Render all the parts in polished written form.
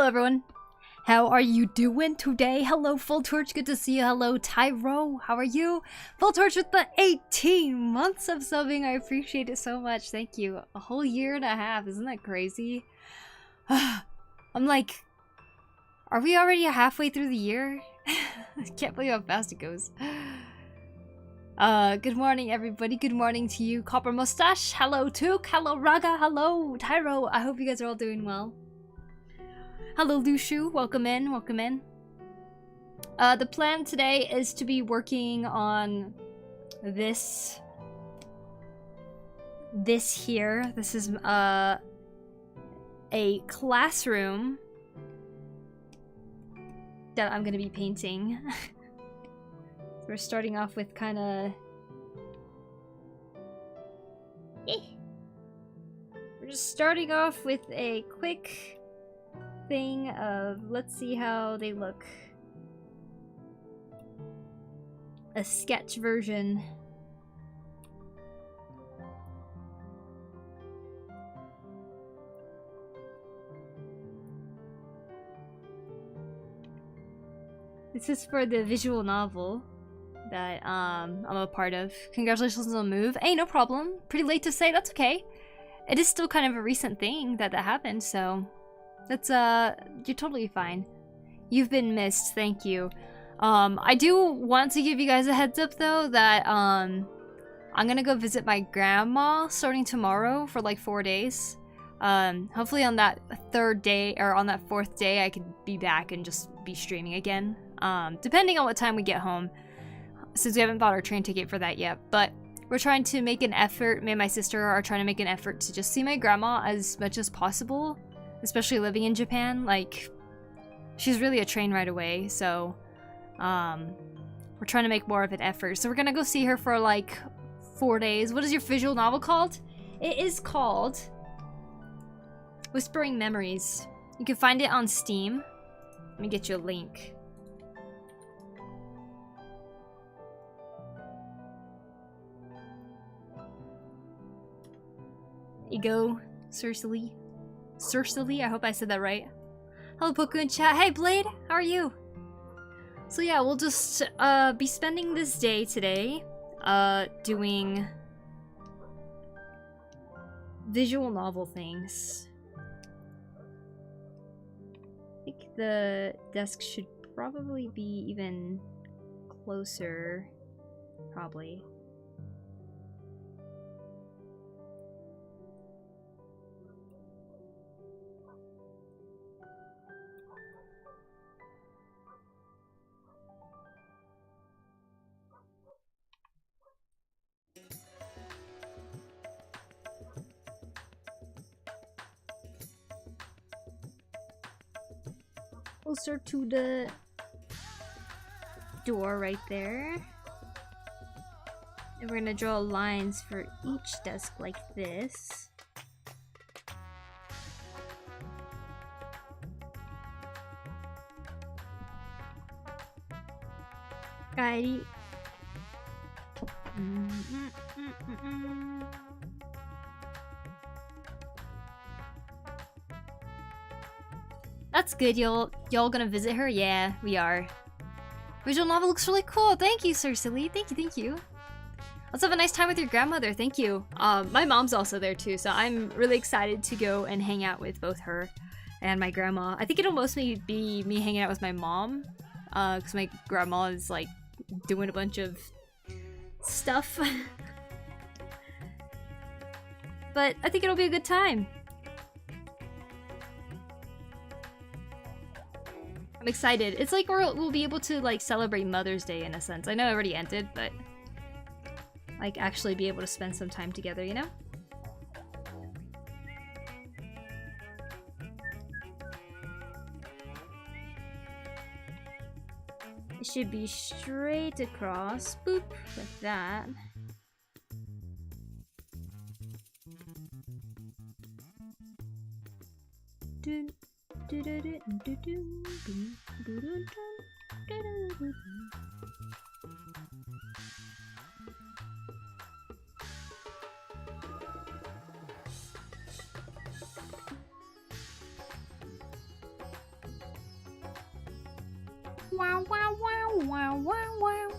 everyone. How are you doing today? Hello, Full Torch. Good to see you. Hello, Tyro. How are you? Full Torch with the 18 months of subbing. I appreciate it so much. Thank you. A whole year and a half. Isn't that crazy? I'm like, are we already halfway through the year? I can't believe how fast it goes. Good morning, everybody. Good morning to you, Copper Mustache. Hello, Took. Hello, Raga. Hello, Tyro. I hope you guys are all doing well. Hello, Lushu. Welcome in. Welcome in. The plan today is to be working on this here. This is a classroom that I'm gonna be painting. We're starting off with kind of... We're just starting off with a quick thing of, let's see how they look. A sketch version. This is for the visual novel that I'm a part of. Congratulations on the move. Hey, no problem. Pretty late to say, that's okay. It is still kind of a recent thing that happened, so that's you're totally fine. You've been missed, thank you. I do want to give you guys a heads up though that I'm gonna go visit my grandma starting tomorrow for like 4 days. Hopefully on that third day or on that fourth day I could be back and just be streaming again. Depending on what time we get home, since we haven't bought our train ticket for that yet. But we're trying to make an effort, me and my sister are trying to make an effort to just see my grandma as much as possible, especially living in Japan. Like, she's really a train ride away, so we're trying to make more of an effort. So we're gonna go see her for like 4 days. What is your visual novel called? It is called Whispering Memories. You can find it on Steam. Let me get you a link. You go, Cersei. Cersei, I hope I said that right. Hello, Poku in chat. Hey, Blade, how are you? So yeah, we'll just be spending this day today doing visual novel things. I think the desk should probably be even closer, probably. Closer to the door right there. And we're gonna draw lines for each desk like this. Alrighty. That's good. Y'all gonna visit her? Yeah, we are. Visual novel looks really cool. Thank you, Cersei. Thank you, thank you. Let's have a nice time with your grandmother. Thank you. My mom's also there too, so I'm really excited to go and hang out with both her and my grandma. I think it'll mostly be me hanging out with my mom, because my grandma is like doing a bunch of stuff. But I think it'll be a good time. I'm excited. It's like we'll be able to like celebrate Mother's Day in a sense. I know it already ended, but like actually be able to spend some time together, you know? It should be straight across. Boop, like that. Dun. Wow, wow, wow, wow, wow, wow.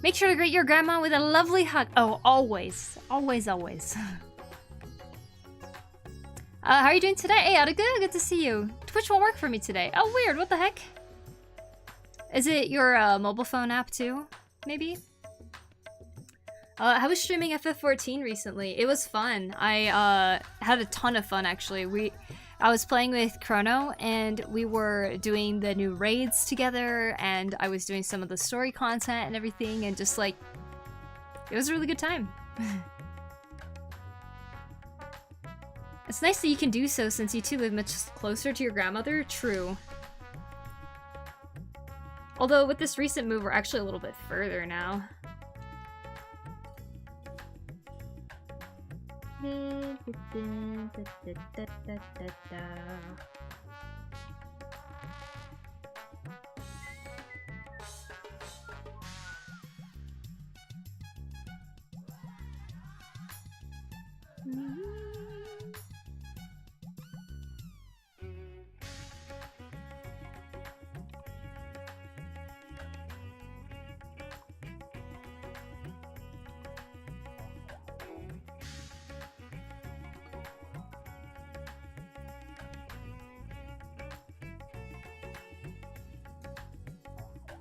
Make sure to greet your grandma with a lovely hug. Oh, always. Always, always. How are you doing today? Hey, Attica, good to see you. Twitch won't work for me today. Oh, weird. What the heck? Is it your mobile phone app too? Maybe? I was streaming FF14 recently. It was fun. I had a ton of fun actually. I was playing with Chrono and we were doing the new raids together and I was doing some of the story content and everything and just like, it was a really good time. It's nice that you can do so since you two live much closer to your grandmother. True. Although with this recent move, we're actually a little bit further now.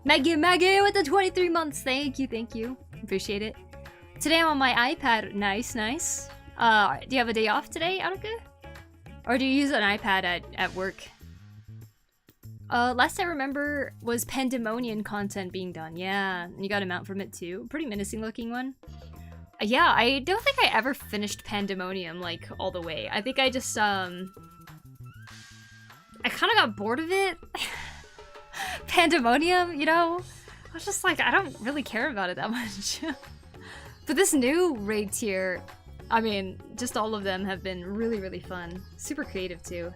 Maggie with the 23 months. Thank you. Appreciate it. Today I'm on my iPad. Nice. Do you have a day off today, Aruka? Or do you use an iPad at work? Last I remember was Pandemonium content being done. Yeah, and you got a mount from it too. Pretty menacing looking one. Yeah, I don't think I ever finished Pandemonium like all the way. I think I just I kind of got bored of it. Pandemonium, you know? I was just like, I don't really care about it that much. But this new raid tier, I mean, just all of them have been really fun. Super creative too.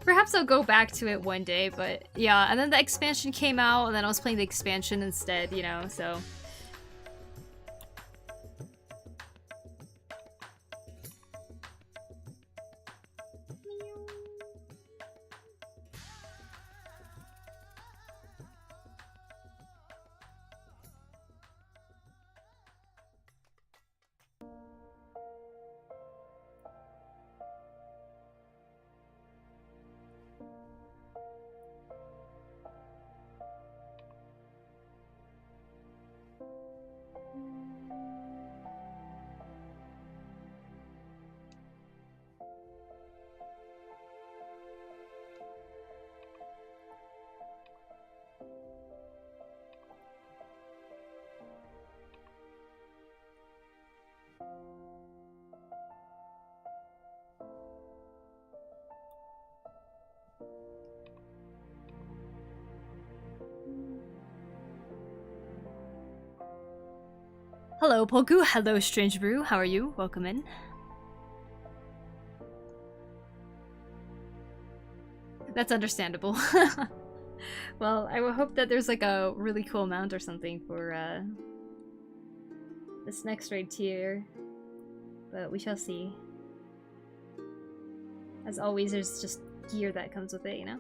Perhaps I'll go back to it one day, but yeah, and then the expansion came out and then I was playing the expansion instead, you know, so... Hello, Poku. Hello, Strange Brew. How are you? Welcome in. That's understandable. Well, I will hope that there's like a really cool mount or something for this next raid tier, but we shall see. As always, there's just gear that comes with it, you know?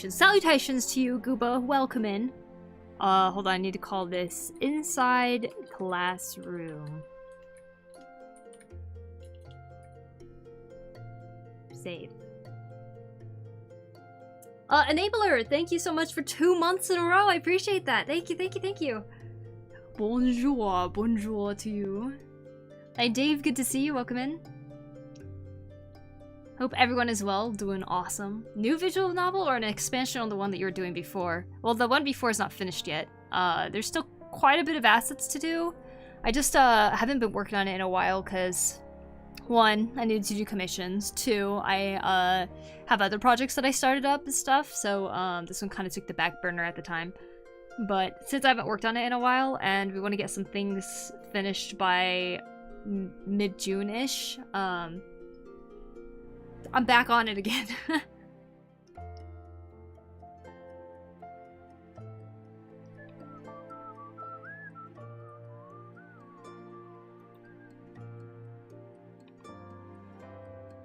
Salutations to you, Gooba. Welcome in. Hold on, I need to call this inside classroom. Save. Enabler, thank you so much for 2 months in a row. I appreciate that. Thank you. Bonjour to you. Hey, Dave, good to see you. Welcome in. Hope everyone is well, doing awesome. New visual novel or an expansion on the one that you were doing before? Well, the one before is not finished yet. There's still quite a bit of assets to do. I just haven't been working on it in a while because, 1, I needed to do commissions. 2, I have other projects that I started up and stuff, so this one kind of took the back burner at the time. But since I haven't worked on it in a while and we want to get some things finished by mid-June-ish. I'm back on it again.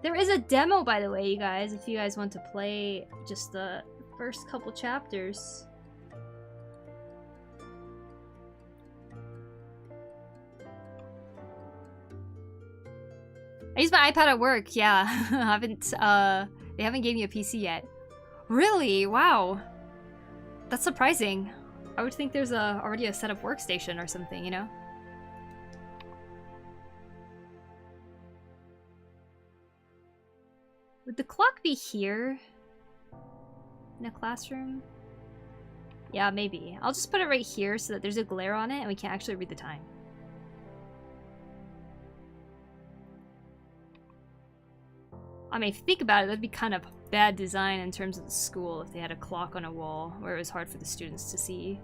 There is a demo, by the way, you guys, if you guys want to play just the first couple chapters. I use my iPad at work, yeah. They haven't gave me a PC yet. Really? Wow. That's surprising. I would think there's already a set up workstation or something, you know? Would the clock be here? In a classroom? Yeah, maybe. I'll just put it right here so that there's a glare on it and we can't actually read the time. I mean, if you think about it, that'd be kind of bad design in terms of the school if they had a clock on a wall where it was hard for the students to see.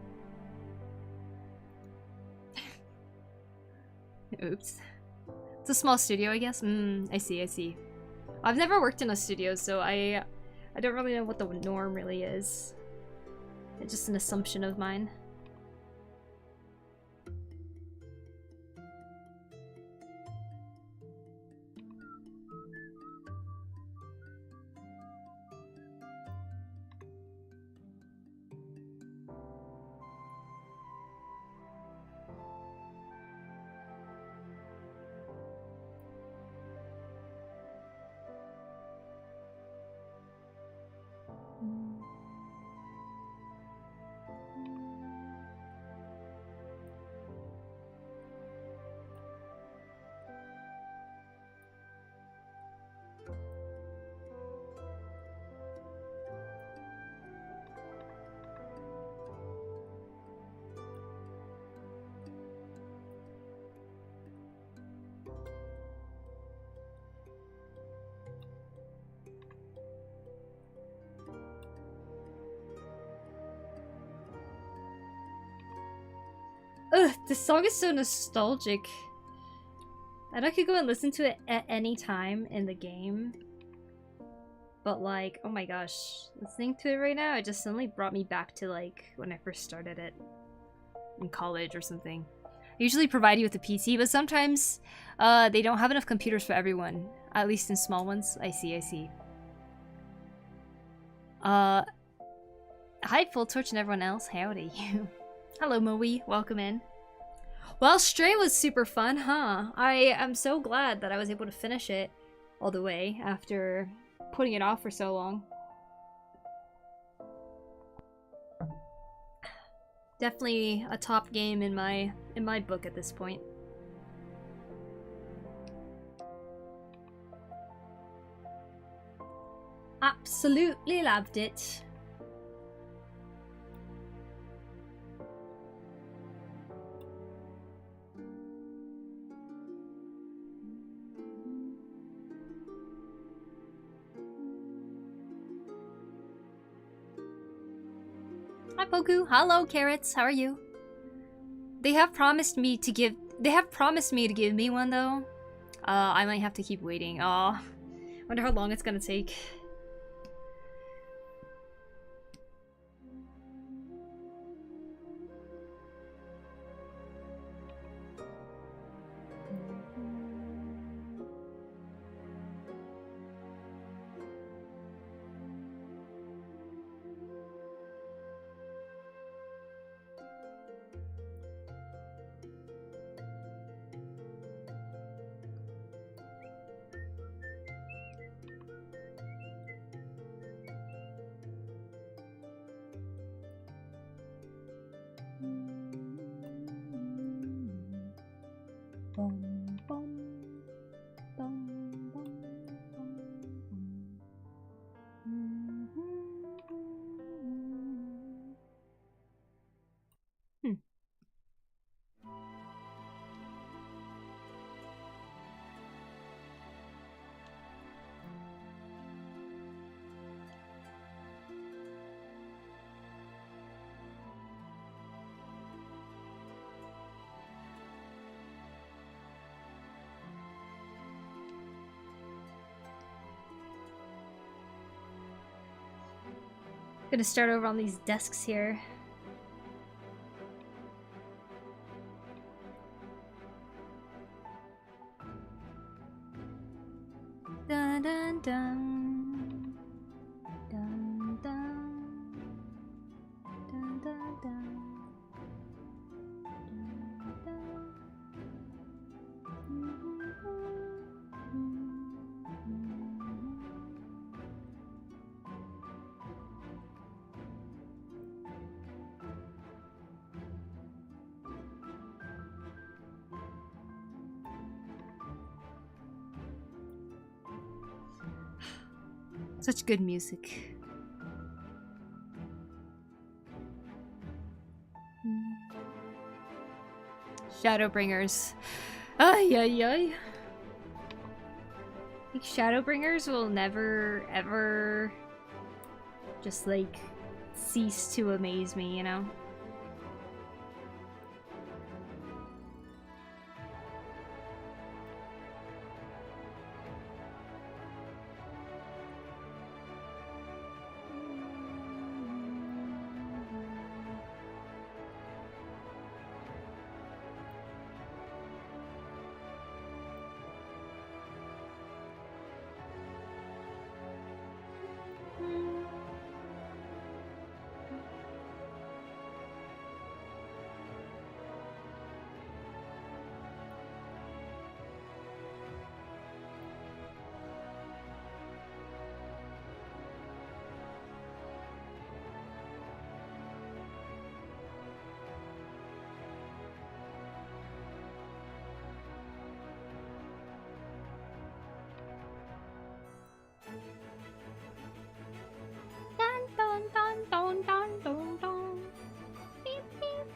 Oops. It's a small studio, I guess? I see, I see. I've never worked in a studio, so I don't really know what the norm really is. It's just an assumption of mine. Ugh, this song is so nostalgic. And I could go and listen to it at any time in the game. But like, oh my gosh, listening to it right now, it just suddenly brought me back to like when I first started it. In college or something. I usually provide you with a PC, but sometimes they don't have enough computers for everyone. At least in small ones. I see, I see. Hi, Full Torch and everyone else. Howdy. Hello, Moe. Welcome in. Well, Stray was super fun, huh? I am so glad that I was able to finish it all the way after putting it off for so long. Definitely a top game in my book at this point. Absolutely loved it. Hi Poku. Hello Carrots. How are you? They have promised me to give me one though. I might have to keep waiting. Aw. Wonder how long it's gonna take. Gonna start over on these desks here. Dun dun dun. Dun dun. Dun dun dun. Such good music. Shadowbringers. Ay, ay, ay. I think Shadowbringers will never, ever just, like, cease to amaze me, you know? Dun dun dun dun dun dun. Beep beep.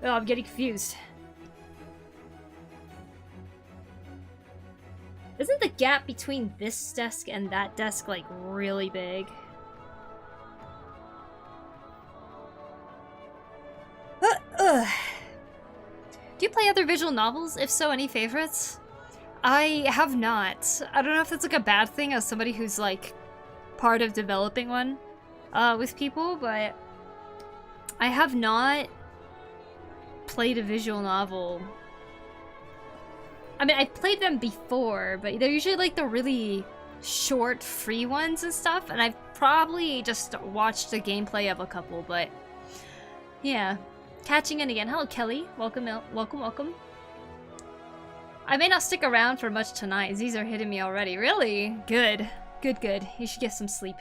Oh, I'm getting confused. Isn't the gap between this desk and that desk, like, really big? Do you play other visual novels? If so, any favorites? I have not. I don't know if that's, like, a bad thing as somebody who's, like, part of developing one with people, but I have not played a visual novel. I mean, I played them before, but they're usually like the really short, free ones and stuff, and I've probably just watched the gameplay of a couple, but yeah. Catching in again. Hello, Kelly. Welcome, welcome, welcome. I may not stick around for much tonight. These are hitting me already. Really? Good. Good, good. You should get some sleep.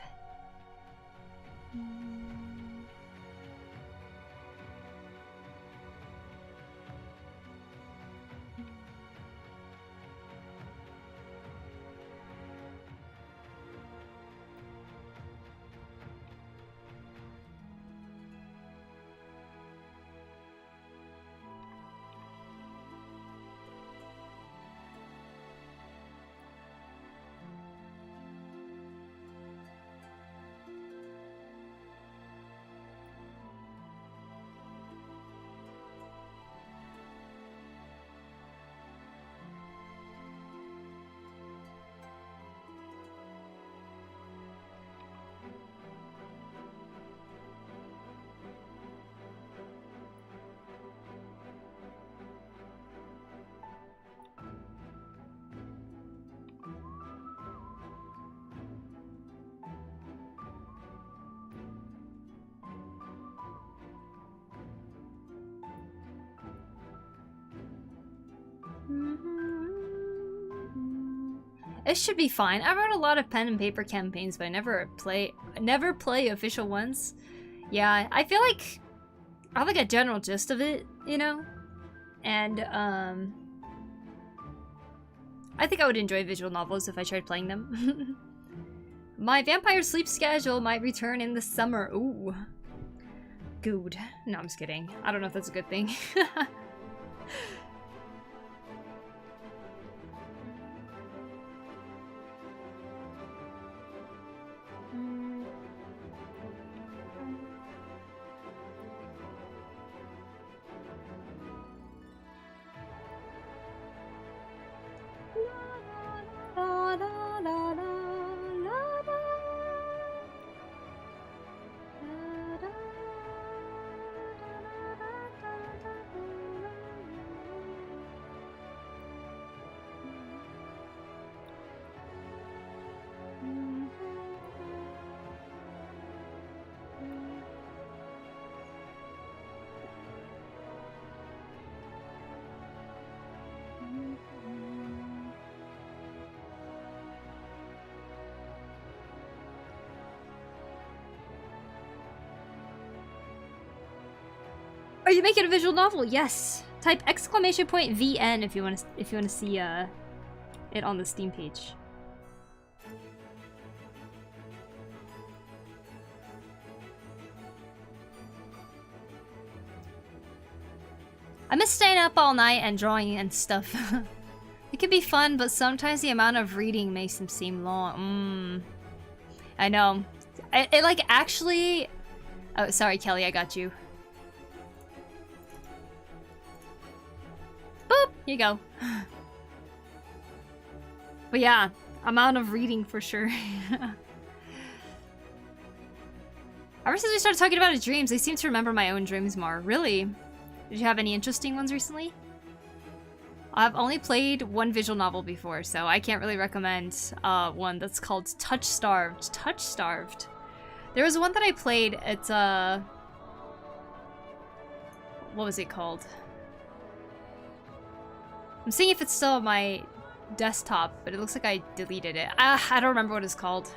It should be fine. I wrote a lot of pen and paper campaigns, but I never play official ones. Yeah, I feel like I have like a general gist of it, you know? And I think I would enjoy visual novels if I tried playing them. My vampire sleep schedule might return in the summer. Ooh. Good. No, I'm just kidding. I don't know if that's a good thing. Are you making a visual novel? Yes. Type !VN if you want to see it on the Steam page. I miss staying up all night and drawing and stuff. It can be fun, but sometimes the amount of reading makes them seem long. I know. It like actually... Oh, sorry, Kelly, I got you. Boop! Here you go. But yeah, amount of reading for sure. Ever since we started talking about his dreams, I seem to remember my own dreams more. Really? Did you have any interesting ones recently? I've only played one visual novel before, so I can't really recommend one that's called Touch Starved. Touch Starved. There was one that I played, it's what was it called? I'm seeing if it's still on my desktop, but it looks like I deleted it. I don't remember what it's called.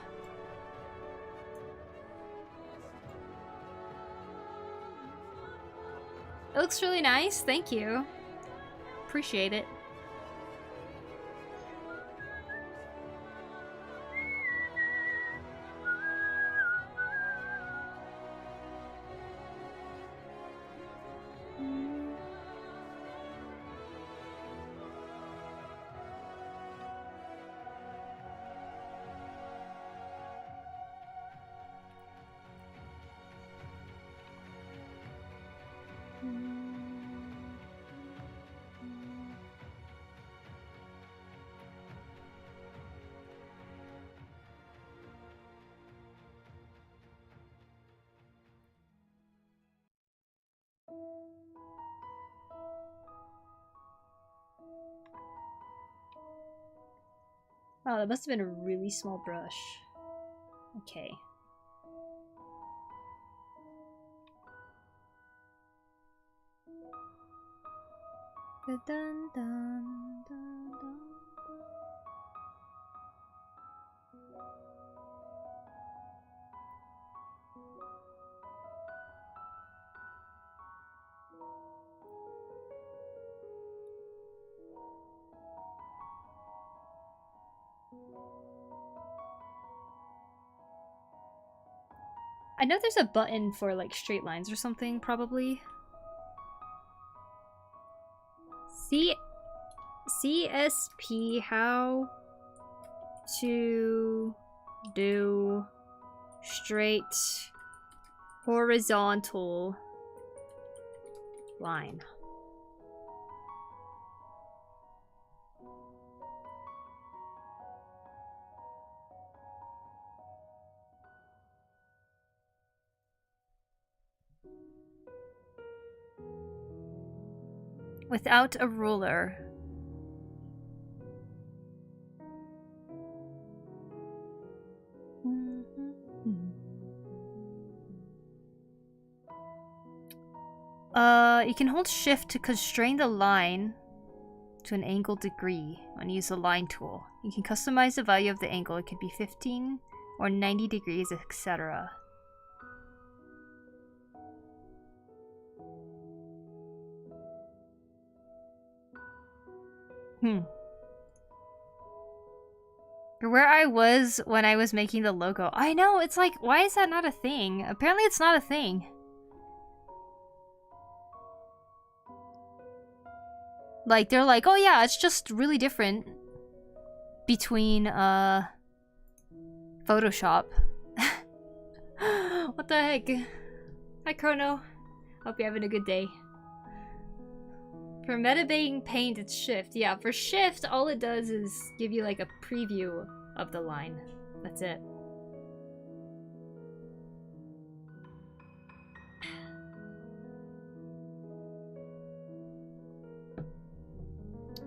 It looks really nice, thank you. Appreciate it. Oh, that must have been a really small brush. Okay. Dun, dun, dun, dun, dun. I know there's a button for like straight lines or something, probably. CSP, how to do straight horizontal line. Without a ruler. You can hold shift to constrain the line to an angle degree and use the line tool. You can customize the value of the angle. It could be 15 or 90 degrees, etc. Where I was when I was making the logo. I know, it's like, why is that not a thing? Apparently it's not a thing. Like, they're like, oh yeah, it's just really different between, Photoshop. What the heck? Hi, Chrono. Hope you're having a good day. For metabating paint, it's shift. Yeah, for shift, all it does is give you like a preview of the line. That's it.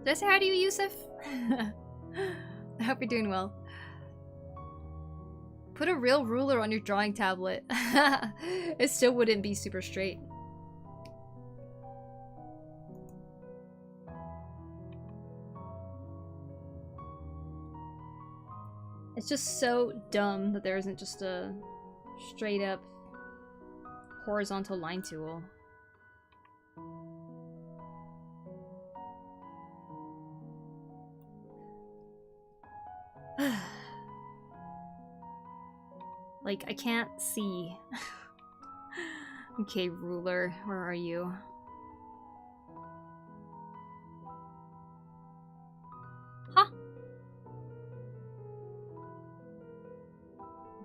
Did I say hi to you, Yusuf? I hope you're doing well. Put a real ruler on your drawing tablet. It still wouldn't be super straight. It's just so dumb that there isn't just a straight up horizontal line tool. Like, I can't see. Okay, ruler, where are you? Huh?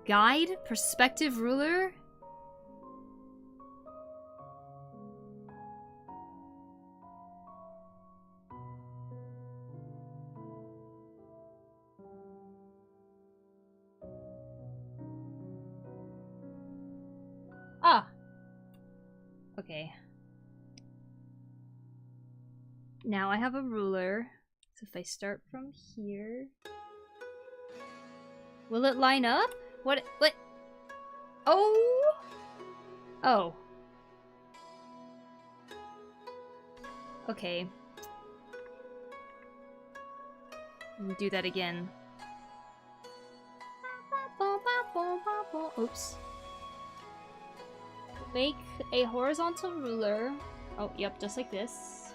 Guide? Perspective ruler? Ah! Okay. Now I have a ruler. So if I start from here... Will it line up? What? Oh! Oh. Okay. Do that again. Oops. Make a horizontal ruler. Oh, yep, just like this.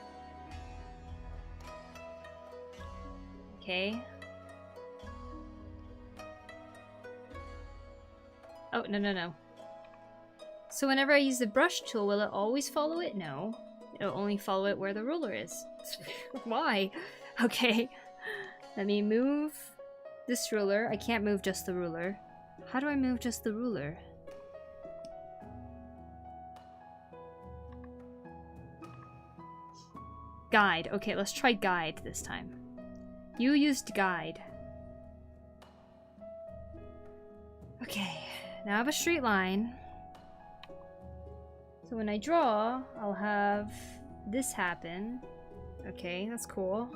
Okay. Oh, no. So whenever I use the brush tool, will it always follow it? No. It'll only follow it where the ruler is. Why? Okay. Let me move this ruler. I can't move just the ruler. How do I move just the ruler? Guide. Okay, let's try guide this time. You used guide. Okay, now I have a straight line. So when I draw, I'll have this happen. Okay, that's cool.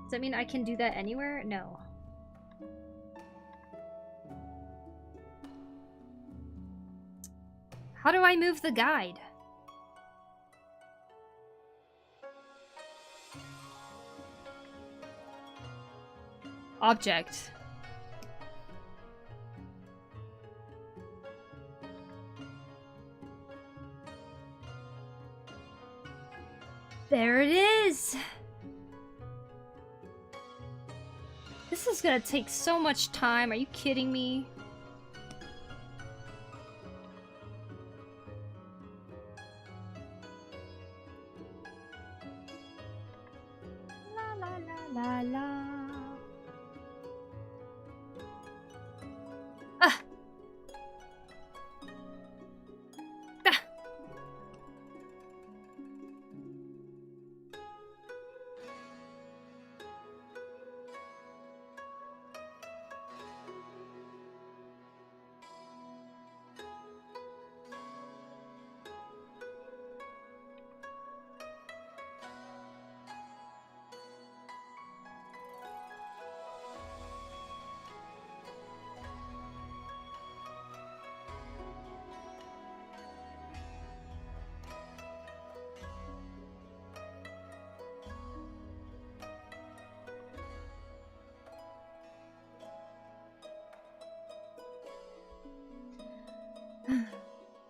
Does that mean I can do that anywhere? No. How do I move the guide? Object. There it is! This is gonna take so much time. Are you kidding me? La la la la la. Ah! Ah!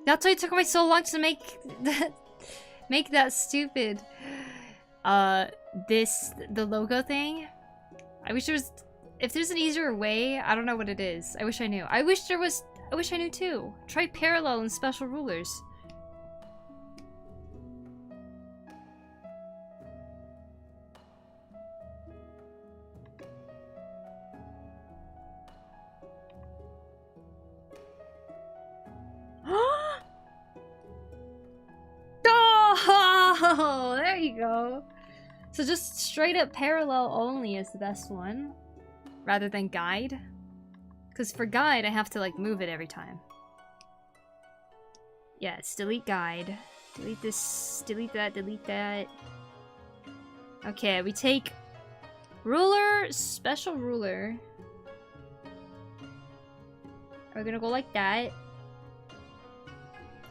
That's why it took me so long to make that stupid the logo thing. I wish there was If there's an easier way, I don't know what it is. I wish I knew. I wish I knew too. Try parallel and special rulers. Oh, there you go. So just straight up parallel only is the best one, rather than guide. Because for guide, I have to like move it every time. Yes, delete guide. Delete this, delete that, delete that. Okay, we take ruler, special ruler. We're gonna go like that.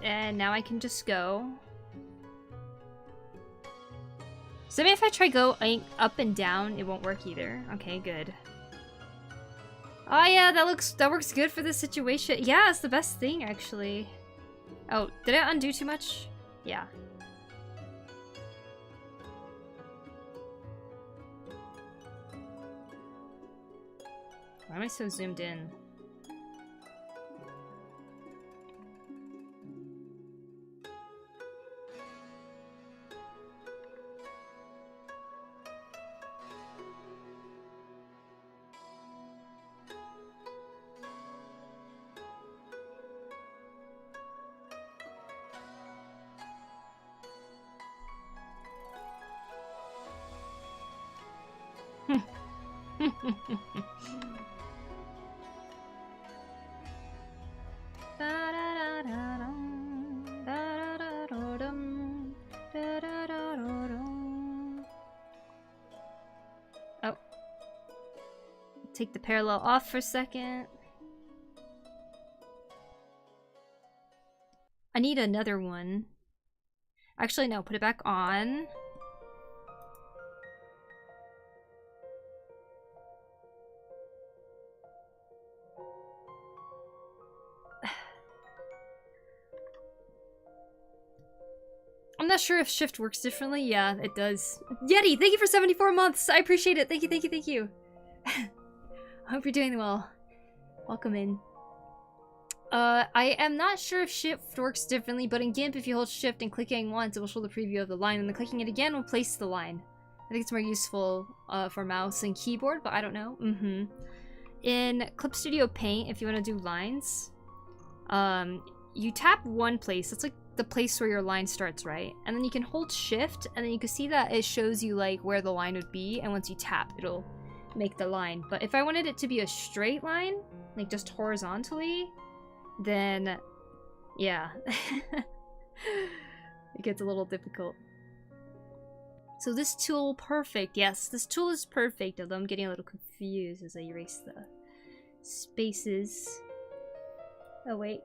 And now I can just go. So maybe if I try going up and down, it won't work either. Okay, good. Oh yeah, that works good for this situation. Yeah, it's the best thing actually. Oh, did I undo too much? Yeah. Why am I so zoomed in? Oh. Take the parallel off for a second. I need another one. Actually, no, put it back on. I'm not sure if shift works differently. Yeah, it does. Yeti, thank you for 74 months. I appreciate it. Thank you, thank you, thank you. I hope you're doing well. Welcome in. I am not sure if shift works differently, but in GIMP, if you hold shift and clicking once, it will show the preview of the line, and then clicking it again will place the line. I think it's more useful for mouse and keyboard, but I don't know. In Clip Studio Paint, if you want to do lines, you tap one place. That's like the place where your line starts, right? And then you can hold shift, and then you can see that it shows you like where the line would be, and once you tap, it'll make the line. But if I wanted it to be a straight line, like just horizontally, then yeah. It gets a little difficult. So this tool, perfect. Yes, this tool is perfect, although I'm getting a little confused as I erase the spaces. Oh wait.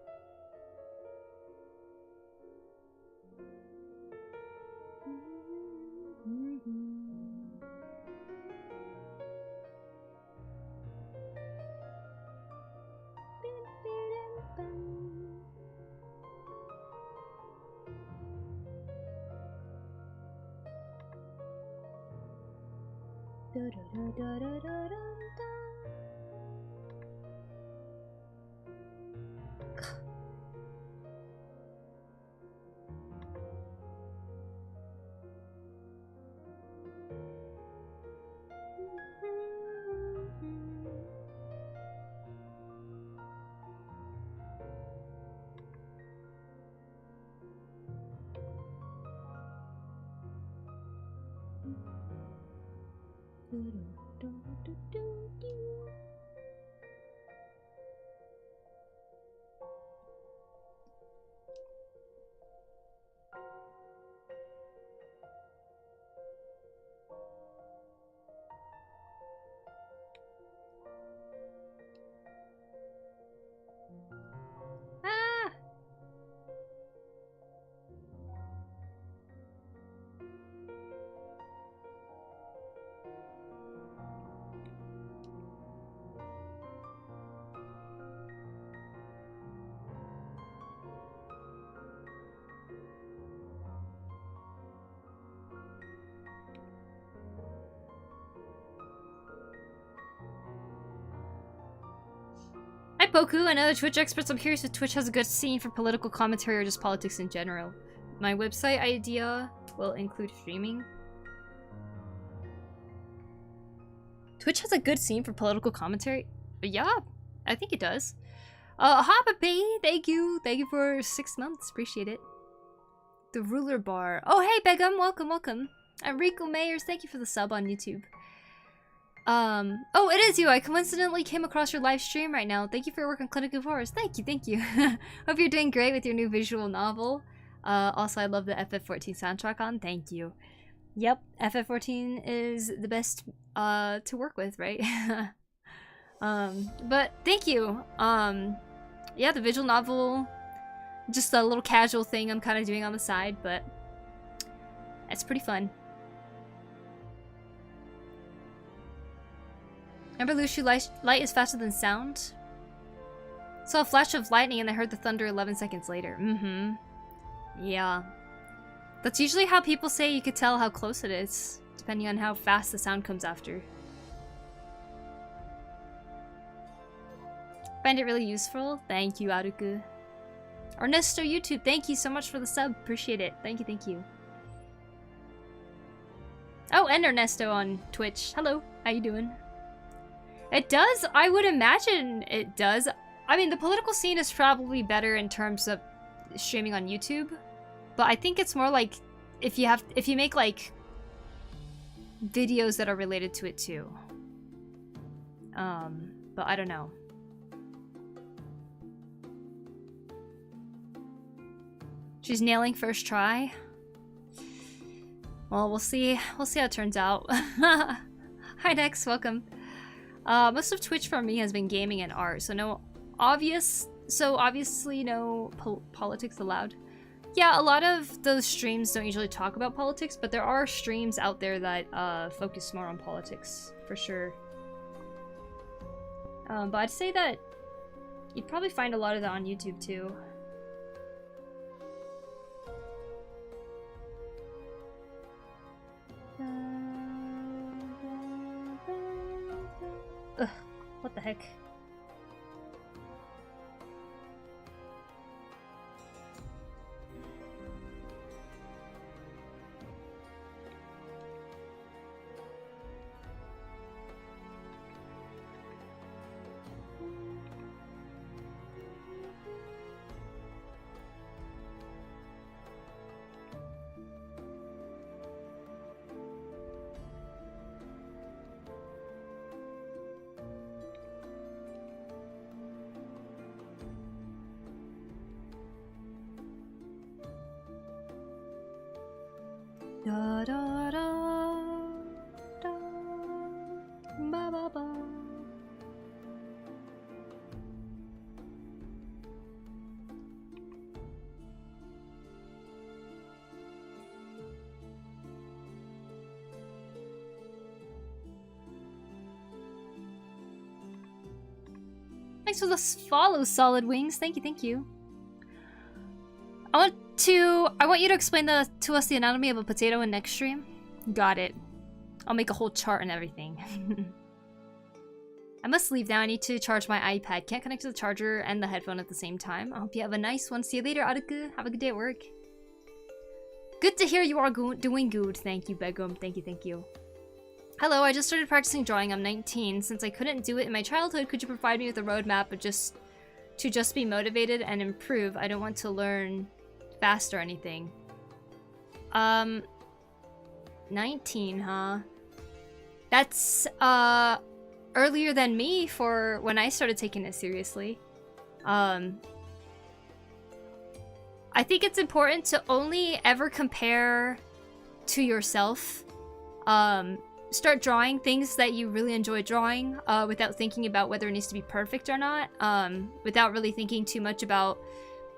Poku, another Twitch experts. I'm curious if Twitch has a good scene for political commentary or just politics in general. My website idea will include streaming. Twitch has a good scene for political commentary? Yeah, I think it does. Hobby, thank you. Thank you for 6 months. Appreciate it. The ruler bar. Oh, hey, Begum. Welcome, welcome. Enrico Mayers, thank you for the sub on YouTube. Oh, it is you. I coincidentally came across your live stream right now. Thank you for your work on Clinical Forest. Thank you, thank you. Hope you're doing great with your new visual novel. Also, I love the FF14 soundtrack on. Thank you. Yep, FF14 is the best to work with, right? But thank you. Yeah, the visual novel, just a little casual thing I'm kind of doing on the side, but it's pretty fun. Remember Lucio, light is faster than sound? Saw a flash of lightning and I heard the thunder 11 seconds later. Yeah. That's usually how people say you could tell how close it is, depending on how fast the sound comes after. Find it really useful? Thank you, Aruku. Ernesto YouTube, thank you so much for the sub. Appreciate it. Thank you, thank you. Oh, and Ernesto on Twitch. Hello, how you doing? It does? I would imagine it does. I mean, the political scene is probably better in terms of streaming on YouTube, but I think it's more like if you make like videos that are related to it too. But I don't know. She's nailing first try. Well, we'll see. We'll see how it turns out. Hi, Dex. Welcome. Most of Twitch for me has been gaming and art, so obviously no politics allowed. Yeah, a lot of those streams don't usually talk about politics, but there are streams out there that focus more on politics, for sure. But I'd say that you'd probably find a lot of that on YouTube too. Ugh, what the heck? Da da da da ba ba ba. Thanks for the follow, Solid Wings. Thank you, thank you. I want you to explain to us the anatomy of a potato in next stream. Got it. I'll make a whole chart and everything. I must leave now. I need to charge my iPad. Can't connect to the charger and the headphone at the same time. I hope you have a nice one. See you later, Aruku. Have a good day at work. Good to hear you are doing good. Thank you, Begum. Thank you, thank you. Hello, I just started practicing drawing. I'm 19. Since I couldn't do it in my childhood, could you provide me with a roadmap of to just be motivated and improve? I don't want to learn fast or anything. 19, huh? That's earlier than me for when I started taking it seriously. I think it's important to only ever compare to yourself. Start drawing things that you really enjoy drawing without thinking about whether it needs to be perfect or not, without really thinking too much about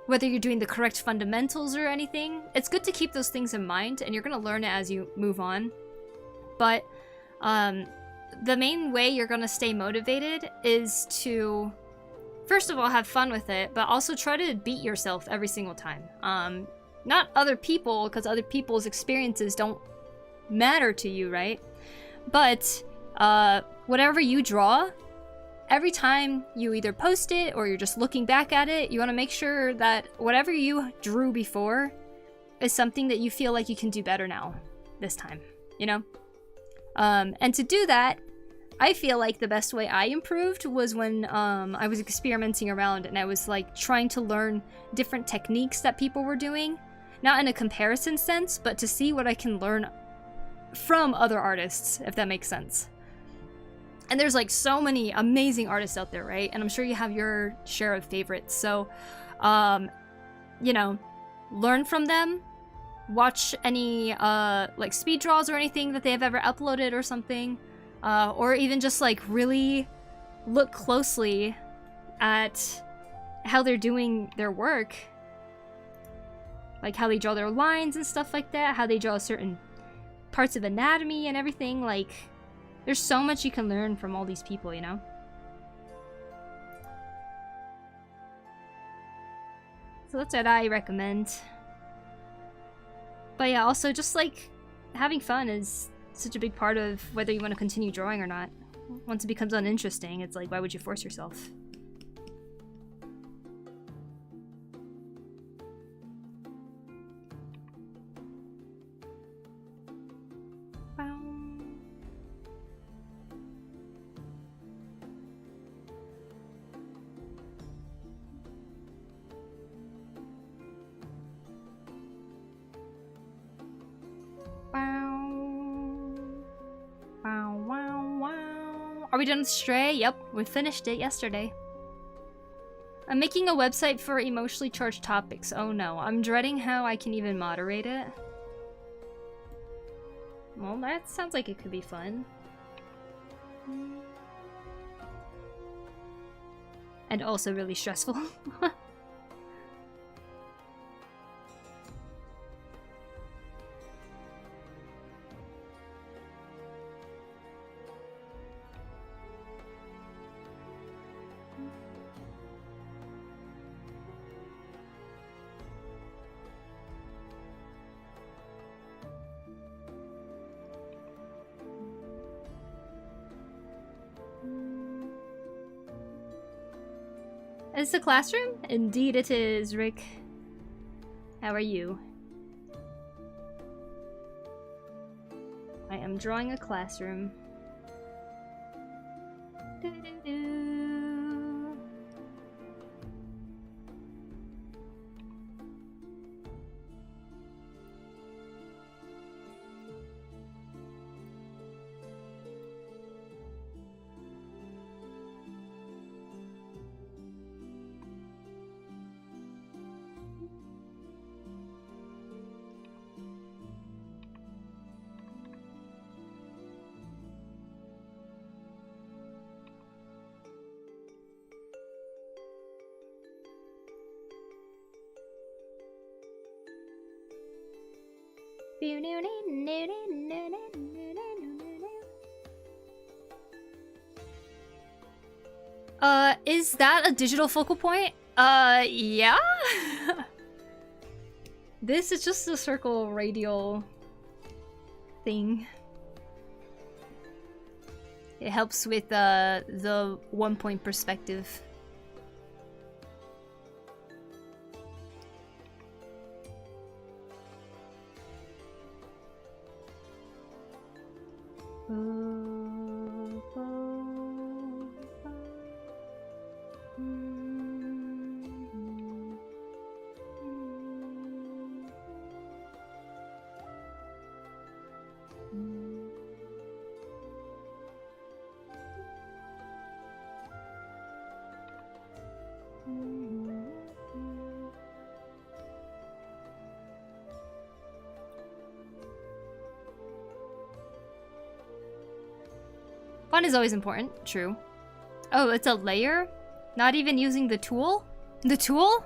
whether you're doing the correct fundamentals or anything. It's good to keep those things in mind, and you're gonna learn it as you move on. But the main way you're gonna stay motivated is to, first of all, have fun with it, but also try to beat yourself every single time. Not other people, because other people's experiences don't matter to you, right? But whatever you draw, every time you either post it or you're just looking back at it, you want to make sure that whatever you drew before is something that you feel like you can do better now, this time, you know? And to do that, I feel like the best way I improved was when I was experimenting around and I was like trying to learn different techniques that people were doing. Not in a comparison sense, but to see what I can learn from other artists, if that makes sense. And there's like so many amazing artists out there, right? And I'm sure you have your share of favorites. So, you know, learn from them. Watch any like speed draws or anything that they have ever uploaded or something. Or even just like really look closely at how they're doing their work. Like how they draw their lines and stuff like that. How they draw certain parts of anatomy and everything. Like, there's so much you can learn from all these people, you know? So that's what I recommend. But yeah, also just like having fun is such a big part of whether you want to continue drawing or not. Once it becomes uninteresting, it's like, why would you force yourself? Are we done with Stray? Yep, we finished it yesterday. I'm making a website for emotionally charged topics. Oh no, I'm dreading how I can even moderate it. Well, that sounds like it could be fun. And also really stressful. Is the classroom? Indeed it is, Rick. How are you? I am drawing a classroom. Is that a digital focal point? Yeah? This is just a circle radial thing. It helps with the 1-point perspective. Fun is always important, true. Oh, it's a layer? Not even using the tool? The tool?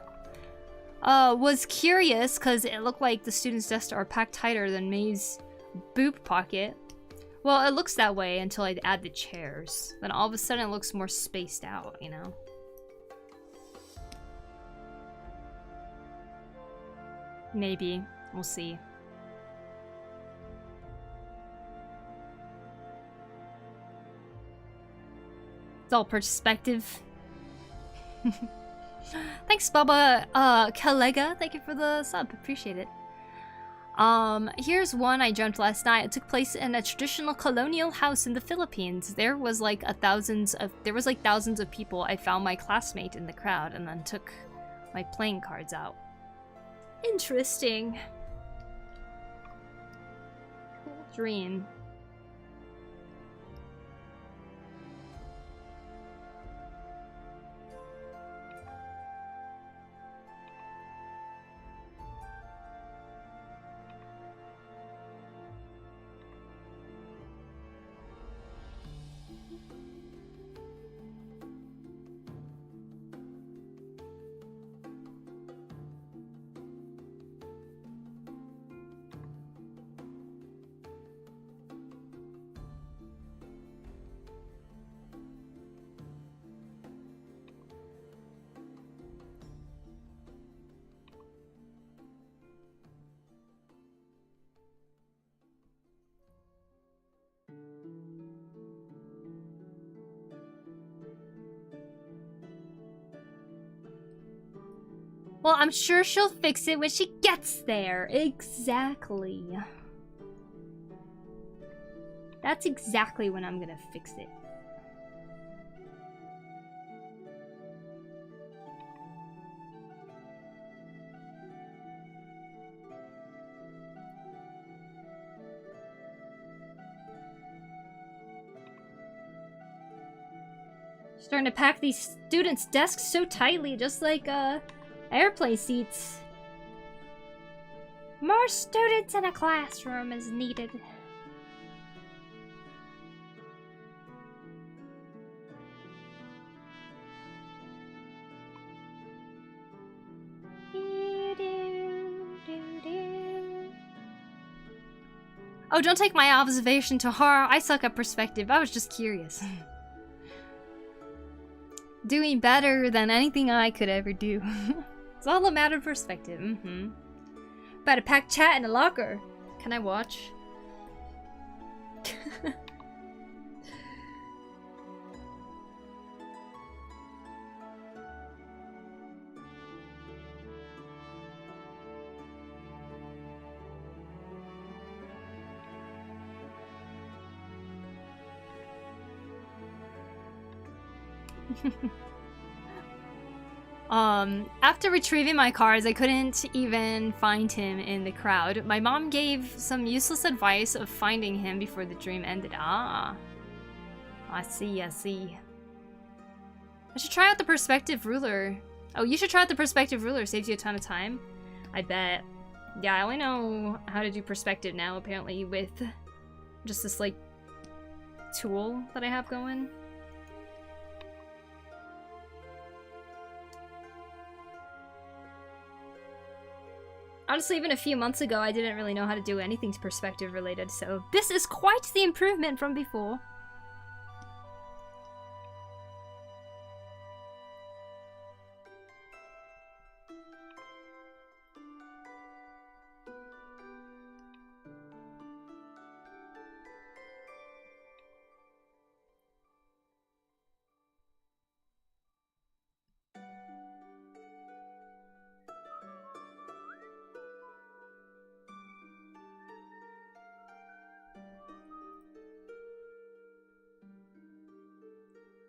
Was curious because it looked like the students' desks are packed tighter than May's boob pocket. Well, it looks that way until I add the chairs. Then all of a sudden it looks more spaced out, you know? Maybe. We'll see. It's all perspective. Thanks, Baba Kalega. Thank you for the sub. Appreciate it. Here's one I dreamt last night. It took place in a traditional colonial house in the Philippines. There was like thousands of people. I found my classmate in the crowd and then took my playing cards out. Interesting. Cool dream. Well, I'm sure she'll fix it when she gets there. Exactly. That's exactly when I'm gonna fix it. Starting to pack these students' desks so tightly, just like, airplane seats. More students in a classroom is needed. Oh, don't take my observation to heart. I suck at perspective. I was just curious. Doing better than anything I could ever do. It's all a matter of perspective. Better pack chat in a locker. Can I watch? After retrieving my cards, I couldn't even find him in the crowd. My mom gave some useless advice of finding him before the dream ended. Ah. I see, I see. I should try out the perspective ruler. Oh, you should try out the perspective ruler. Saves you a ton of time. I bet. Yeah, I only know how to do perspective now, apparently, with just this, like, tool that I have going. Honestly, even a few months ago, I didn't really know how to do anything perspective related, so this is quite the improvement from before.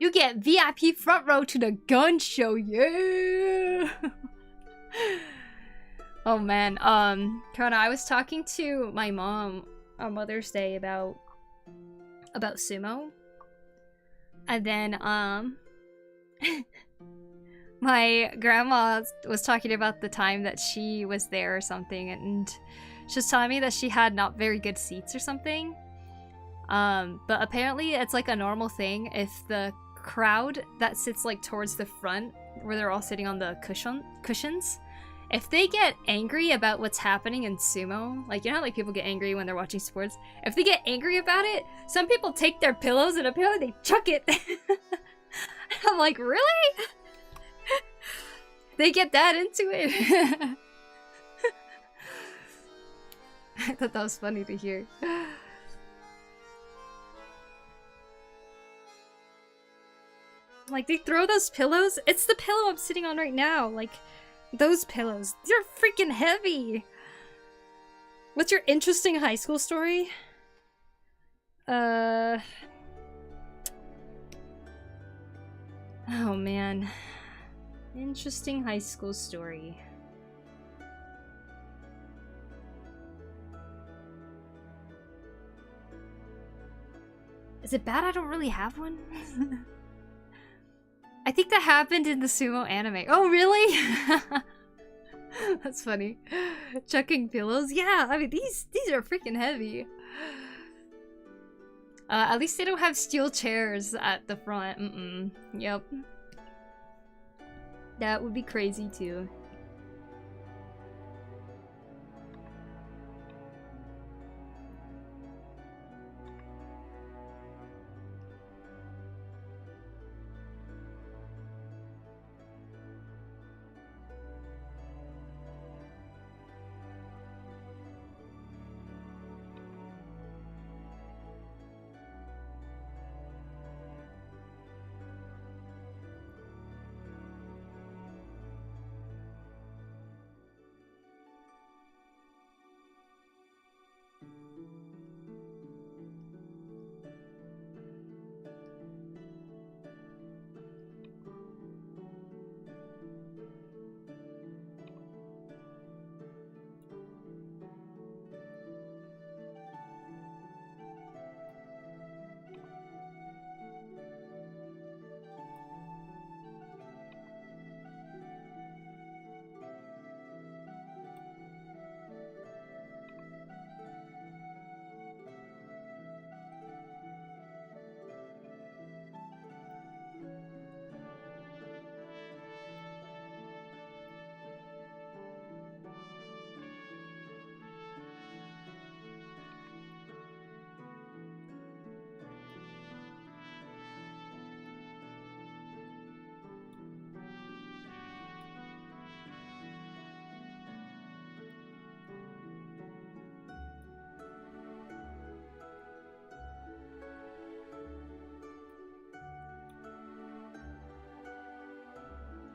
You get VIP front row to the gun show, yeah! Oh man, Karana, I was talking to my mom on Mother's Day about Sumo. And then, my grandma was talking about the time that she was there or something, and she was telling me that she had not very good seats or something. But apparently it's like a normal thing if the crowd that sits like towards the front, where they're all sitting on the cushions, if they get angry about what's happening in sumo, like, you know how like people get angry when they're watching sports? If they get angry about it, some people take their pillows and apparently they chuck it. I'm like, really? They get that into it? I thought that was funny to hear. Like, they throw those pillows. It's the pillow I'm sitting on right now. Like, those pillows. They're freaking heavy. What's your interesting high school story? Oh, man. Interesting high school story. Is it bad I don't really have one? I think that happened in the Sumo anime. Oh, really? That's funny. Chucking pillows? Yeah, I mean, these are freaking heavy. At least they don't have steel chairs at the front. Yep. That would be crazy, too.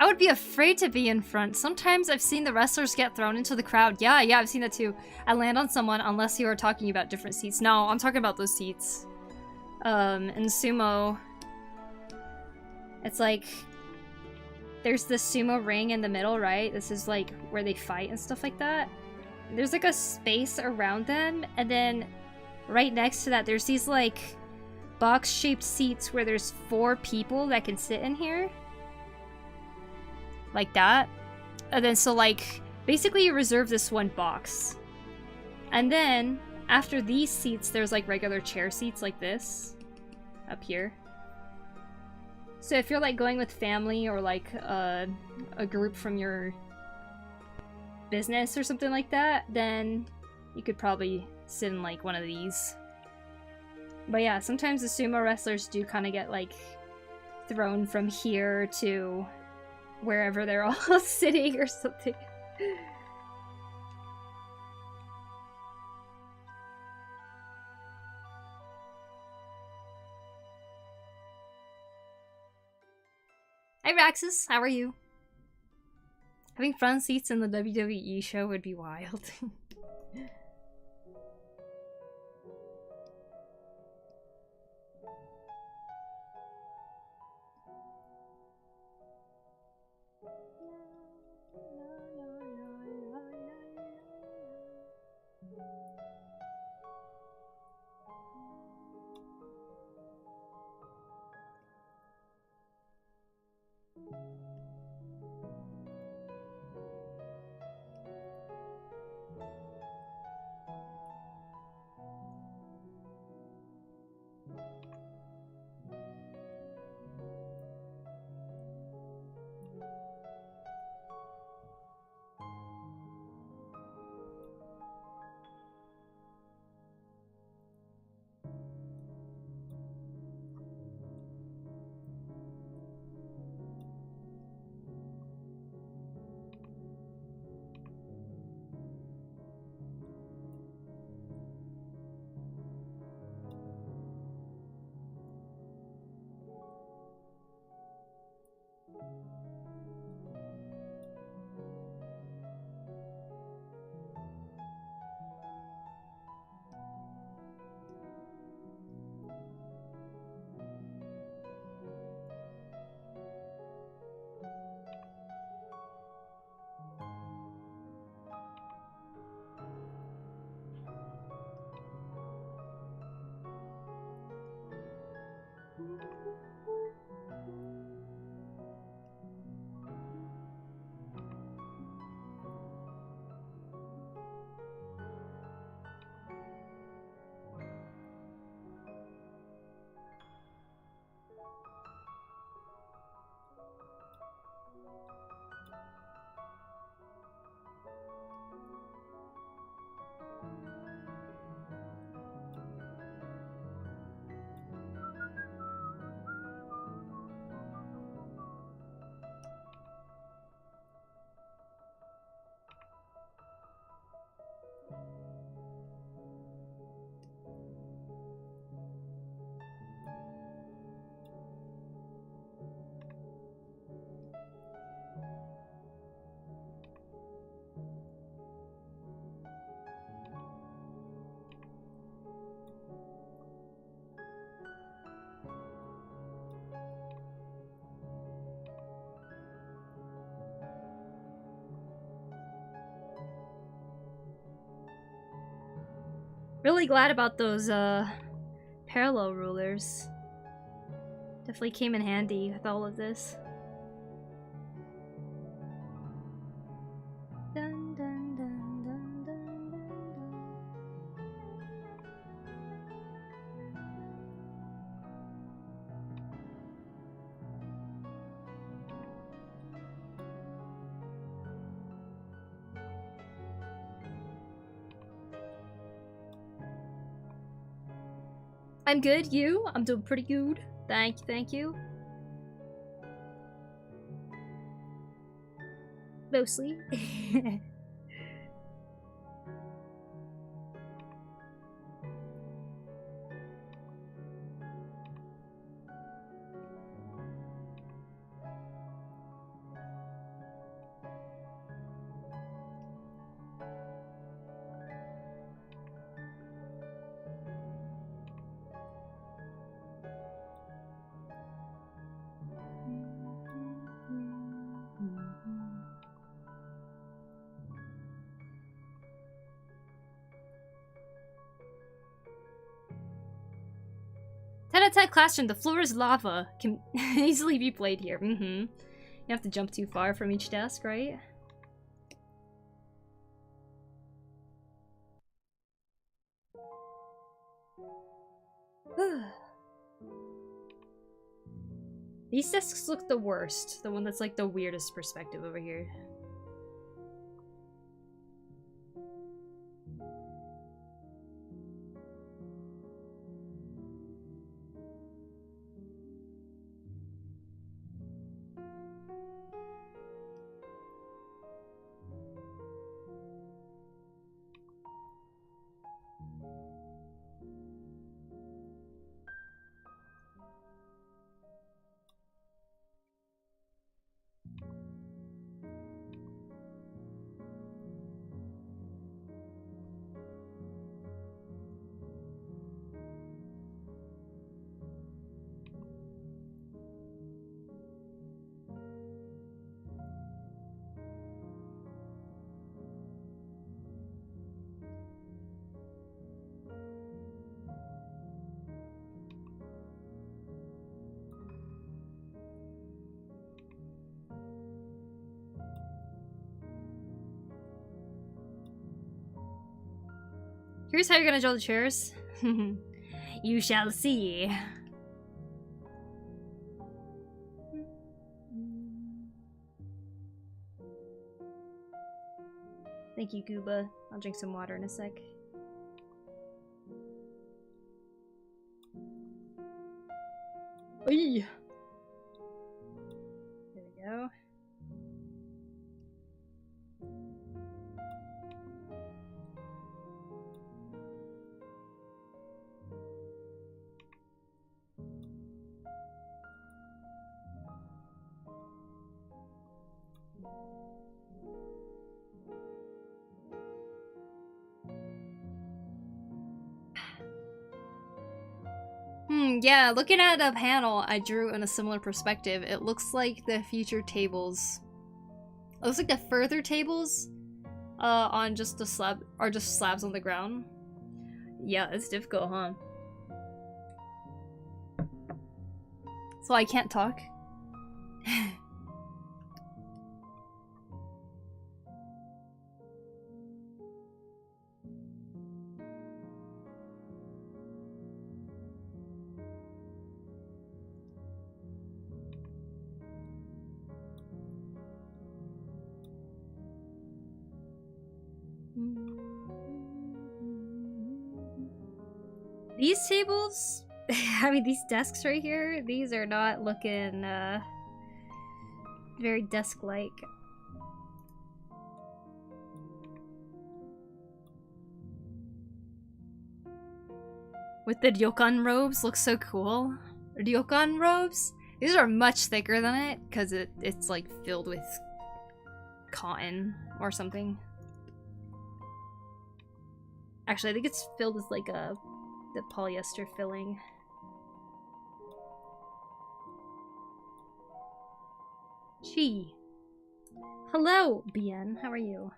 I would be afraid to be in front. Sometimes I've seen the wrestlers get thrown into the crowd. Yeah, I've seen that too. I land on someone unless you are talking about different seats. No, I'm talking about those seats. In Sumo, it's like, there's the Sumo ring in the middle, right? This is like where they fight and stuff like that. There's like a space around them, and then right next to that, there's these like box-shaped seats where there's 4 people that can sit in here. Like that. And then so like basically you reserve this one box. And then after these seats there's like regular chair seats like this up here. So if you're like going with family or like a group from your business or something like that, then you could probably sit in like one of these. But yeah, sometimes the sumo wrestlers do kind of get like thrown from here to wherever they're all sitting or something. Hey Raxus, how are you? Having front seats in the WWE show would be wild. Really glad about those parallel rulers. Definitely came in handy with all of this. Dun, dun, dun, dun, dun, dun, I'm good, you? I'm doing pretty good. Thank you. Mostly. Ten-out-of-10 classroom, the floor is lava. Can easily be played here. You have to jump too far from each desk, right? These desks look the worst. The one that's like the weirdest perspective over here. Here's how you're gonna draw the chairs. You shall see. Thank you, Gooba. I'll drink some water in a sec. Oy. There we go. Yeah, looking at a panel I drew in a similar perspective, it looks like the future tables. It looks like the further tables on just the slab are just slabs on the ground. Yeah, it's difficult, huh? So I can't talk. These tables, I mean these desks right here, these are not looking very desk-like. With the ryokan robes, looks so cool. Ryokan robes? These are much thicker than it, because it's like filled with cotton or something. Actually, I think it's filled with like the polyester filling. Chi. Hello, BN. How are you?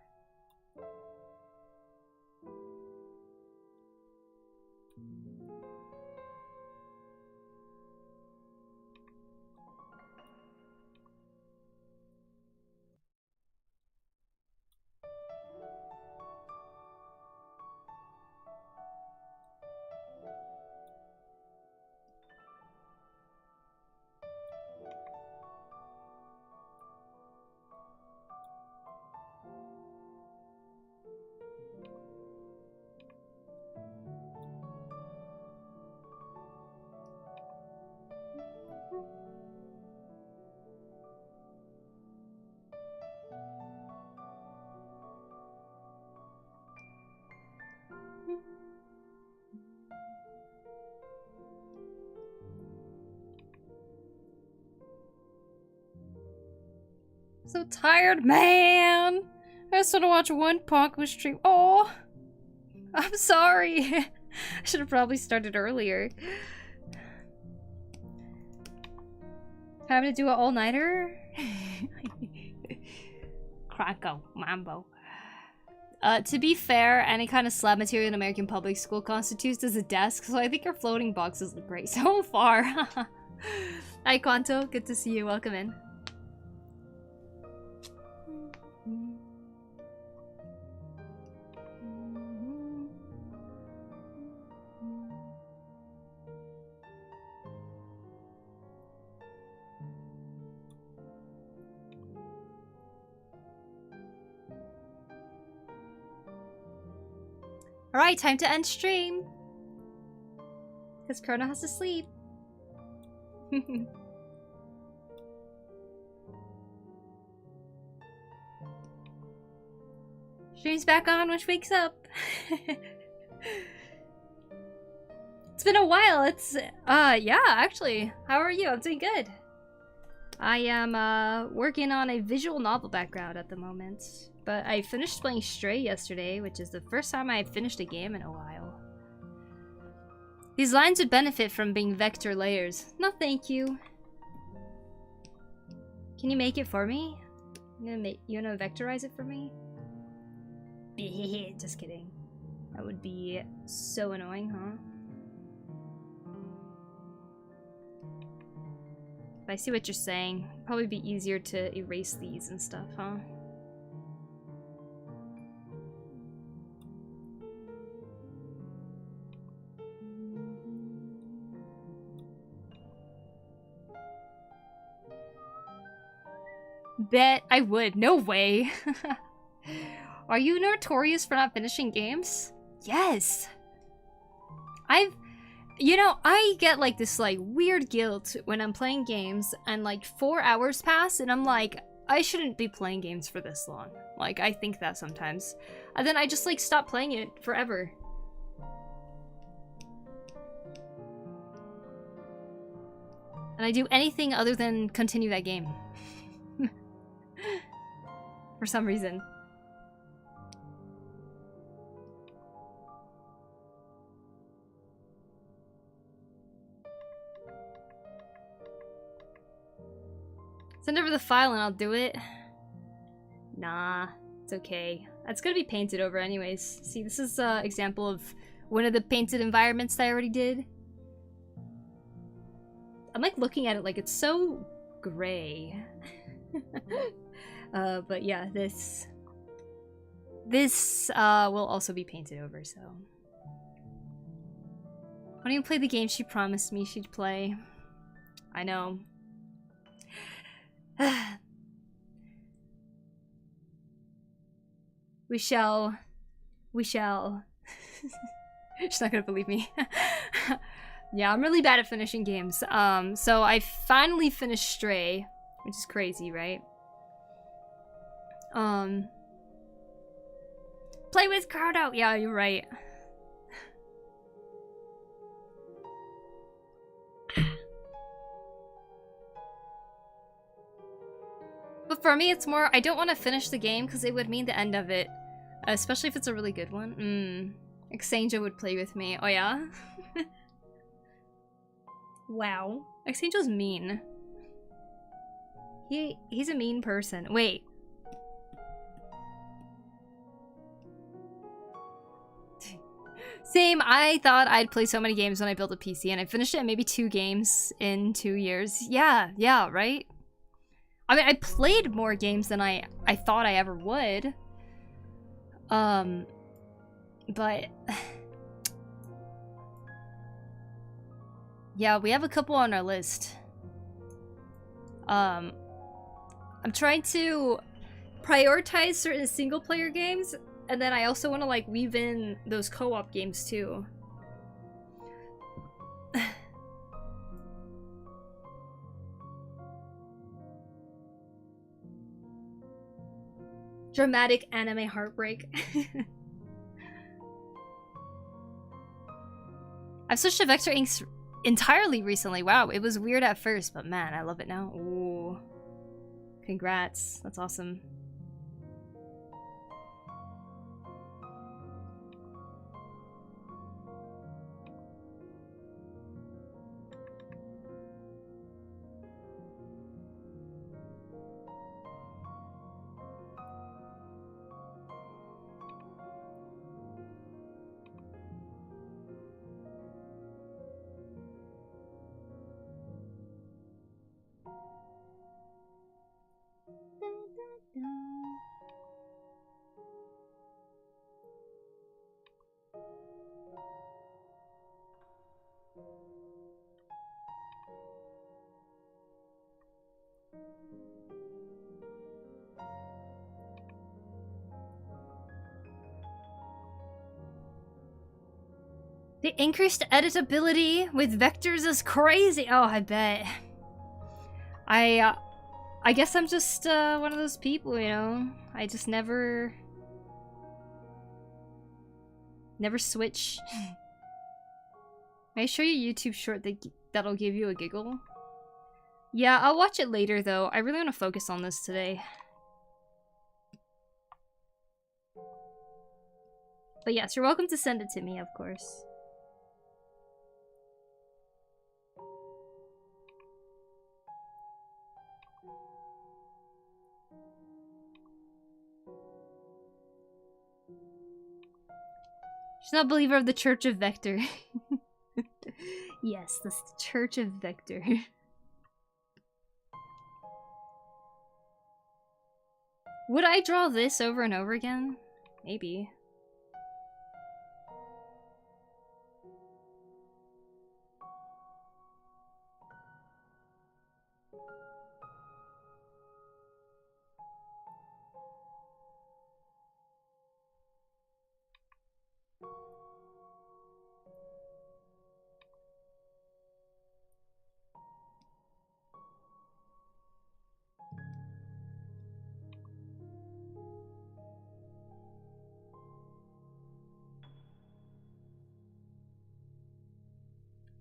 So tired, man. I just want to watch one Poku stream. Oh, I'm sorry. I should have probably started earlier. Having to do an all-nighter? Craco, mambo. To be fair, any kind of slab material in American public school constitutes as a desk, so I think your floating boxes look great so far. Hi, Quanto. Good to see you. Welcome in. Alright, time to end stream. Because Chrono has to sleep. Stream's back on when she wakes up. It's been a while. It's, yeah, actually. How are you? I'm doing good. I am, working on a visual novel background at the moment. But I finished playing Stray yesterday, which is the first time I've finished a game in a while. These lines would benefit from being vector layers. No, thank you. Can you make it for me? You wanna vectorize it for me? Just kidding. That would be so annoying, huh? I see what you're saying. Probably be easier to erase these and stuff, huh? Bet I would. No way. Are you notorious for not finishing games? Yes. You know, I get like this like weird guilt when I'm playing games and like 4 hours pass and I'm like, I shouldn't be playing games for this long. Like, I think that sometimes. And then I just like stop playing it forever. And I do anything other than continue that game. For some reason. Send over the file and I'll do it. Nah, it's okay. That's gonna be painted over anyways. See, this is an example of one of the painted environments that I already did. I'm like looking at it like it's so gray. But yeah, this will also be painted over, so. I don't even play the game she promised me she'd play. I know. We shall. She's not gonna believe me. Yeah, I'm really bad at finishing games. So I finally finished Stray, which is crazy, right? Play with Cardo! Yeah, you're right. But for me, it's more, I don't want to finish the game because it would mean the end of it. Especially if it's a really good one. Xanjo would play with me. Oh yeah? Wow. Xanjo's mean. He's a mean person. Wait. Same, I thought I'd play so many games when I built a PC and I finished it in maybe 2 games in 2 years. Yeah, right? I mean, I played more games than I thought I ever would. But... yeah, we have a couple on our list. I'm trying to prioritize certain single-player games, and then I also want to, like, weave in those co-op games, too. Dramatic anime heartbreak. I've switched to vector inks entirely recently. Wow, it was weird at first, but man, I love it now. Ooh. Congrats. That's awesome. The increased editability with vectors is crazy. Oh, I bet. I guess I'm just one of those people, you know. I just never switch. May I show you a YouTube short that'll give you a giggle? Yeah, I'll watch it later though. I really want to focus on this today. But yes, you're welcome to send it to me, of course. She's not a believer of the Church of Vector. Yes, the Church of Vector. Would I draw this over and over again? Maybe.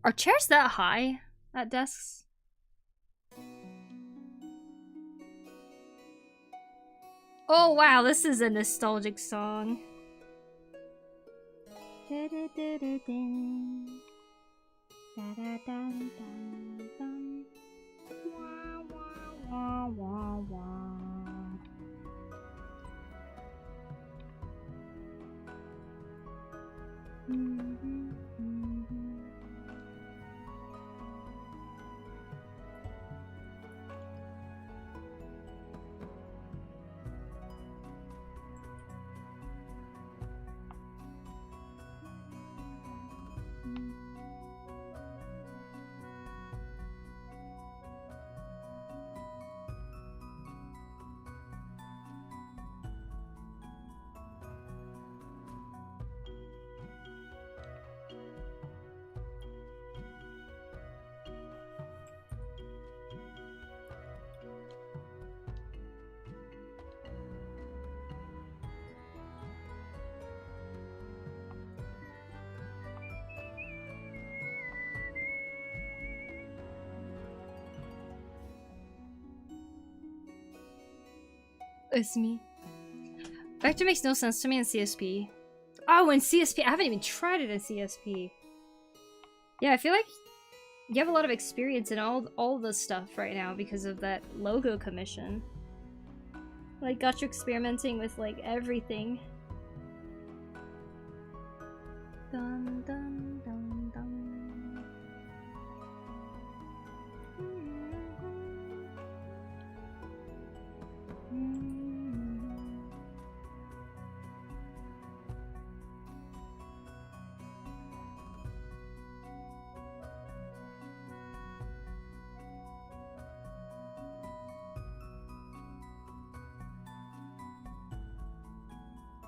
Are chairs that high at desks? Oh wow, this is a nostalgic song. It's me. Vector makes no sense to me in CSP. Oh, in CSP? I haven't even tried it in CSP. Yeah, I feel like you have a lot of experience in all the stuff right now because of that logo commission. Like, got you experimenting with, like, everything. Dun, dun, dun, dun.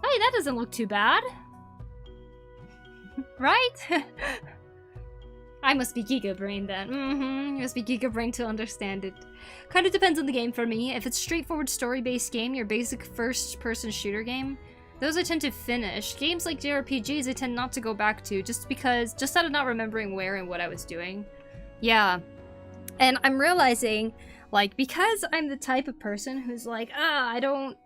Hey, that doesn't look too bad. Right? I must be Giga Brain then. You must be Giga Brain to understand it. Kind of depends on the game for me. If it's straightforward story-based game, your basic first-person shooter game, those I tend to finish. Games like JRPGs I tend not to go back to just out of not remembering where and what I was doing. Yeah. And I'm realizing, like, because I'm the type of person who's like, I don't...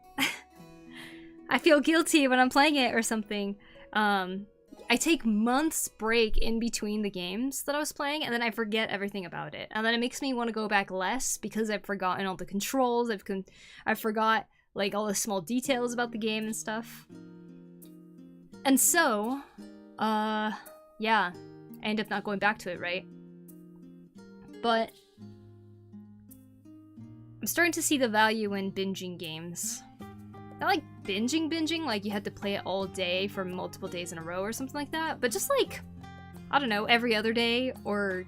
I feel guilty when I'm playing it or something. I take months break in between the games that I was playing, and then I forget everything about it. And then it makes me want to go back less because I've forgotten all the controls, I forgot, like, all the small details about the game and stuff. And so, yeah, I end up not going back to it, right? But I'm starting to see the value in binging games. Not like binging, like you had to play it all day for multiple days in a row or something like that, but just like, I don't know, every other day or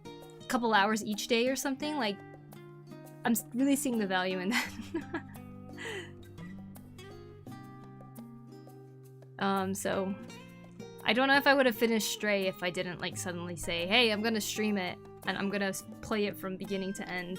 a couple hours each day or something. Like, I'm really seeing the value in that. So I don't know if I would have finished Stray if I didn't like suddenly say, hey, I'm gonna stream it and I'm gonna play it from beginning to end.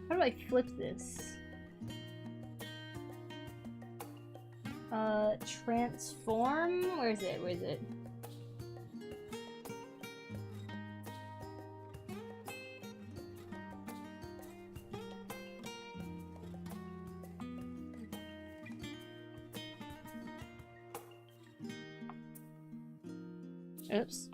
How do I flip this? Transform? Where is it? Where is it? Oops.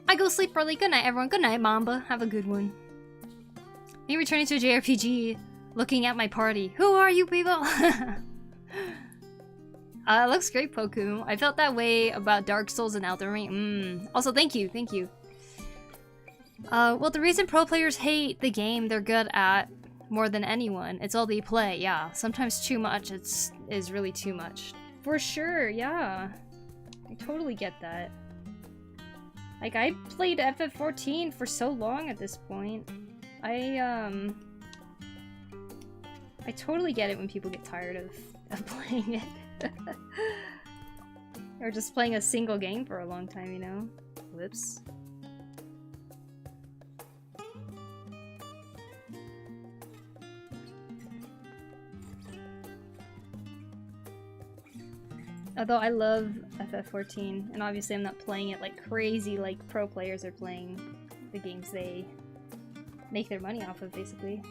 I go sleep early. Good night, everyone. Good night, Mamba. Have a good one. Me returning to a JRPG, looking at my party. Who are you people? Looks great, Poku. I felt that way about Dark Souls and Elden Ring. Also, thank you, thank you. Well, the reason pro players hate the game they're good at more than anyone, it's all they play. Yeah, sometimes too much is really too much. For sure, yeah. I totally get that. Like, I played FF14 for so long at this point. I totally get it when people get tired of playing it. Or just playing a single game for a long time, you know? Whoops. Although I love FF14, and obviously I'm not playing it like crazy like pro players are playing the games they make their money off of, basically.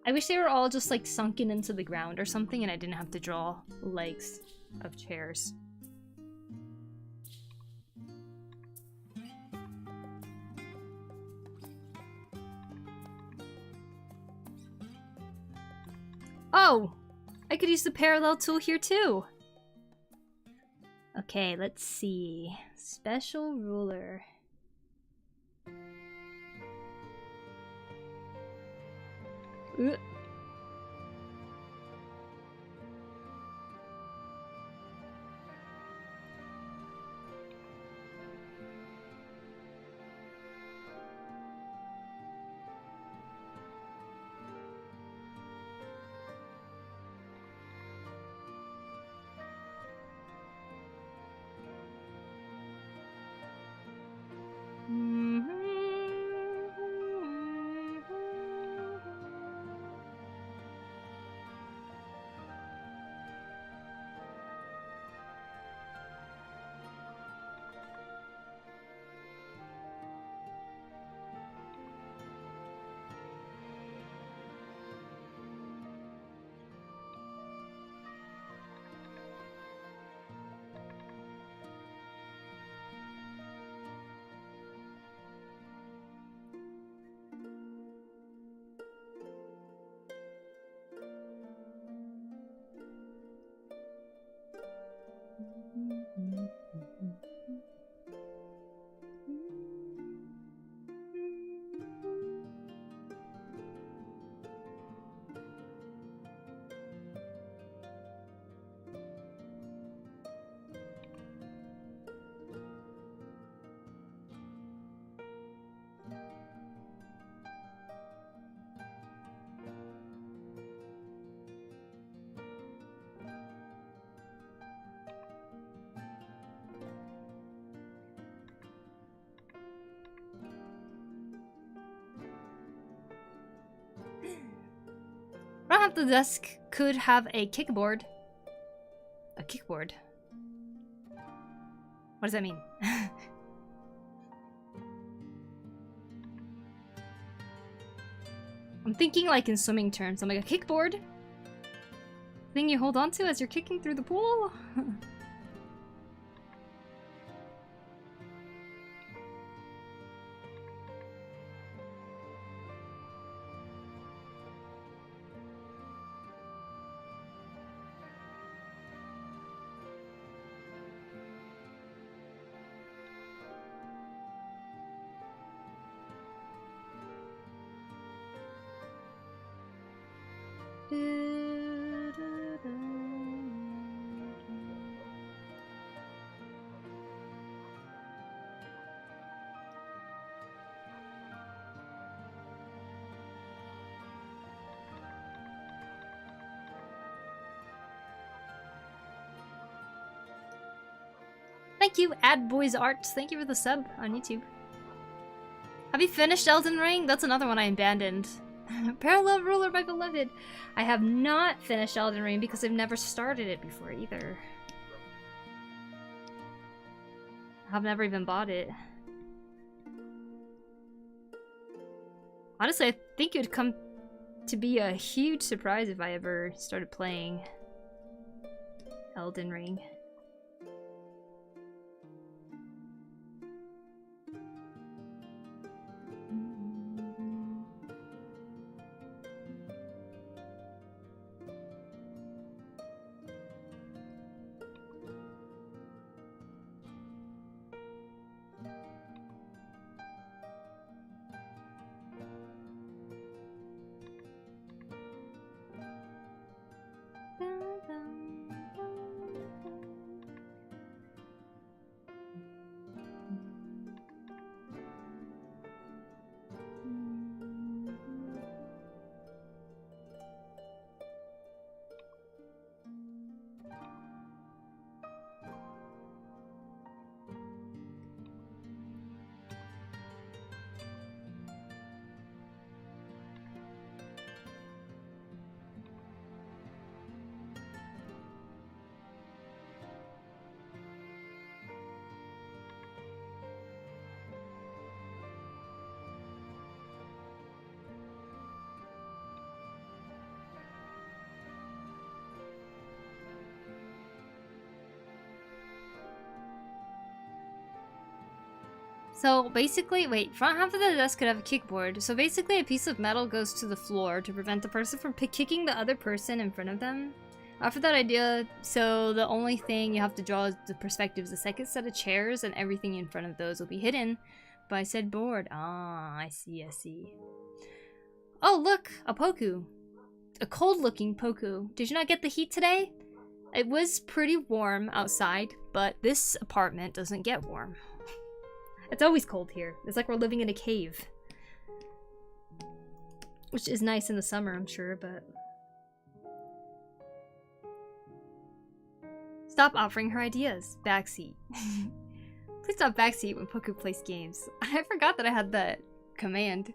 I wish they were all just like sunken into the ground or something and I didn't have to draw legs of chairs. Oh! I could use the parallel tool here too! Okay, let's see. Special ruler. Ugh. Right half the desk could have a kickboard. A kickboard? What does that mean? I'm thinking like in swimming terms. I'm like, a kickboard? Thing you hold on to as you're kicking through the pool? Thank you, AdBoys Arts. Thank you for the sub on YouTube. Have you finished Elden Ring? That's another one I abandoned. Parallel Ruler, my beloved. I have not finished Elden Ring because I've never started it before either. I've never even bought it. Honestly, I think it would come to be a huge surprise if I ever started playing Elden Ring. So basically, wait, front half of the desk could have a kickboard. So basically a piece of metal goes to the floor to prevent the person from kicking the other person in front of them. After that idea, so the only thing you have to draw is the perspective is the second set of chairs, and everything in front of those will be hidden by said board. Ah, I see, I see. Oh, look, a Poku. A cold-looking Poku. Did you not get the heat today? It was pretty warm outside, but this apartment doesn't get warm. It's always cold here. It's like we're living in a cave. Which is nice in the summer, I'm sure, but... Stop offering her ideas. Backseat. Please stop backseat when Poku plays games. I forgot that I had that command.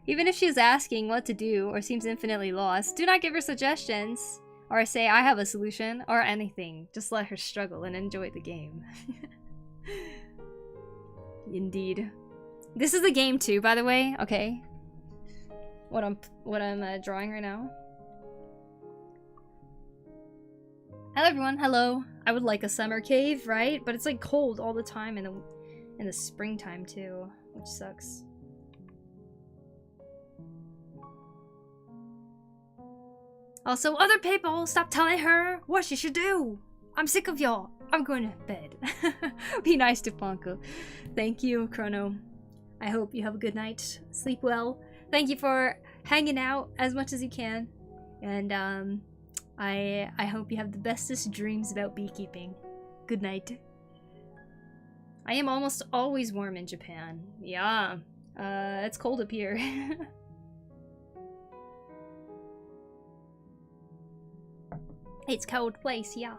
Even if she's asking what to do or seems infinitely lost, do not give her suggestions. Or say I have a solution or anything. Just let her struggle and enjoy the game. Indeed. This is the game too, by the way. Okay. What I'm drawing right now. Hello everyone. Hello. I would like a summer cave, right? But it's like cold all the time in the springtime too, which sucks. Also, other people, stop telling her what she should do. I'm sick of y'all. I'm going to bed. Be nice to Ponko. Thank you, Chrono. I hope you have a good night. Sleep well. Thank you for hanging out as much as you can. And I hope you have the bestest dreams about beekeeping. Good night. I am almost always warm in Japan. Yeah. It's cold up here. It's cold place, yeah.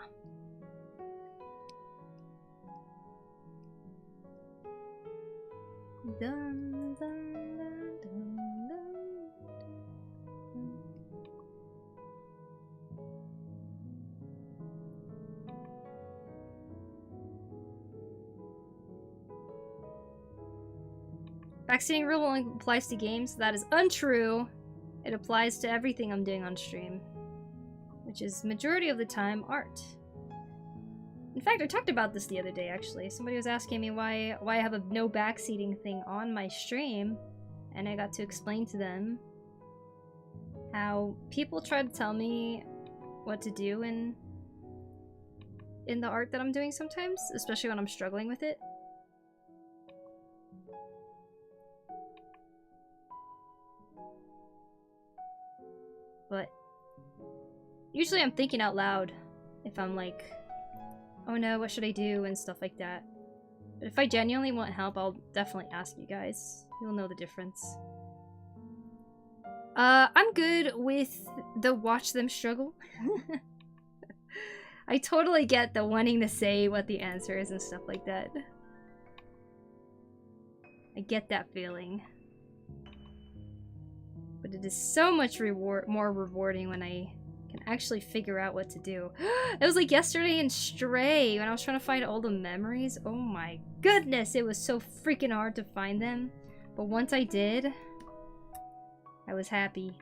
Dun, dun, dun, dun, dun. Backseating rule only applies to games. That is untrue. It applies to everything I'm doing on stream, which is majority of the time art. In fact, I talked about this the other day, actually. Somebody was asking me why I have a no backseating thing on my stream, and I got to explain to them how people try to tell me what to do in the art that I'm doing sometimes, especially when I'm struggling with it. But usually I'm thinking out loud if I'm like, oh no, what should I do, and stuff like that. But if I genuinely want help, I'll definitely ask you guys. You'll know the difference. I'm good with the watch them struggle. I totally get the wanting to say what the answer is and stuff like that. I get that feeling. But it is so much more rewarding when I can actually figure out what to do. It was like yesterday in Stray when I was trying to find all the memories. Oh my goodness, it was so freaking hard to find them. But once I did, I was happy.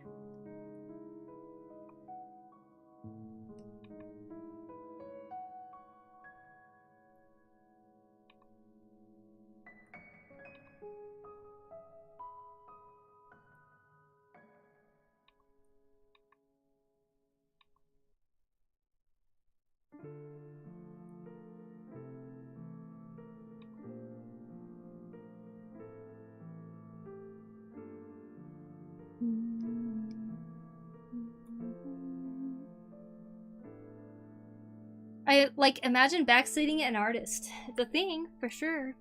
I like imagine backseating an artist. It's a thing for sure.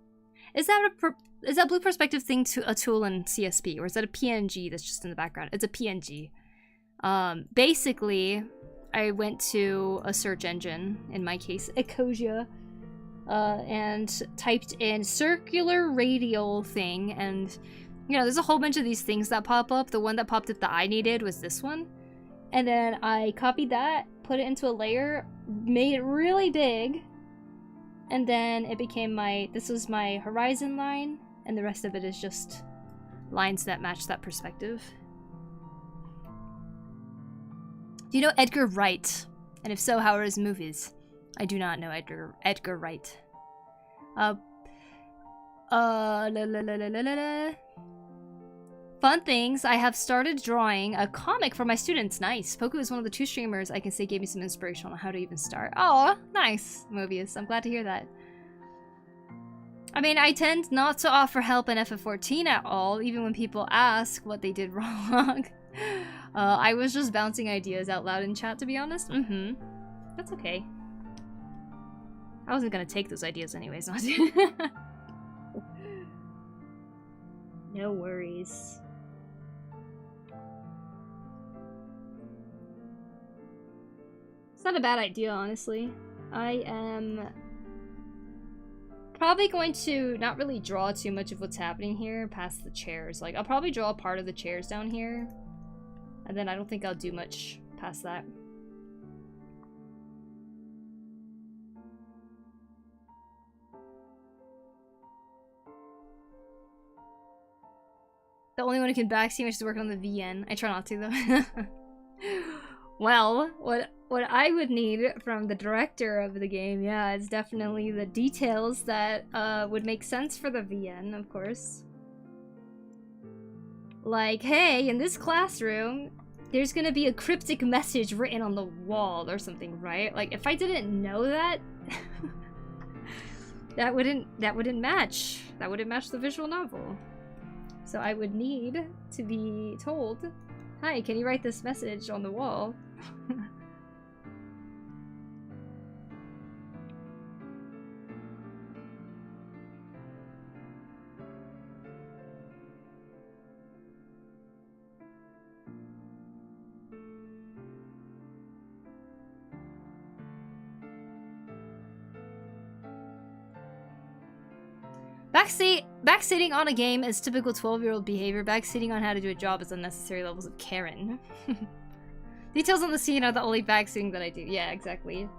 Is that blue perspective thing to a tool in CSP, or is that a PNG that's just in the background? It's a PNG. Basically, I went to a search engine, in my case, Ecosia, and typed in circular radial thing, and you know, there's a whole bunch of these things that pop up. The one that popped up that I needed was this one. And then I copied that, put it into a layer, made it really big, and then it became this was my horizon line, and the rest of it is just lines that match that perspective. Do you know Edgar Wright? And if so, how are his movies? I do not know Edgar Wright. La, la, la, la, la, la, la. Fun things, I have started drawing a comic for my students. Nice. Poku is one of the 2 streamers I can say gave me some inspiration on how to even start. Oh, nice, Mobius. I'm glad to hear that. I mean, I tend not to offer help in FF14 at all, even when people ask what they did wrong. I was just bouncing ideas out loud in chat, to be honest. That's okay. I wasn't gonna take those ideas anyways, not No worries. It's not a bad idea, honestly. I am probably going to not really draw too much of what's happening here past the chairs. Like, I'll probably draw part of the chairs down here, and then I don't think I'll do much past that. The only one who can backseat is to work on the VN. I try not to, though. Well, what I would need from the director of the game, yeah, is definitely the details that would make sense for the VN, of course. Like, hey, in this classroom, there's gonna be a cryptic message written on the wall or something, right? Like, if I didn't know that, that wouldn't match. That wouldn't match the visual novel. So I would need to be told, hi, can you write this message on the wall? Backseating on a game is typical 12-year-old behavior. Backseating on how to do a job is unnecessary levels of Karen. Details on the scene are the only backseating that I do. Yeah, exactly.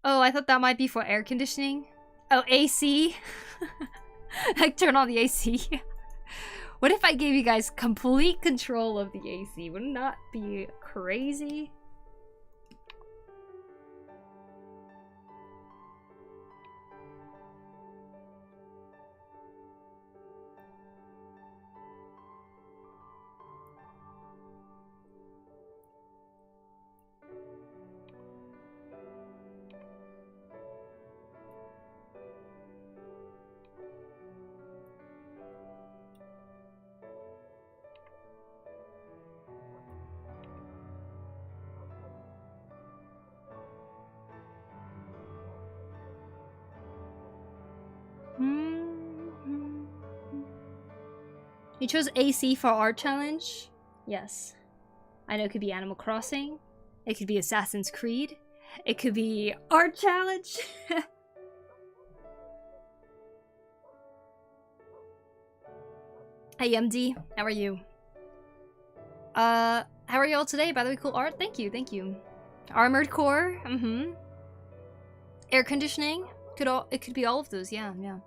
Oh, I thought that might be for air conditioning. Oh, AC? Like, turn on the AC. What if I gave you guys complete control of the AC? Wouldn't that be crazy? You chose AC for art challenge? Yes. I know it could be Animal Crossing. It could be Assassin's Creed. It could be art challenge. Hey MD, how are you? How are y'all today? By the way, cool art. Thank you, thank you. Armored core. Air conditioning. It could be all of those. Yeah, yeah.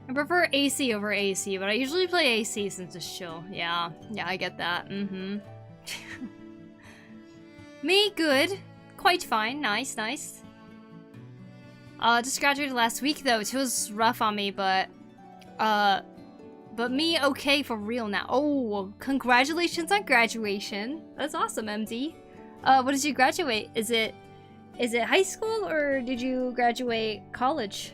I prefer AC over AC, but I usually play AC since it's chill. Yeah, I get that. Mm-hmm. Me, good. Quite fine. Nice. Just graduated last week though. It was rough on me, but me okay for real now. Oh, congratulations on graduation. That's awesome, MD. What did you graduate? Is it high school or did you graduate college?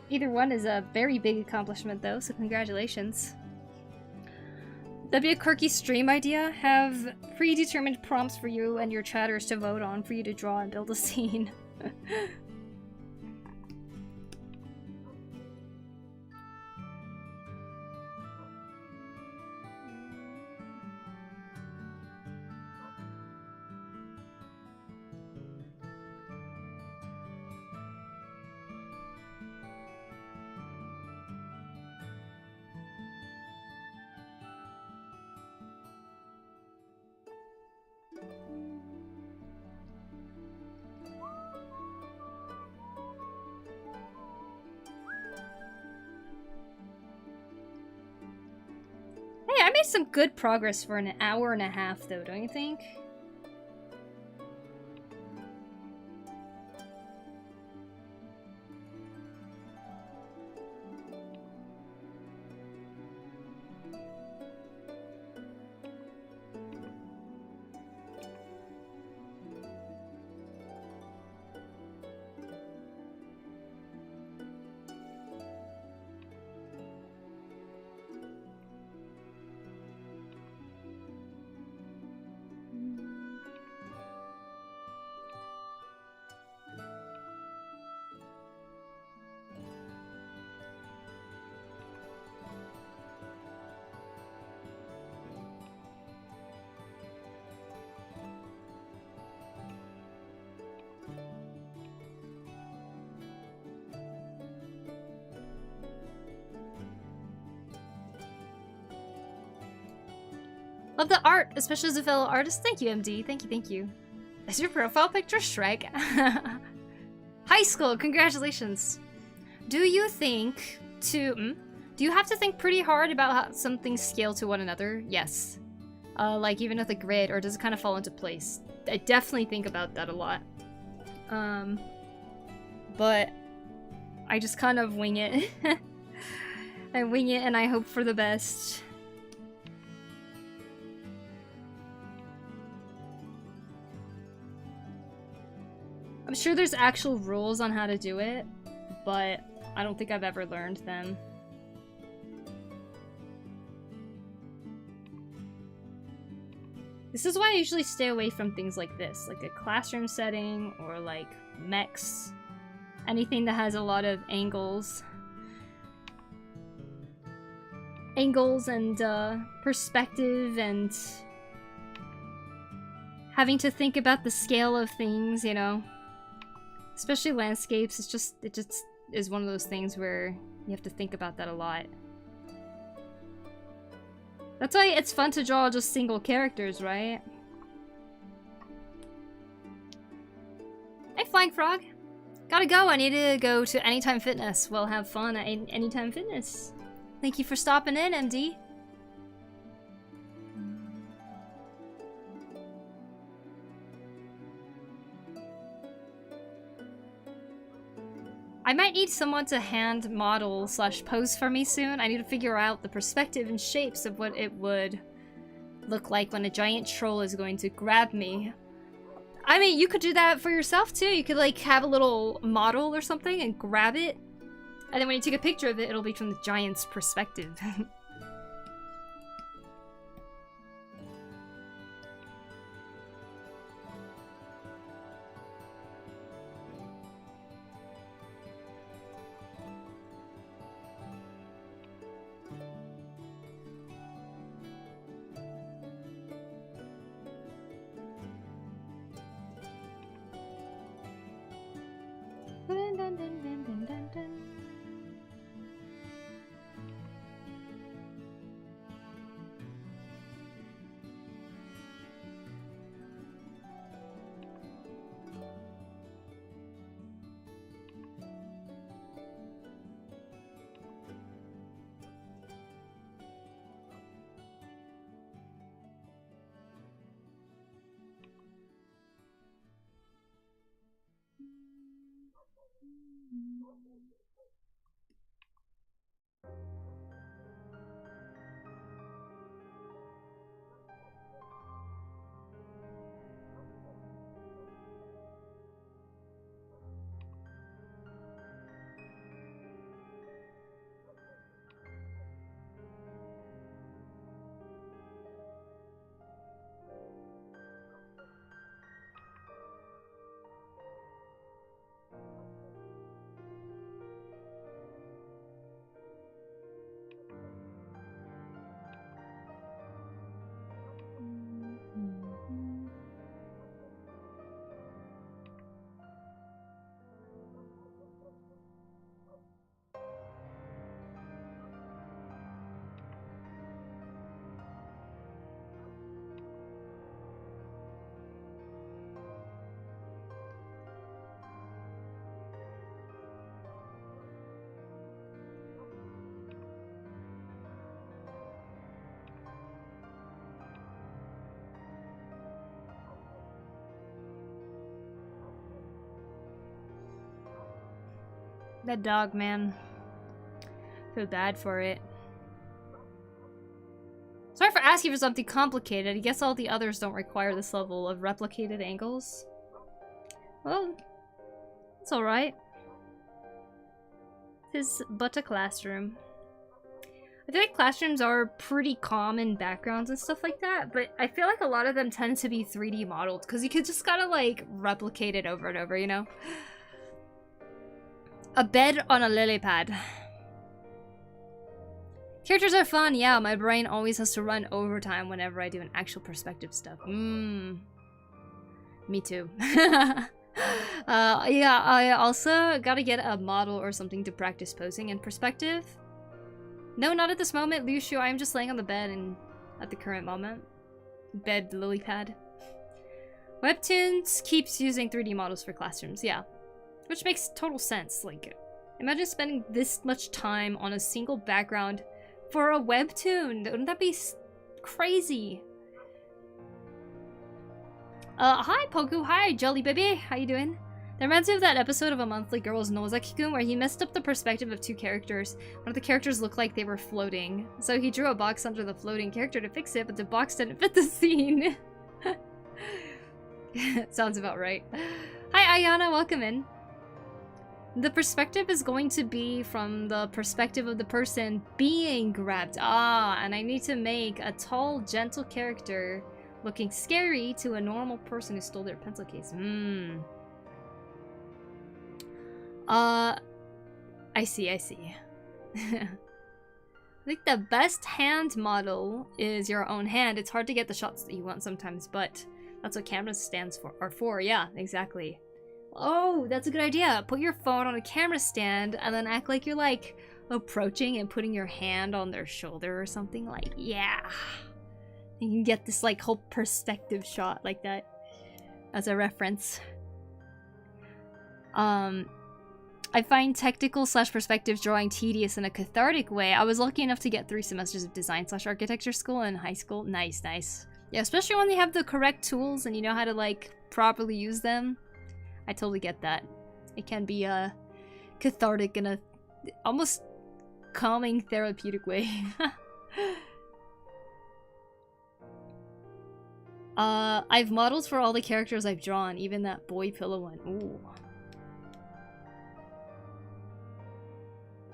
Either one is a very big accomplishment though, so congratulations. That'd be a quirky stream idea. Have predetermined prompts for you and your chatters to vote on for you to draw and build a scene. I made some good progress for an hour and a half, though, don't you think? Love the art, especially as a fellow artist. Thank you, MD. Thank you. Is your profile picture Shrek? High school, congratulations. Do you have to think pretty hard about how some things scale to one another? Yes. Like even with a grid, or does it kind of fall into place? I definitely think about that a lot. But I just kind of wing it. I wing it and I hope for the best. I'm sure there's actual rules on how to do it, but I don't think I've ever learned them. This is why I usually stay away from things like this, like a classroom setting or like mechs. Anything that has a lot of angles. Angles and perspective and having to think about the scale of things, you know. Especially landscapes, it just is one of those things where you have to think about that a lot. That's why it's fun to draw just single characters, right? Hey, Flying Frog! Gotta go, I need to go to Anytime Fitness. Well, have fun at Anytime Fitness. Thank you for stopping in, MD. I might need someone to hand model / pose for me soon. I need to figure out the perspective and shapes of what it would look like when a giant troll is going to grab me. I mean, you could do that for yourself too. You could like have a little model or something and grab it. And then when you take a picture of it, it'll be from the giant's perspective. That dog, man. Feel bad for it. Sorry for asking for something complicated. I guess all the others don't require this level of replicated angles. Well, it's alright. It's but a classroom. I feel like classrooms are pretty common backgrounds and stuff like that, but I feel like a lot of them tend to be 3D modeled because you could just gotta like replicate it over and over, you know? A bed on a lily pad. Characters are fun, yeah, my brain always has to run overtime whenever I do an actual perspective stuff. Me too. Yeah, I also gotta get a model or something to practice posing in perspective. No, not at this moment, Liu Shu. I'm just laying on the bed and at the current moment. Bed lily pad. Webtoons keeps using 3D models for classrooms, yeah. Which makes total sense. Like, imagine spending this much time on a single background for a webtoon. Wouldn't that be crazy? Hi Poku, hi Jelly Baby, how you doing? That reminds me of that episode of A Monthly Girl's Nozaki-kun where he messed up the perspective of two characters. One of the characters looked like they were floating. So he drew a box under the floating character to fix it, but the box didn't fit the scene. Sounds about right. Hi Ayana, welcome in. The perspective is going to be from the perspective of the person being grabbed. Ah, and I need to make a tall, gentle character looking scary to a normal person who stole their pencil case. I see. I think the best hand model is your own hand. It's hard to get the shots that you want sometimes, but that's what camera stands for. Yeah, exactly. Oh, that's a good idea. Put your phone on a camera stand and then act like you're like approaching and putting your hand on their shoulder or something. Like, yeah. You can get this like whole perspective shot like that as a reference. I find technical / perspective drawing tedious in a cathartic way. I was lucky enough to get 3 semesters of design / architecture school in high school. Nice. Yeah, especially when they have the correct tools and you know how to like properly use them. I totally get that. It can be cathartic in a almost calming, therapeutic way. I've modeled for all the characters I've drawn, even that boy pillow one. Ooh.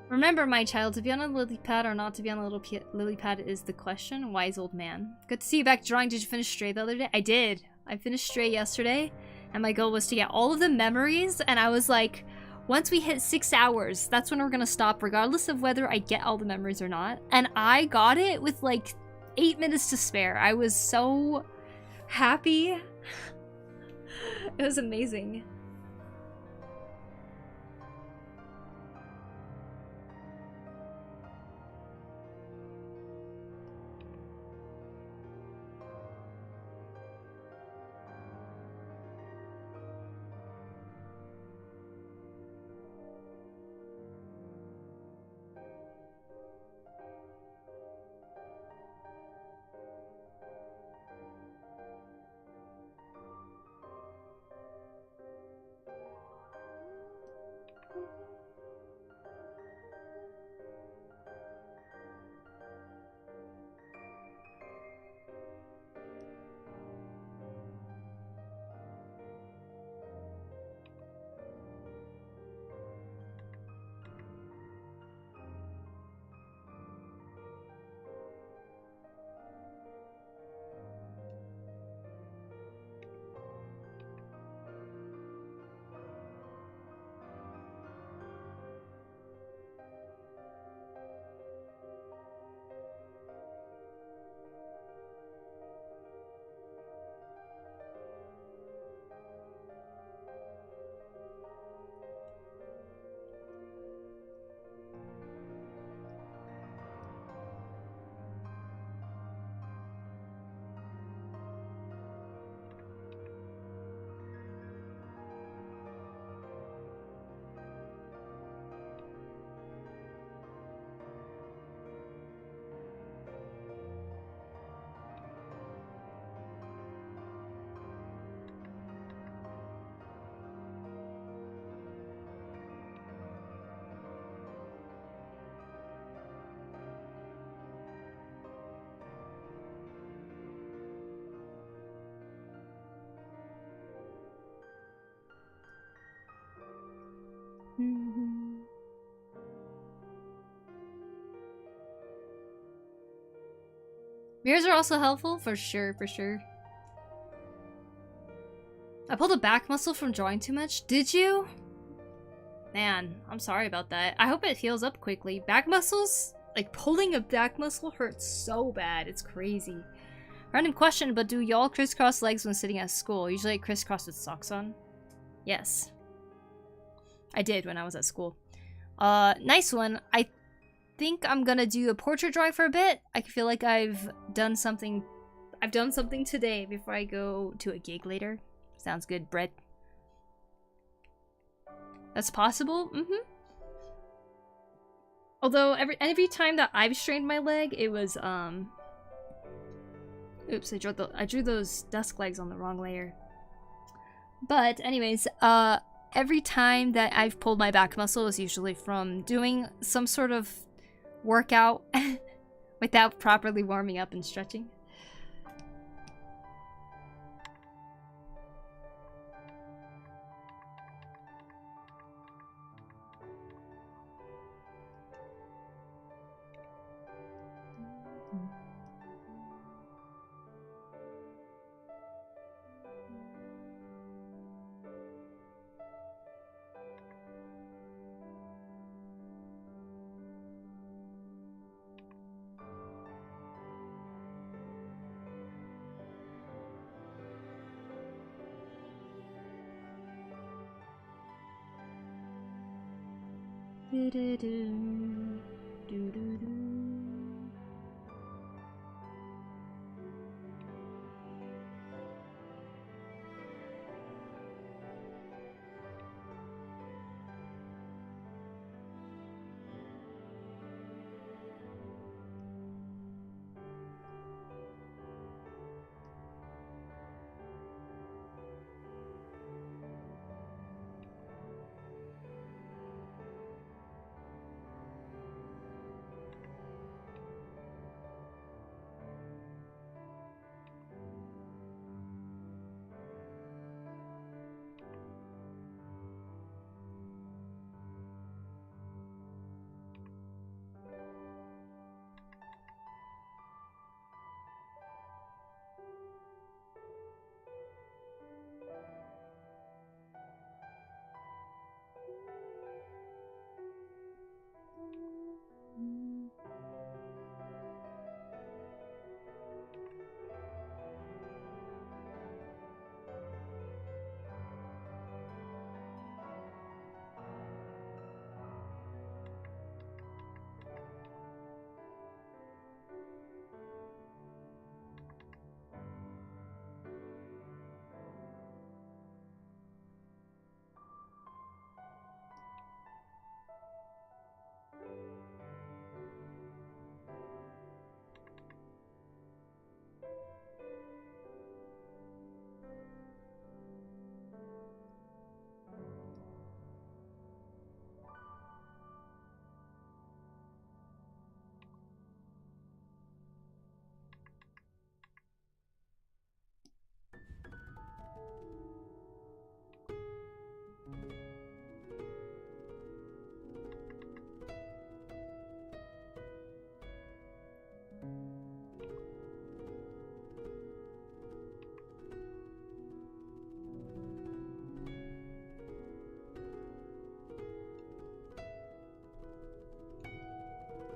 Remember, my child, to be on a lily pad or not to be on a lily pad is the question. Wise old man. Good to see you back drawing. Did you finish Stray the other day? I did. I finished Stray yesterday, and my goal was to get all of the memories, and I was like, once we hit 6 hours, that's when we're gonna stop, regardless of whether I get all the memories or not. And I got it with like 8 minutes to spare. I was so happy. It was amazing. Mirrors are also helpful, for sure, for sure. I pulled a back muscle from drawing too much. Did you? Man, I'm sorry about that. I hope it heals up quickly. Back muscles? Like, pulling a back muscle hurts so bad. It's crazy. Random question, but do y'all crisscross legs when sitting at school? Usually I crisscross with socks on. Yes. I did when I was at school. Nice one. I think I'm gonna do a portrait drawing for a bit. I feel like I've done something today before I go to a gig later. Sounds good, Brett. That's possible? Mm-hmm. Although every time that I've strained my leg, it was oops, I drew those dusk legs on the wrong layer. But anyways, every time that I've pulled my back muscle is usually from doing some sort of workout without properly warming up and stretching.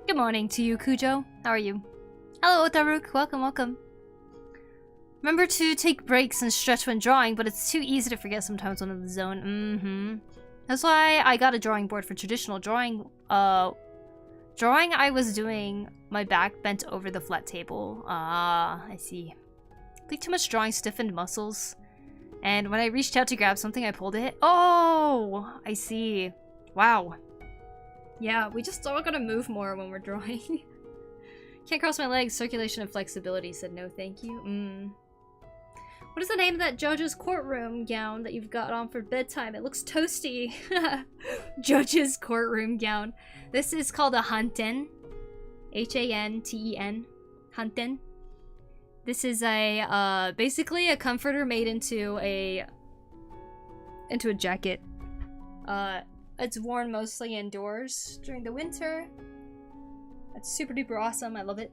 Good morning to you, Kujo. How are you? Hello, Otaruk. Welcome, welcome. Remember to take breaks and stretch when drawing, but it's too easy to forget sometimes when in the zone. That's why I got a drawing board for traditional drawing. I was doing my back bent over the flat table. Ah, I see. I think too much drawing stiffened muscles. And when I reached out to grab something, I pulled it. Oh, I see. Wow. Yeah, we just all gotta move more when we're drawing. Can't cross my legs. Circulation and flexibility said no thank you. What is the name of that judge's courtroom gown that you've got on for bedtime? It looks toasty. Judge's courtroom gown. This is called a hanten. H-A-N-T-E-N. Hanten. This is a, basically a comforter made into a jacket. It's worn mostly indoors during the winter. It's super duper awesome. I love it.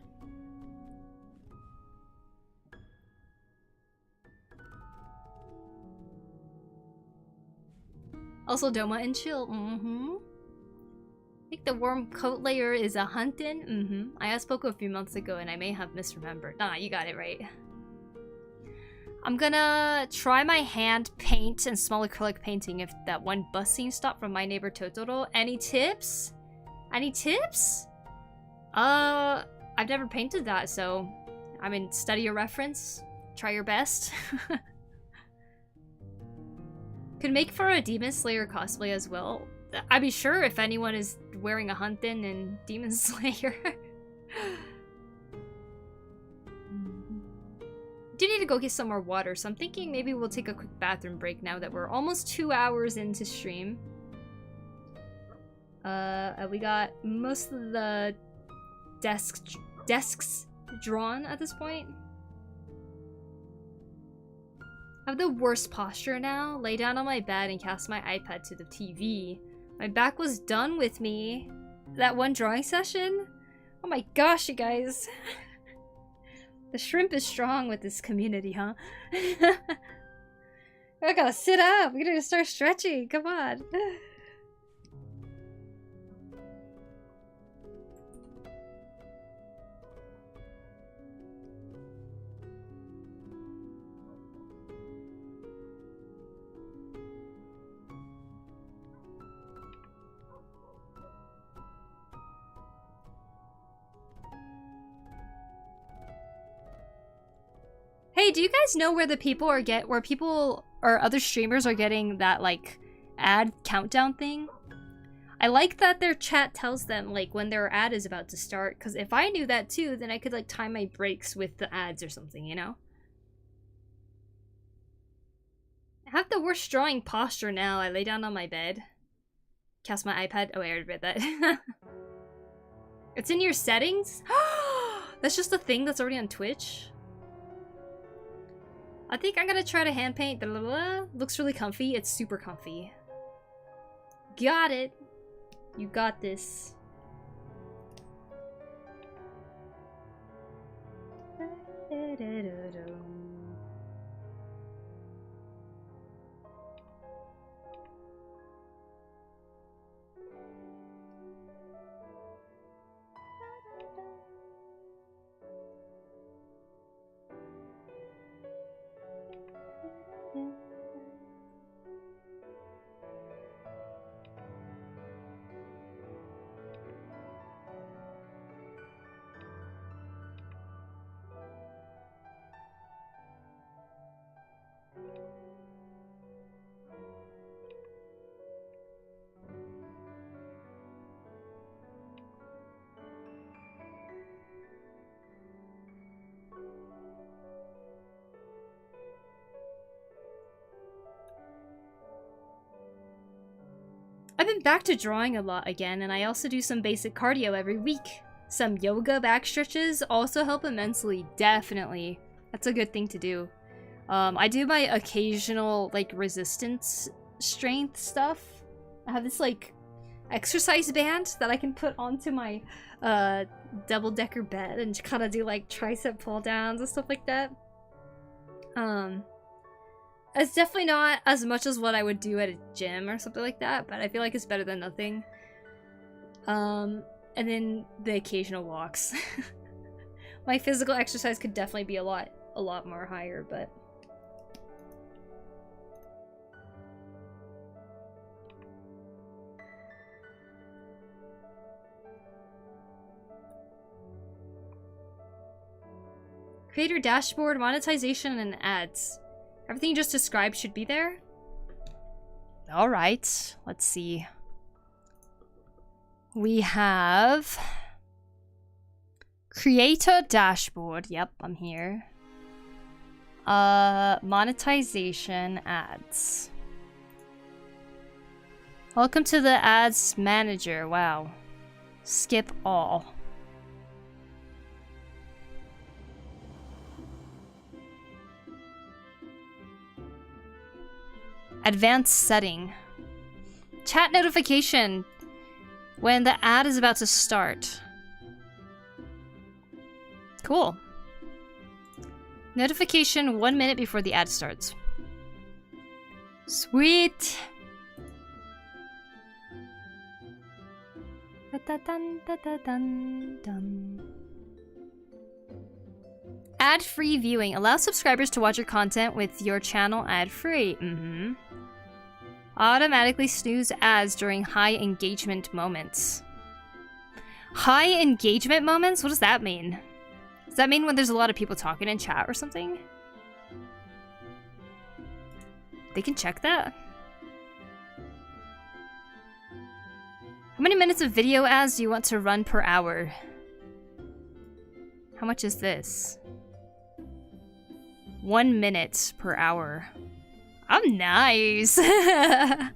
Also Doma and chill. I think the warm coat layer is a huntin'. I asked Poku a few months ago and I may have misremembered. Nah, you got it right. I'm gonna try my hand paint and small acrylic painting if that one bus scene stopped from My Neighbor Totoro. Any tips? Any tips? I've never painted that, so I mean, study your reference. Try your best. Could make for a Demon Slayer cosplay as well. I'd be sure if anyone is wearing a huntin' and Demon Slayer. Do need to go get some more water, so I'm thinking maybe we'll take a quick bathroom break now that we're almost 2 hours into stream. We got most of the desks drawn at this point. I have the worst posture now. Lay down on my bed and cast my iPad to the TV. My back was done with me. That one drawing session? Oh my gosh, you guys. The shrimp is strong with this community, huh? I gotta sit up. We gotta start stretching. Come on. Hey, do you guys know where the people are where people or other streamers are getting that like ad countdown thing? I like that their chat tells them like when their ad is about to start, because if I knew that too, then I could like time my breaks with the ads or something, you know? I have the worst drawing posture now. I lay down on my bed. Cast my iPad. Oh, I already read that. It's in your settings? That's just a thing that's already on Twitch? I think I'm gonna try to hand paint. Looks really comfy. It's super comfy. Got it. You got this. I've been back to drawing a lot again, and I also do some basic cardio every week. Some yoga back stretches also help immensely, definitely. That's a good thing to do. I do my occasional, like, resistance strength stuff. I have this, like, exercise band that I can put onto my double-decker bed and kind of do, like, tricep pull-downs and stuff like that. It's definitely not as much as what I would do at a gym or something like that, but I feel like it's better than nothing. And then the occasional walks. My physical exercise could definitely be a lot more higher, but... Creator dashboard, monetization, and ads. Everything you just described should be there? Alright, let's see. We have... Creator dashboard, yep, I'm here. Monetization, ads. Welcome to the ads manager, wow. Skip all. Advanced setting. Chat notification when the ad is about to start. Cool. Notification 1 minute before the ad starts. Sweet. Ad-free viewing. Allow subscribers to watch your content with your channel ad-free. Automatically snooze ads during high engagement moments. High engagement moments? What does that mean? Does that mean when there's a lot of people talking in chat or something? They can check that. How many minutes of video ads do you want to run per hour? How much is this? 1 minute per hour. I'm nice. The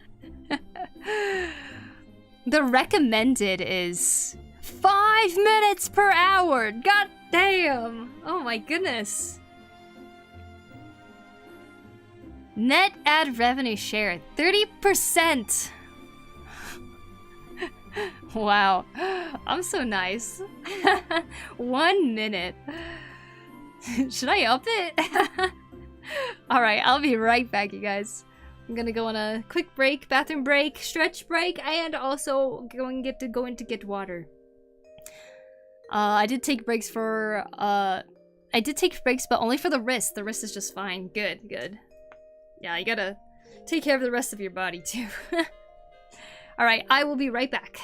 recommended is 5 minutes per hour. God damn. Oh my goodness. Net ad revenue share 30%. Wow. I'm so nice. 1 minute. Should I up it? Alright, I'll be right back, you guys. I'm gonna go on a quick break, bathroom break, stretch break, and also going to get water. I did take breaks for but only for the wrist. The wrist is just fine. Good, good. Yeah, you gotta take care of the rest of your body too. Alright, I will be right back.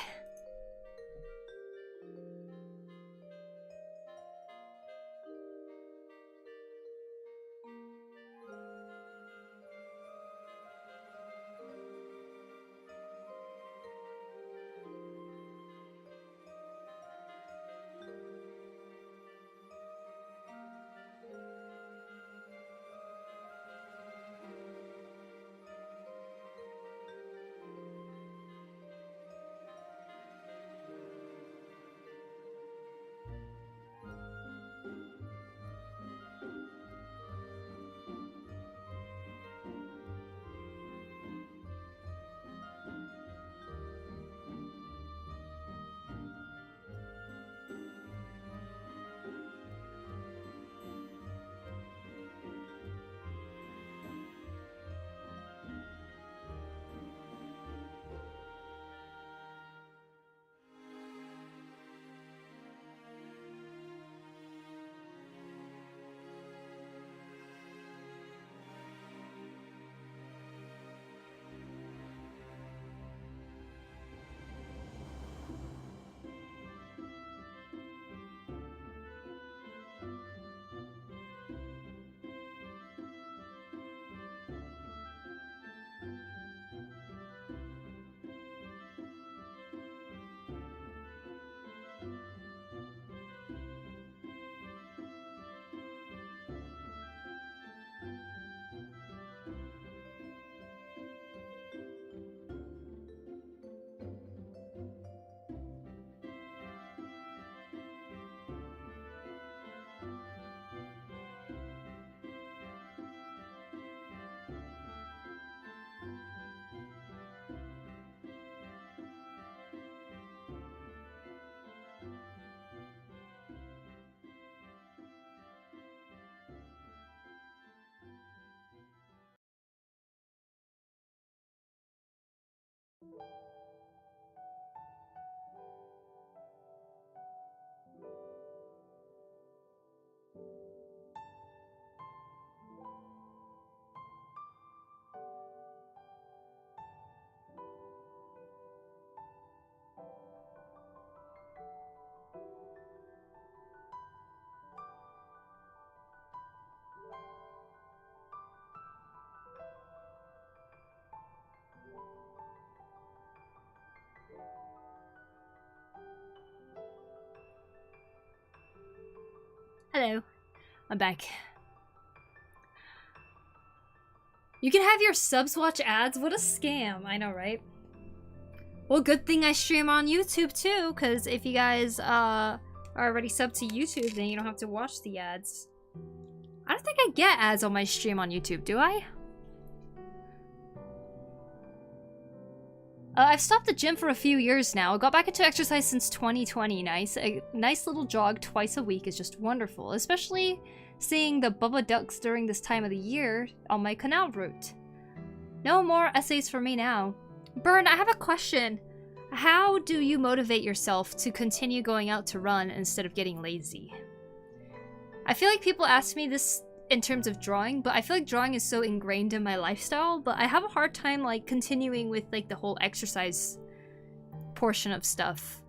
Hello, I'm back. You can have your subs watch ads? What a scam, I know, right? Well, good thing I stream on YouTube too, because if you guys are already subbed to YouTube, then you don't have to watch the ads. I don't think I get ads on my stream on YouTube, do I? I've stopped the gym for a few years now. I got back into exercise since 2020. Nice. A nice little jog twice a week is just wonderful, especially seeing the Bubba ducks during this time of the year on my canal route. No more essays for me now. Burn, I have a question. How do you motivate yourself to continue going out to run instead of getting lazy? I feel like people ask me this in terms of drawing, but I feel like drawing is so ingrained in my lifestyle, but I have a hard time like continuing with like the whole exercise portion of stuff.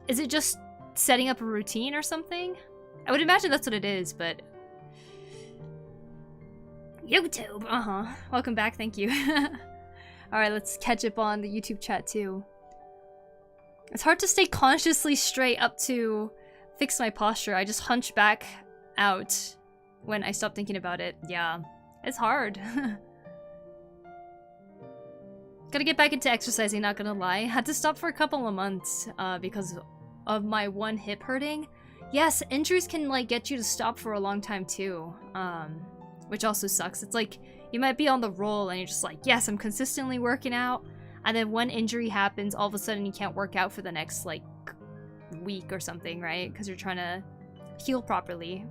Is it just setting up a routine or something? I would imagine that's what it is, but YouTube, welcome back, thank you. Alright, let's catch up on the YouTube chat too. It's hard to stay consciously straight up to fix my posture. I just hunch back out when I stop thinking about it. Yeah, it's hard. Gotta get back into exercising, not gonna lie. Had to stop for a couple of months because of my one hip hurting. Yes, injuries can like get you to stop for a long time too, which also sucks. It's like you might be on the roll and you're just like, yes, I'm consistently working out, and then one injury happens, all of a sudden you can't work out for the next like week or something, right? Because you're trying to heal properly.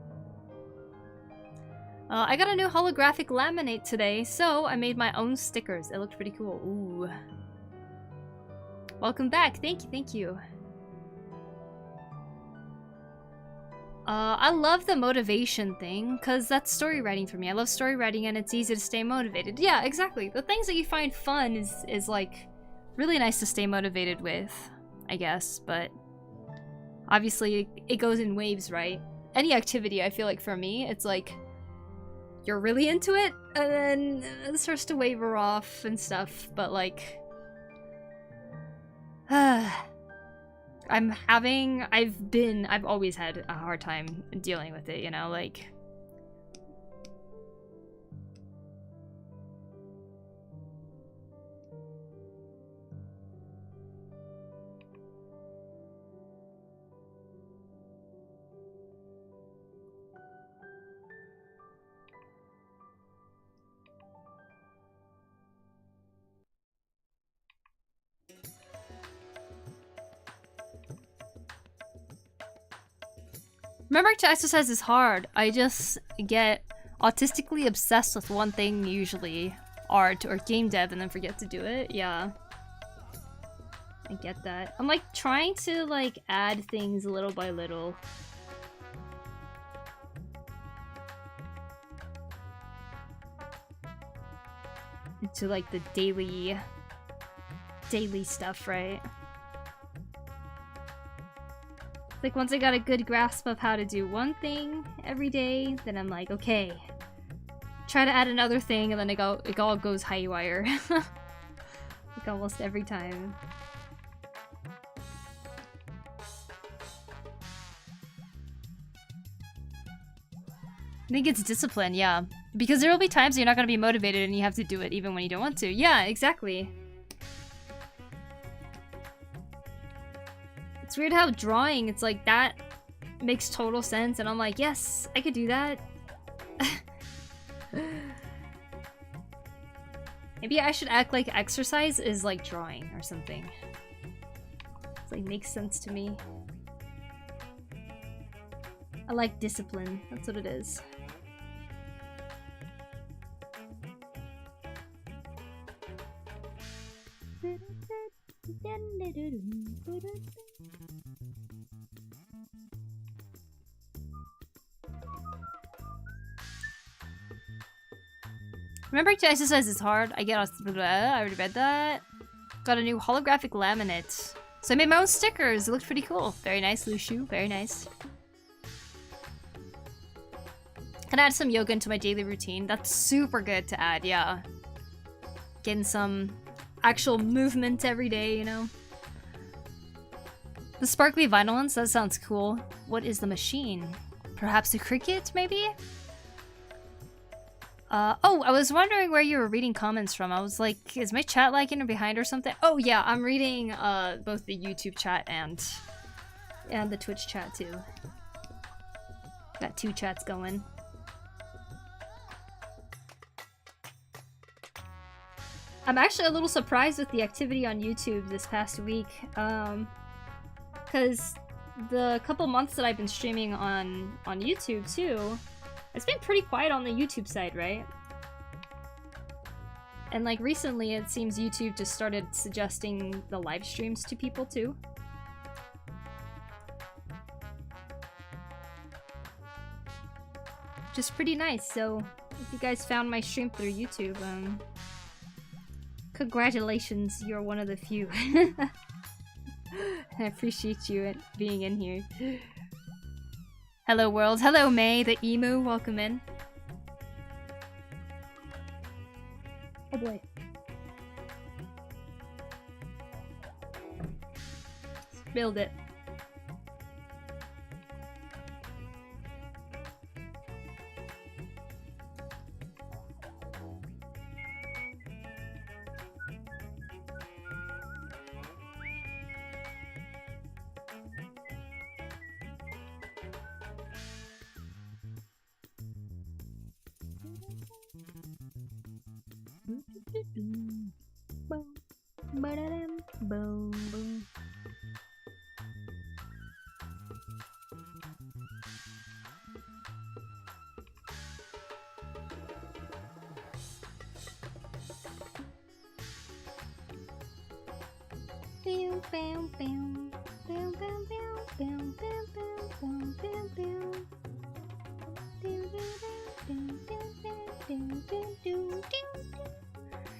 I got a new holographic laminate today, so I made my own stickers. It looked pretty cool. Ooh. Welcome back. Thank you, thank you. I love the motivation thing, because that's story writing for me. I love story writing and it's easy to stay motivated. Yeah, exactly. The things that you find fun is like really nice to stay motivated with, I guess, but obviously it goes in waves, right? Any activity, I feel like for me, it's like you're really into it and then it starts to waver off and stuff, but like I've always had a hard time dealing with it, you know, like remembering to exercise is hard. I just get autistically obsessed with one thing, usually art or game dev, and then forget to do it. Yeah. I get that. I'm like trying to like add things little by little. Into like the daily stuff, right? Like once I got a good grasp of how to do one thing every day, then I'm like, okay, try to add another thing, and then it all goes haywire. Like almost every time. I think it's discipline, yeah. Because there will be times you're not going to be motivated and you have to do it even when you don't want to. Yeah, exactly. It's weird how drawing, it's like that makes total sense, and I'm like, yes, I could do that. Maybe I should act like exercise is like drawing or something. It's like makes sense to me. I like discipline, that's what it is. Remembering to exercise is hard. I already read that. Got a new holographic laminate. So I made my own stickers. It looked pretty cool. Very nice, Lushu. Very nice. Can add some yoga into my daily routine. That's super good to add, yeah. Getting some actual movement every day, you know. The sparkly vinyl ones, that sounds cool. What is the machine? Perhaps a Cricut, maybe? Oh, I was wondering where you were reading comments from. I was like, is my chat lagging behind or something? Oh yeah, I'm reading both the YouTube chat and the Twitch chat too. Got two chats going. I'm actually a little surprised with the activity on YouTube this past week, because the couple months that I've been streaming on YouTube too, it's been pretty quiet on the YouTube side, right? And like recently it seems YouTube just started suggesting the live streams to people too. Which is pretty nice. So if you guys found my stream through YouTube, congratulations, you're one of the few. I appreciate you being in here. Hello world, hello May, the emu, welcome in. Oh boy. Build it.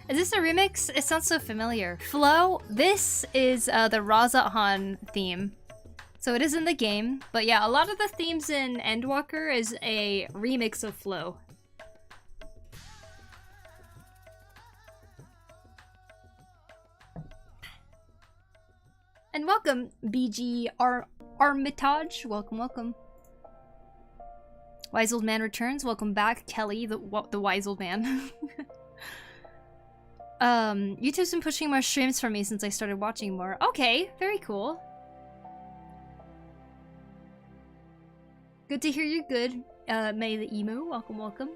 Is this a remix? It sounds so familiar. Flow? This is the Raza-Han theme. So it is in the game, but yeah, a lot of the themes in Endwalker is a remix of Flow. And welcome, BG Armitage. Welcome, welcome. Wise Old Man returns. Welcome back, Kelly, the Wise Old Man. YouTube's been pushing more streams for me since I started watching more. Okay, very cool. Good to hear you're good, May the Emu. Welcome, welcome.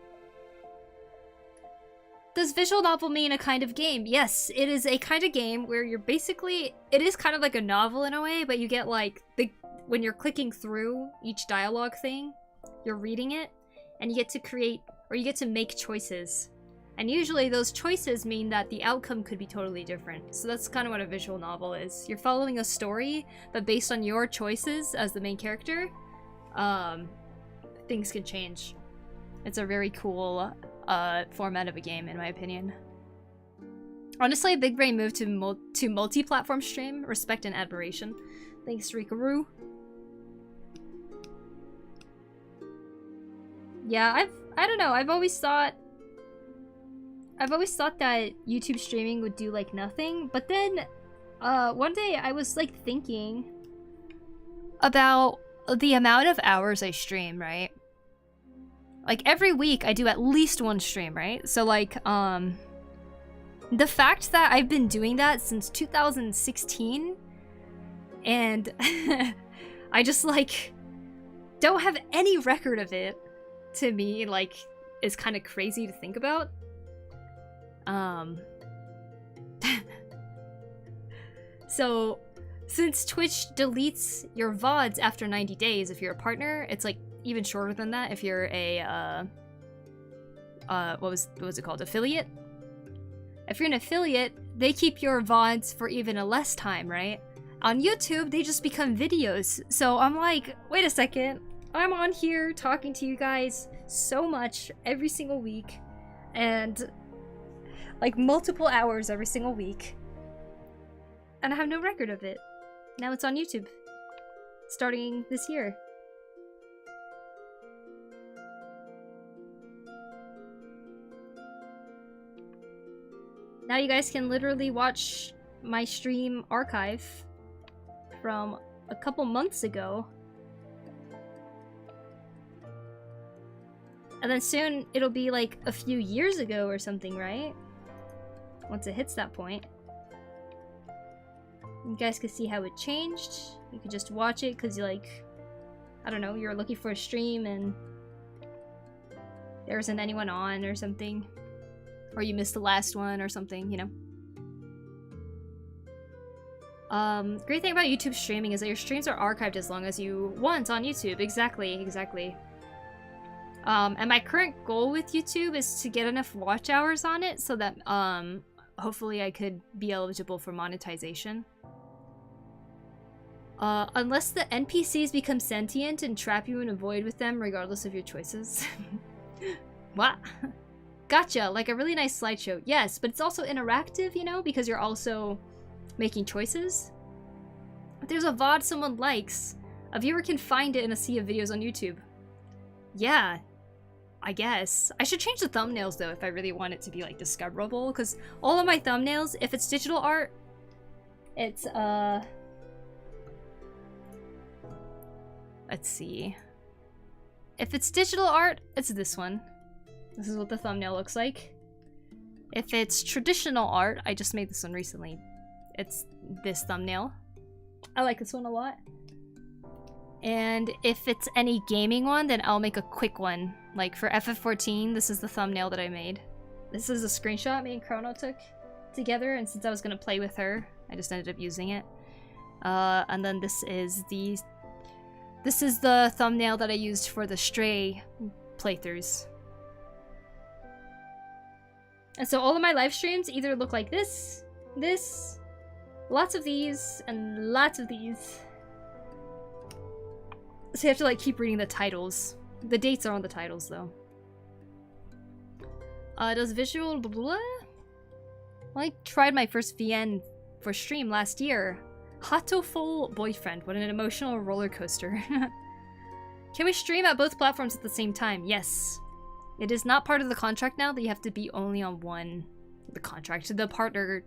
Does visual novel mean a kind of game? Yes, it is a kind of game where you're basically... It is kind of like a novel in a way, but you get like... when you're clicking through each dialogue thing, you're reading it, and you get to create... or you get to make choices. And usually those choices mean that the outcome could be totally different. So that's kind of what a visual novel is. You're following a story, but based on your choices as the main character, things can change. It's a very cool format of a game, in my opinion. Honestly, a big brain move to multi-platform stream. Respect and admiration. Thanks, Rikaru. Yeah, I don't know. I've always thought that YouTube streaming would do like nothing, but then one day I was like thinking about the amount of hours I stream, right? Like every week I do at least one stream, right? So like the fact that I've been doing that since 2016 and I just like don't have any record of it, to me like is kind of crazy to think about. So since Twitch deletes your VODs after 90 days if you're a partner, it's like even shorter than that if you're a what was it called, affiliate? If you're an affiliate, they keep your VODs for even a less time, right? On YouTube, they just become videos. So I'm like, wait a second, I'm on here talking to you guys so much every single week and like multiple hours every single week, and I have no record of it. Now it's on YouTube starting this year. Now you guys can literally watch my stream archive from a couple months ago. And then soon it'll be like a few years ago or something, right? Once it hits that point. You guys can see how it changed. You could just watch it because you like, I don't know, you're looking for a stream and there isn't anyone on or something. Or you missed the last one or something, you know? Great thing about YouTube streaming is that your streams are archived as long as you want on YouTube. Exactly, exactly. And my current goal with YouTube is to get enough watch hours on it so that hopefully I could be eligible for monetization. Unless the NPCs become sentient and trap you in a void with them regardless of your choices. What? Gotcha, like a really nice slideshow. Yes, but it's also interactive, you know, because you're also making choices. If there's a VOD someone likes, a viewer can find it in a sea of videos on YouTube. Yeah, I guess. I should change the thumbnails though if I really want it to be like discoverable, because all of my thumbnails, if it's digital art, it's let's see. If it's digital art, it's this one. This is what the thumbnail looks like. If it's traditional art, I just made this one recently. It's this thumbnail. I like this one a lot. And if it's any gaming one, then I'll make a quick one. Like for FF14, this is the thumbnail that I made. This is a screenshot me and Chrono took together, and since I was gonna play with her, I just ended up using it. And then this is the thumbnail that I used for the Stray playthroughs. And so all of my live streams either look like this, lots of these, and lots of these. So you have to like keep reading the titles. The dates are on the titles though. Does visual blah, blah, blah? Well, I tried my first VN for stream last year. Hatoful boyfriend, what an emotional roller coaster. Can we stream at both platforms at the same time? Yes. It is not part of the contract now that you have to be only on one. The contract, the partner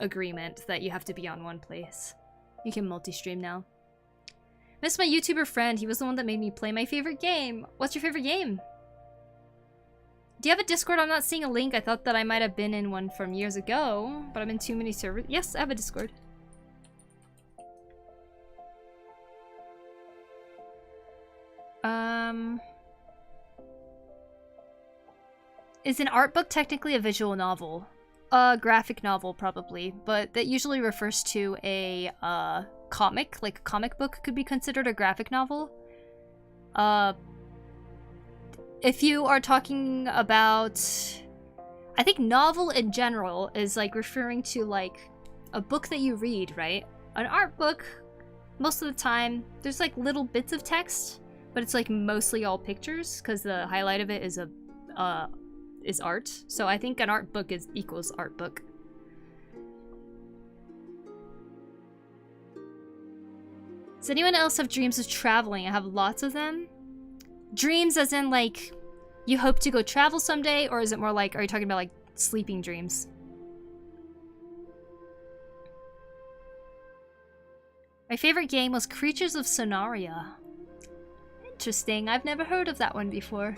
agreement that you have to be on one place. You can multi-stream now. Miss my YouTuber friend, he was the one that made me play my favorite game. What's your favorite game? Do you have a Discord? I'm not seeing a link. I thought that I might have been in one from years ago, but I'm in too many servers. Yes, I have a Discord. Is an art book technically a visual novel? A graphic novel, probably, but that usually refers to a comic, like a comic book could be considered a graphic novel. If you are talking about, I think novel in general is like referring to like a book that you read, right? An art book, most of the time, there's like little bits of text, but it's like mostly all pictures because the highlight of it is art. So I think an art book equals art book. Does anyone else have dreams of traveling? I have lots of them. Dreams as in like you hope to go travel someday, or is it more like, are you talking about like sleeping dreams? My favorite game was Creatures of Sonaria. Interesting, I've never heard of that one before.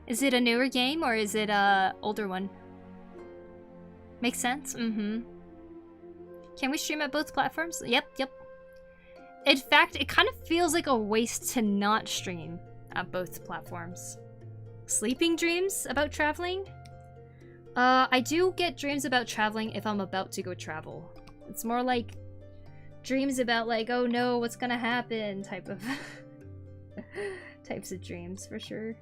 Is it a newer game or is it a older one? Makes sense? Mm-hmm. Can we stream at both platforms? Yep. In fact, it kind of feels like a waste to not stream at both platforms. Sleeping dreams about traveling? I do get dreams about traveling if I'm about to go travel. It's more like dreams about like, oh no, what's gonna happen type of types of dreams for sure.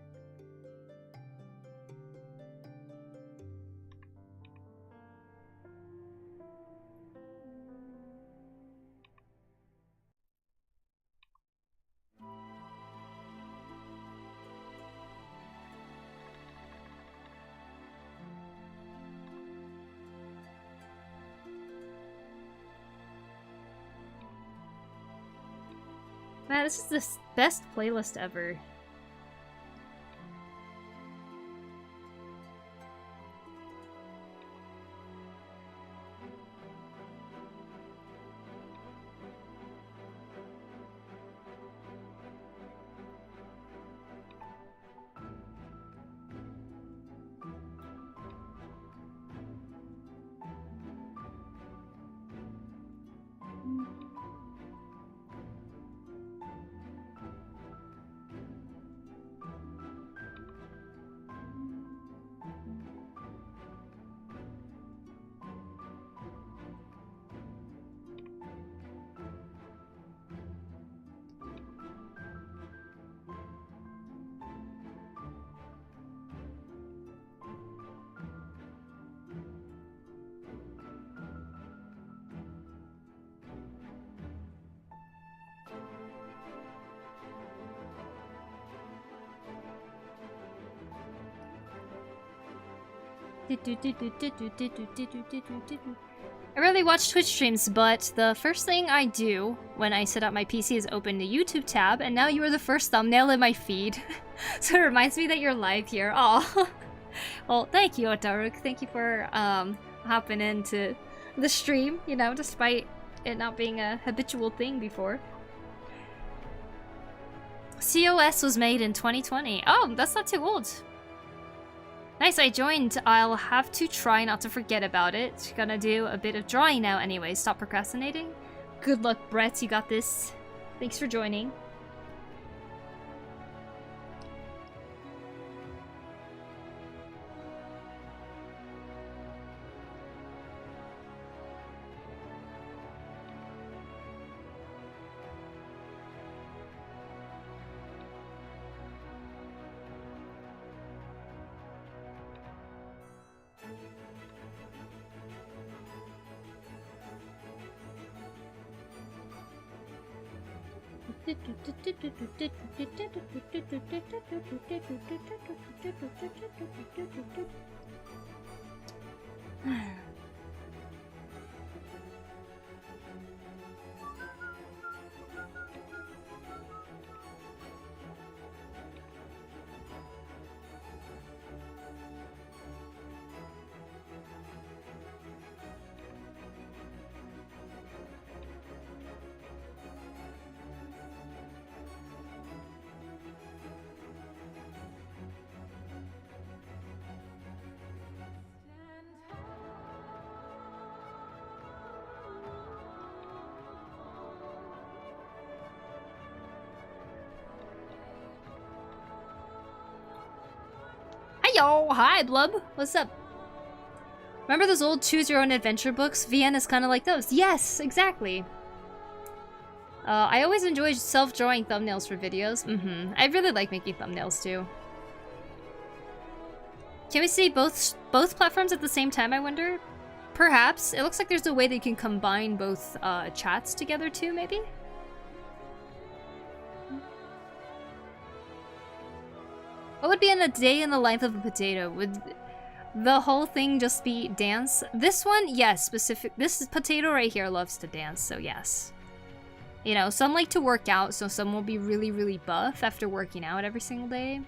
Man, this is the best playlist ever. I rarely watch Twitch streams, but the first thing I do when I set up my PC is open the YouTube tab, and now you are the first thumbnail in my feed. So it reminds me that you're live here. Aw. Well, thank you, Otaruk. Thank you for hopping into the stream, you know, despite it not being a habitual thing before. COS was made in 2020. Oh, that's not too old. Nice, I joined. I'll have to try not to forget about it. Gonna do a bit of drawing now anyway. Stop procrastinating. Good luck, Brett. You got this. Thanks for joining. Yo, hi Blub, what's up? Remember those old choose your own adventure books? VN is kind of like those. Yes, exactly. I always enjoy self-drawing thumbnails for videos. I really like making thumbnails too. Can we see both platforms at the same time, I wonder? Perhaps. It looks like there's a way they can combine both chats together too, maybe? What would be in a day in the life of a potato? Would the whole thing just be dance? This one, yes, this potato right here loves to dance, so yes. You know, some like to work out, so some will be really, really buff after working out every single day.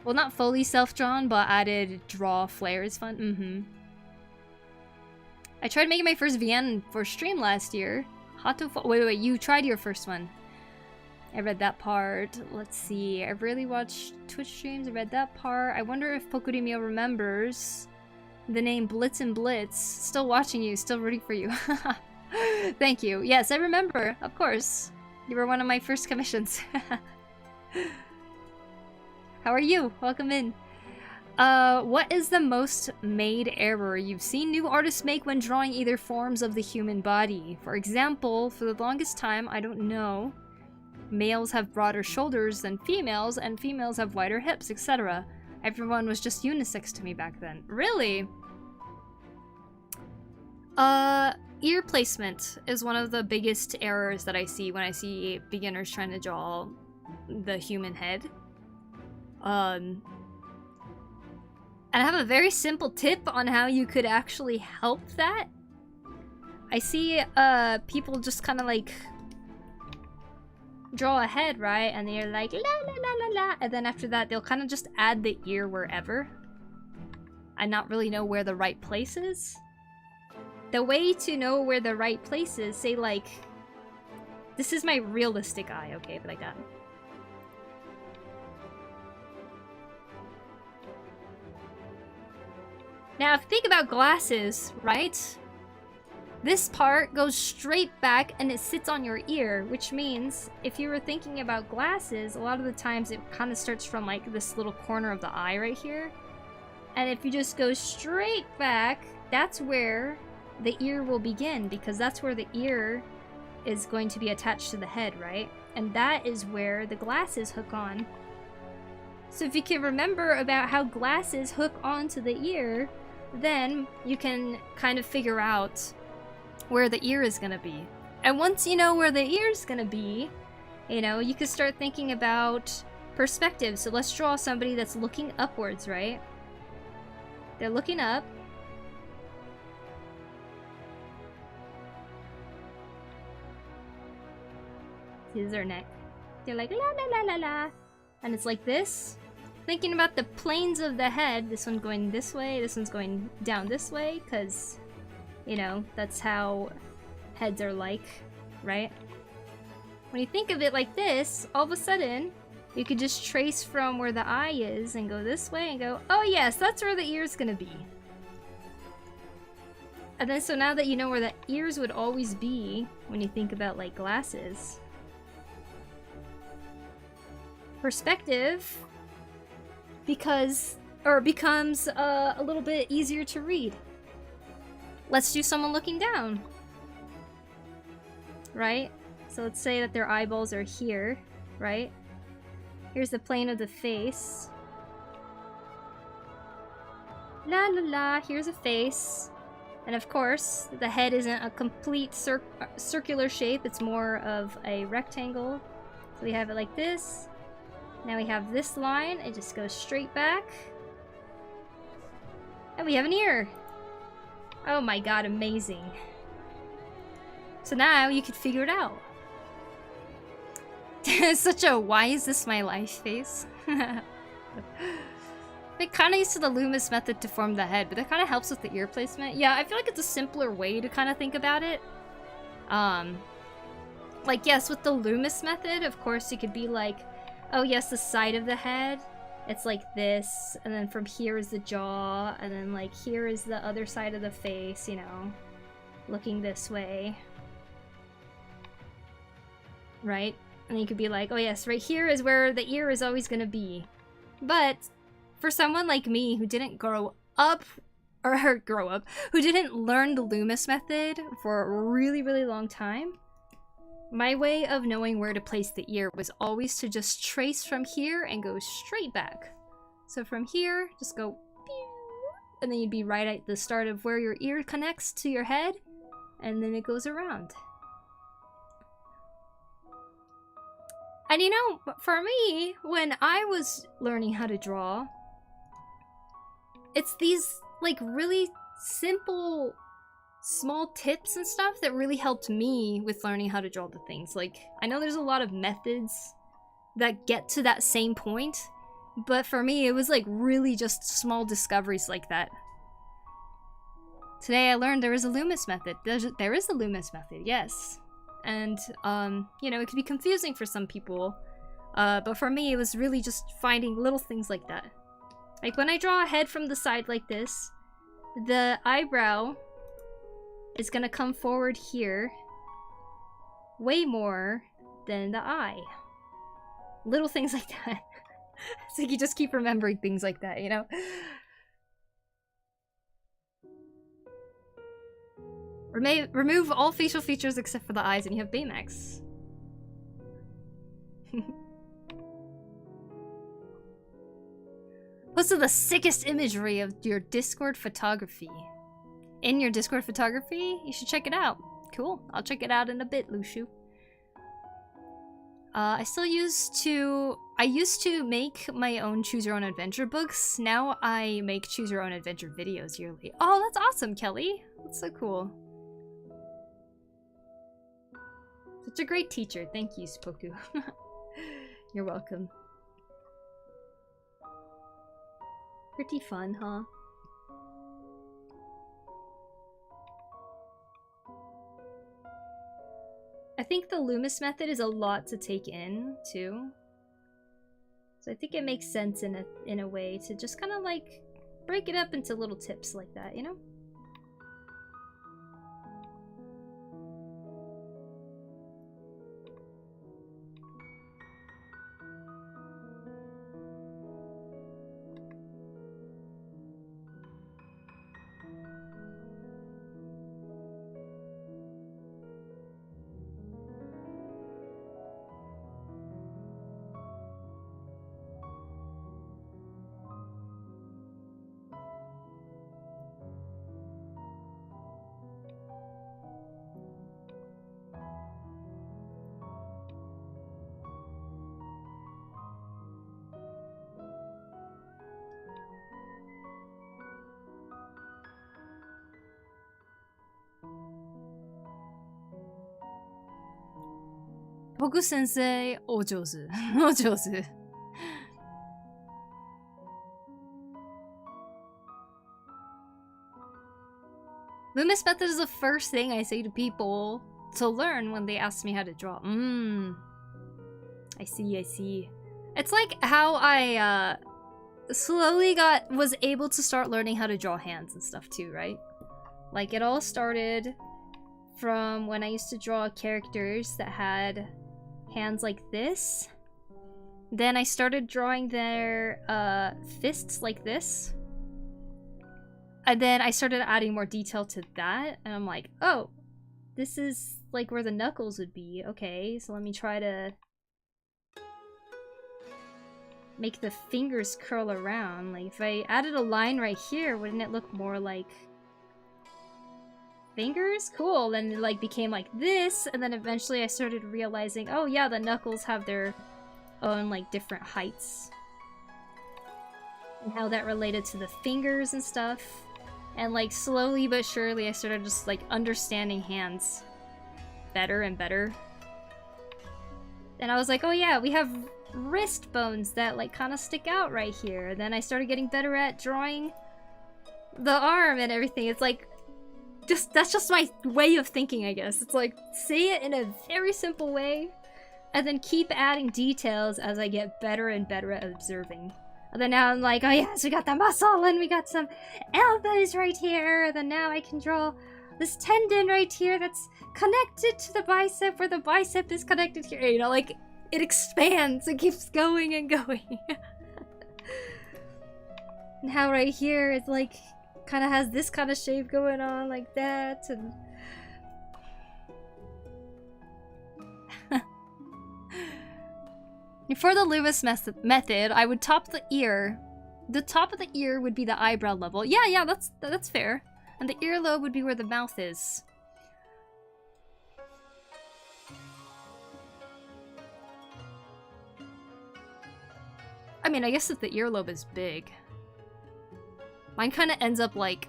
Well, not fully self-drawn, but added draw flair is fun. I tried making my first VN for stream last year. Wait, you tried your first one. I read that part. Let's see. I've really watched Twitch streams. I read that part. I wonder if PokuriMio remembers the name Blitz and Blitz. Still watching you. Still rooting for you. Thank you. Yes, I remember. Of course. You were one of my first commissions. How are you? Welcome in. What is the most made error you've seen new artists make when drawing either forms of the human body? For example, for the longest time, I don't know, males have broader shoulders than females, and females have wider hips, etc. Everyone was just unisex to me back then. Really? Ear placement is one of the biggest errors that I see when I see beginners trying to draw the human head. And I have a very simple tip on how you could actually help that. I see people just kind of like draw a head, right? And they're like la la la la la, and then after that they'll kind of just add the ear wherever and not really know where the right place is. The way to know where the right place is, say like, this is my realistic eye, okay, but like that. Now, if you think about glasses, right? This part goes straight back and it sits on your ear, which means if you were thinking about glasses, a lot of the times it kind of starts from like this little corner of the eye right here. And if you just go straight back, that's where the ear will begin, because that's where the ear is going to be attached to the head, right? And that is where the glasses hook on. So if you can remember about how glasses hook onto the ear, then you can kind of figure out where the ear is gonna be. And once you know where the ear is gonna be, you know, you can start thinking about Perspective. So let's draw somebody that's looking upwards, right? They're looking up. This is their neck. They're like la la la la la. And it's like this. Thinking about the planes of the head. This one's going this way. This one's going down this way. Because, you know, that's how heads are like, right? When you think of it like this, all of a sudden, you could just trace from where the eye is and go this way and go, oh yes, that's where the ear's gonna be. And then so now that you know where the ears would always be when you think about like glasses, perspective becomes a little bit easier to read. Let's do someone looking down, right? So let's say that their eyeballs are here, right? Here's the plane of the face. La la la, here's a face. And of course, the head isn't a complete circular shape, it's more of a rectangle. So we have it like this. Now we have this line, it just goes straight back. And we have an ear. Oh my god, amazing. So now you can figure it out. Such a why is this my life face. They kind of used to the Loomis method to form the head, but that kind of helps with the ear placement. Yeah, I feel like it's a simpler way to kind of think about it. Like, yes, with the Loomis method, of course, you could be like, oh yes, the side of the head, it's like this, and then from here is the jaw, and then like here is the other side of the face, you know, looking this way. Right? And you could be like, oh yes, right here is where the ear is always gonna be. But for someone like me who didn't grow up, who didn't learn the Loomis method for a really, really long time, my way of knowing where to place the ear was always to just trace from here and go straight back. So from here, just go, and then you'd be right at the start of where your ear connects to your head, and then it goes around. And you know, for me, when I was learning how to draw, it's these like really simple, small tips and stuff that really helped me with learning how to draw the things. Like, I know there's a lot of methods that get to that same point, but for me, it was like really just small discoveries like that. Today I learned there is a Loomis method. There is a Loomis method, yes. And, you know, it could be confusing for some people, but for me, it was really just finding little things like that. Like, when I draw a head from the side like this, the eyebrow is gonna come forward here way more than the eye. Little things like that. It's like you just keep remembering things like that, you know? Remove all facial features except for the eyes and you have Baymax. What's the sickest imagery of your Discord photography? In your Discord photography? You should check it out. Cool. I'll check it out in a bit, Lushu. I used to make my own Choose Your Own Adventure books. Now I make Choose Your Own Adventure videos yearly. Oh, that's awesome, Kelly. That's so cool. Such a great teacher. Thank you, Poku. You're welcome. Pretty fun, huh? I think the Loomis method is a lot to take in, too. So I think it makes sense in a way to just kind of like break it up into little tips like that, you know? Poku sensei, ojouzu. Ojouzu. Loomis method is the first thing I say to people to learn when they ask me how to draw. I see. It's like how I slowly was able to start learning how to draw hands and stuff too, right? Like it all started from when I used to draw characters that had hands like this. Then I started drawing their fists like this. And then I started adding more detail to that, and I'm like, oh, this is like where the knuckles would be. Okay, so let me try to make the fingers curl around. Like if I added a line right here, wouldn't it look more like fingers? Cool. Then it like became like this, and then eventually I started realizing, oh yeah, the knuckles have their own like different heights. And how that related to the fingers and stuff. And like slowly but surely I started just like understanding hands better and better. And I was like, oh yeah, we have wrist bones that like kind of stick out right here. Then I started getting better at drawing the arm and everything. It's like, that's just my way of thinking, I guess. It's like, say it in a very simple way, and then keep adding details as I get better and better at observing. And then now I'm like, oh yes, we got the muscle, and we got some elbows right here, and then now I can draw this tendon right here that's connected to the bicep, where the bicep is connected here. You know, like, it expands, it keeps going and going. And how right here, it's like, kind of has this kind of shape going on, like that, and... For the Loomis method, I would top the ear. The top of the ear would be the eyebrow level. Yeah, that's fair. And the earlobe would be where the mouth is. I mean, I guess if the earlobe is big. Mine kind of ends up like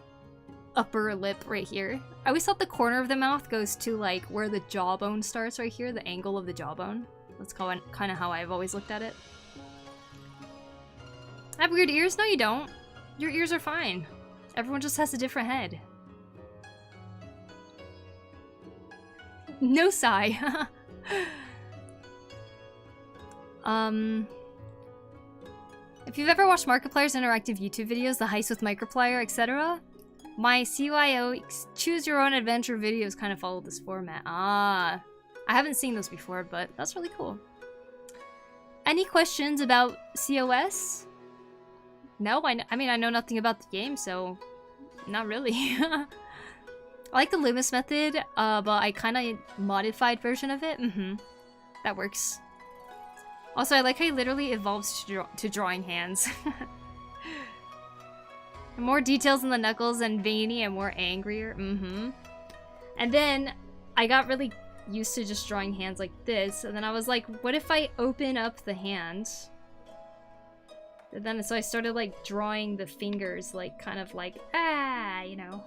upper lip right here. I always thought the corner of the mouth goes to like where the jawbone starts right here, the angle of the jawbone. That's kind of how I've always looked at it. I have weird ears? No, you don't. Your ears are fine. Everyone just has a different head. No sigh. If you've ever watched Markiplier's interactive YouTube videos, the heist with Microplier, etc., my CYO choose your own adventure videos kind of follow this format. Ah. I haven't seen those before, but that's really cool. Any questions about COS? No, I mean, I know nothing about the game, so not really. I like the Loomis method, but I kind of modified version of it. That works. Also, I like how he literally evolves to drawing hands. More details in the knuckles and veiny and more angrier. And then I got really used to just drawing hands like this, and then I was like, what if I open up the hand? And then so I started like drawing the fingers like kind of like, you know.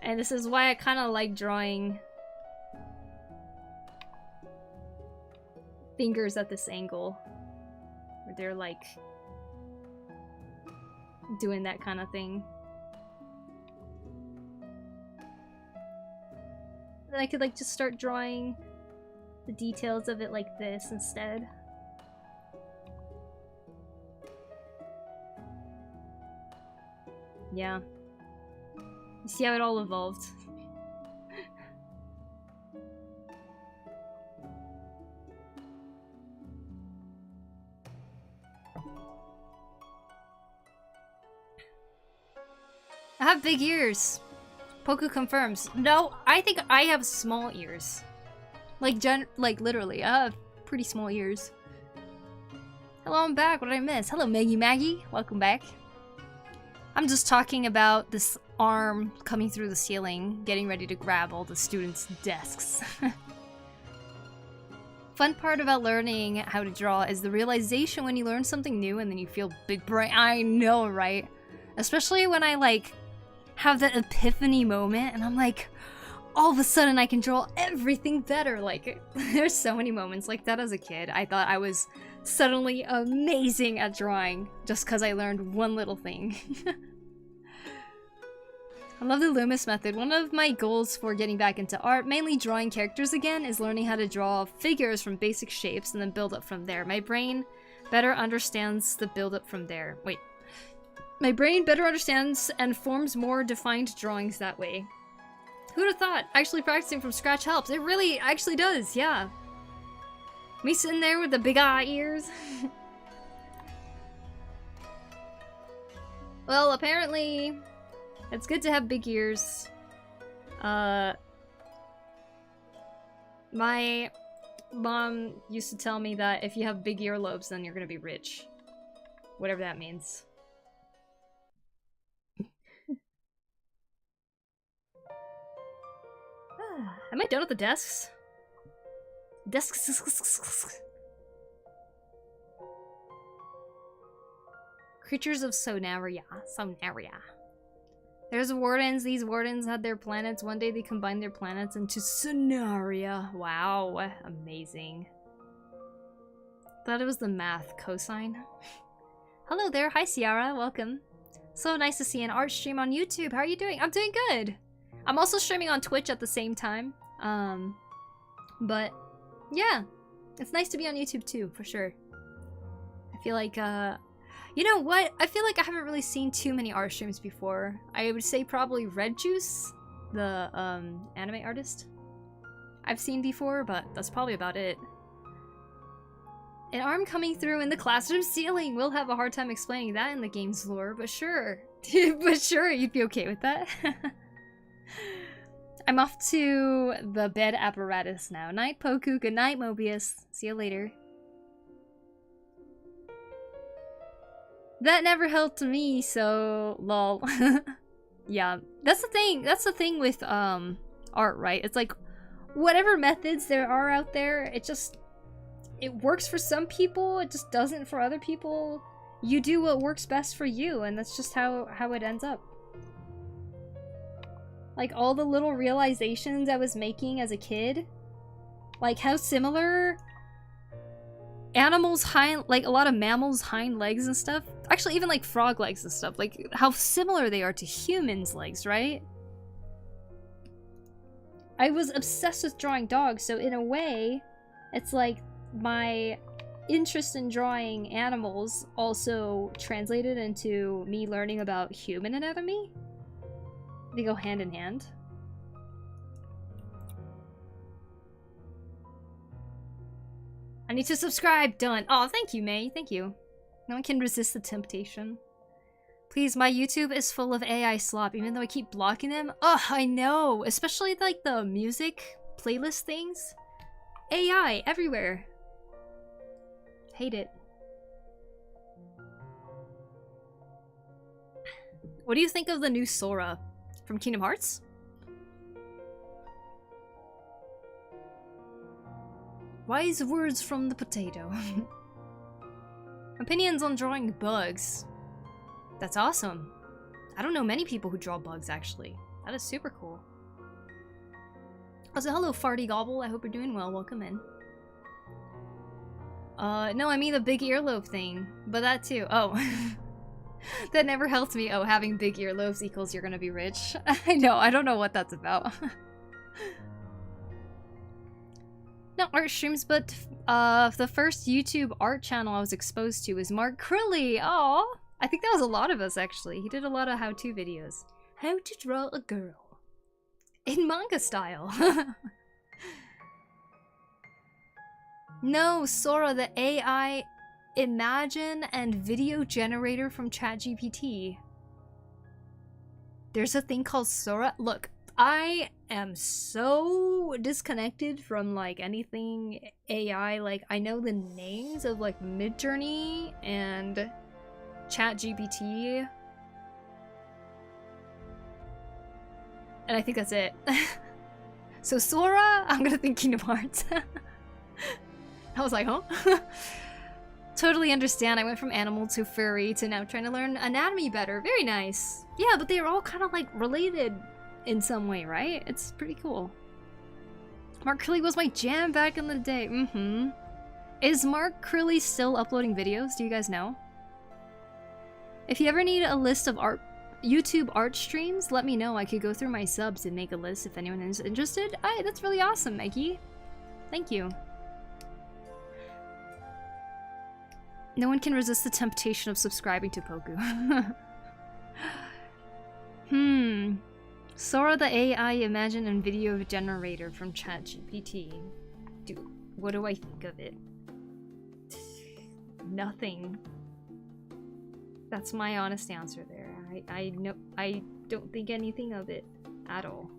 And this is why I kind of like drawing fingers at this angle, where they're like doing that kind of thing. Then I could like just start drawing the details of it like this instead. Yeah. You see how it all evolved. I have big ears. Poku confirms. No, I think I have small ears. Like literally, I have pretty small ears. Hello, I'm back. What did I miss? Hello, Maggie. Welcome back. I'm just talking about this arm coming through the ceiling, getting ready to grab all the students' desks. Fun part about learning how to draw is the realization when you learn something new and then you feel big brain. I know, right? Especially when I like have that epiphany moment and I'm like, all of a sudden I can draw everything better. Like, there's so many moments like that as a kid. I thought I was suddenly amazing at drawing just because I learned one little thing. I love the Loomis method. One of my goals for getting back into art, mainly drawing characters again, is learning how to draw figures from basic shapes and then build up from there. My brain better understands the build up from there. Wait. My brain better understands and forms more defined drawings that way. Who'd have thought? Actually practicing from scratch helps. It really actually does, yeah. Me sitting there with the big eye ears. Well, apparently it's good to have big ears. My mom used to tell me that if you have big earlobes, then you're gonna be rich. Whatever that means. Am I done with the desks? Desks. Creatures of Sonaria. There's wardens. These wardens had their planets. One day they combined their planets into Sonaria. Wow. Amazing. Thought it was the math cosine. Hello there. Hi, Ciara. Welcome. So nice to see an art stream on YouTube. How are you doing? I'm doing good. I'm also streaming on Twitch at the same time. But yeah, it's nice to be on YouTube too, for sure. I feel like, you know what? I feel like I haven't really seen too many art streams before. I would say probably Red Juice, the anime artist, I've seen before, but that's probably about it. An arm coming through in the classroom ceiling. We'll have a hard time explaining that in the game's lore, but sure. But sure, you'd be okay with that. I'm off to the bed apparatus now. Night, Poku. Good night, Mobius. See you later. That never helped me, so lol. Yeah, that's the thing. That's the thing with art, right? It's like whatever methods there are out there, it works for some people, it just doesn't for other people. You do what works best for you, and that's just how it ends up. Like all the little realizations I was making as a kid, like how similar animals' like a lot of mammals' hind legs and stuff, actually even like frog legs and stuff, like how similar they are to humans' legs, right? I was obsessed with drawing dogs, so in a way, it's like my interest in drawing animals also translated into me learning about human anatomy. They go hand in hand. I need to subscribe. Done. Oh, thank you, May. Thank you. No one can resist the temptation. Please, my YouTube is full of AI slop, even though I keep blocking them. Ugh, I know. Especially like the music playlist things. AI everywhere. Hate it. What do you think of the new Sora from Kingdom Hearts? Wise words from the potato. Opinions on drawing bugs. That's awesome. I don't know many people who draw bugs, actually. That is super cool. Also, hello, Farty Gobble. I hope you're doing well. Welcome in. No, I mean the big earlobe thing. But that too. Oh. That never helped me. Oh, having big earlobes equals you're gonna be rich. I know, I don't know what that's about. No art streams, but the first YouTube art channel I was exposed to was Mark Crilly. Aw, I think that was a lot of us actually. He did a lot of how-to videos. How to draw a girl in manga style. No, Sora, the AI imagine and video generator from ChatGPT. There's a thing called Sora. Look, I am so disconnected from like anything AI. Like I know the names of like Midjourney and ChatGPT, and I think that's it. So Sora, I'm gonna think Kingdom Hearts. I was like, huh? Totally understand. I went from animal to furry to now trying to learn anatomy better. Very nice. Yeah, but they're all kind of like related in some way, right? It's pretty cool. Mark Curly was my jam back in the day. Mm-hmm. Is Mark Curly still uploading videos? Do you guys know? If you ever need a list of YouTube art streams, let me know. I could go through my subs and make a list if anyone is interested. That's really awesome, Maggie. Thank you. No one can resist the temptation of subscribing to Poku. Sora the AI imagine and video generator from ChatGPT. Dude, what do I think of it? Nothing. That's my honest answer there. I don't think anything of it at all.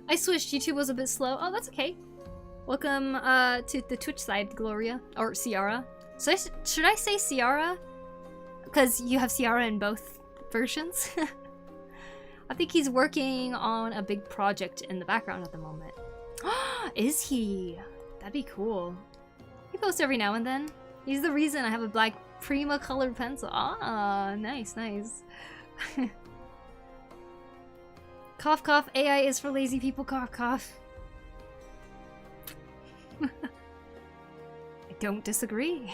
I switched. YouTube was a bit slow. Oh, that's okay. Welcome to the Twitch side, Gloria. Or Ciara. So should I say Ciara? Because you have Ciara in both versions. I think he's working on a big project in the background at the moment. Is he? That'd be cool. He posts every now and then. He's the reason I have a black Prima colored pencil. Ah, nice, nice. Cough, cough. AI is for lazy people. Cough, cough. I don't disagree.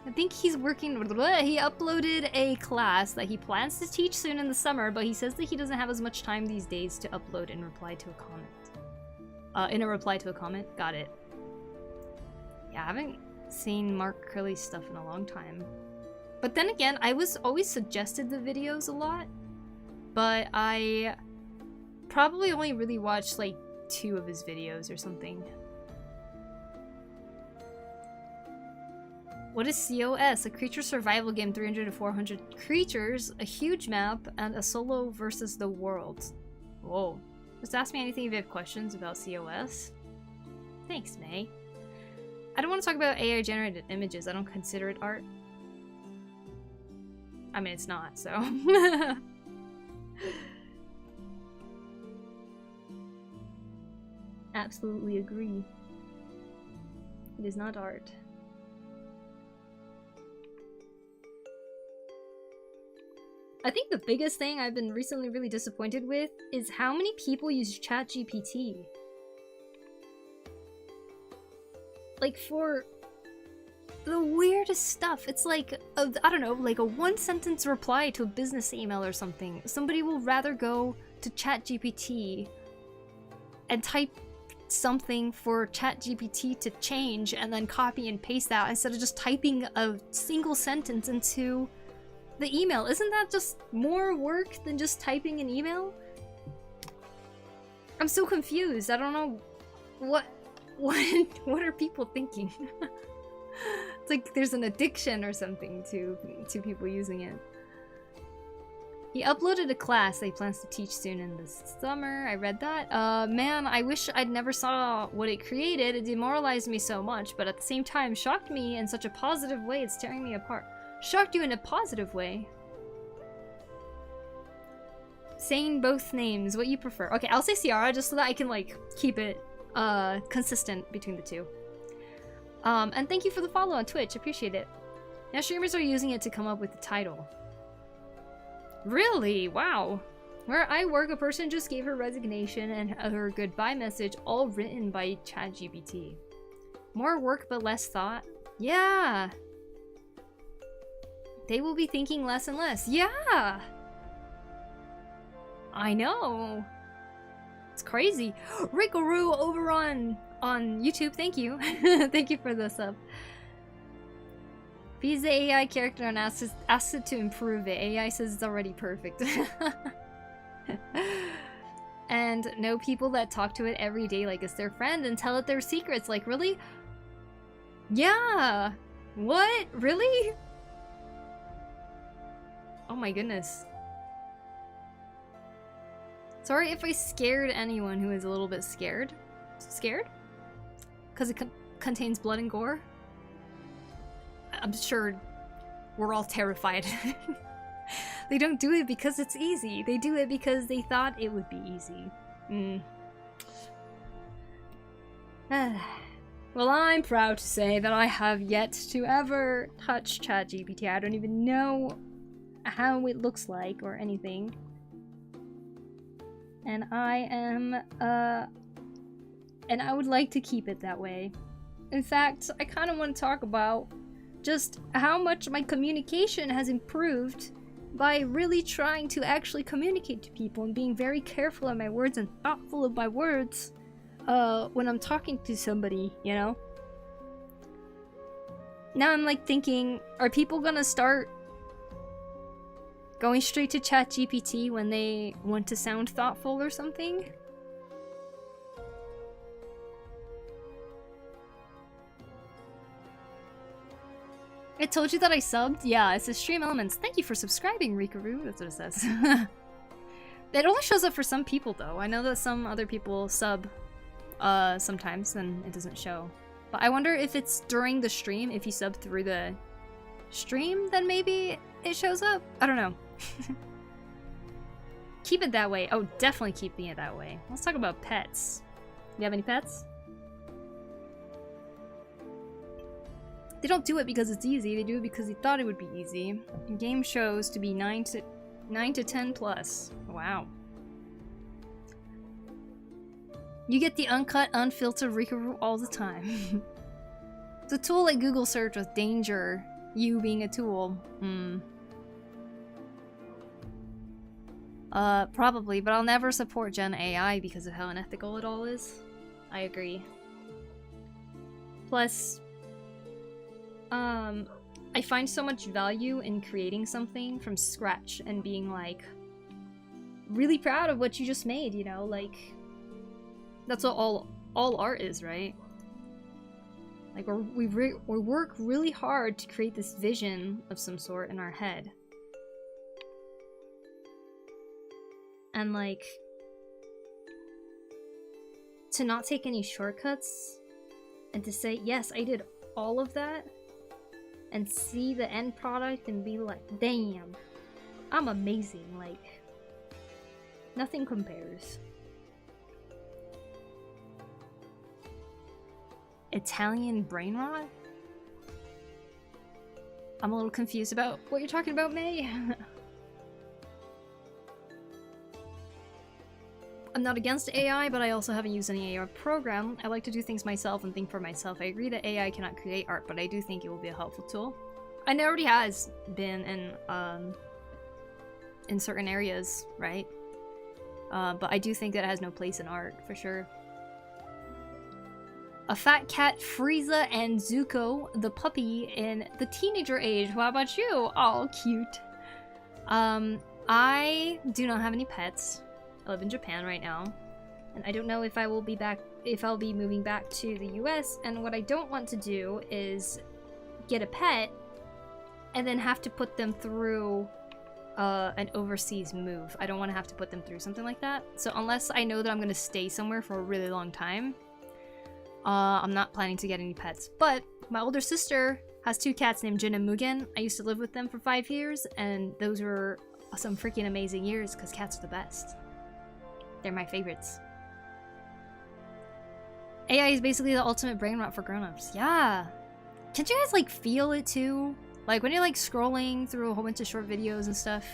I think he's working. He uploaded a class that he plans to teach soon in the summer, but he says that he doesn't have as much time these days to upload and reply to a comment. In a reply to a comment. Got it. Yeah, I haven't seen Mark Curly's stuff in a long time. But then again, I was always suggested the videos a lot. But I probably only really watched like 2 of his videos or something. What is COS? A creature survival game, 300 to 400 creatures, a huge map, and a solo versus the world. Whoa. Just ask me anything if you have questions about COS. Thanks, May. I don't want to talk about AI generated images. I don't consider it art. I mean, it's not, so. Absolutely agree. It is not art. I think the biggest thing I've been recently really disappointed with is how many people use ChatGPT. Like, for the weirdest stuff. It's like, I don't know, like a 1-sentence reply to a business email or something. Somebody will rather go to ChatGPT and type something for ChatGPT to change and then copy and paste that instead of just typing a single sentence into the email. Isn't that just more work than just typing an email? I'm so confused. I don't know what are people thinking? It's like there's an addiction or something to people using it. He uploaded a class that he plans to teach soon in the summer. I read that. Man, I wish I'd never saw what it created. It demoralized me so much, but at the same time shocked me in such a positive way. It's tearing me apart. Shocked you in a positive way? Saying both names, what you prefer. Okay, I'll say Ciara just so that I can like keep it consistent between the two. And thank you for the follow on Twitch, appreciate it. Now streamers are using it to come up with the title. Really? Wow. Where I work, a person just gave her resignation and her goodbye message, all written by ChatGPT. More work but less thought? Yeah! They will be thinking less and less. Yeah! I know! It's crazy. Rikaru over on YouTube, thank you. Thank you for the sub. If he's the AI character and asks it to improve it, AI says it's already perfect. And know people that talk to it every day like it's their friend and tell it their secrets. Like, really? Yeah! What? Really? Oh my goodness. Sorry if I scared anyone who is a little bit scared. Scared? Because it contains blood and gore? I'm sure we're all terrified. They don't do it because it's easy. They do it because they thought it would be easy. Well, I'm proud to say that I have yet to ever touch ChatGPT. I don't even know how it looks like or anything. And I am, and I would like to keep it that way. In fact, I kind of want to talk about just how much my communication has improved by really trying to actually communicate to people and being very careful of my words and thoughtful of my words when I'm talking to somebody, you know? Now I'm like thinking, are people gonna start going straight to ChatGPT when they want to sound thoughtful or something? I told you that I subbed? Yeah, it says Stream Elements. Thank you for subscribing, Rikaru. That's what it says. It only shows up for some people, though. I know that some other people sub sometimes, and it doesn't show. But I wonder if it's during the stream, if you sub through the stream, then maybe it shows up? I don't know. Keep it that way. Oh, definitely keeping it that way. Let's talk about pets. Do you have any pets? They don't do it because it's easy, they do it because they thought it would be easy. The game shows to be 9 to 10 plus. Wow. You get the uncut, unfiltered Rikaru all the time. It's a tool like Google search with danger, you being a tool. Probably, but I'll never support Gen AI because of how unethical it all is. I agree. Plus, I find so much value in creating something from scratch and being like really proud of what you just made, you know, like that's what all art is, right? Like we work really hard to create this vision of some sort in our head. And like to not take any shortcuts and to say, yes, I did all of that, and see the end product and be like, damn, I'm amazing, like, nothing compares. Italian brain rot? I'm a little confused about what you're talking about, May. I'm not against AI, but I also haven't used any AI program. I like to do things myself and think for myself. I agree that AI cannot create art, but I do think it will be a helpful tool. And it already has been in certain areas, right? But I do think that it has no place in art, for sure. A fat cat, Frieza, and Zuko, the puppy, in the teenager age. What about you? Oh, cute. I do not have any pets. I live in Japan right now, and I don't know if I will be back, if I'll be moving back to the US, and what I don't want to do is get a pet and then have to put them through an overseas move. I don't want to have to put them through something like that. So unless I know that I'm going to stay somewhere for a really long time, I'm not planning to get any pets. But my older sister has 2 cats named Jin and Mugen. I used to live with them for 5 years, and those were some freaking amazing years because cats are the best. They're my favorites. AI is basically the ultimate brain rot for grown-ups. Yeah. Can't you guys like feel it too? Like when you're like scrolling through a whole bunch of short videos and stuff,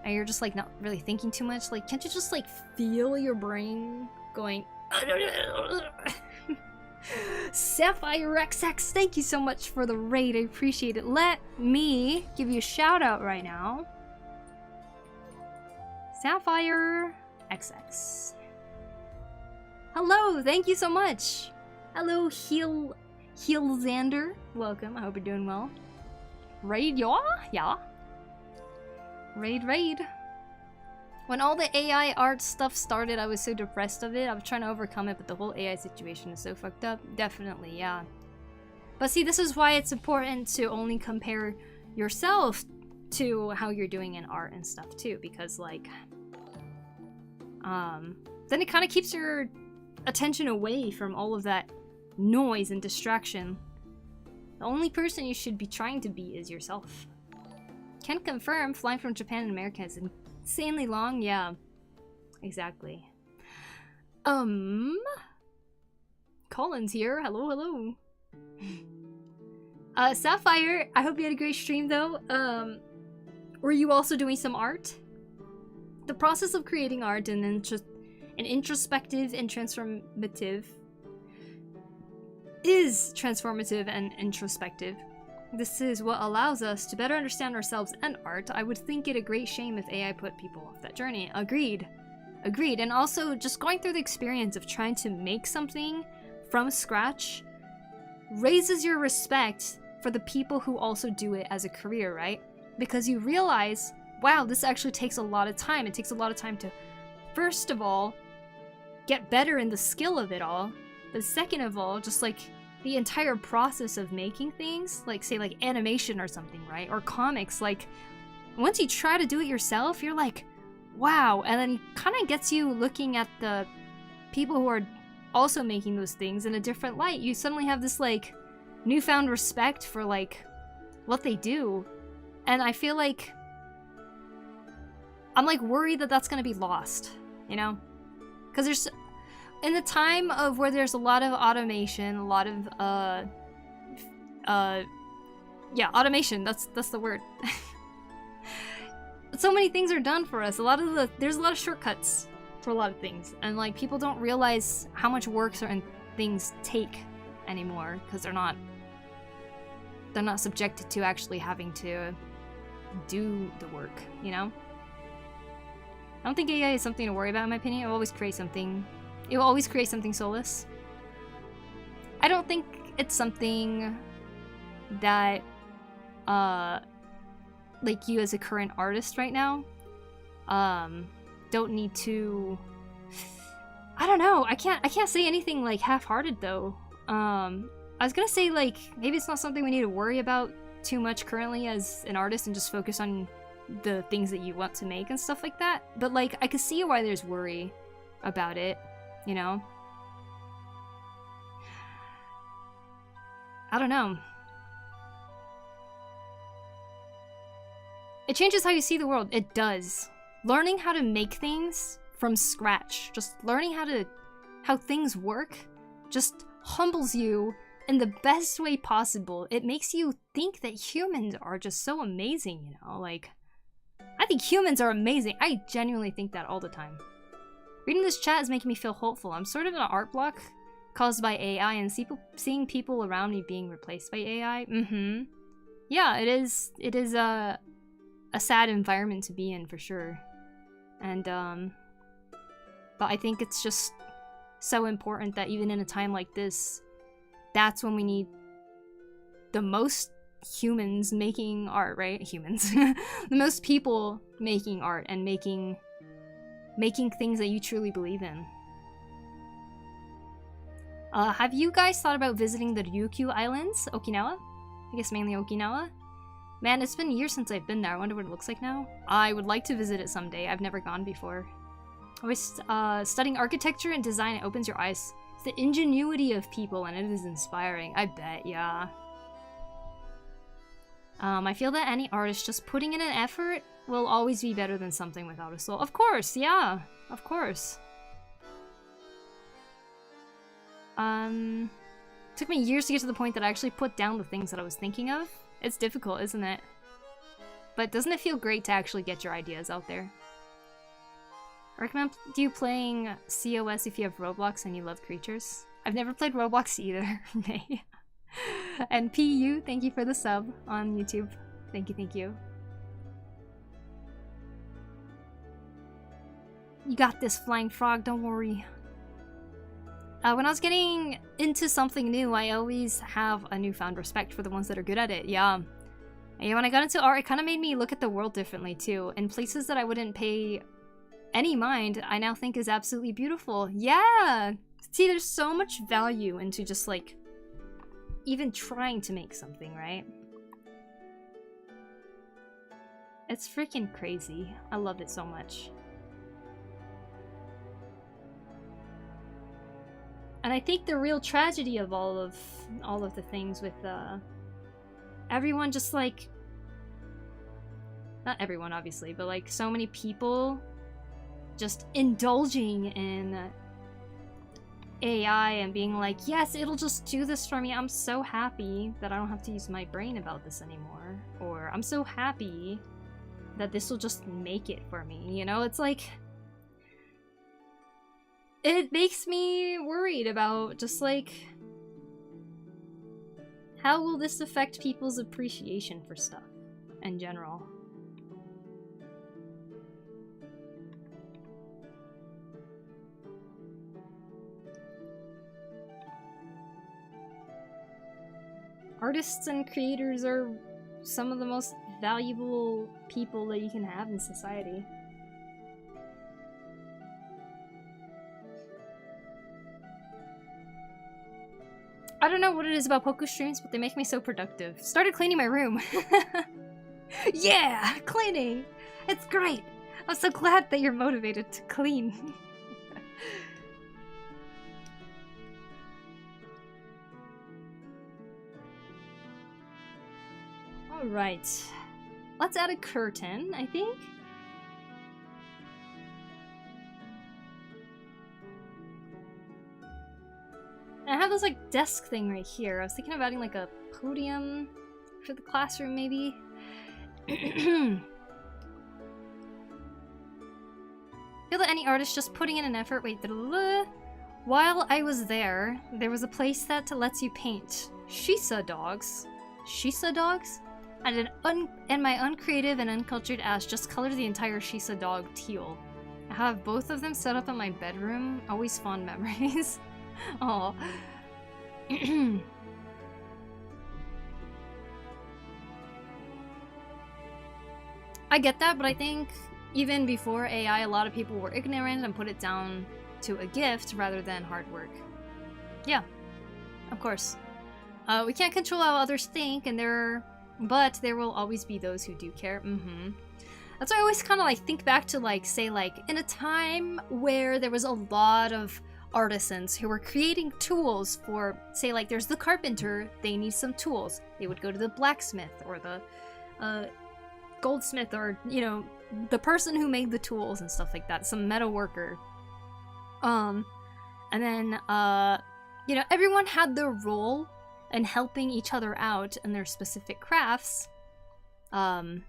and you're just like not really thinking too much, like can't you just like feel your brain going Sapphire XX, thank you so much for the raid, I appreciate it. Let me give you a shout out right now. Sapphire XX. Hello, thank you so much. Hello, Heal Xander. Welcome, I hope you're doing well. Raid, yeah? Raid. When all the AI art stuff started, I was so depressed of it. I was trying to overcome it, but the whole AI situation is so fucked up. Definitely, yeah. But see, this is why it's important to only compare yourself to how you're doing in art and stuff too, because like, then it kind of keeps your attention away from all of that noise and distraction. The only person you should be trying to be is yourself. Can confirm, flying from Japan and America is insanely long. Yeah, exactly. Collins here. Hello, hello. Sapphire, I hope you had a great stream though. Were you also doing some art? The process of creating art and introspective and transformative is transformative and introspective. This is what allows us to better understand ourselves and art. I would think it a great shame if AI put people off that journey. Agreed. Agreed. And also just going through the experience of trying to make something from scratch raises your respect for the people who also do it as a career, right? Because you realize, wow, this actually takes a lot of time. It takes a lot of time to, first of all, get better in the skill of it all. But second of all, just like the entire process of making things, like say like animation or something, right? Or comics, like once you try to do it yourself, you're like, wow. And then it kind of gets you looking at the people who are also making those things in a different light. You suddenly have this like newfound respect for like what they do. And I feel like I'm like worried that that's gonna be lost, you know? Because there's, in the time of where there's a lot of automation, a lot of yeah, automation, that's the word. So many things are done for us. There's a lot of shortcuts for a lot of things, and like people don't realize how much work certain things take anymore because they're not subjected to actually having to do the work, you know? I don't think AI is something to worry about in my opinion. It will always create something. It will always create something soulless. I don't think it's something that like you as a current artist right now don't need to. I don't know. I can't say anything like half-hearted though. I was gonna say like maybe it's not something we need to worry about too much currently as an artist and just focus on the things that you want to make and stuff like that. But like I could see why there's worry about it, you know? I don't know. It changes how you see the world. It does. Learning how to make things from scratch, just learning how things work, just humbles you in the best way possible. It makes you think that humans are just so amazing, you know? Like, I think humans are amazing. I genuinely think that all the time. Reading this chat is making me feel hopeful. I'm sort of in an art block caused by AI and seeing people around me being replaced by AI. Yeah, it is a sad environment to be in for sure. And but I think it's just so important that even in a time like this, that's when we need the most humans making art, right? Humans. The most people making art and making things that you truly believe in. Have you guys thought about visiting the Ryukyu Islands? Okinawa? I guess mainly Okinawa? Man, it's been years since I've been there. I wonder what it looks like now. I would like to visit it someday. I've never gone before. Always studying architecture and design, it opens your eyes. It's the ingenuity of people and it is inspiring. I bet, yeah. I feel that any artist just putting in an effort will always be better than something without a soul. Of course, yeah. Of course. Took me years to get to the point that I actually put down the things that I was thinking of. It's difficult, isn't it? But doesn't it feel great to actually get your ideas out there? I recommend you playing COS if you have Roblox and you love creatures. I've never played Roblox either, May. And PU, thank you for the sub on YouTube. Thank you, thank you. You got this, Flying Frog, don't worry. When I was getting into something new, I always have a newfound respect for the ones that are good at it, yeah. And when I got into art, it kind of made me look at the world differently too. In places that I wouldn't pay any mind, I now think is absolutely beautiful. Yeah! See, there's so much value into just like, even trying to make something, right? It's freaking crazy. I love it so much. And I think the real tragedy of all of the things with everyone just like, not everyone obviously, but like so many people just indulging in AI and being like, yes, it'll just do this for me. I'm so happy that I don't have to use my brain about this anymore. Or I'm so happy that this will just make it for me. You know, it's like, it makes me worried about just like, how will this affect people's appreciation for stuff in general? Artists and creators are some of the most valuable people that you can have in society. I don't know what it is about Poku streams, but they make me so productive. Started cleaning my room. Yeah, cleaning! It's great! I'm so glad that you're motivated to clean. Alright. Let's add a curtain, I think. And I have this like desk thing right here. I was thinking of adding like a podium for the classroom maybe. Feel that any artist just putting in an effort. Wait, while I was there, there was a place that lets you paint Shisa dogs. Shisa dogs? And my uncreative and uncultured ass just colored the entire Shisa dog teal. I have both of them set up in my bedroom. Always fond memories. Oh. I get that, but I think even before AI, a lot of people were ignorant and put it down to a gift rather than hard work. Yeah, of course. We can't control how others think, but there will always be those who do care. That's why I always kind of like think back to like, say like, in a time where there was a lot of artisans who were creating tools for, say like there's the carpenter, they need some tools. They would go to the blacksmith or the goldsmith or, you know, the person who made the tools and stuff like that, some metal worker. And then, you know, everyone had their role in helping each other out in their specific crafts. And,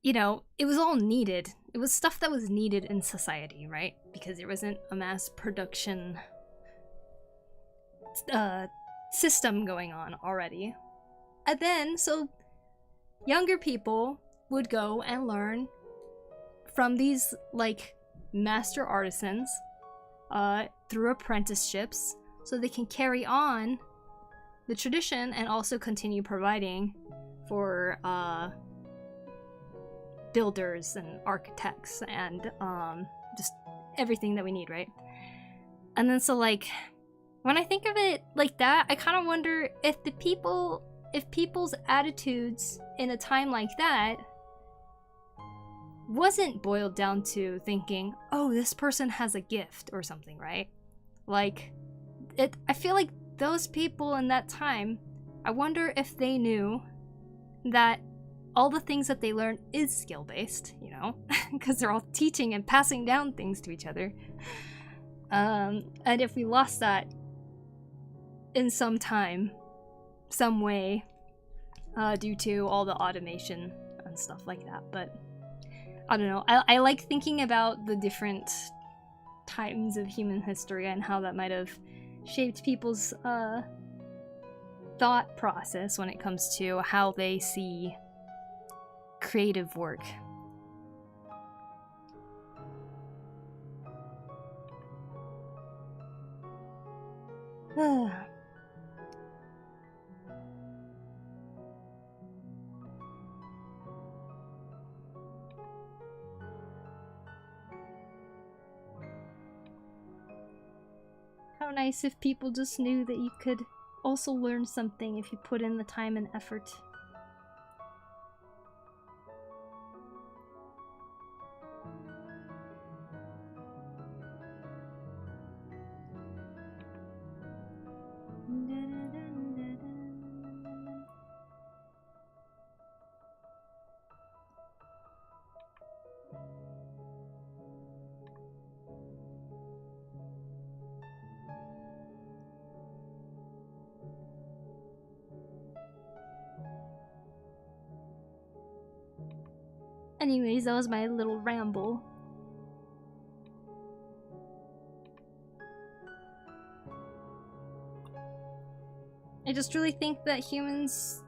you know, it was all needed. It was stuff that was needed in society, right? Because there wasn't a mass production system going on already. And then, so younger people would go and learn from these, like, master artisans through apprenticeships so they can carry on the tradition and also continue providing for builders and architects and just everything that we need, right? And then so like when I think of it like that, I kind of wonder if people's attitudes in a time like that wasn't boiled down to thinking, oh, this person has a gift or something, right? Like I feel like those people in that time, I wonder if they knew that all the things that they learn is skill-based, you know, because they're all teaching and passing down things to each other. And if we lost that in some time, some way, due to all the automation and stuff like that, but I don't know. I like thinking about the different times of human history and how that might have shaped people's thought process when it comes to how they see creative work. How nice if people just knew that you could also learn something if you put in the time and effort. Anyways, that was my little ramble. I just really think that humans...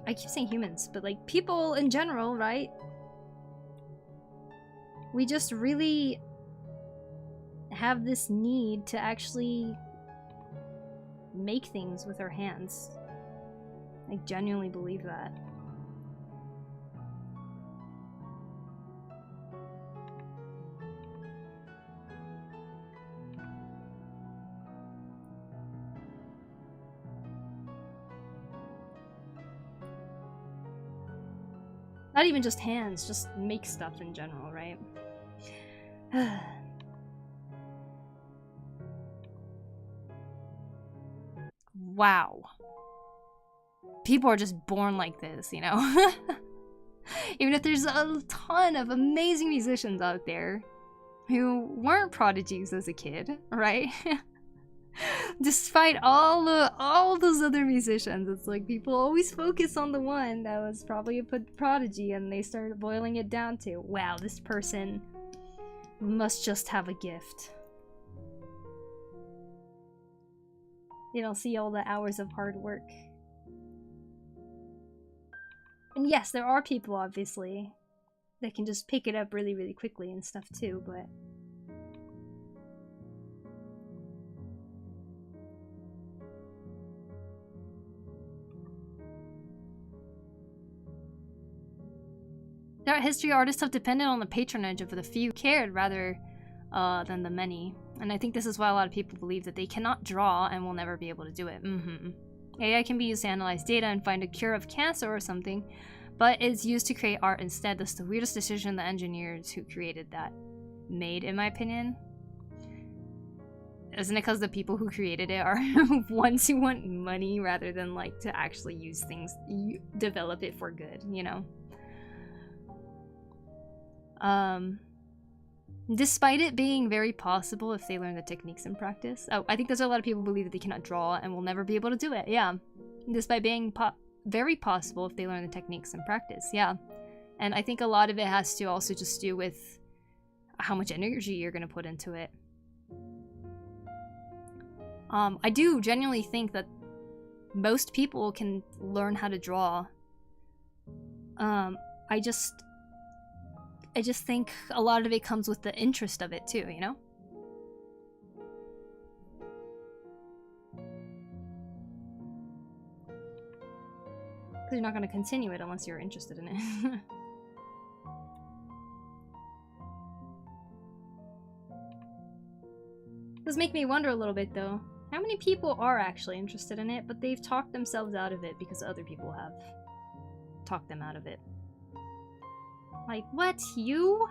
I keep saying humans, but like people in general, right? We just really have this need to actually make things with our hands. I genuinely believe that. Not even just hands, just make stuff in general, right? Wow. People are just born like this, you know? Even if there's a ton of amazing musicians out there who weren't prodigies as a kid, right? Despite all those other musicians, it's like people always focus on the one that was probably a prodigy, and they started boiling it down to, wow, this person must just have a gift. They don't see all the hours of hard work. And yes, there are people, obviously, that can just pick it up really, really quickly and stuff too, but... Throughout history, artists have depended on the patronage of the few who cared rather than the many. And I think this is why a lot of people believe that they cannot draw and will never be able to do it. AI can be used to analyze data and find a cure of cancer or something, but it's used to create art instead. That's the weirdest decision the engineers who created that made, in my opinion. Isn't it because the people who created it are ones who want money rather than like to actually use things, develop it for good, you know? Despite it being very possible if they learn the techniques in practice. Oh, I think there's a lot of people who believe that they cannot draw and will never be able to do it. Yeah. Despite being very possible if they learn the techniques in practice. Yeah. And I think a lot of it has to also just do with how much energy you're going to put into it. I do genuinely think that most people can learn how to draw. I just think a lot of it comes with the interest of it too, you know? Because you're not going to continue it unless you're interested in it. Does make me wonder a little bit though. How many people are actually interested in it, but they've talked themselves out of it because other people have talked them out of it? Like, what? You?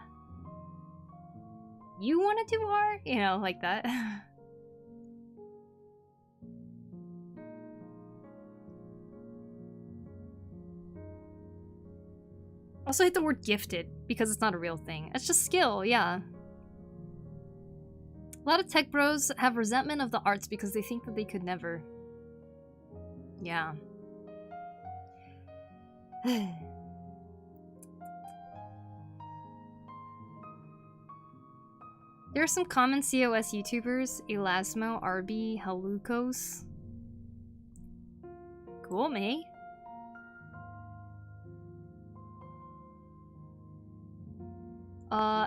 You want to do art? You know, like that. Also hate the word gifted, because it's not a real thing. It's just skill, yeah. A lot of tech bros have resentment of the arts because they think that they could never. Yeah. There are some common COS YouTubers, Elasmo, RB, Halukos. Cool, May.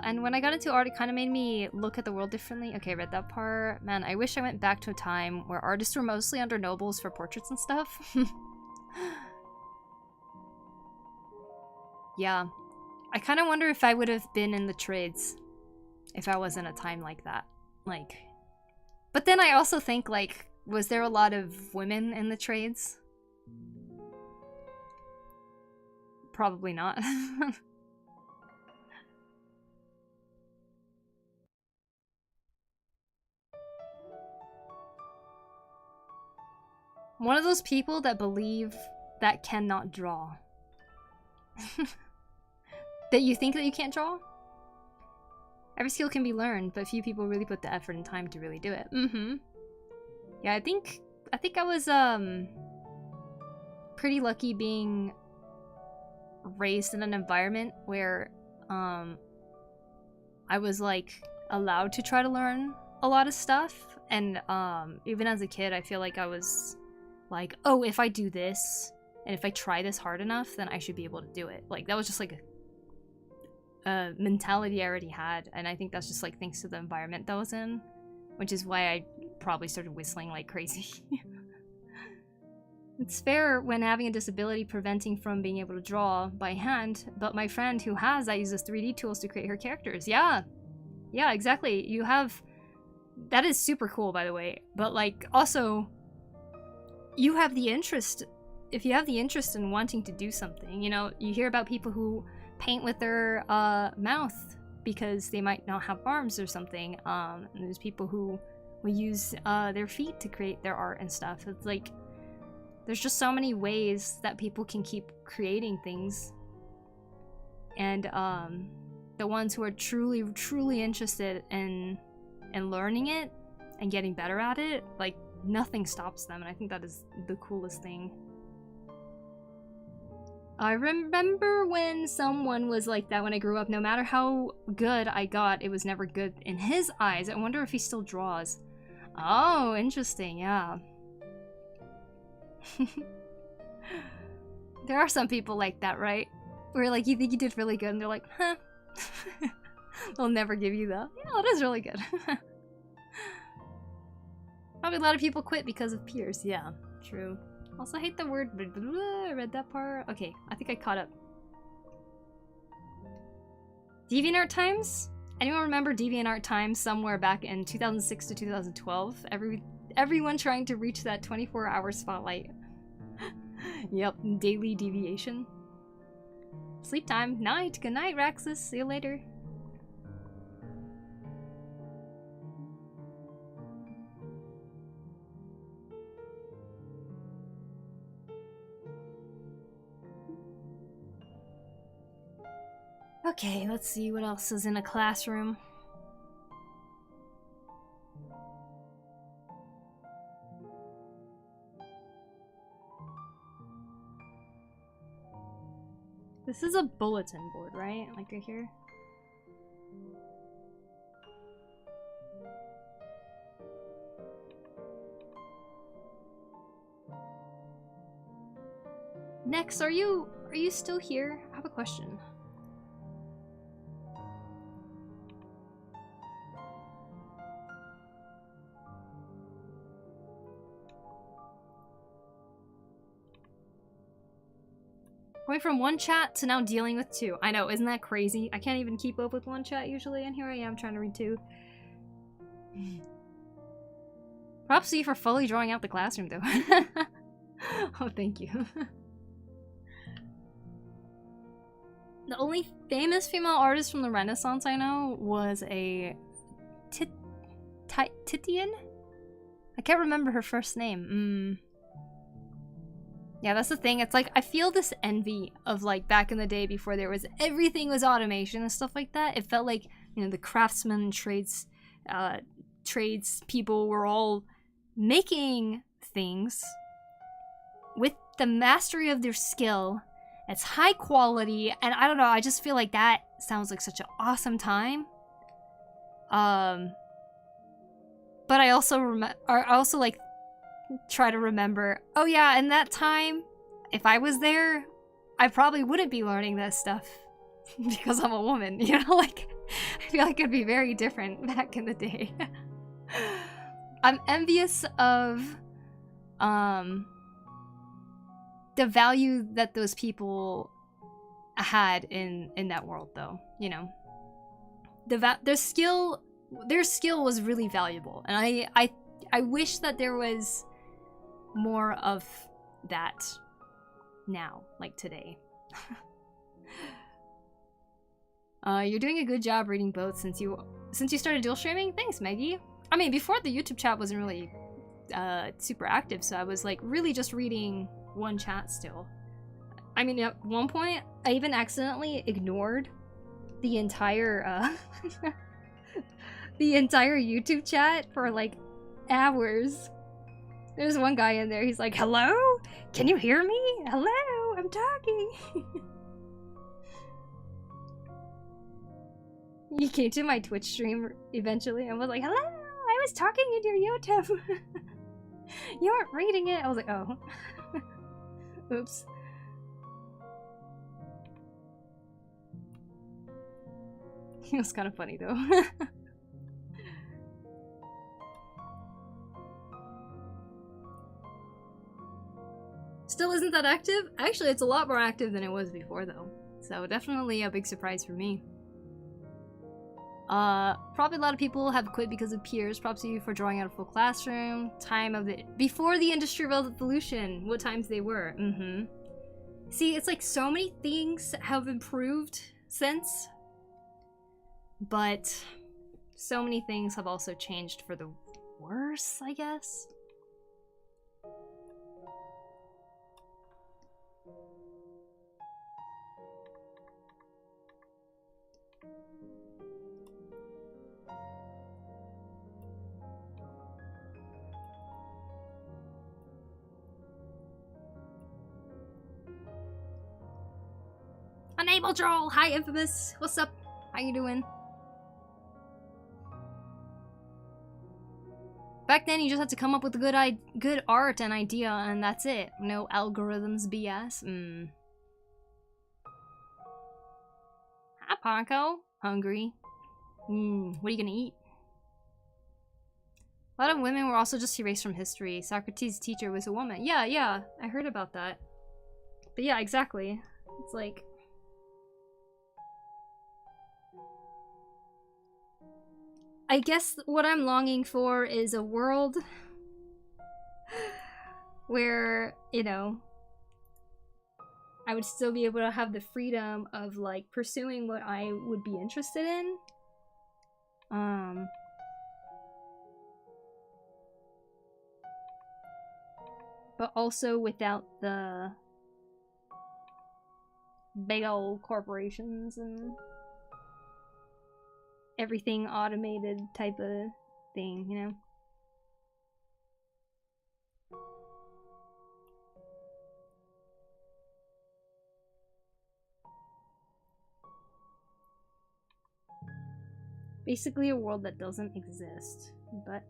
And when I got into art, it kind of made me look at the world differently. Okay, read that part. Man, I wish I went back to a time where artists were mostly under nobles for portraits and stuff. Yeah. I kind of wonder if I would have been in the trades if I was in a time like that. Like... But then I also think, like, was there a lot of women in the trades? Probably not. One of those people that believe that cannot draw. That you think that you can't draw? Every skill can be learned, but few people really put the effort and time to really do it. Yeah, I think I was pretty lucky being raised in an environment where I was like allowed to try to learn a lot of stuff, and even as a kid I feel like I was like, oh, if I do this and if I try this hard enough then I should be able to do it. Like that was just like a mentality I already had, and I think that's just like thanks to the environment that I was in, which is why I probably started whistling like crazy. It's fair when having a disability preventing from being able to draw by hand, but my friend who has that uses 3D tools to create her characters. Yeah, exactly. You have... That is super cool, by the way. But, like, also, you have the interest... If you have the interest in wanting to do something, you know, you hear about people who paint with their mouth because they might not have arms or something. And there's people who will use their feet to create their art and stuff. It's like... There's just so many ways that people can keep creating things. And the ones who are truly, truly interested in learning it and getting better at it, like, nothing stops them. And I think that is the coolest thing. I remember when someone was like that when I grew up. No matter how good I got, it was never good in his eyes. I wonder if he still draws. Oh, interesting, yeah. There are some people like that, right? Where like you think you did really good and they're like, huh. They'll never give you the, yeah, that is really good. Probably a lot of people quit because of peers. Yeah, true. Also hate the word blah, blah, blah. I read that part. Okay, I think I caught up. DeviantArt times? Anyone remember DeviantArt times somewhere back in 2006 to 2012? Everyone trying to reach that 24-hour spotlight. Yep, daily deviation. Sleep time. Night. Good night, Raxus. See you later. Okay, let's see what else is in a classroom. This is a bulletin board, right? Like right here. Next, are you still here? I have a question. Going from one chat to now dealing with two. I know, isn't that crazy? I can't even keep up with one chat usually, and here I am trying to read two. Props to you for fully drawing out the classroom, though. Oh, thank you. The only famous female artist from the Renaissance I know was a Titian? I can't remember her first name. Yeah, that's the thing. It's like, I feel this envy of like back in the day before everything was automation and stuff like that. It felt like, you know, the craftsmen and trades people were all making things with the mastery of their skill. It's high quality, and I don't know, I just feel like that sounds like such an awesome time. But I also like try to remember, oh yeah, in that time, if I was there, I probably wouldn't be learning this stuff because I'm a woman, you know? Like, I feel like it'd be very different back in the day. I'm envious of the value that those people had in that world, though, you know. Their skill was really valuable, and I wish that there was more of that now, like today. You're doing a good job reading both since you started dual streaming. Thanks, Maggie. I mean, before the YouTube chat wasn't really super active, so I was like really just reading one chat still. I mean, at one point, I even accidentally ignored the entire the entire YouTube chat for like hours. There's one guy in there, he's like, hello? Can you hear me? Hello? I'm talking. You came to my Twitch stream eventually and was like, hello, I was talking into your YouTube. You weren't reading it. I was like, oh. Oops. It was kind of funny though. Still isn't that active? Actually, it's a lot more active than it was before though. So definitely a big surprise for me. Probably a lot of people have quit because of peers. Props to you for drawing out a full classroom. Time of the before the Industrial Revolution. What times they were. See, it's like so many things have improved since. But so many things have also changed for the worse, I guess. Unable troll! Hi, Infamous! What's up? How you doing? Back then, you just had to come up with a good art and idea, and that's it. No algorithms BS. Hi, Paco. Hungry. What are you gonna eat? A lot of women were also just erased from history. Socrates' teacher was a woman. Yeah, I heard about that. But yeah, exactly. It's like... I guess what I'm longing for is a world where, you know, I would still be able to have the freedom of, like, pursuing what I would be interested in. But also without the big old corporations and everything automated type of thing, you know? Basically a world that doesn't exist, but...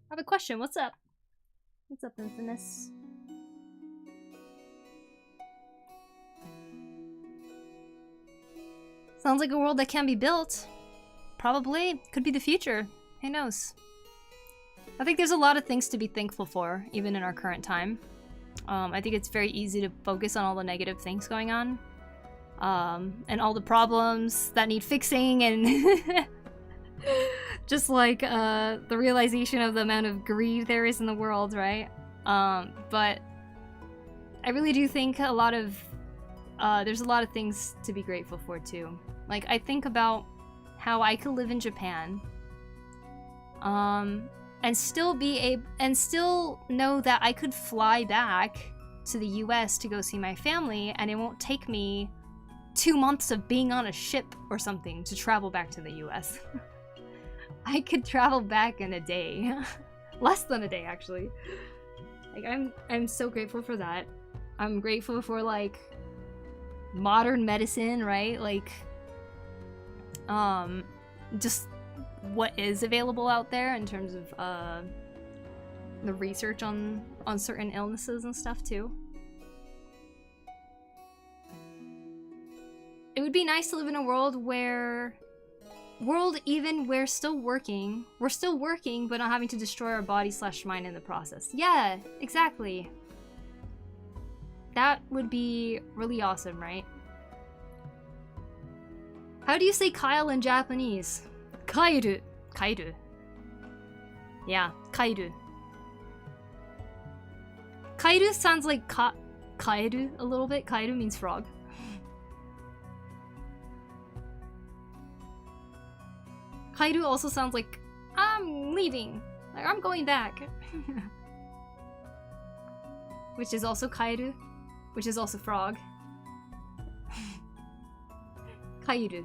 I have a question, what's up? What's up, Infamous? Sounds like a world that can be built. Probably. Could be the future. Who knows? I think there's a lot of things to be thankful for, even in our current time. I think it's very easy to focus on all the negative things going on. And all the problems that need fixing and... just like the realization of the amount of greed there is in the world, right? But I really do think a lot of... there's a lot of things to be grateful for too. Like, I think about how I could live in Japan, and still know that I could fly back to the US to go see my family, and it won't take me 2 months of being on a ship or something to travel back to the US. I could travel back in a day. Less than a day, actually. Like, I'm so grateful for that. I'm grateful for, like, modern medicine, right? Like, just what is available out there in terms of the research on certain illnesses and stuff too. It would be nice to live in a world where we're still working but not having to destroy our body / mind in the process. Yeah, exactly. That would be really awesome, right? How do you say Kyle in Japanese? Kairu. Kairu. Yeah, Kairu. Kairu sounds like Kaeru a little bit. Kairu means frog. Kairu also sounds like I'm leaving. Like, I'm going back. Which is also Kairu. Which is also frog. Kairu.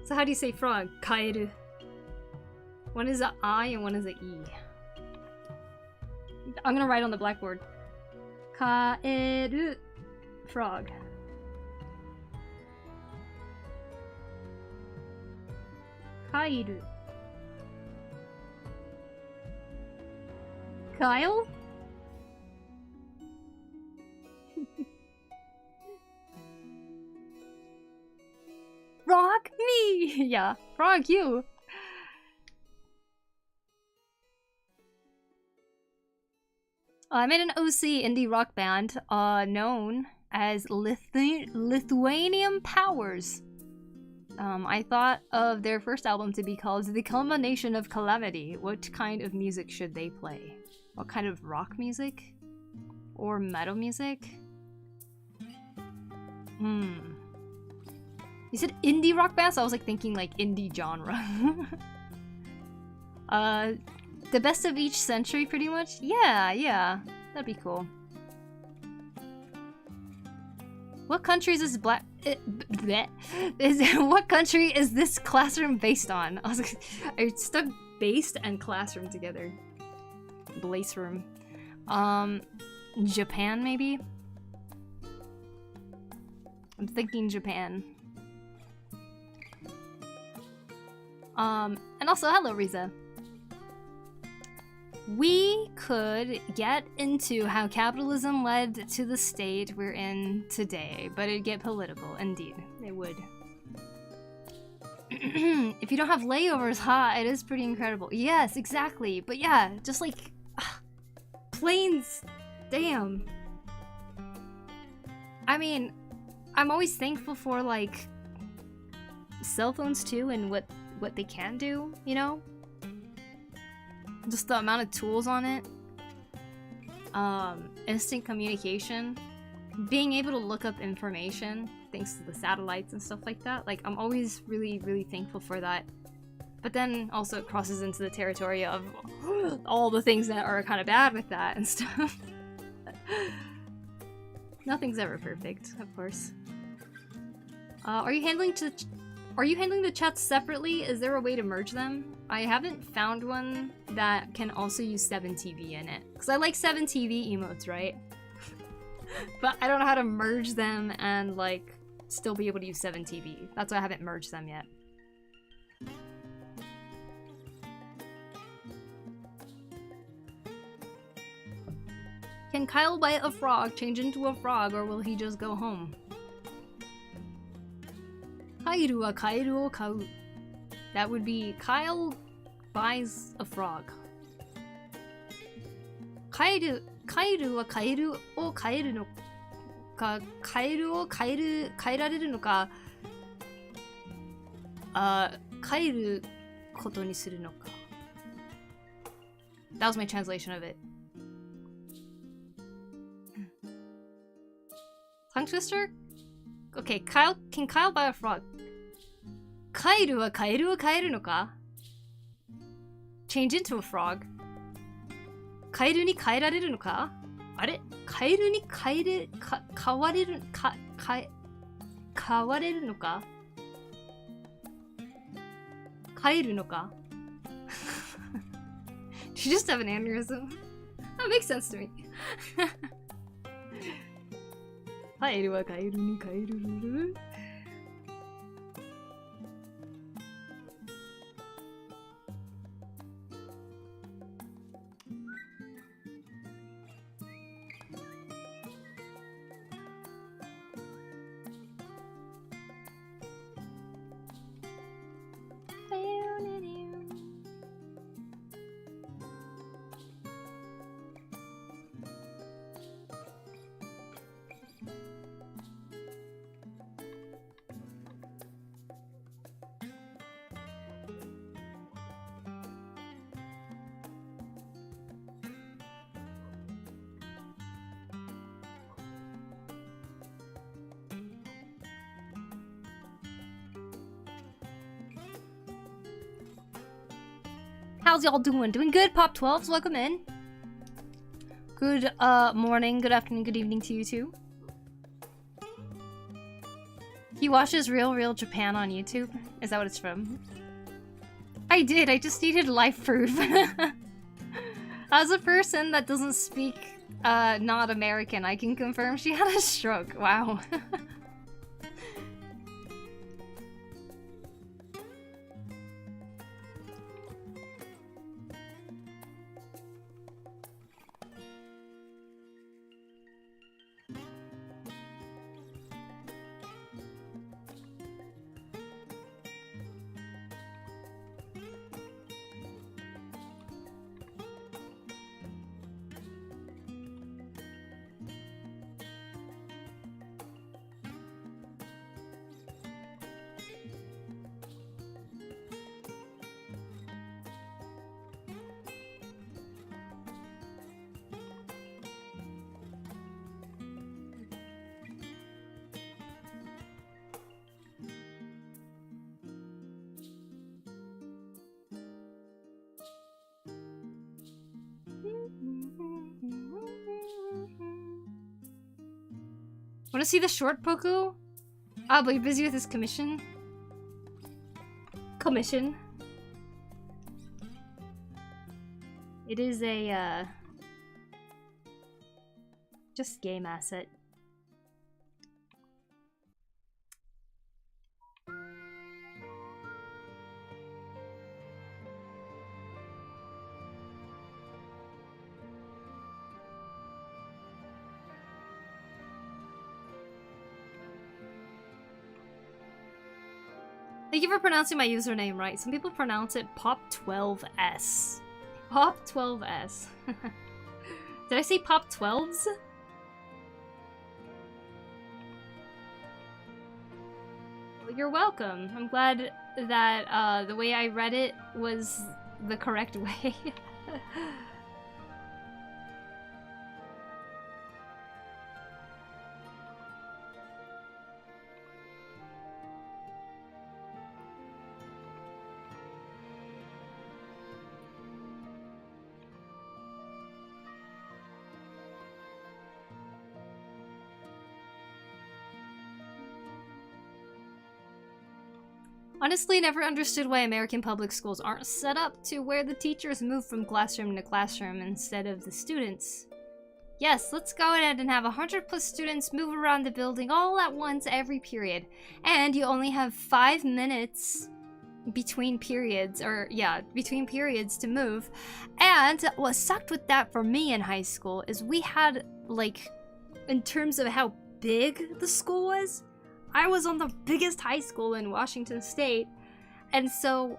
So how do you say frog? Kairu. One is a I and one is a E. I'm gonna write on the blackboard. Kaeru. Frog. Kairu. Kyle? Frog me! Yeah, frog you! I made an OC indie rock band known as Lithuanian Powers. I thought of their first album to be called The Culmination of Calamity. What kind of music should they play? What kind of rock music? Or metal music? You said indie rock band, so I was like thinking like indie genre. The best of each century, pretty much? Yeah, that'd be cool. What country is this what country is this classroom based on? I was like, I stuck based and classroom together. Blaze room. Japan, maybe? I'm thinking Japan. And also, hello, Riza. We could get into how capitalism led to the state we're in today, but it'd get political, indeed. It would. If you don't have layovers, it is pretty incredible. Yes, exactly. But yeah, just like... planes. Damn. I mean, I'm always thankful for, like, cell phones, too, and what they can do, you know? Just the amount of tools on it. Instant communication. Being able to look up information thanks to the satellites and stuff like that. Like, I'm always really, really thankful for that. But then also it crosses into the territory of all the things that are kind of bad with that and stuff. Nothing's ever perfect, of course. Are you handling the chats separately? Is there a way to merge them? I haven't found one that can also use 7TV in it. Because I like 7TV emotes, right? But I don't know how to merge them and, like, still be able to use 7TV. That's why I haven't merged them yet. Can Kyle bite a frog, change into a frog, or will he just go home? Kairu wa kairu o kau. That would be Kyle buys a frog. Kairu wa kairu o kaeru no ka, kairu o kaerareru no ka, kaeru koto ni suru no ka. That was my translation of it. Tongue twister? Okay, can Kyle buy a frog? Kairu wa kaeru o kaeru no ka? Change into a frog. Kaeru ni kaerareru no ka? Are? Kaeru ni kawareru no ka? Kaeru no ka? Did you just have an aneurysm? That makes sense to me. Kaeru wa kaeru ni kaeru. How's y'all doing? Doing good, Pop 12s. Welcome in. Good morning, good afternoon, good evening to you too. He watches Real Japan on YouTube? Is that what it's from? I did, I just needed life proof. As a person that doesn't speak not American. I can confirm she had a stroke. Wow. Want to see the short, Poku? Ah, but you're busy with his commission. It is a, just game asset. Thank you for pronouncing my username right. Some people pronounce it Pop12S. Pop12S. Did I say Pop12s? Well, you're welcome. I'm glad that the way I read it was the correct way. Honestly, never understood why American public schools aren't set up to where the teachers move from classroom to classroom instead of the students. Yes, let's go ahead and have 100+ students move around the building all at once every period. And you only have 5 minutes between periods, between periods to move. And what sucked with that for me in high school is we had, like, in terms of how big the school was, I was on the biggest high school in Washington State, and so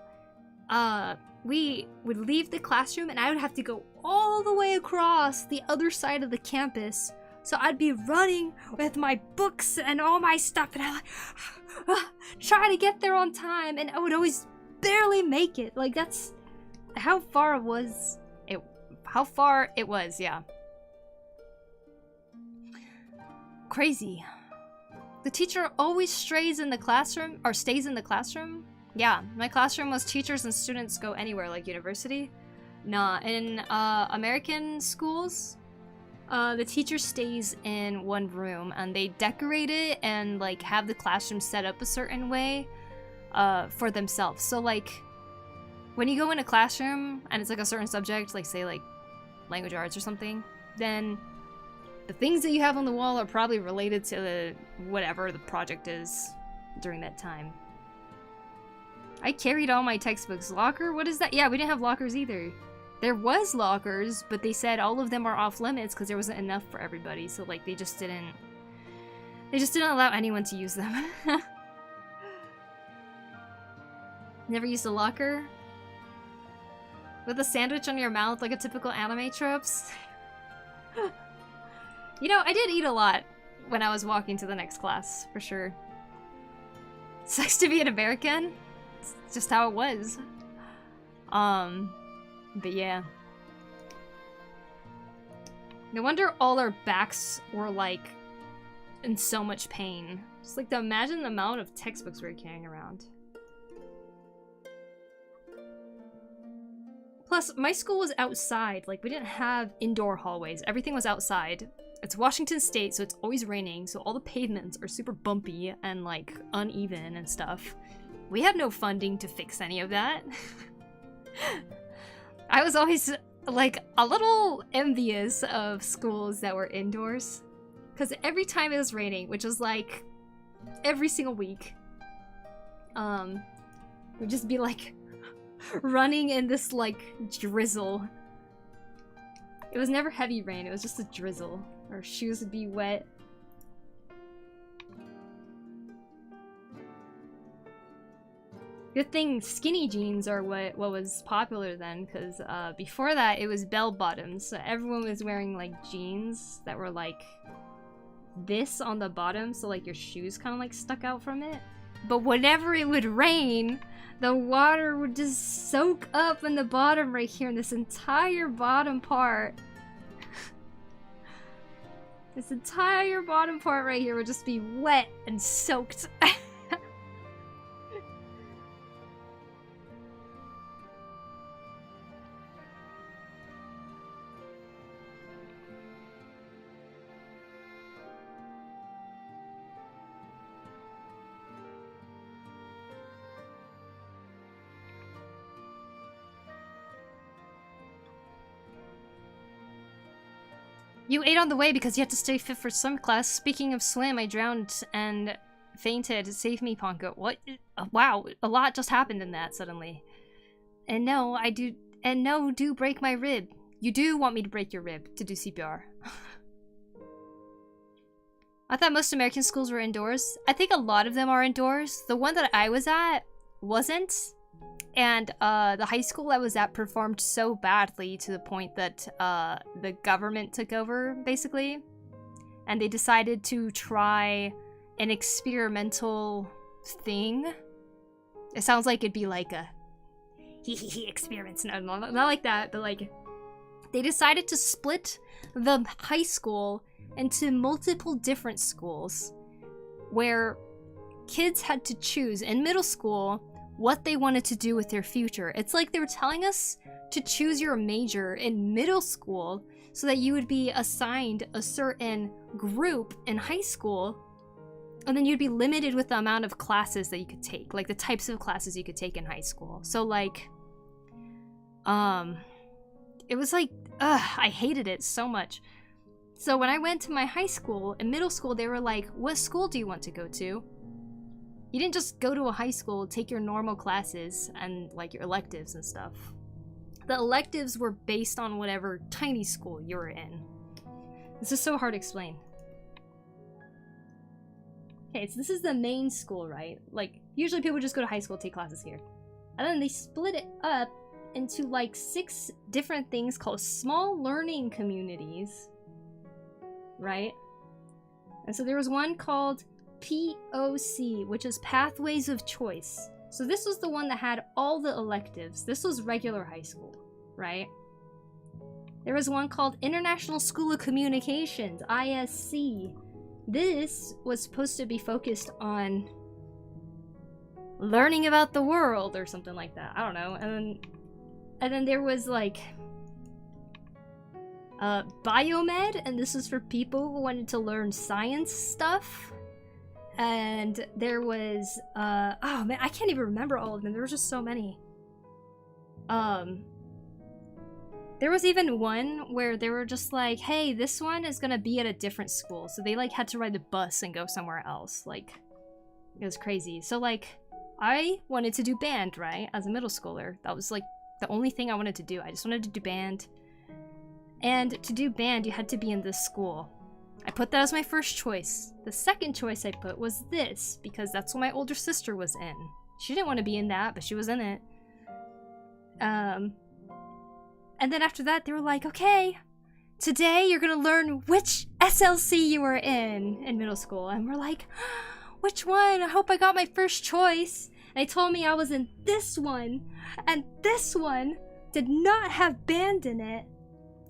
we would leave the classroom and I would have to go all the way across the other side of the campus. So I'd be running with my books and all my stuff, and I like try to get there on time, and I would always barely make it. Like, that's how far it was. Yeah. Crazy. The teacher always stays in the classroom. Yeah, my classroom was teachers and students go anywhere, like university. Nah, in American schools, the teacher stays in one room and they decorate it and like have the classroom set up a certain way for themselves. So like when you go in a classroom and it's like a certain subject, like say like language arts or something, then the things that you have on the wall are probably related to the whatever the project is during that time. I carried all my textbooks. Locker? What is that? Yeah, we didn't have lockers either. There was lockers, but they said all of them are off limits because there wasn't enough for everybody. So like they just didn't allow anyone to use them. Never used a locker? With a sandwich on your mouth like a typical anime tropes? You know, I did eat a lot when I was walking to the next class, for sure. Sucks to be an American. It's just how it was. But yeah. No wonder all our backs were like in so much pain. Just like imagine the amount of textbooks we were carrying around. Plus, my school was outside. Like, we didn't have indoor hallways. Everything was outside. It's Washington State, so it's always raining, so all the pavements are super bumpy and, like, uneven and stuff. We had no funding to fix any of that. I was always like a little envious of schools that were indoors. Because every time it was raining, which was like every single week, we'd just be like running in this like drizzle. It was never heavy rain, it was just a drizzle. Our shoes would be wet. Good thing skinny jeans are what was popular then, because before that it was bell bottoms. So everyone was wearing like jeans that were like this on the bottom, so like your shoes kind of like stuck out from it. But whenever it would rain, the water would just soak up in the bottom right here, in this entire bottom part. This entire bottom part right here would just be wet and soaked. You ate on the way because you had to stay fit for swim class. Speaking of swim, I drowned and fainted. Save me, Ponko. What? Wow, a lot just happened in that suddenly. And no, do break my rib. You do want me to break your rib to do CPR. I thought most American schools were indoors. I think a lot of them are indoors. The one that I was at wasn't. And the high school I was at performed so badly to the point that the government took over, basically. And they decided to try an experimental thing. It sounds like it'd be like a experiments. No, not like that, but like they decided to split the high school into multiple different schools where kids had to choose in middle school what they wanted to do with their future. It's like they were telling us to choose your major in middle school so that you would be assigned a certain group in high school, and then you'd be limited with the amount of classes that you could take, like the types of classes you could take in high school. So like, it was like, I hated it so much. So when I went to my high school, in middle school, they were like, what school do you want to go to? You didn't just go to a high school, take your normal classes and like your electives and stuff. The electives were based on whatever tiny school you were in. This is so hard to explain. Okay, so this is the main school, right? Like, usually people just go to high school, take classes here. And then they split it up into like 6 different things called small learning communities, right? And so there was one called POC, which is Pathways of Choice. So this was the one that had all the electives. This was regular high school, right? There was one called International School of Communications, ISC. This was supposed to be focused on learning about the world or something like that. I don't know. And then there was like Biomed, and this was for people who wanted to learn science stuff. And there was, oh man, I can't even remember all of them. There were just so many. There was even one where they were just like, hey, this one is gonna be at a different school. So they like had to ride the bus and go somewhere else. Like, it was crazy. So like, I wanted to do band, right? As a middle schooler. That was like the only thing I wanted to do. I just wanted to do band. And to do band, you had to be in this school. I put that as my first choice. The second choice I put was this, because that's what my older sister was in. She didn't want to be in that, but she was in it. And then after that, they were like, okay, today you're gonna learn which SLC you were in middle school. And we're like, which one? I hope I got my first choice. And they told me I was in this one, and this one did not have band in it.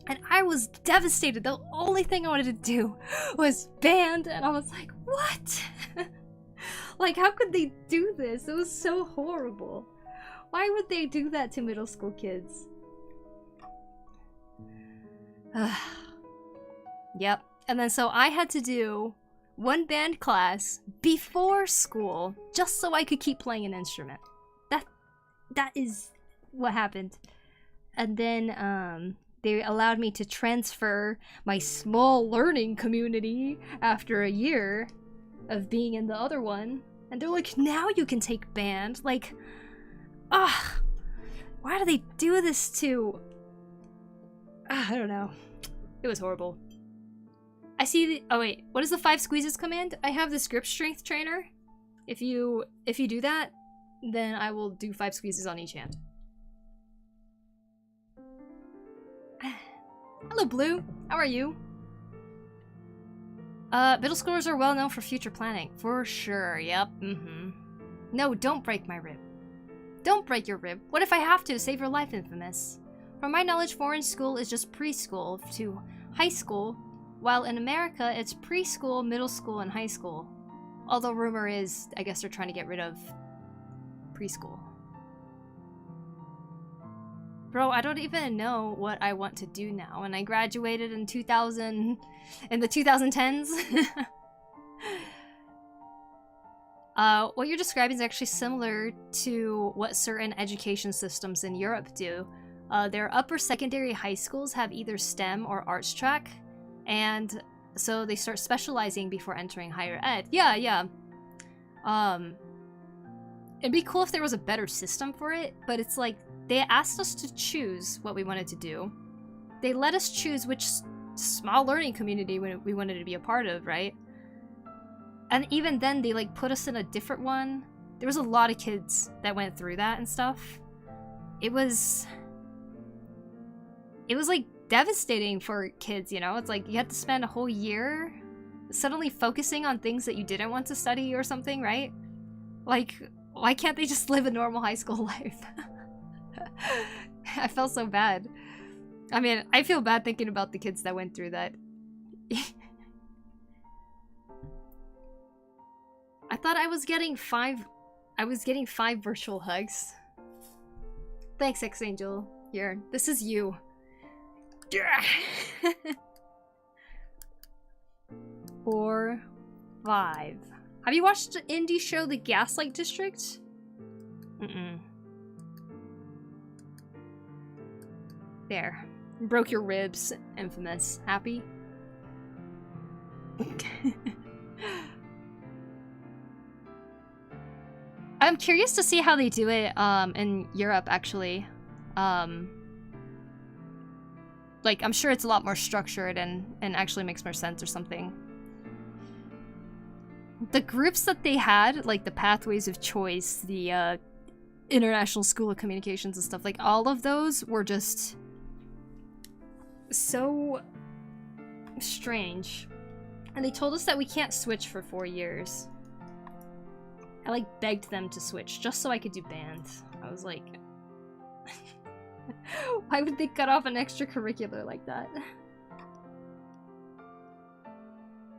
And I was devastated. The only thing I wanted to do was band. And I was like, what? Like, how could they do this? It was so horrible. Why would they do that to middle school kids? Yep. And then so I had to do one band class before school just so I could keep playing an instrument. That is what happened. And then, they allowed me to transfer my small learning community after a year of being in the other one. And they're like, now you can take band. Like, ah, why do they do this to... I don't know. It was horrible. I see the... Oh wait, what is the 5 squeezes command? I have this grip strength trainer. If you do that, then I will do 5 squeezes on each hand. Hello, Blue. How are you? Middle schoolers are well known for future planning. For sure, yep, No, don't break my rib. Don't break your rib. What if I have to? Save your life, Infamous. From my knowledge, foreign school is just preschool to high school, while in America, it's preschool, middle school, and high school. Although rumor is, I guess they're trying to get rid of preschool. Bro, I don't even know what I want to do now, and I graduated in in the 2010s. What you're describing is actually similar to what certain education systems in Europe do. Their upper secondary high schools have either STEM or arts track, and so they start specializing before entering higher ed. Yeah. It'd be cool if there was a better system for it, but it's like, they asked us to choose what we wanted to do. They let us choose which small learning community we wanted to be a part of, right? And even then, they like put us in a different one. There was a lot of kids that went through that and stuff. It was like devastating for kids, you know? It's like you had to spend a whole year suddenly focusing on things that you didn't want to study or something, right? Like, why can't they just live a normal high school life? I felt so bad. I mean, I feel bad thinking about the kids that went through that. I thought I was getting 5 virtual hugs. Thanks, X-Angel. Here, this is you. 4, 5. Have you watched the indie show The Gaslight District? There. Broke your ribs, Infamous. Happy? I'm curious to see how they do it in Europe, actually. Like, I'm sure it's a lot more structured and actually makes more sense or something. The groups that they had, like the Pathways of Choice, the International School of Communications and stuff, like all of those were just so strange. And they told us that we can't switch for 4 years. I like begged them to switch just so I could do band. I was like, why would they cut off an extracurricular like that?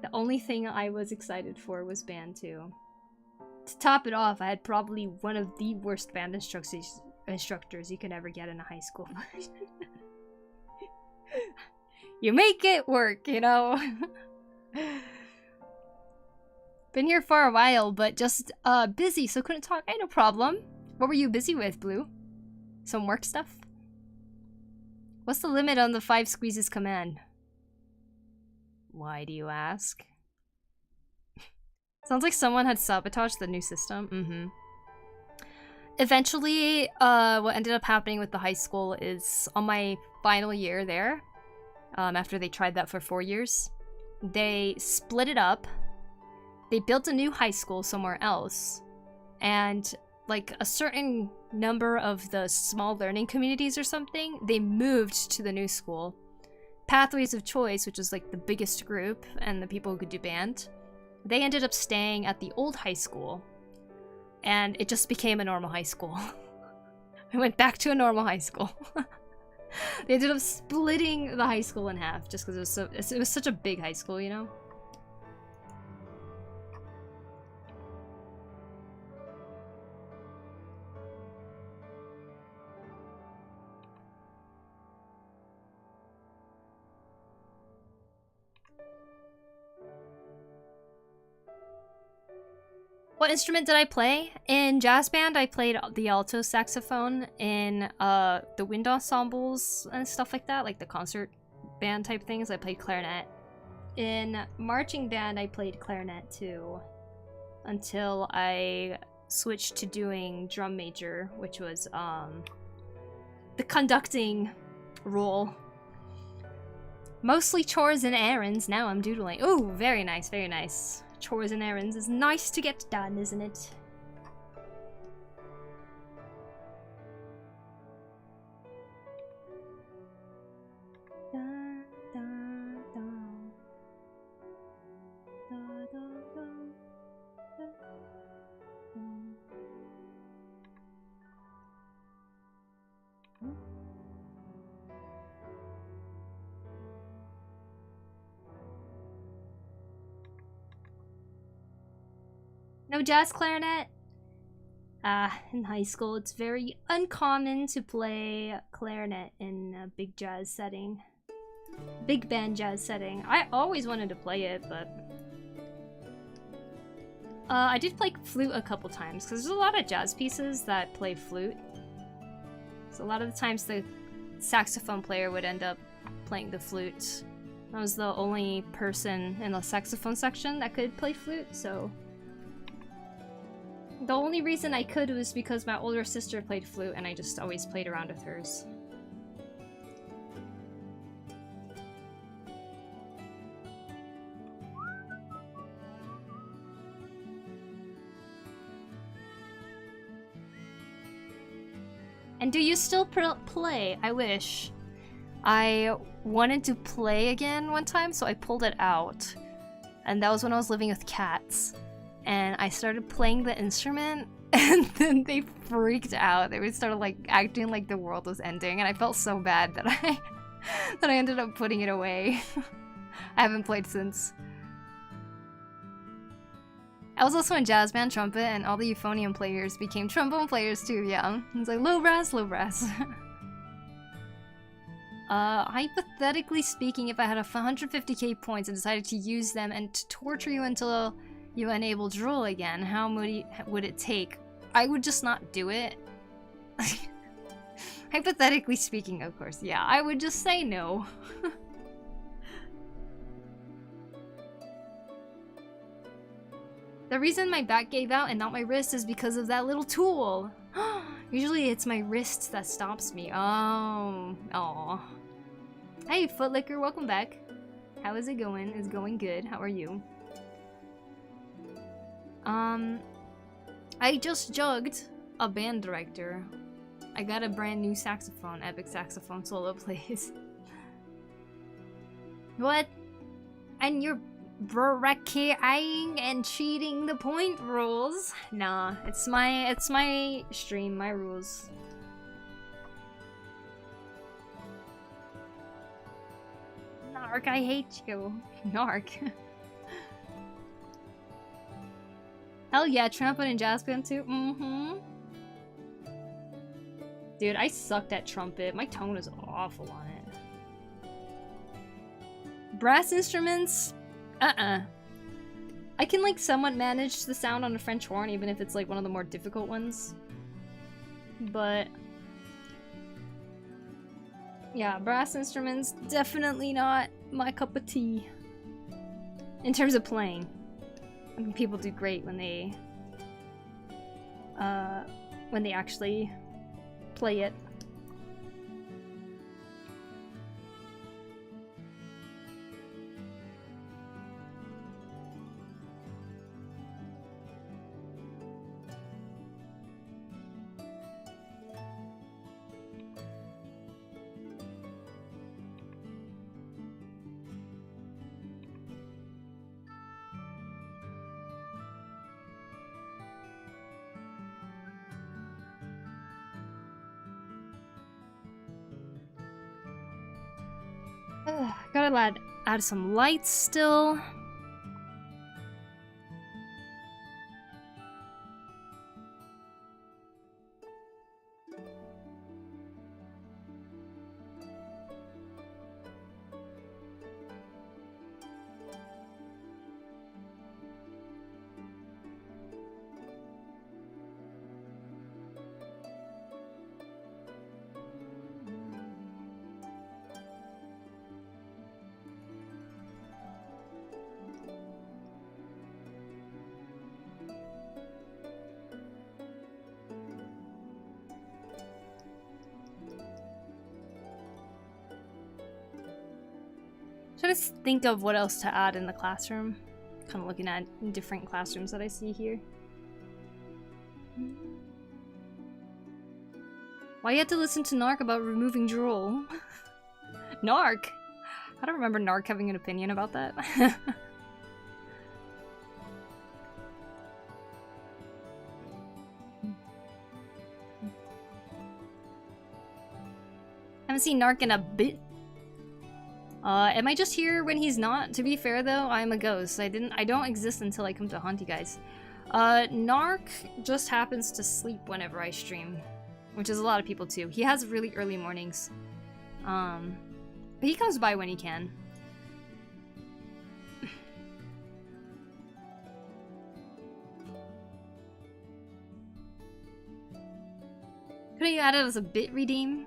The only thing I was excited for was band too. To top it off, I had probably one of the worst band instructors you could ever get in a high school. You make it work, you know? Been here for a while, but just busy, so couldn't talk. Hey, no problem. What were you busy with, Blue? Some work stuff? What's the limit on the 5 squeezes command? Why do you ask? Sounds like someone had sabotaged the new system. Eventually, what ended up happening with the high school is on my final year there, after they tried that for 4 years, they split it up. They built a new high school somewhere else, and like a certain number of the small learning communities or something, they moved to the new school. Pathways of Choice, which is like the biggest group and the people who could do band, they ended up staying at the old high school, and it just became a normal high school. I went back to a normal high school. They ended up splitting the high school in half just because it was such a big high school, you know? What instrument did I play? In jazz band, I played the alto saxophone. In the wind ensembles and stuff like that, like the concert band type things, I played clarinet. In marching band, I played clarinet too, until I switched to doing drum major, which was the conducting role. Mostly chores and errands. Now I'm doodling. Oh, very nice, very nice. Chores and errands is nice to get done, isn't it? No jazz clarinet? In high school, it's very uncommon to play clarinet in a big jazz setting. Big band jazz setting. I always wanted to play it, but... I did play flute a couple times, because there's a lot of jazz pieces that play flute. So a lot of the times the saxophone player would end up playing the flute. I was the only person in the saxophone section that could play flute, so... The only reason I could was because my older sister played flute and I just always played around with hers. And do you still play? I wish. I wanted to play again one time, so I pulled it out. And that was when I was living with cats. And I started playing the instrument, and then they freaked out. They started like acting like the world was ending, and I felt so bad that I ended up putting it away. I haven't played since. I was also in jazz band trumpet, and all the euphonium players became trombone players too. Yeah, it's like low brass, low brass. Hypothetically speaking, if I had 150k points and decided to use them and to torture you until you unable to roll again, how would it take? I would just not do it. Hypothetically speaking, of course. Yeah, I would just say no. The reason my back gave out and not my wrist is because of that little tool. Usually it's my wrist that stops me. Oh. Aw. Hey, Footlicker, welcome back. How is it going? It's going good. How are you? I just jugged a band director. I got a brand new saxophone, epic saxophone solo plays. What? And you're bracketting and cheating the point rules? Nah, it's my stream, my rules. Narc, I hate you. Narc. Hell yeah, trumpet and jazz band too. Mm-hmm. Dude, I sucked at trumpet. My tone is awful on it. Brass instruments? I can like somewhat manage the sound on a French horn, even if it's like one of the more difficult ones. But yeah, brass instruments, definitely not my cup of tea. In terms of playing. I mean, people do great when they actually play it. Gotta add some lights still. Trying to think of what else to add in the classroom. Kind of looking at different classrooms that I see here. Why you have to listen to Narc about removing drool? Narc? I don't remember Narc having an opinion about that. Haven't seen Narc in a bit. Am I just here when he's not? To be fair though, I'm a ghost. I don't exist until I come to haunt you guys. Narc just happens to sleep whenever I stream, which is a lot of people too. He has really early mornings. But he comes by when he can. Couldn't you add it as a bit redeem?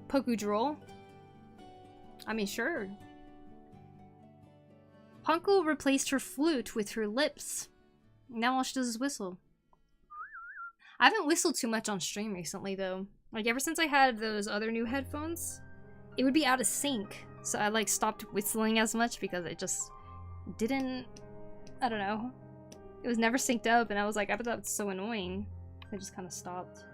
Poku droll? I mean, sure. Ponko replaced her flute with her lips. Now all she does is whistle. I haven't whistled too much on stream recently, though. Like, ever since I had those other new headphones, it would be out of sync. So I, like, stopped whistling as much because it just didn't... I don't know. It was never synced up, and I was like, I bet that's so annoying. I just kind of stopped.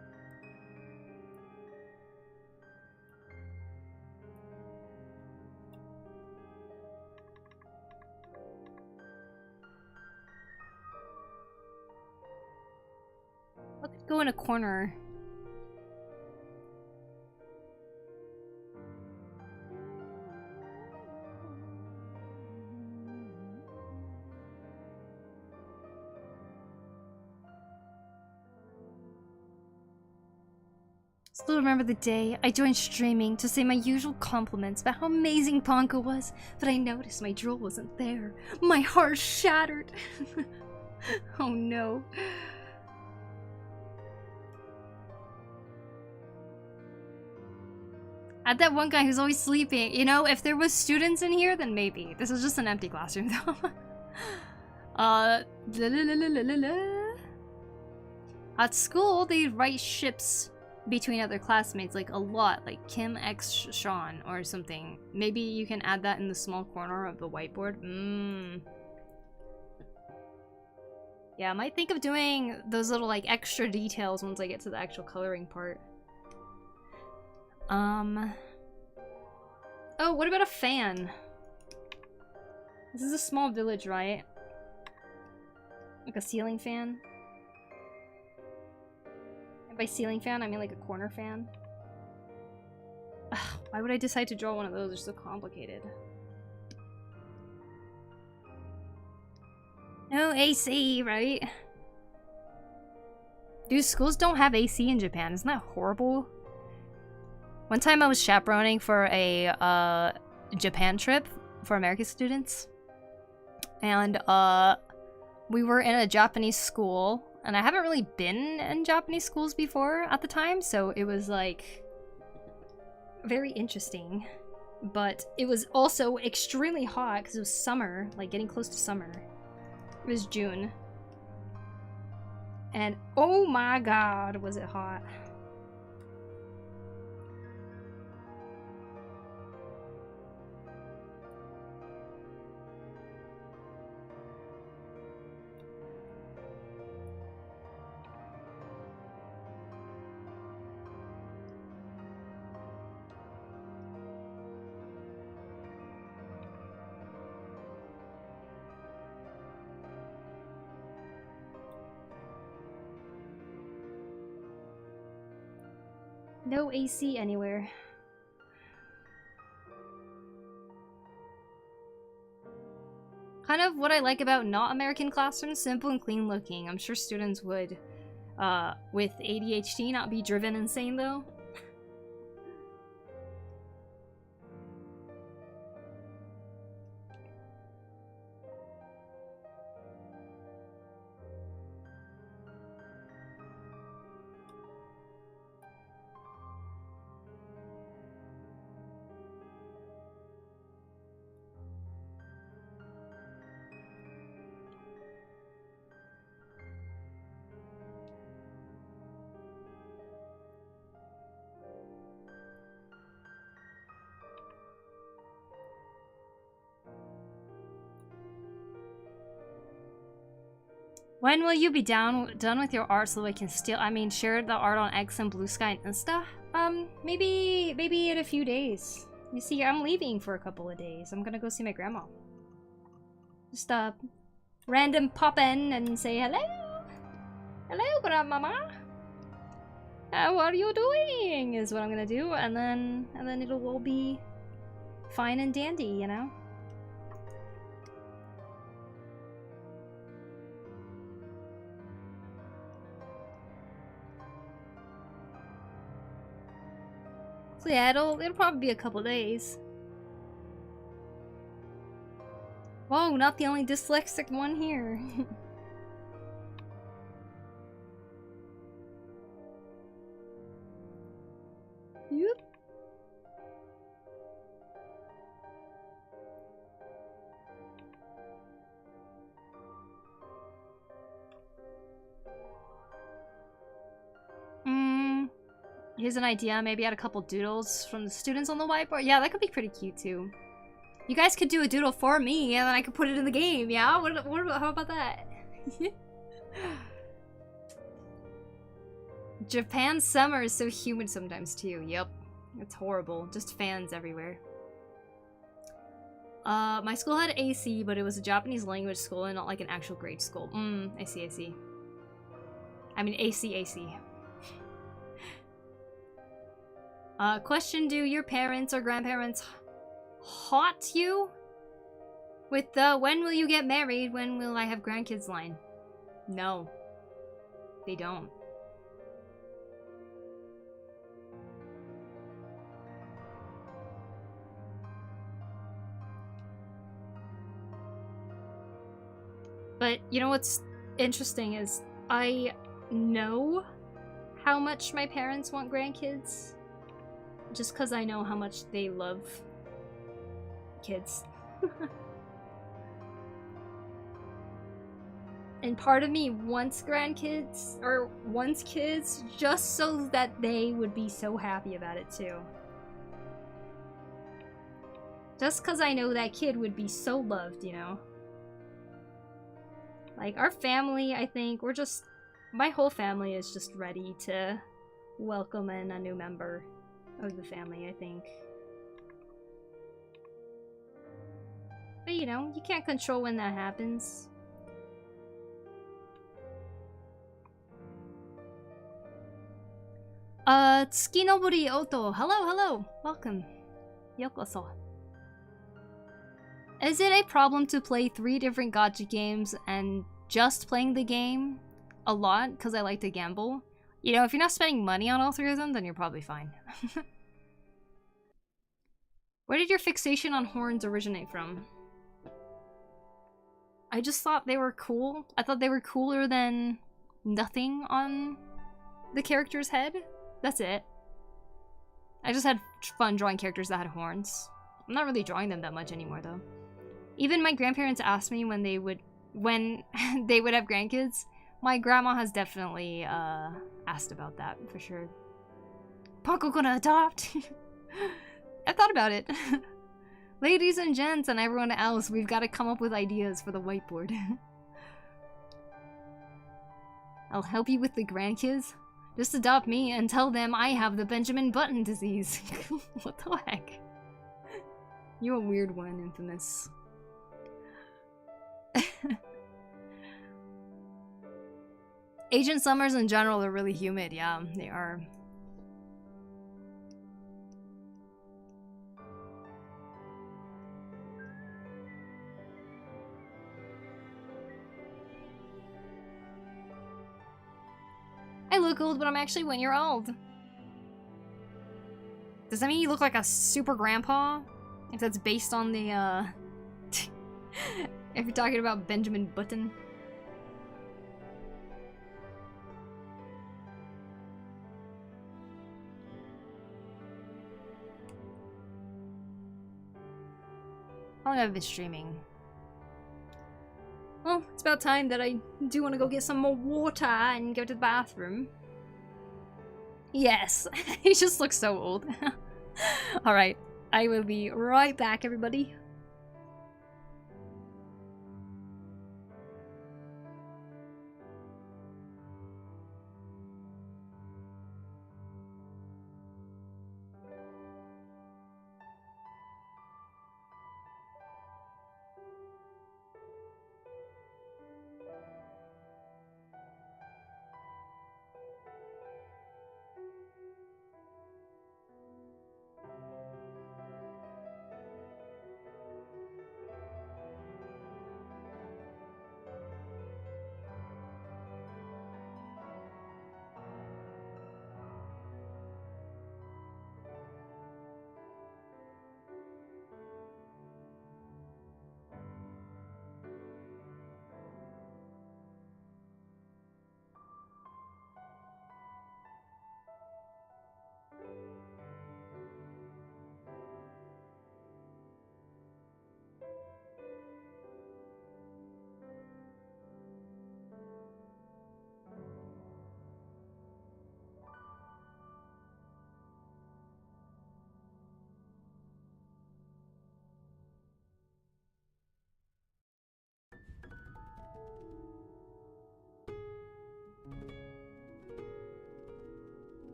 I could go in a corner. Still remember the day I joined streaming to say my usual compliments about how amazing Ponko was, but I noticed my drool wasn't there. My heart shattered. Oh no. Add that one guy who's always sleeping. You know, if there was students in here, then maybe. This is just an empty classroom, though. At school, they write ships between other classmates, like a lot, like Kim x Sean or something. Maybe you can add that in the small corner of the whiteboard. Yeah, I might think of doing those little, like, extra details once I get to the actual coloring part. Oh, what about a fan? This is a small village, right? Like a ceiling fan? And by ceiling fan, I mean like a corner fan. Ugh, why would I decide to draw one of those? They're so complicated. No AC, right? Dude, schools don't have AC in Japan. Isn't that horrible? One time I was chaperoning for a Japan trip for American students. And we were in a Japanese school. And I haven't really been in Japanese schools before at the time. So it was like very interesting. But it was also extremely hot because it was summer. Like getting close to summer. It was June. And oh my god, was it hot. No AC anywhere. Kind of what I like about not American classrooms, simple and clean looking. I'm sure students would, with ADHD, not be driven insane though. When will you be done with your art so I can share the art on X and Blue Sky and Insta? Maybe in a few days. You see, I'm leaving for a couple of days. I'm gonna go see my grandma. Just random pop in and say hello. Hello, grandmama. How are you doing? Is what I'm gonna do, and then it'll all be fine and dandy, you know. So yeah, it'll probably be a couple days. Whoa, not the only dyslexic one here. Yep. Here's an idea. Maybe add a couple doodles from the students on the whiteboard. Yeah, that could be pretty cute too. You guys could do a doodle for me, and then I could put it in the game. Yeah, how about that? Japan's summer is so humid sometimes too. Yep, it's horrible. Just fans everywhere. My school had AC, but it was a Japanese language school and not like an actual grade school. I see. I mean AC. Question, do your parents or grandparents haunt you with the when will you get married, when will I have grandkids line? No, they don't. But you know what's interesting is I know how much my parents want grandkids. Just because I know how much they love kids. And part of me wants grandkids, or wants kids, just so that they would be so happy about it too. Just because I know that kid would be so loved, you know? Like, our family, I think, my whole family is just ready to welcome in a new member of the family, I think. But you know, you can't control when that happens. Tsukinobori Oto. Hello. Welcome. Yokoso. Is it a problem to play 3 different gacha games and just playing the game a lot because I like to gamble? You know, if you're not spending money on all 3 of them, then you're probably fine. Where did your fixation on horns originate from? I just thought they were cool. I thought they were cooler than nothing on the character's head. That's it. I just had fun drawing characters that had horns. I'm not really drawing them that much anymore, though. Even my grandparents asked me when they would have grandkids. My grandma has definitely asked about that, for sure. Poku gonna adopt? I thought about it. Ladies and gents and everyone else, we've got to come up with ideas for the whiteboard. I'll help you with the grandkids. Just adopt me and tell them I have the Benjamin Button disease. What the heck? You're a weird one, Infamous. Asian summers in general are really humid. Yeah, they are. I look old, but I'm actually 1 year old. Does that mean you look like a super grandpa? If that's based on the, if you're talking about Benjamin Button. How long have I been streaming? Well, it's about time that I do want to go get some more water and go to the bathroom. Yes, he just looks so old. Alright, I will be right back, everybody.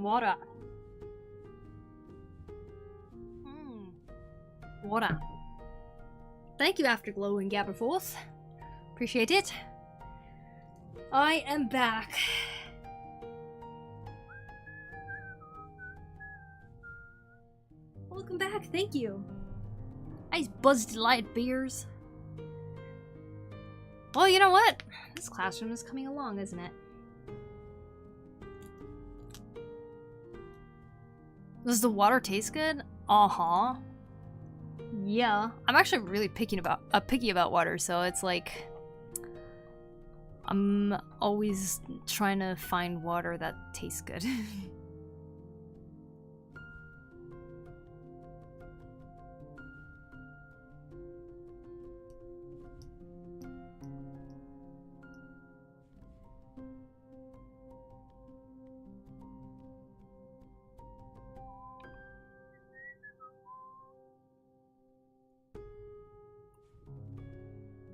water. Water. Thank you, Afterglow and Gabberforth. Appreciate it. I am back. Welcome back, thank you. Nice Buzz Delight beers. Well, you know what? This classroom is coming along, isn't it? Does the water taste good? Uh-huh. Yeah. I'm actually really picky about water, so it's like I'm always trying to find water that tastes good.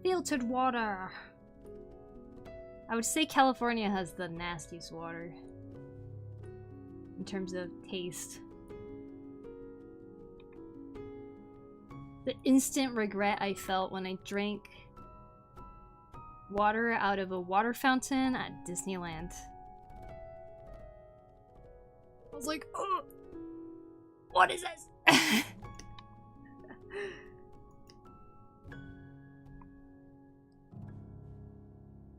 Filtered water. I would say California has the nastiest water in terms of taste. The instant regret I felt when I drank water out of a water fountain at Disneyland. I was like, oh, what is this?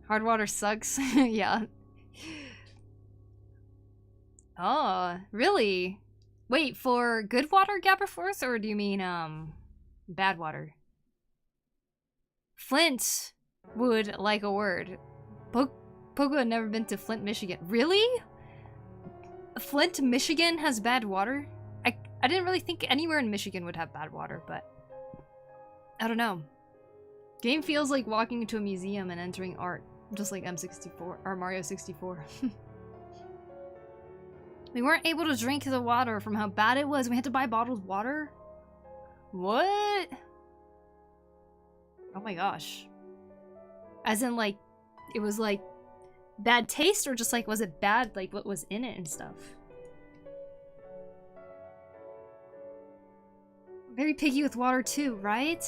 Hard water sucks. Yeah. Oh, really? Wait, for good water, Gabberforth, or do you mean, bad water? Flint would like a word. Poku had never been to Flint, Michigan. Really? Flint, Michigan has bad water? I didn't really think anywhere in Michigan would have bad water, but I don't know. Game feels like walking into a museum and entering art. Just like M64 or Mario 64. We weren't able to drink the water from how bad it was. We had to buy bottled water? What? Oh my gosh. As in like, it was like bad taste, or just like, was it bad like what was in it and stuff? Very picky with water too, right?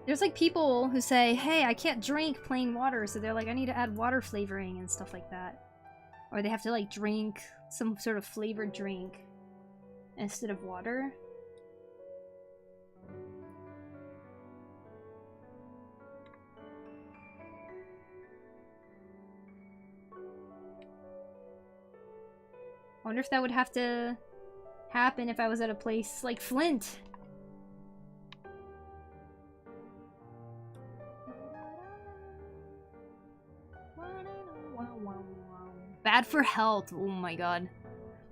There's like people who say, hey, I can't drink plain water, so they're like, I need to add water flavoring and stuff like that. Or they have to like drink some sort of flavored drink instead of water. I wonder if that would have to happen if I was at a place like Flint. Bad for health. Oh my god.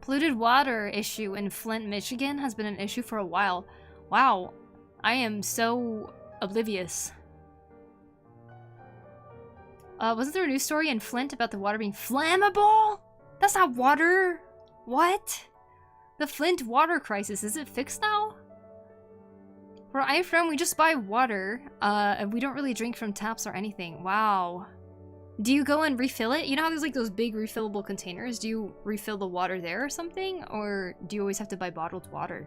Polluted water issue in Flint, Michigan has been an issue for a while. Wow. I am so oblivious. Wasn't there a news story in Flint about the water being flammable? That's not water. What? The Flint water crisis, is it fixed now? Where I'm from, we just buy water, and we don't really drink from taps or anything. Wow. Do you go and refill it? You know how there's like those big refillable containers? Do you refill the water there or something? Or do you always have to buy bottled water?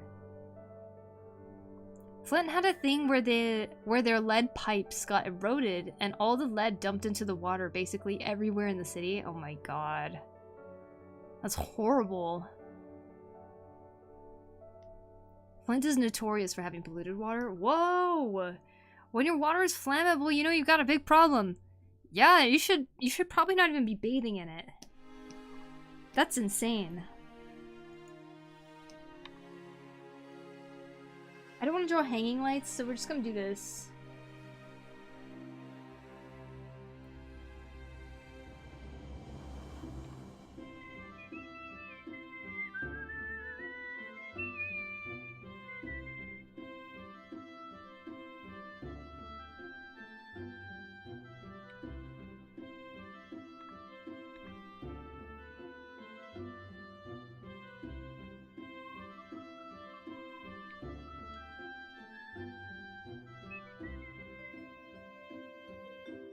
Flint had a thing where their lead pipes got eroded and all the lead dumped into the water basically everywhere in the city. Oh my god. That's horrible. Flint is notorious for having polluted water. Whoa! When your water is flammable, you know you've got a big problem. Yeah, you should probably not even be bathing in it. That's insane. I don't want to draw hanging lights, so we're just gonna do this.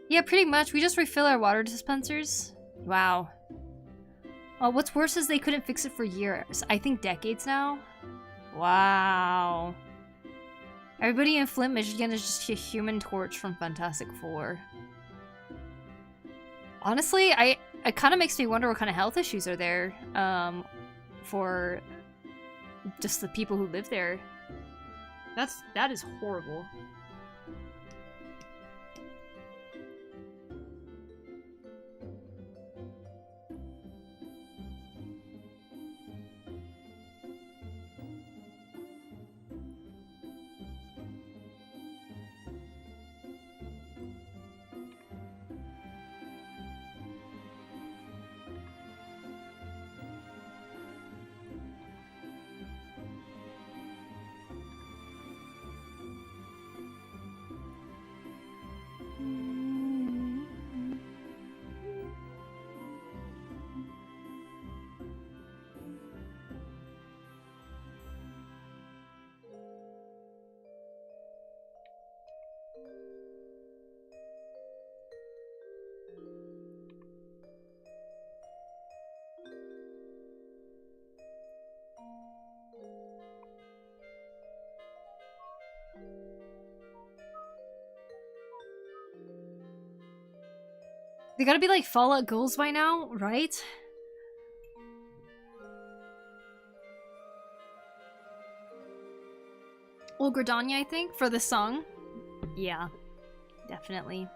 Yeah, pretty much. We just refill our water dispensers. Wow. What's worse is they couldn't fix it for years. I think decades now. Wow. Everybody in Flint, Michigan is just a Human Torch from Fantastic Four. Honestly, it kind of makes me wonder what kind of health issues are there for just the people who live there. That is horrible. They gotta be like Fallout goals by now, right? Olgradania, I think, for the song. Yeah, definitely.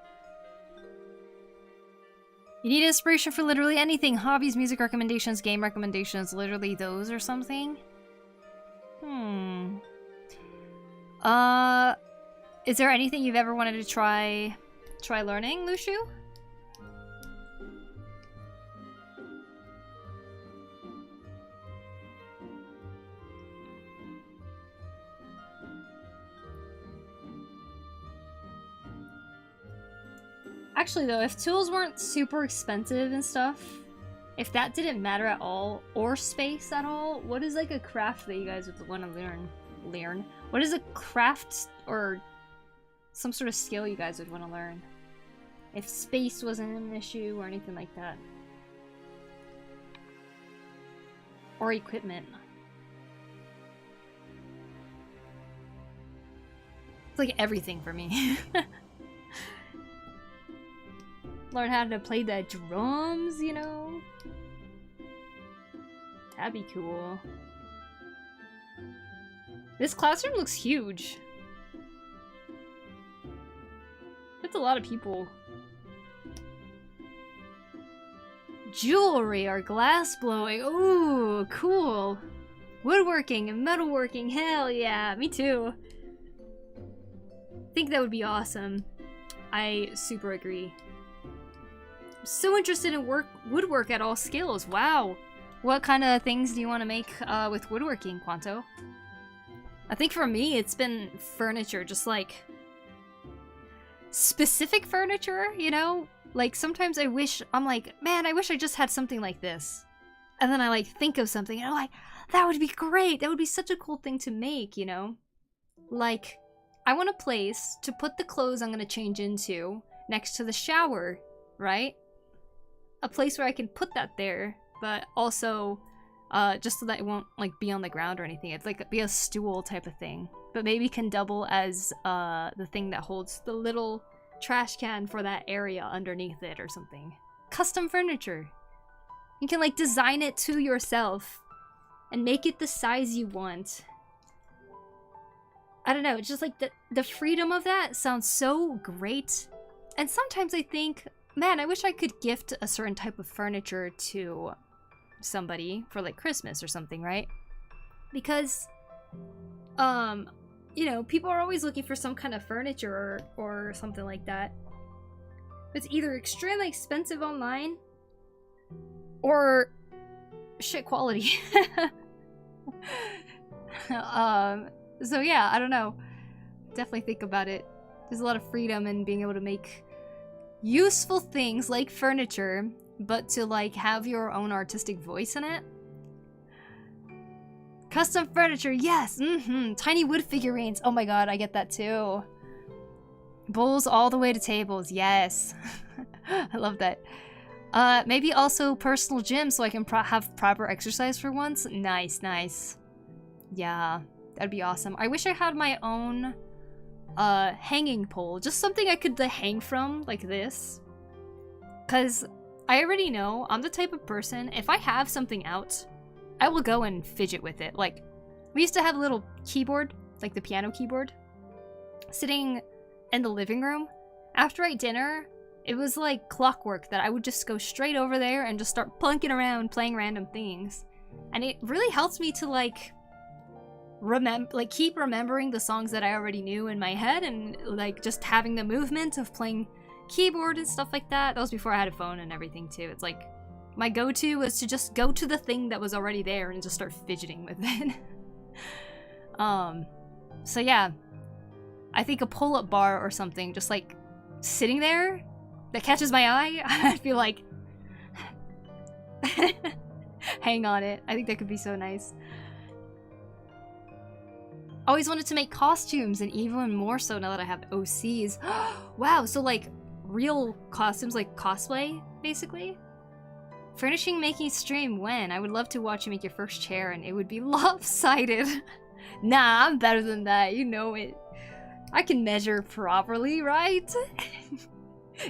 You need inspiration for literally anything. Hobbies, music recommendations, game recommendations, literally those or something. Is there anything you've ever wanted to try learning, Lushu? Actually though, if tools weren't super expensive and stuff, if that didn't matter at all, or space at all, what is like a craft that you guys would want to learn? What is a craft or some sort of skill you guys would want to learn? If space wasn't an issue or anything like that. Or equipment. It's like everything for me. Learn how to play the drums, you know? That'd be cool. This classroom looks huge. That's a lot of people. Jewelry or glass blowing. Ooh, cool. Woodworking and metalworking. Hell yeah, me too. I think that would be awesome. I super agree. I'm so interested in woodwork at all skills. Wow. What kind of things do you want to make with woodworking, Quanto? I think for me, it's been furniture, just like specific furniture, you know? Like sometimes I'm like, man, I wish I just had something like this. And then I like think of something and I'm like, that would be great. That would be such a cool thing to make, you know? Like, I want a place to put the clothes I'm gonna change into next to the shower, right? A place where I can put that there, but also just so that it won't like be on the ground or anything. It's like be a stool type of thing, but maybe can double as the thing that holds the little trash can for that area underneath it or something. Custom furniture. You can like design it to yourself and make it the size you want. I don't know, it's just like the freedom of that sounds so great. And sometimes I think, man, I wish I could gift a certain type of furniture to somebody for like Christmas or something, right? Because you know, people are always looking for some kind of furniture or something like that. It's either extremely expensive online or shit quality. So yeah, I don't know. Definitely think about it. There's a lot of freedom in being able to make useful things like furniture, but to like have your own artistic voice in it. Custom furniture, yes! Tiny wood figurines, oh my god, I get that too. Bowls all the way to tables, yes. I love that. Maybe also personal gym so I can have proper exercise for once. Nice, nice. Yeah, that'd be awesome. I wish I had my own hanging pole, just something I could hang from like this. Cause I already know I'm the type of person, if I have something out, I will go and fidget with it. Like, we used to have a little keyboard, like the piano keyboard, sitting in the living room. After I ate dinner, it was like clockwork that I would just go straight over there and just start plunking around playing random things. And it really helps me to like keep remembering the songs that I already knew in my head, and like just having the movement of playing keyboard and stuff like that. That was before I had a phone and everything too. It's like my go-to was to just go to the thing that was already there and just start fidgeting with it. So yeah, I think a pull-up bar or something just like sitting there that catches my eye, I'd feel like hang on it. I think that could be so nice. Always wanted to make costumes, and even more so now that I have OCs. Wow, so like real costumes, like cosplay, basically? Furnishing making stream when? I would love to watch you make your first chair, and it would be lopsided. Nah, I'm better than that, you know it. I can measure properly, right?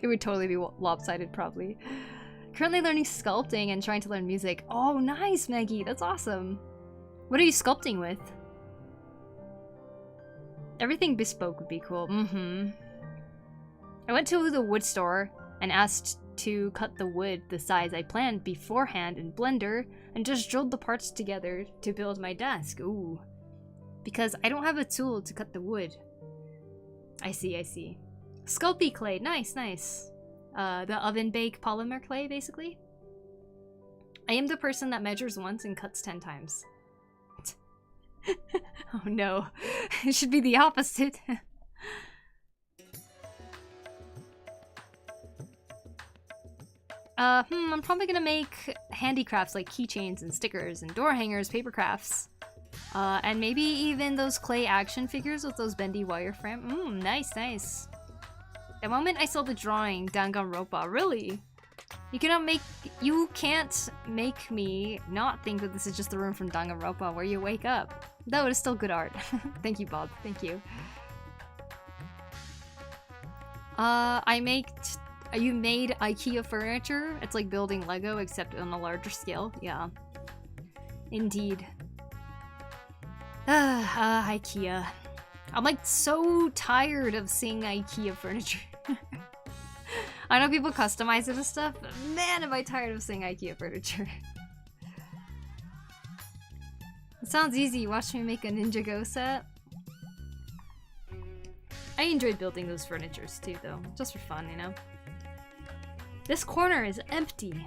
It would totally be lopsided, probably. Currently learning sculpting and trying to learn music. Oh, nice, Maggie, that's awesome. What are you sculpting with? Everything bespoke would be cool. I went to the wood store and asked to cut the wood the size I planned beforehand in Blender and just drilled the parts together to build my desk. Ooh. Because I don't have a tool to cut the wood. I see, I see. Sculpey clay. Nice, nice. The oven bake polymer clay, basically. I am the person that measures once and cuts 10 times. Oh no, it should be the opposite. I'm probably gonna make handicrafts like keychains and stickers and door hangers, paper crafts. And maybe even those clay action figures with those bendy wireframe. Nice, nice. The moment I saw the drawing, Danganronpa, really? You can't make me not think that this is just the room from Danganronpa where you wake up. Though it is still good art. Thank you, Bob. Thank you. You made IKEA furniture? It's like building Lego, except on a larger scale. Yeah. Indeed. IKEA. I'm like so tired of seeing IKEA furniture. I know people customize it and stuff, but man, am I tired of seeing IKEA furniture. It sounds easy. Watch me make a Ninjago set. I enjoyed building those furnitures too, though. Just for fun, you know? This corner is empty.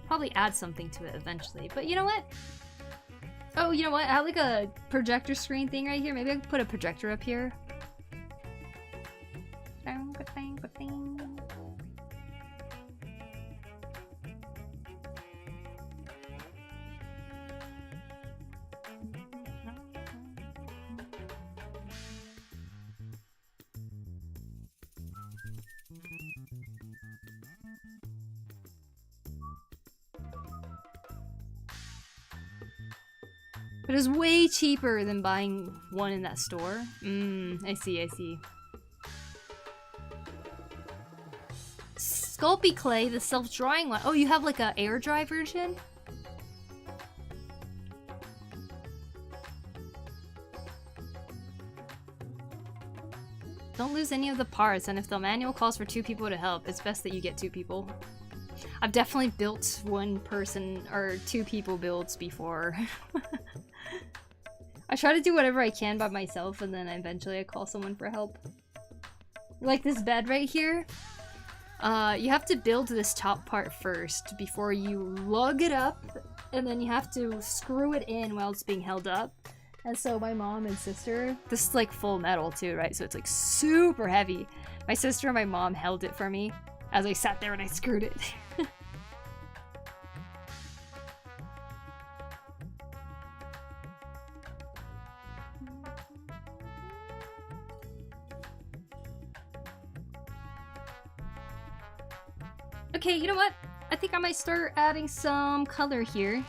Probably add something to it eventually, but you know what? Oh, you know what? I have like a projector screen thing right here. Maybe I can put a projector up here. But it was way cheaper than buying one in that store. I see, I see. Sculpey clay, the self-drying one. Oh, you have like a air dry version? Don't lose any of the parts, and if the manual calls for 2 people to help, it's best that you get 2 people. I've definitely built 1 person or 2 people builds before. I try to do whatever I can by myself, and then eventually I call someone for help. Like this bed right here. You have to build this top part first before you lug it up, and then you have to screw it in while it's being held up. And so my mom and sister, this is like full metal too, right? So it's like super heavy. My sister and my mom held it for me as I sat there and I screwed it. Okay, you know what? I think I might start adding some color here.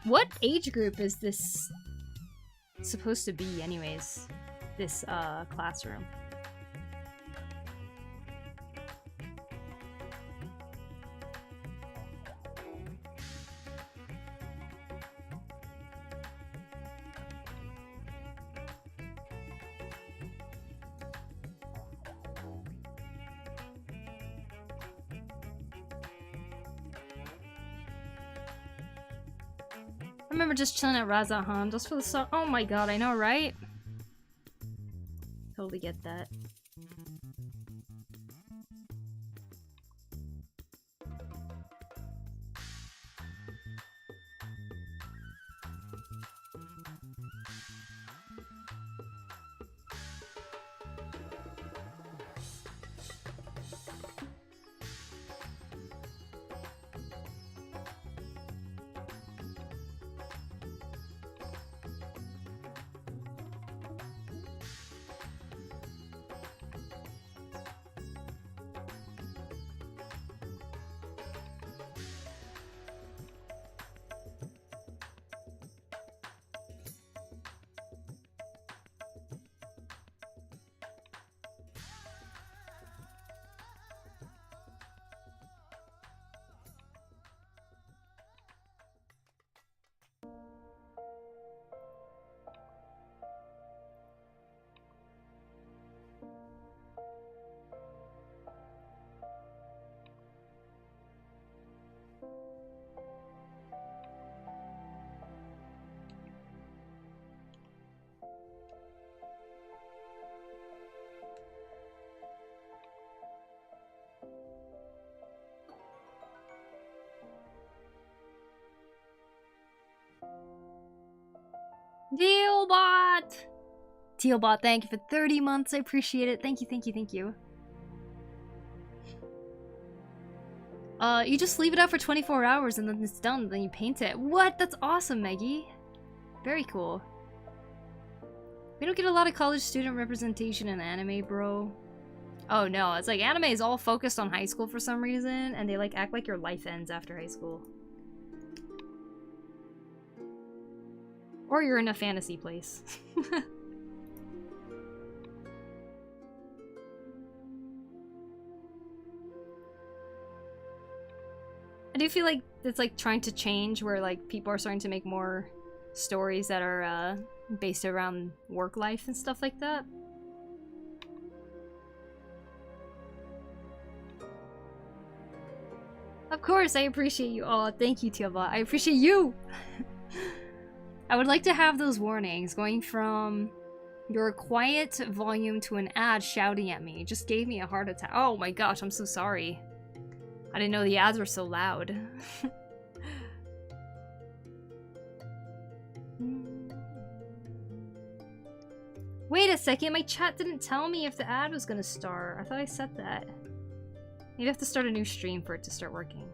What age group is this supposed to be anyways? This classroom. I remember just chilling at Razahan just for the song. Oh my god, I know, right? Totally get that. Dealbot! Dealbot, thank you for 30 months. I appreciate it. Thank you, thank you, thank you. You just leave it out for 24 hours and then it's done, then you paint it. What? That's awesome, Maggie. Very cool. We don't get a lot of college student representation in anime, bro. Oh no, it's like anime is all focused on high school for some reason, and they like act like your life ends after high school. Or you're in a fantasy place. I do feel like it's like trying to change where like people are starting to make more stories that are based around work life and stuff like that. Of course, I appreciate you all. Thank you, Tealbot. I appreciate you! I would like to have those warnings going from your quiet volume to an ad shouting at me. Just gave me a heart attack. Oh my gosh, I'm so sorry. I didn't know the ads were so loud. Wait a second, my chat didn't tell me if the ad was gonna start. I thought I said that. Maybe I have to start a new stream for it to start working.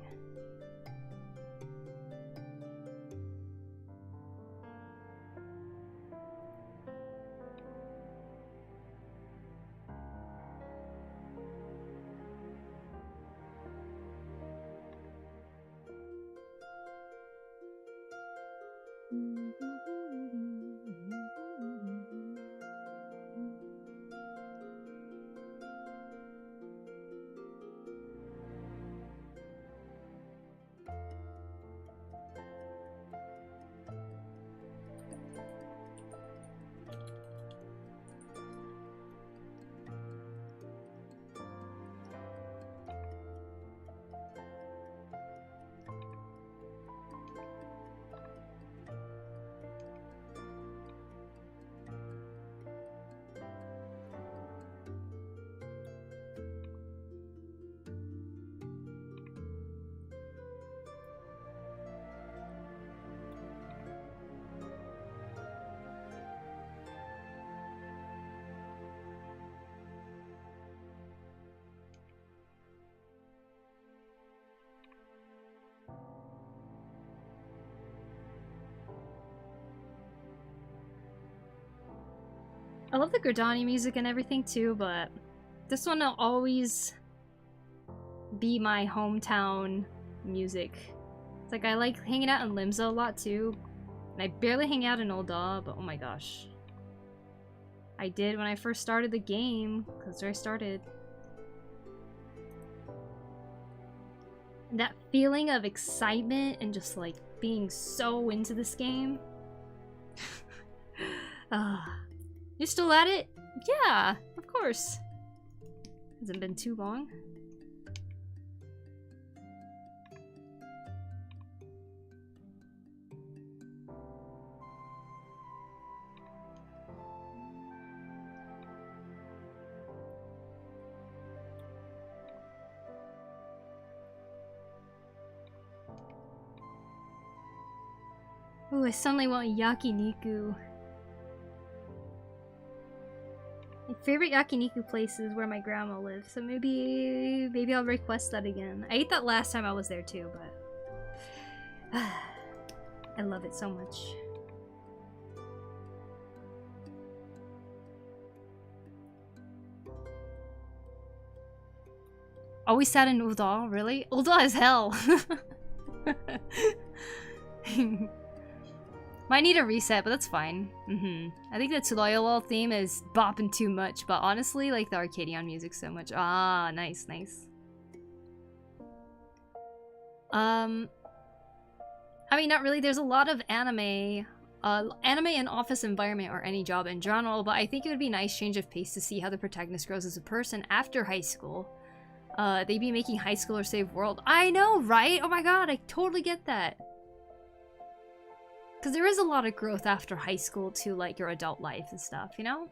I love the Gridani music and everything too, but this one will always be my hometown music. It's like I like hanging out in Limsa a lot too. And I barely hang out in Ul'dah, but oh my gosh. I did when I first started the game, because that's where I started. That feeling of excitement and just like being so into this game. You still at it? Yeah, of course. Hasn't been too long. Ooh, I suddenly want yakiniku. My favorite yakiniku place is where my grandma lives, so maybe I'll request that again. I ate that last time I was there too, but I love it so much. Always sat in Ul'dah, really? Ul'dah is hell! Might need a reset, but that's fine. I think the Tsuloyolol theme is bopping too much, but honestly, like the Arcadion music so much. Ah, nice, nice. I mean, not really. There's a lot of anime. Anime and office environment or any job in general, but I think it would be a nice change of pace to see how the protagonist grows as a person after high school. They'd be making high school or save world. I know, right? Oh my god, I totally get that. Because there is a lot of growth after high school to, like, your adult life and stuff, you know?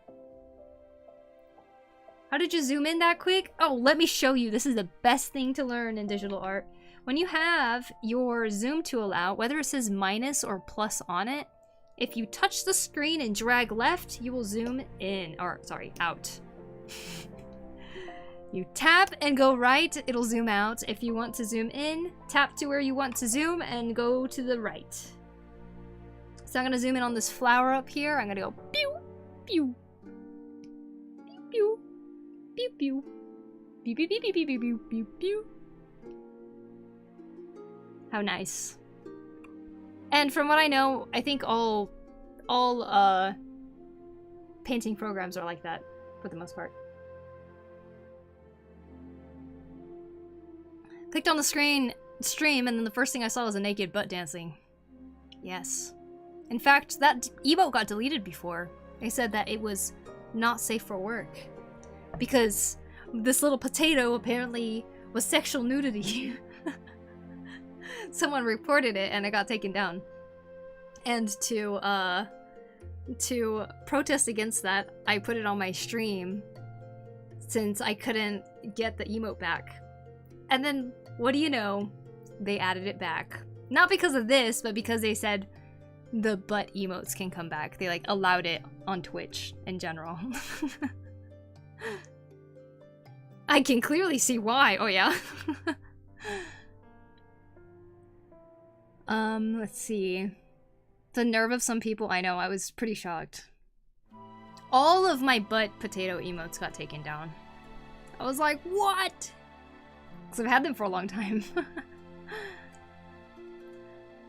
How did you zoom in that quick? Oh, let me show you. This is the best thing to learn in digital art. When you have your zoom tool out, whether it says minus or plus on it, if you touch the screen and drag left, you will zoom in. Or, sorry, out. You tap and go right, it'll zoom out. If you want to zoom in, tap to where you want to zoom and go to the right. So I'm gonna zoom in on this flower up here. I'm gonna go pew, pew, pew, pew, pew, pew, pew, pew, pew, pew, pew, pew, pew. How nice. And from what I know, I think all painting programs are like that for the most part. Clicked on the stream, and then the first thing I saw was a naked butt dancing. Yes. In fact, that emote got deleted before. They said that it was not safe for work. Because this little potato apparently was sexual nudity. Someone reported it and it got taken down. And to protest against that, I put it on my stream since I couldn't get the emote back. And then, what do you know? They added it back. Not because of this, but because they said the butt emotes can come back. They like allowed it on Twitch in general. I can clearly see why. Oh yeah. Let's see. The nerve of some people. I know, I was pretty shocked. All of my butt potato emotes got taken down. I was like, what? Because I've had them for a long time.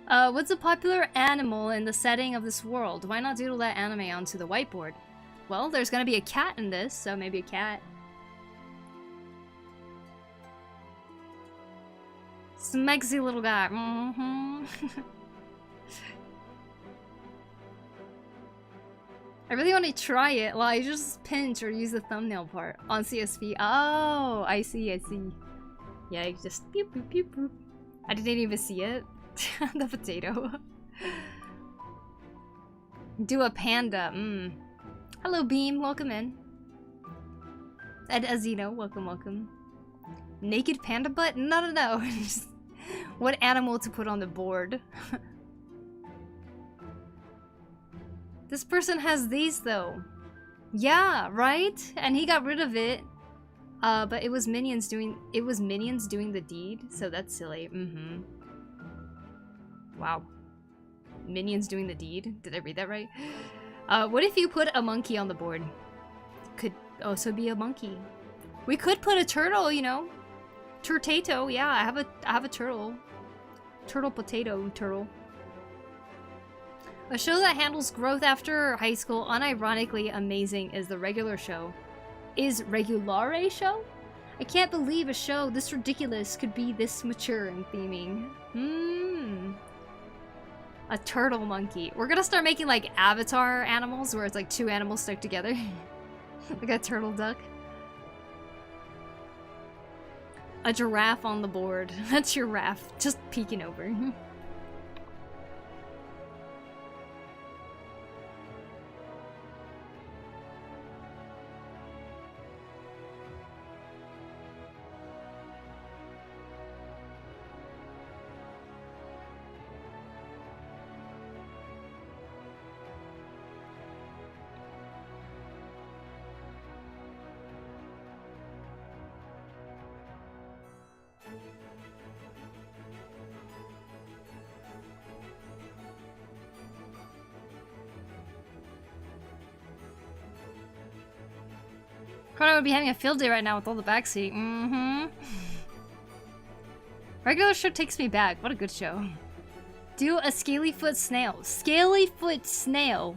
What's a popular animal in the setting of this world? Why not doodle that anime onto the whiteboard? Well, there's gonna be a cat in this, so maybe a cat. Smegsy little guy. I really want to try it. Well, I just pinch or use the thumbnail part on CSV. Oh, I see, I see. Yeah, you just pew pew pew pew. I didn't even see it. The potato. Do a panda. Hello, Beam. Welcome in. Ed Azino. Welcome, welcome. Naked panda butt? No. What animal to put on the board? This person has these though. Yeah, right? And he got rid of it. But it was minions doing the deed, so that's silly. Wow. Minions doing the deed? Did I read that right? What if you put a monkey on the board? also be a monkey. We could put a turtle, you know. Turtato, yeah, I have a turtle. Turtle potato turtle. A show that handles growth after high school, unironically amazing, is the regular show. Is Regulare show? I can't believe a show this ridiculous could be this mature in theming. A turtle monkey. We're gonna start making like avatar animals where it's like two animals stuck together. Like a turtle duck. A giraffe on the board. A giraffe just peeking over. Connor would be having a field day right now with all the backseat. Regular show takes me back. What a good show. Do a scalyfoot snail. Scalyfoot snail.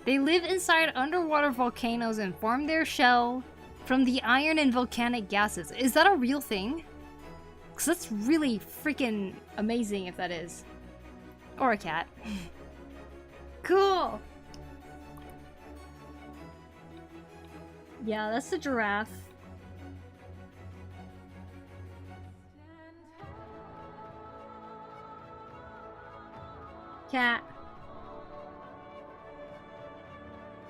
They live inside underwater volcanoes and form their shell from the iron and volcanic gases. Is that a real thing? Because that's really freaking amazing if that is. Or a cat. Cool. Yeah, that's the giraffe. Cat.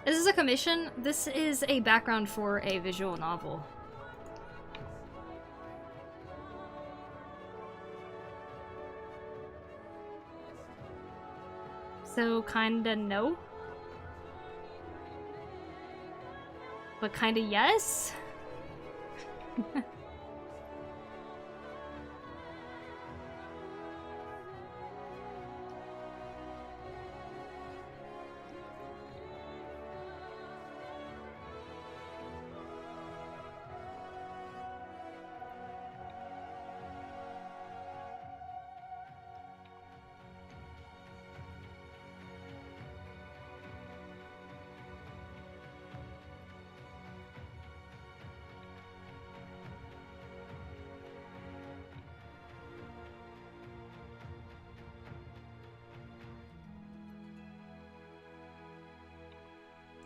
Is this a commission? This is a background for a visual novel. So kinda no. But kinda yes?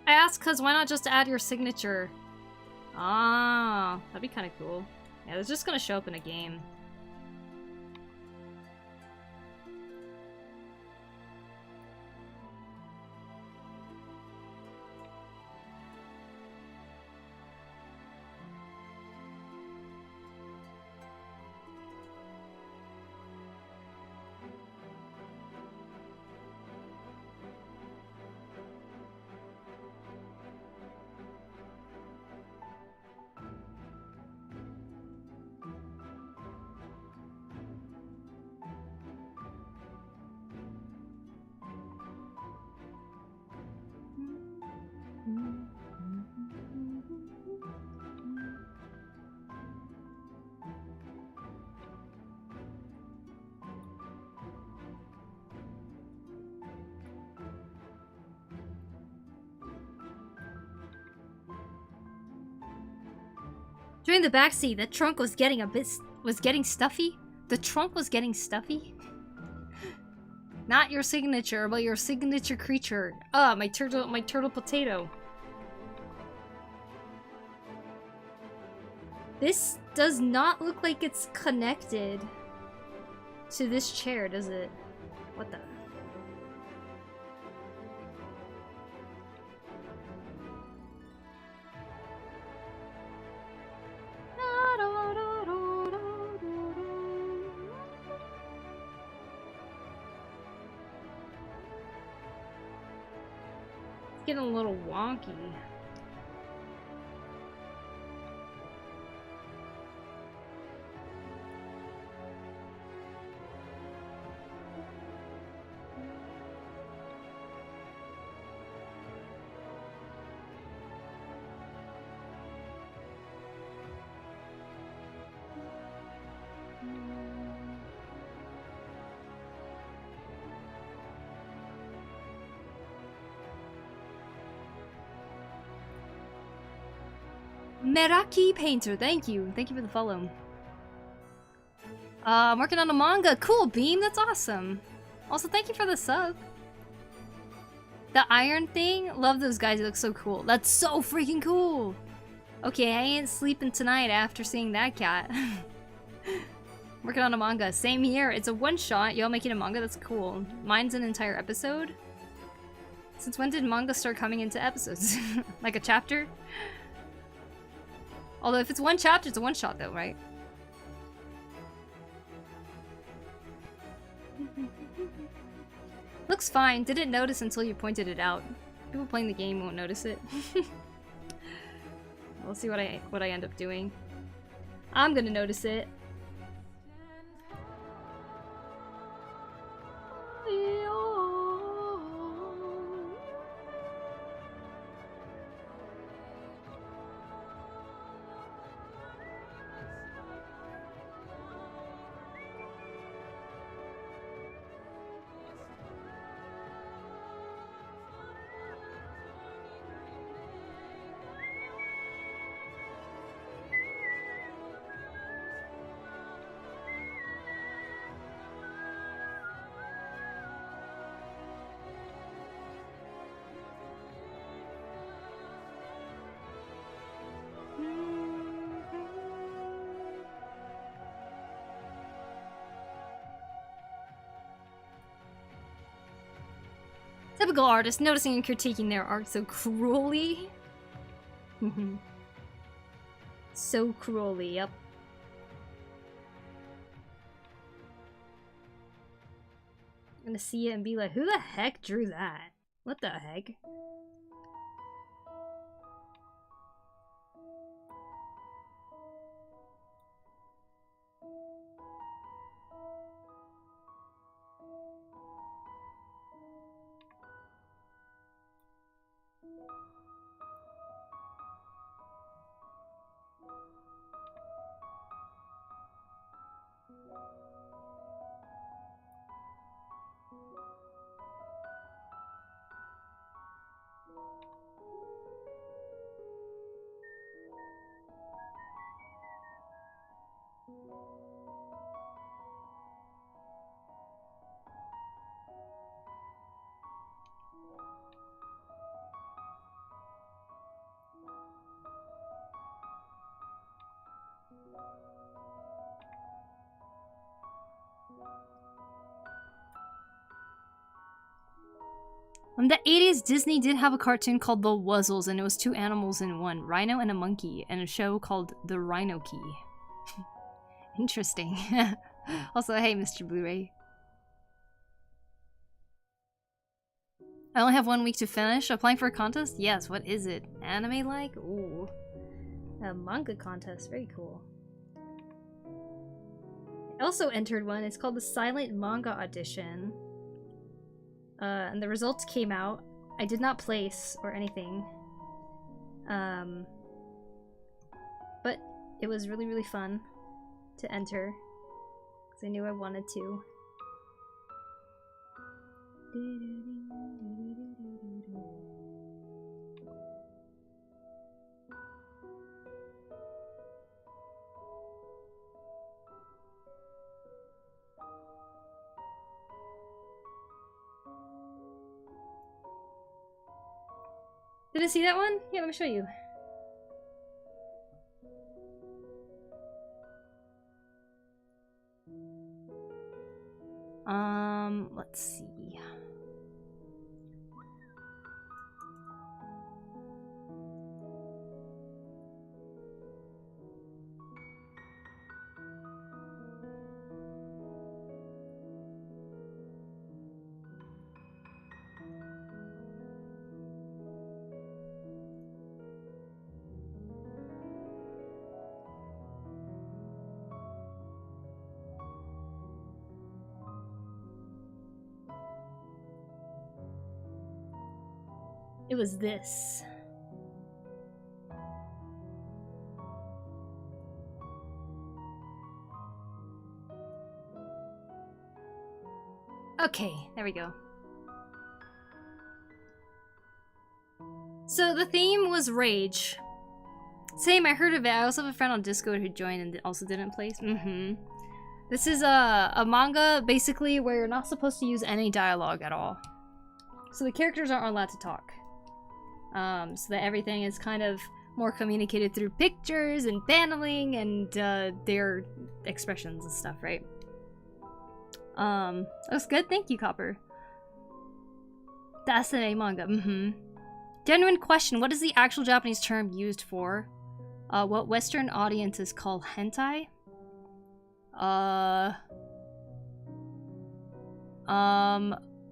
I asked because why not just add your signature? Ah, that'd be kind of cool. Yeah, it's just gonna show up in a game. During the backseat, the trunk was getting stuffy. The trunk was getting stuffy. Not your signature, but your signature creature. Ah, my turtle potato. This does not look like it's connected to this chair, does it? What the? Getting a little wonky. Meraki Painter, thank you. Thank you for the follow. I'm working on a manga. Cool, Beam, that's awesome. Also, thank you for the sub. The iron thing, love those guys, it looks so cool. That's so freaking cool. Okay, I ain't sleeping tonight after seeing that cat. Working on a manga, same here. It's a one-shot, y'all making a manga, that's cool. Mine's an entire episode. Since when did manga start coming into episodes? Like a chapter? Although if it's one chapter, it's a one-shot though, right? Looks fine. Didn't notice until you pointed it out. People playing the game won't notice it. We'll see what I end up doing. I'm gonna notice it. Typical artist, noticing and critiquing their art so cruelly. So cruelly, yep. I'm gonna see it and be like, who the heck drew that? What the heck? In the 80s, Disney did have a cartoon called The Wuzzles, and it was two animals in one, rhino and a monkey, and a show called The Rhino Key. Interesting. Also, hey, Mr. Blu-ray. I only have 1 week to finish. Applying for a contest? Yes, what is it? Anime-like? Ooh. A manga contest, very cool. I also entered one, it's called the Silent Manga Audition. And the results came out. I did not place or anything. But it was really, really fun to enter. Because I knew I wanted to. Did I see that one? Yeah, let me show you. Let's see. It was this. Okay, there we go. So the theme was rage. Same, I heard of it. I also have a friend on Discord who joined and also didn't play. This is a manga, basically, where you're not supposed to use any dialogue at all. So the characters aren't allowed to talk. So that everything is kind of more communicated through pictures and paneling and their expressions and stuff, right? That's good. Thank you, Copper. That's an manga. Genuine question. What is the actual Japanese term used for what Western audiences call hentai? I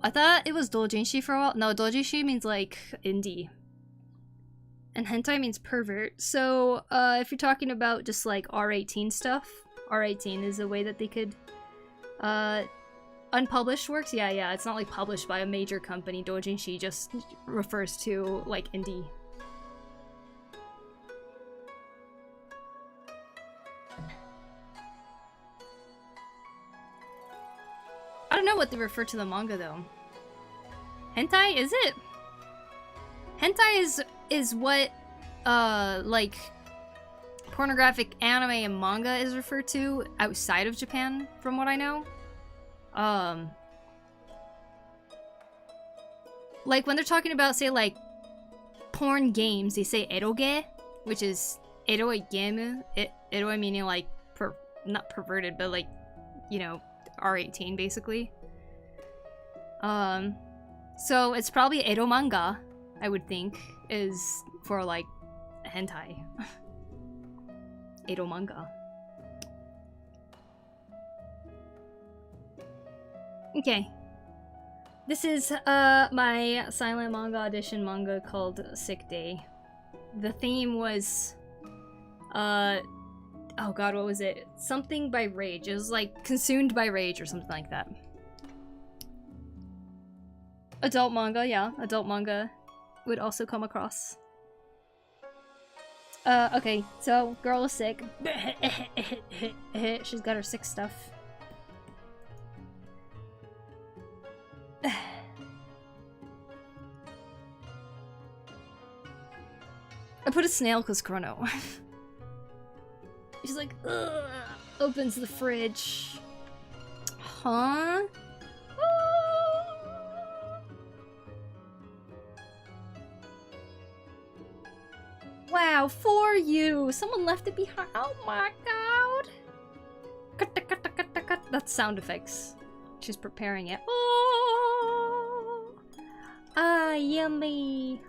thought it was doujinshi for a while. No, doujinshi means like indie. And hentai means pervert. So, if you're talking about just like R18 stuff, R18 is a way that they could, unpublished works? Yeah, it's not like published by a major company. Doujinshi just refers to like indie. I don't know what they refer to the manga though. Hentai, is it? Hentai is what like pornographic anime and manga is referred to outside of Japan, from what I know. Like when they're talking about, say, like porn games, they say eroge, which is eroe game. Eroe meaning like not perverted, but like, you know, R18 basically. So it's probably ero manga, I would think, is for like hentai. Ero manga. Okay. This is my silent manga audition manga called Sick Day. The theme was oh god, what was it? Something by rage. It was like consumed by rage or something like that. Adult manga, yeah. Adult manga would also come across. Okay, so girl is sick. She's got her sick stuff. I put a snail because Chrono. She's like, ugh, opens the fridge. Huh? Wow, for you! Someone left it behind. Oh my god! That's sound effects. She's preparing it. Oh! Ah, yummy.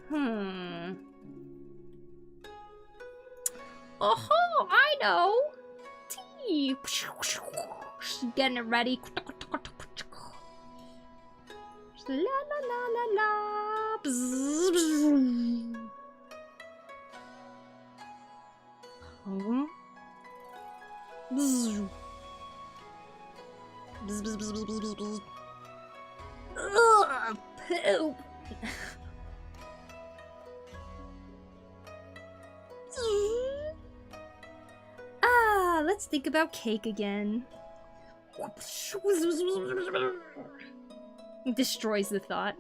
Oh, I know! Tea! She's getting it ready. La la la la la. Bzz, bzz. Bzz. Bzz, bzz, bzz, bzz, bzz, bzz. Ugh, poop. Ah, let's think about cake again. Destroys the thought.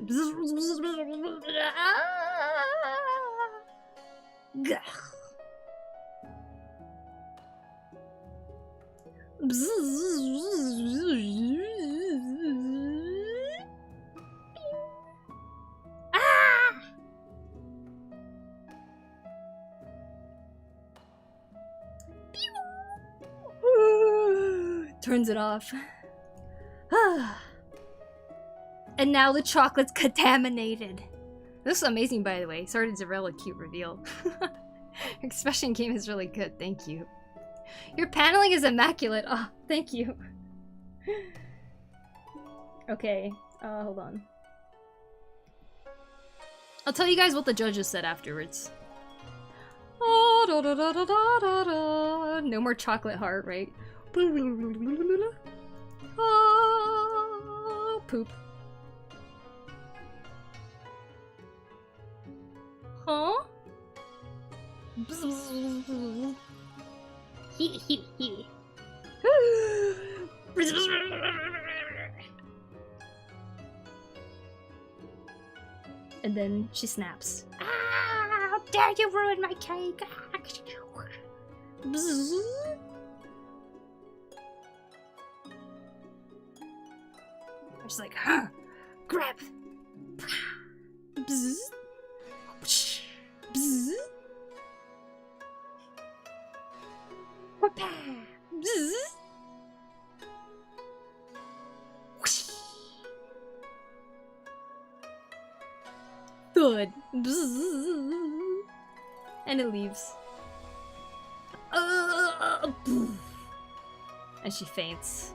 Turns it off. And now the chocolate's contaminated. This is amazing, by the way. Sorry to derail a cute reveal. Your expression game is really good, thank you. Your paneling is immaculate. Oh, thank you. Okay, hold on. I'll tell you guys what the judges said afterwards. Oh, da, da, da, da, da, da, da. No more chocolate heart, right? Oh, poop. Huh? And then she snaps. Ah, how dare you ruin my cake! Just like, huh, grab. Bzz. Bzz. Bzz. Thud. Bzz. And it leaves. And she faints.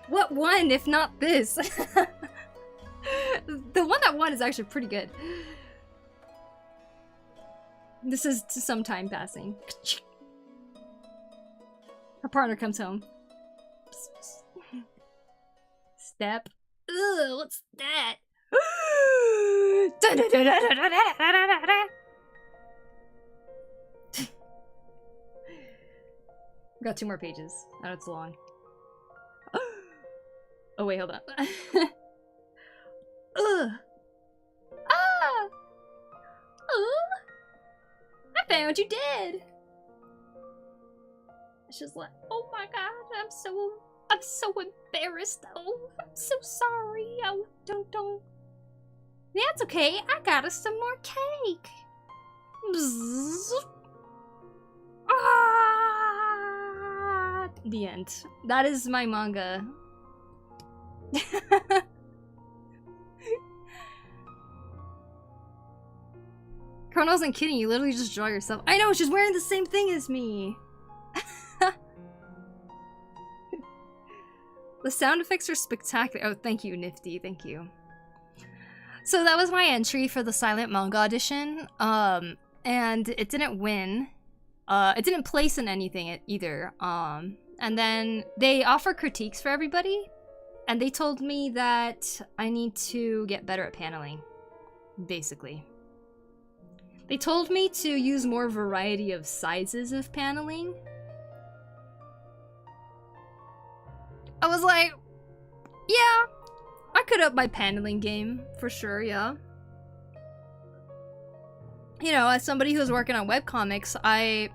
What won if not this? The one that won is actually pretty good. This is some time passing. Her partner comes home. Step. Ugh, what's that? Got 2 more pages. Oh, it's long. Oh wait, hold on. I found you dead. She's like, oh my god, I'm so embarrassed. Oh, I'm so sorry. Oh, don't. That's okay. I got us some more cake. Bzz. Ah! The end. That is my manga. Chrono wasn't kidding, you literally just draw yourself. I know, she's wearing the same thing as me! The sound effects are spectacular. Oh, thank you, Nifty, thank you. So that was my entry for the Silent Manga Audition, and it didn't win. It didn't place in anything either. And then they offer critiques for everybody, and they told me that I need to get better at paneling, basically. They told me to use more variety of sizes of paneling. I was like, yeah, I could up my paneling game, for sure, yeah. You know, as somebody who's working on webcomics, I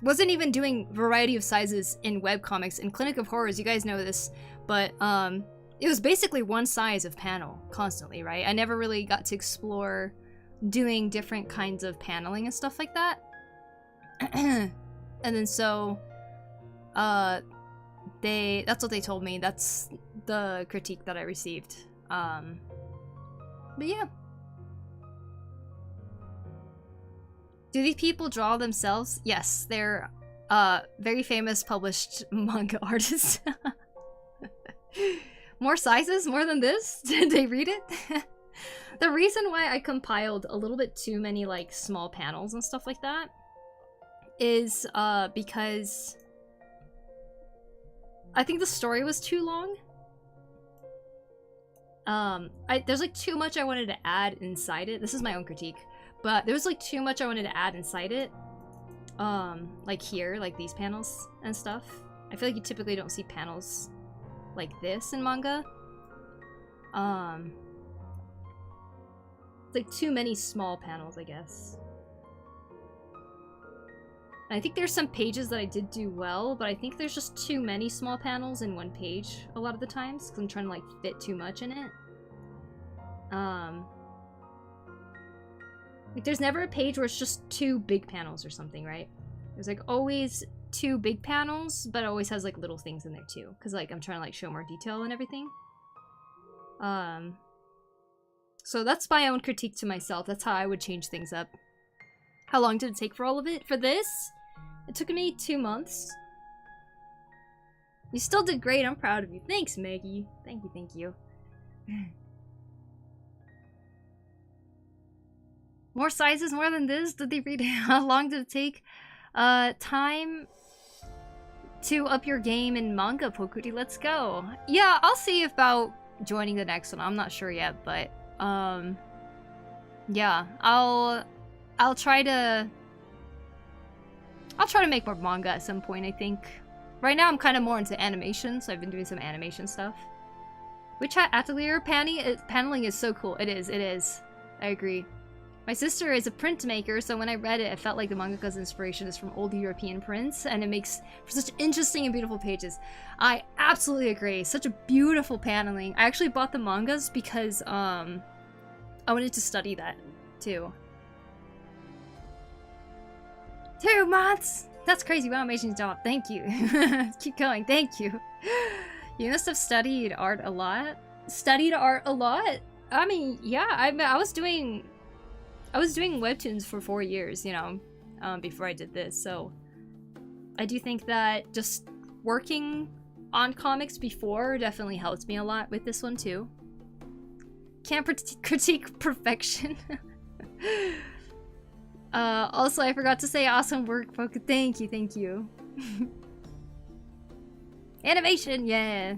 wasn't even doing variety of sizes in webcomics. In Clinic of Horrors, you guys know this, but it was basically one size of panel constantly, right? I never really got to explore doing different kinds of paneling and stuff like that. And then so that's what they told me. That's the critique that I received. But yeah. Do these people draw themselves? Yes, they're very famous published manga artists. More sizes? More than this? Did they read it? The reason why I compiled a little bit too many like small panels and stuff like that is because I think the story was too long. There's like too much I wanted to add inside it. This is my own critique, but there was like too much I wanted to add inside it. Like here, like these panels and stuff. I feel like you typically don't see panels like this in manga. It's like too many small panels, I guess. And I think there's some pages that I did do well, but I think there's just too many small panels in one page a lot of the times, because I'm trying to like fit too much in it. Like there's never a page where it's just 2 big panels or something, right? There's like always 2 big panels, but it always has like little things in there too, because like I'm trying to like show more detail and everything. So that's my own critique to myself. That's how I would change things up. How long did it take for all of it? For this, it took me 2 months. You still did great. I'm proud of you. Thanks, Maggie. Thank you, thank you. More sizes, more than this? Did they read it? How long did it take? Time to up your game in manga, Pokuri. Let's go. Yeah, I'll see about joining the next one. I'm not sure yet, but yeah, I'll try to make more manga at some point, I think. Right now I'm kind of more into animation, so I've been doing some animation stuff. Which atelier paneling is so cool. It is. I agree. My sister is a printmaker, so when I read it, it felt like the mangaka's inspiration is from old European prints, and it makes for such interesting and beautiful pages. I absolutely agree. Such a beautiful paneling. I actually bought the mangas because I wanted to study that too. 2 months! That's crazy. Wow, amazing job. Thank you. Keep going. Thank you. You must have studied art a lot. Studied art a lot? I mean, yeah. I was doing webtoons for 4 years, you know, before I did this. So I do think that just working on comics before definitely helped me a lot with this one too. Can't critique perfection. Also, I forgot to say awesome work, Poku. Thank you, thank you. Animation, yeah.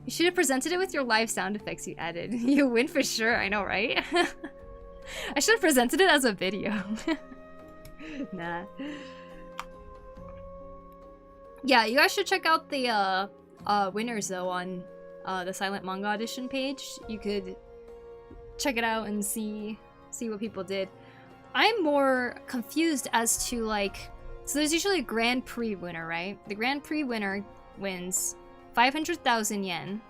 You should have presented it with your live sound effects you added. You win for sure, I know, right? I should have presented it as a video. Nah. Yeah, you guys should check out the winners though on the Silent Manga Audition page. You could check it out and see what people did. I'm more confused as to like, so there's usually a Grand Prix winner, right? The Grand Prix winner wins 500,000 yen,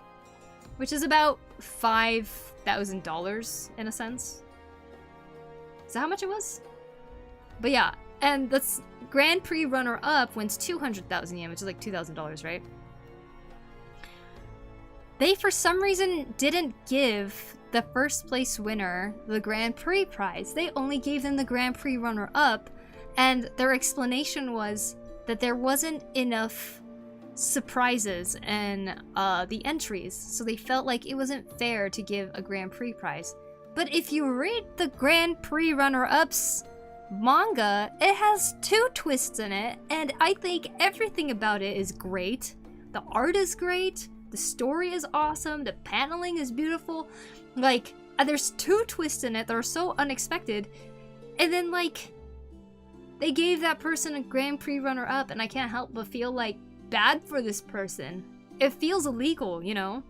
which is about $5,000 in a sense. Is that how much it was? But yeah, and the Grand Prix runner-up wins 200,000 yen, which is like $2,000, right? They, for some reason, didn't give the first place winner the Grand Prix prize. They only gave them the Grand Prix runner-up, and their explanation was that there wasn't enough surprises in the entries, so they felt like it wasn't fair to give a Grand Prix prize. But if you read the Grand Prix runner-up's manga, it has 2 twists in it, and I think everything about it is great. The art is great, the story is awesome, the paneling is beautiful. Like, there's 2 twists in it that are so unexpected, and then like, they gave that person a Grand Prix runner-up, and I can't help but feel like bad for this person. It feels illegal, you know?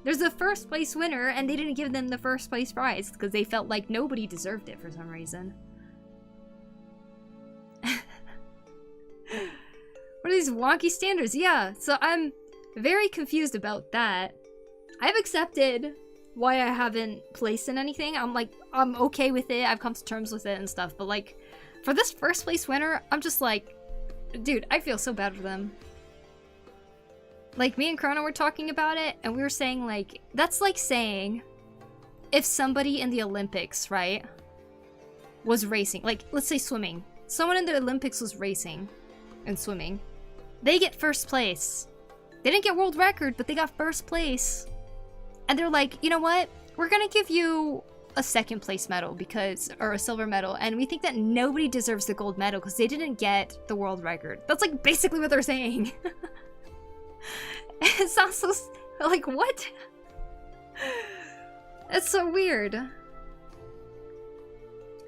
There's a first place winner, and they didn't give them the first place prize because they felt like nobody deserved it for some reason. What are these wonky standards? Yeah, so I'm very confused about that. I've accepted why I haven't placed in anything. I'm okay with it. I've come to terms with it and stuff. But like, for this first place winner, I'm just like, dude, I feel so bad for them. Like, me and Chrono were talking about it, and we were saying, like, that's like saying if somebody in the Olympics, right, was racing, like, let's say swimming. Someone in the Olympics was racing and swimming. They get first place. They didn't get world record, but they got first place. And they're like, you know what? We're gonna give you a second place medal or a silver medal, and we think that nobody deserves the gold medal because they didn't get the world record. That's like basically what they're saying. It sounds so, like, what? It's so weird.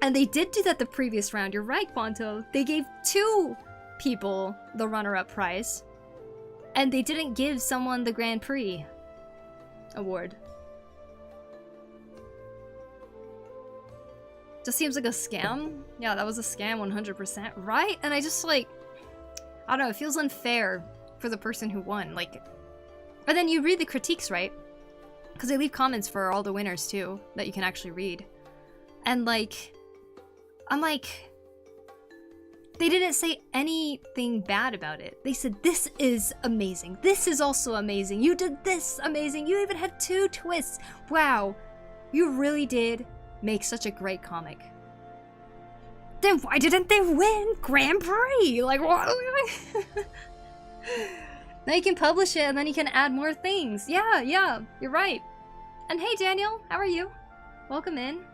And they did do that the previous round. You're right, Quanto. They gave 2 people the runner-up prize, and they didn't give someone the Grand Prix award. Just seems like a scam. Yeah, that was a scam 100%, right? And I just like, I don't know, it feels unfair for the person who won. Like, and then you read the critiques, right? Because they leave comments for all the winners too that you can actually read. And like, I'm like, they didn't say anything bad about it. They said, this is amazing. This is also amazing. You did this amazing. You even had 2 twists. Wow. You really did make such a great comic. Then why didn't they win Grand Prix? Like, what? Now you can publish it and then you can add more things. Yeah, you're right. And hey, Daniel, how are you? Welcome in.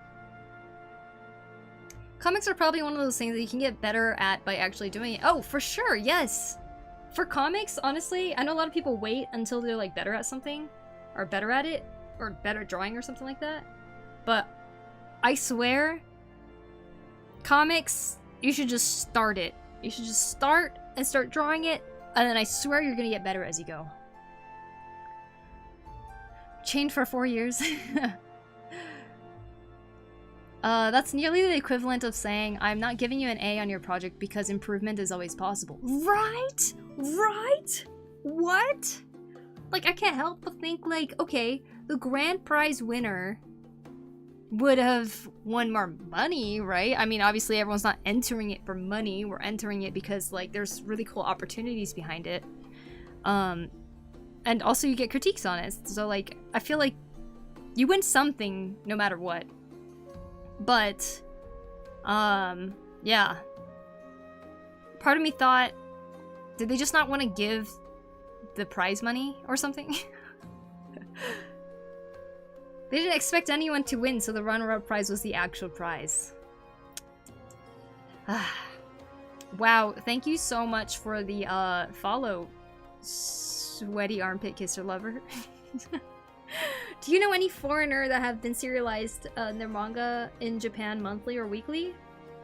Comics are probably one of those things that you can get better at by actually doing it. Oh, for sure, yes. For comics, honestly, I know a lot of people wait until they're like better at something, or better at it, or better at drawing or something like that. But I swear, comics, you should just start it. You should just start and start drawing it, and then I swear you're gonna get better as you go. Chained for 4 years. That's nearly the equivalent of saying, I'm not giving you an A on your project because improvement is always possible. Right? Right? What? Like, I can't help but think, like, okay, the grand prize winner would have won more money, right? I mean, obviously everyone's not entering it for money. We're entering it because, like, there's really cool opportunities behind it. And also you get critiques on it. So, like, I feel like you win something no matter what. But, yeah. Part of me thought, did they just not want to give the prize money or something? They didn't expect anyone to win, so the runner-up prize was the actual prize. Wow, thank you so much for the follow, sweaty armpit kisser lover. Do you know any foreigner that have been serialized their manga in Japan monthly or weekly?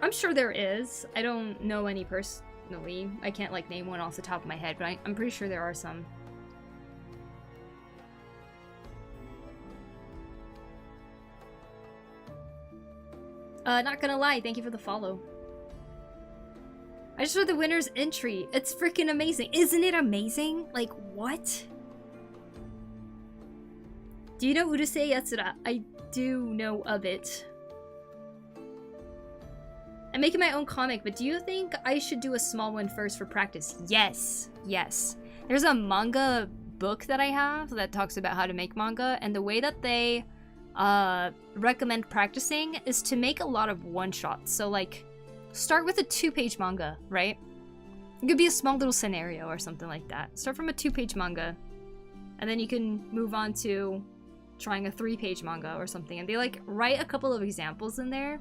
I'm sure there is. I don't know any personally. I can't like name one off the top of my head, but I'm pretty sure there are some. Not gonna lie, thank you for the follow. I just read the winner's entry. It's freaking amazing. Isn't it amazing? Like, what? Do you know Urusei Yatsura? I do know of it. I'm making my own comic, but do you think I should do a small one first for practice? Yes. Yes. There's a manga book that I have that talks about how to make manga, and the way that they recommend practicing is to make a lot of one-shots. So, like, start with a 2-page manga, right? It could be a small little scenario or something like that. Start from a 2-page manga, and then you can move on to trying a 3-page manga or something. And they, like, write a couple of examples in there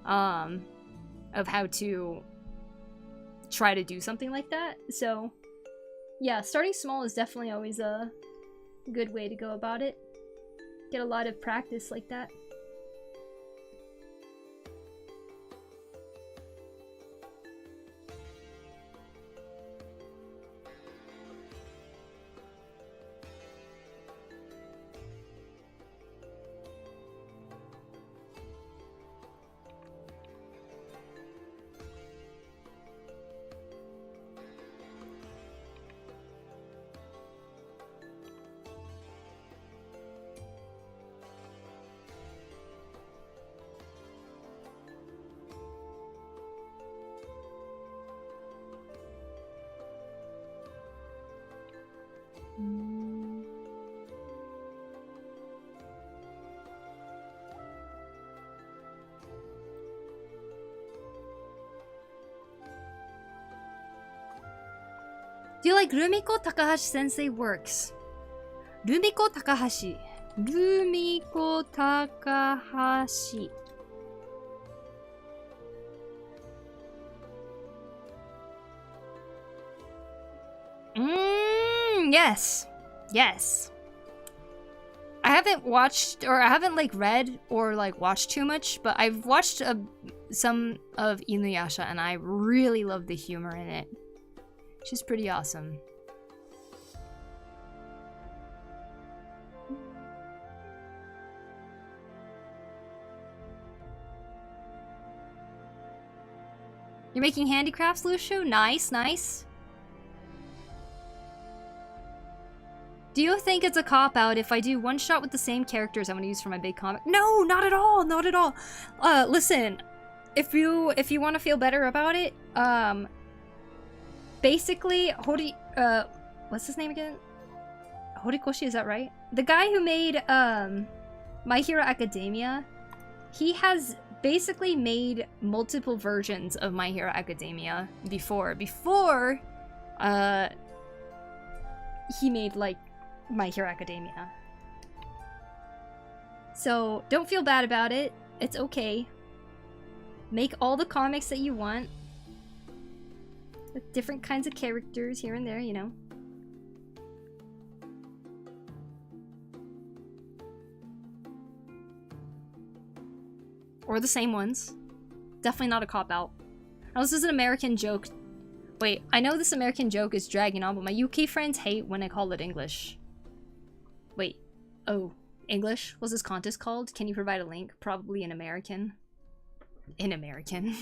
of how to try to do something like that. So, yeah, starting small is definitely always a good way to go about it. Get a lot of practice like that. Do you like Rumiko Takahashi sensei works? Rumiko Takahashi. Rumiko Takahashi. Yes. Yes. I haven't watched, or I haven't like read or like watched too much, but I've watched some of Inuyasha and I really love the humor in it. She's pretty awesome. You're making handicrafts, Lucio? Nice, nice. Do you think it's a cop-out if I do one shot with the same characters I'm gonna use for my big comic? No, not at all, not at all. Listen, if you want to feel better about it, basically, what's his name again? Horikoshi, is that right? The guy who made, My Hero Academia, he has basically made multiple versions of My Hero Academia before. He made, like, My Hero Academia. So, don't feel bad about it. It's okay. Make all the comics that you want. With different kinds of characters here and there, you know. Or the same ones. Definitely not a cop-out. Now, this is an American joke. Wait, I know this American joke is dragging on, but my UK friends hate when I call it English. Wait. Oh. English. What's this contest called? Can you provide a link? Probably in American. In American.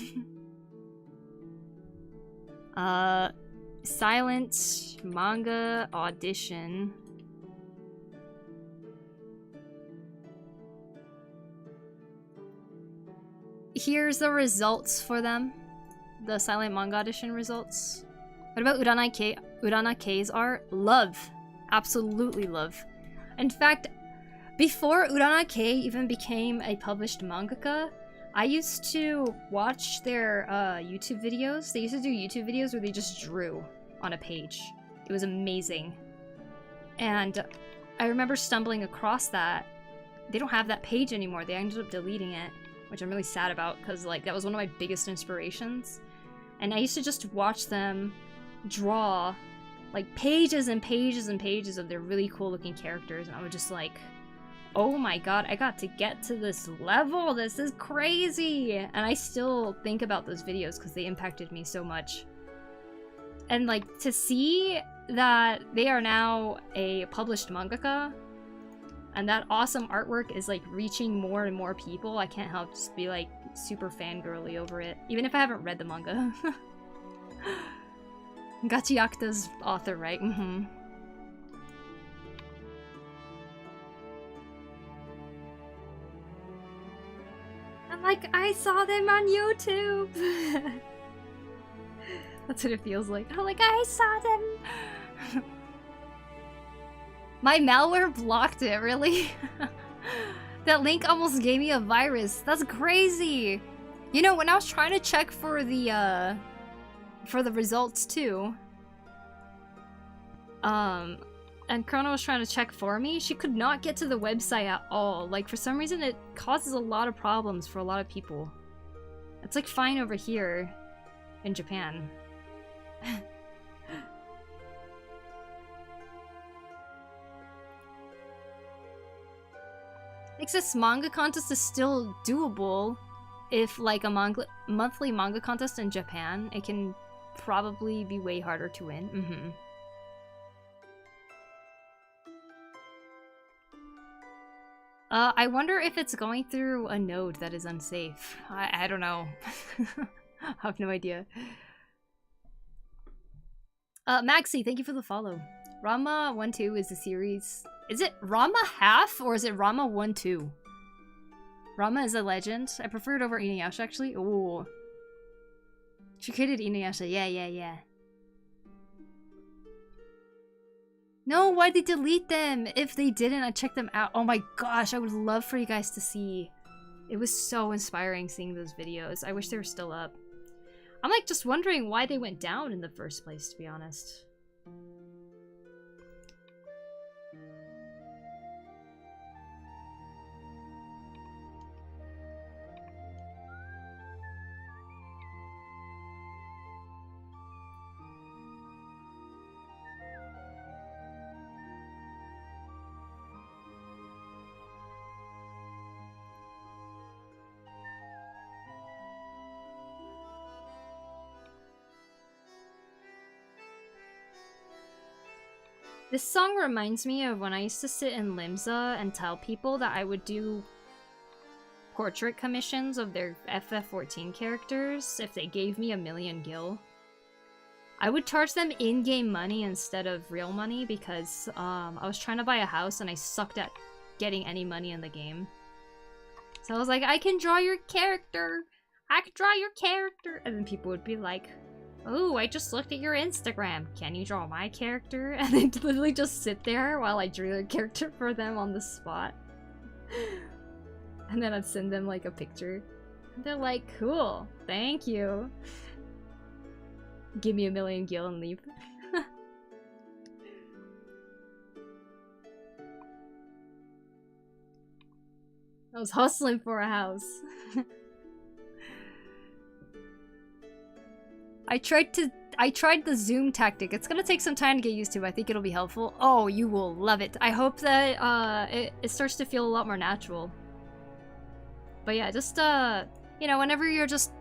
Silent manga audition. Here's the results for them. The silent manga audition results. What about Urana K's art? Love. Absolutely love. In fact, before Urana K even became a published mangaka, I used to watch their YouTube videos. They used to do YouTube videos where they just drew on a page. It was amazing. And I remember stumbling across that. They don't have that page anymore. They ended up deleting it, which I'm really sad about because like that was one of my biggest inspirations. And I used to just watch them draw like pages and pages and pages of their really cool looking characters, and I was just like, oh my god, I got to get to this level, this is crazy! And I still think about those videos because they impacted me so much. And like, to see that they are now a published mangaka, and that awesome artwork is like reaching more and more people, I can't help just be like super fangirly over it, even if I haven't read the manga. Gachiakta's author, right? Mm-hmm. I'm like, I saw them on YouTube! That's what it feels like. I'm like, I saw them! My malware blocked it, really? That link almost gave me a virus. That's crazy! You know, when I was trying to check for the results too, and Chrono was trying to check for me, she could not get to the website at all. Like, for some reason it causes a lot of problems for a lot of people. It's like fine over here in Japan. Makes this manga contest is still doable. If like a monthly manga contest in Japan, it can probably be way harder to win. Mm-hmm. I wonder if it's going through a node that is unsafe. I don't know. I have no idea. Maxi, thank you for the follow. Rama 1-2 is the series. Is it Rama half or is it Rama 1-2? Rama is a legend. I prefer it over Inuyasha actually. Ooh. She created Inuyasha. Yeah. No, why'd they delete them? If they didn't, I'd check them out. Oh my gosh, I would love for you guys to see. It was so inspiring seeing those videos. I wish they were still up. I'm like just wondering why they went down in the first place, to be honest. This song reminds me of when I used to sit in Limsa and tell people that I would do portrait commissions of their FF14 characters if they gave me 1,000,000 gil. I would charge them in-game money instead of real money because I was trying to buy a house and I sucked at getting any money in the game. So I was like, I can draw your character! I can draw your character! And then people would be like, oh, I just looked at your Instagram. Can you draw my character? And they'd literally just sit there while I drew their character for them on the spot. And then I'd send them like a picture. And they're like, cool, thank you. Give me 1,000,000 gil and leave. I was hustling for a house. I tried the zoom tactic. It's gonna take some time to get used to, but I think it'll be helpful. Oh, you will love it. I hope that it starts to feel a lot more natural. But yeah, just you know, whenever you're just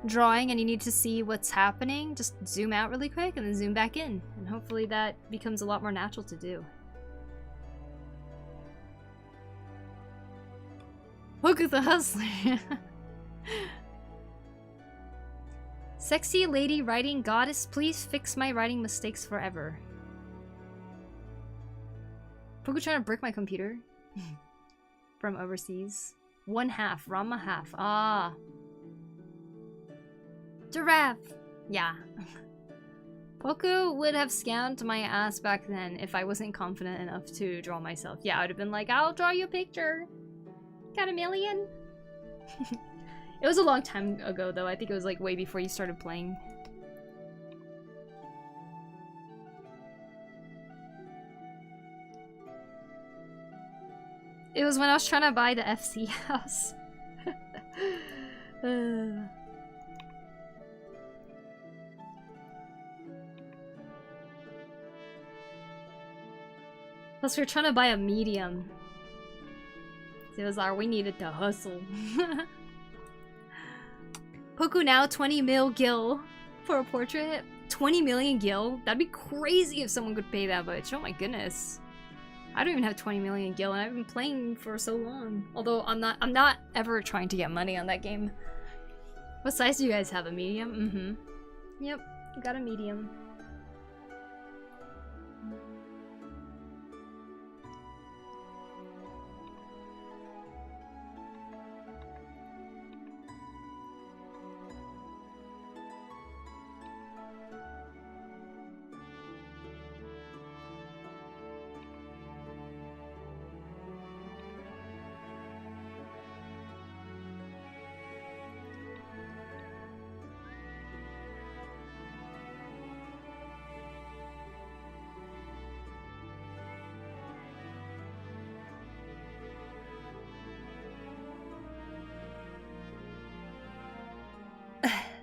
drawing and you need to see what's happening, just zoom out really quick and then zoom back in. And hopefully that becomes a lot more natural to do. Poku the Hustler. Sexy lady writing goddess, please fix my writing mistakes forever. Poku trying to brick my computer. From overseas. 1/2, Rama half. Ah. Giraffe. Yeah. Poku would have scammed my ass back then if I wasn't confident enough to draw myself. Yeah, I would have been like, I'll draw you a picture. Got a million? It was a long time ago though. I think it was like way before you started playing. It was when I was trying to buy the FC house. Plus we were trying to buy a medium. It was our, we needed to hustle. Poku now 20 mil gil for a portrait. 20 million gil? That'd be crazy if someone could pay that much. Oh my goodness. I don't even have 20 million gil and I've been playing for so long. Although I'm not ever trying to get money on that game. What size do you guys have? A medium? Mm-hmm. Yep, got a medium.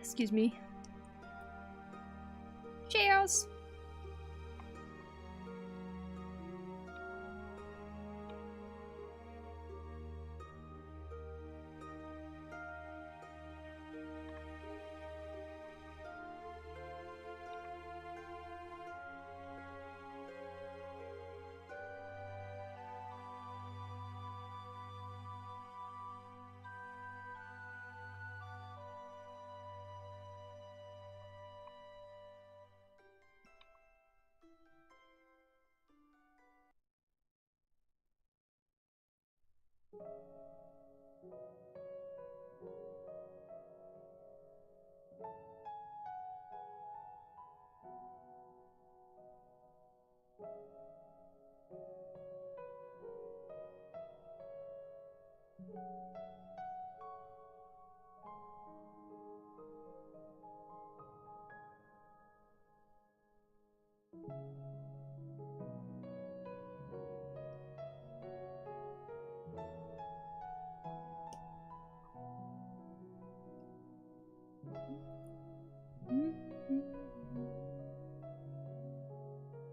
Excuse me. Cheers!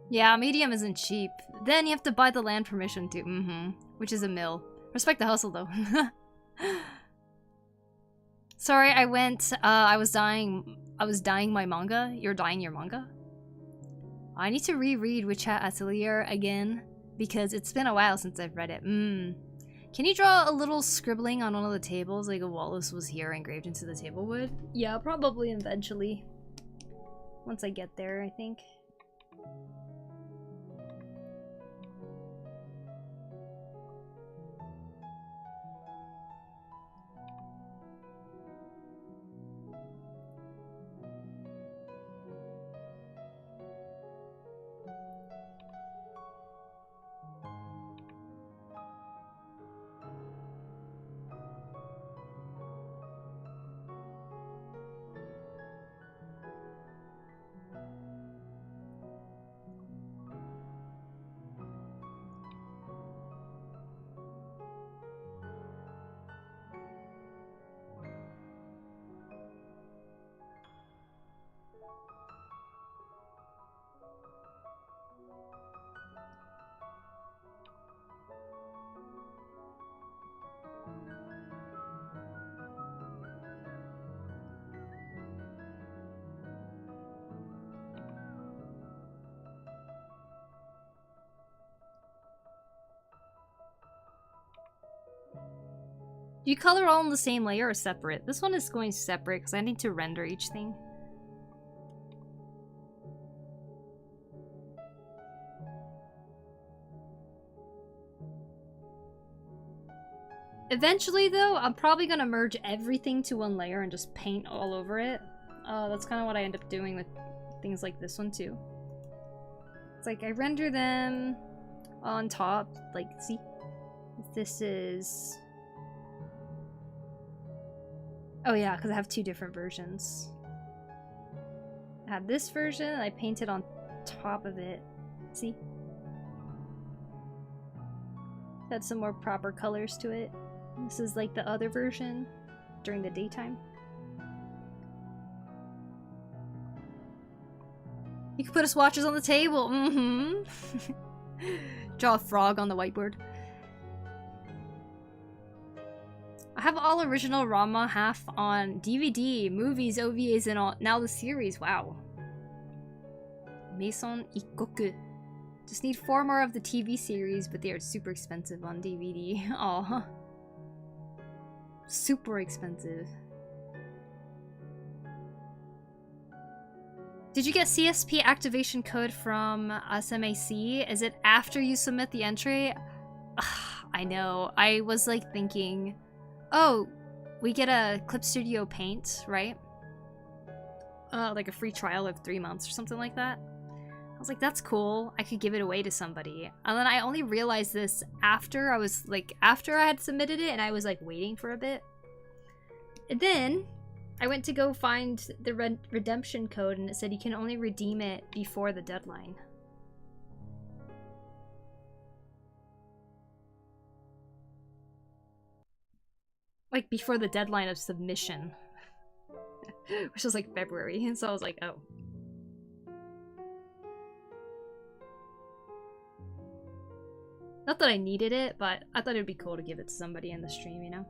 Yeah, medium isn't cheap. Then you have to buy the land permission too. Which is a mill. Respect the hustle though. Sorry, I was dyeing my manga. You're dyeing your manga? I need to reread Witchat Atelier again because it's been a while since I've read it. Can you draw a little scribbling on one of the tables like a Wallace was here engraved into the table would? Yeah, probably eventually. Once I get there, I think. Do you color all in the same layer or separate? This one is going separate because I need to render each thing. Eventually, though, I'm probably gonna merge everything to one layer and just paint all over it. That's kind of what I end up doing with things like this one, too. It's like I render them on top, like, see? This is... Oh yeah, because I have 2 different versions. I have this version, and I painted on top of it. See? Add some more proper colors to it. This is like the other version during the daytime. You can put swatches on the table. Draw a frog on the whiteboard. I have all original Rama, half on DVD, movies, OVAs, and all. Now the series. Wow. Maison Ikkoku. Just need 4 more of the TV series, but they are super expensive on DVD. Aw. Super expensive. Did you get CSP activation code from SMAC? Is it after you submit the entry? Ugh, I know. I was like thinking, oh, we get a Clip Studio Paint, right? Like a free trial of 3 months or something like that. I was like, that's cool. I could give it away to somebody. And then I only realized this after after I had submitted it and I was like waiting for a bit. And then I went to go find the redemption code and it said you can only redeem it before the deadline. Like before the deadline of submission. Which was like February. And so I was like, oh. Not that I needed it, but I thought it would be cool to give it to somebody in the stream, you know?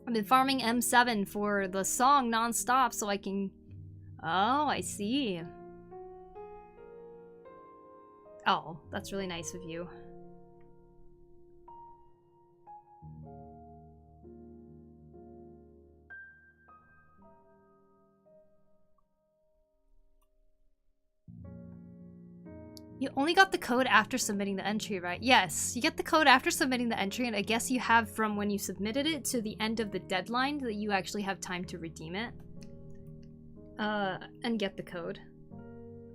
I've been farming M7 for the song non-stop so I can... Oh, I see. Oh, that's really nice of you. You only got the code after submitting the entry, right? Yes, you get the code after submitting the entry, and I guess you have from when you submitted it to the end of the deadline that you actually have time to redeem it. And get the code.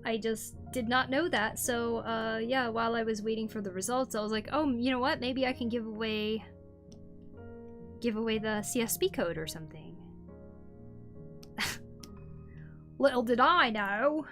I just did not know that, so, yeah, while I was waiting for the results, I was like, oh, you know what? Maybe I can give away the CSP code or something. Little did I know!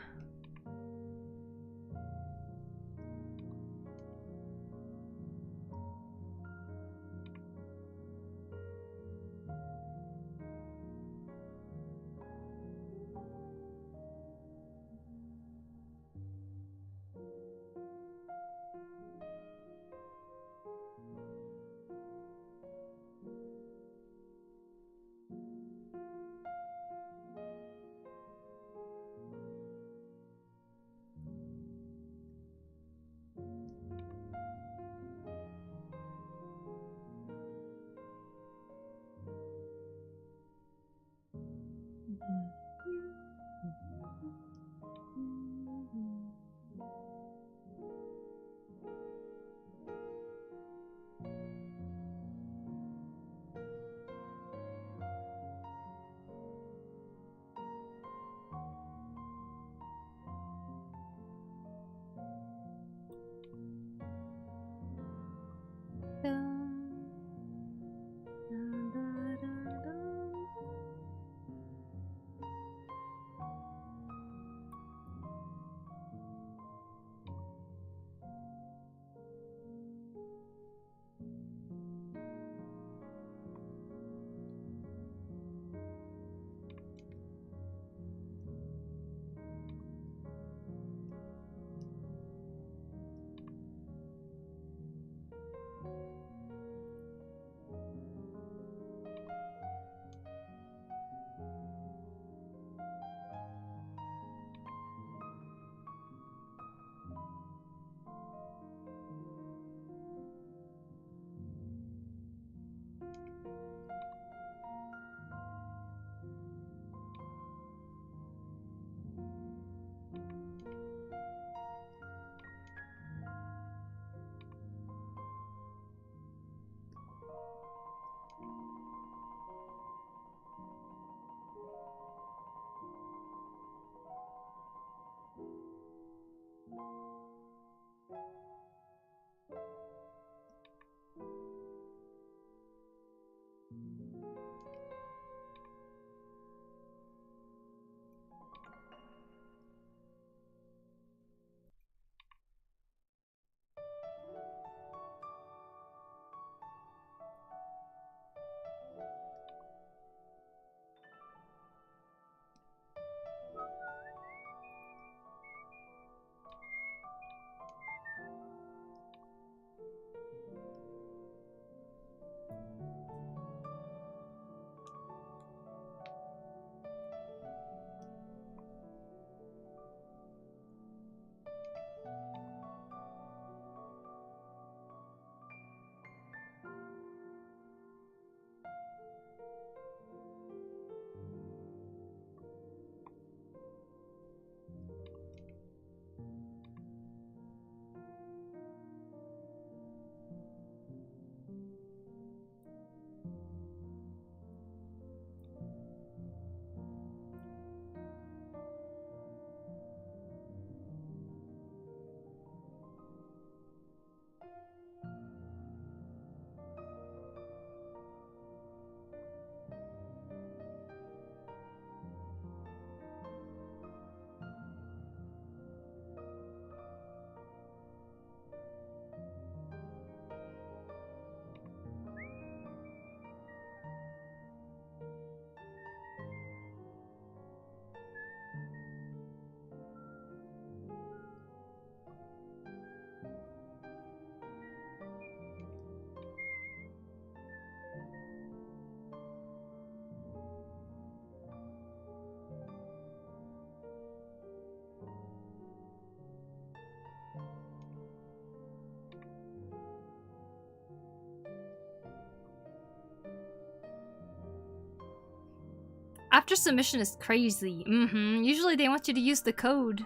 After submission is crazy. Usually they want you to use the code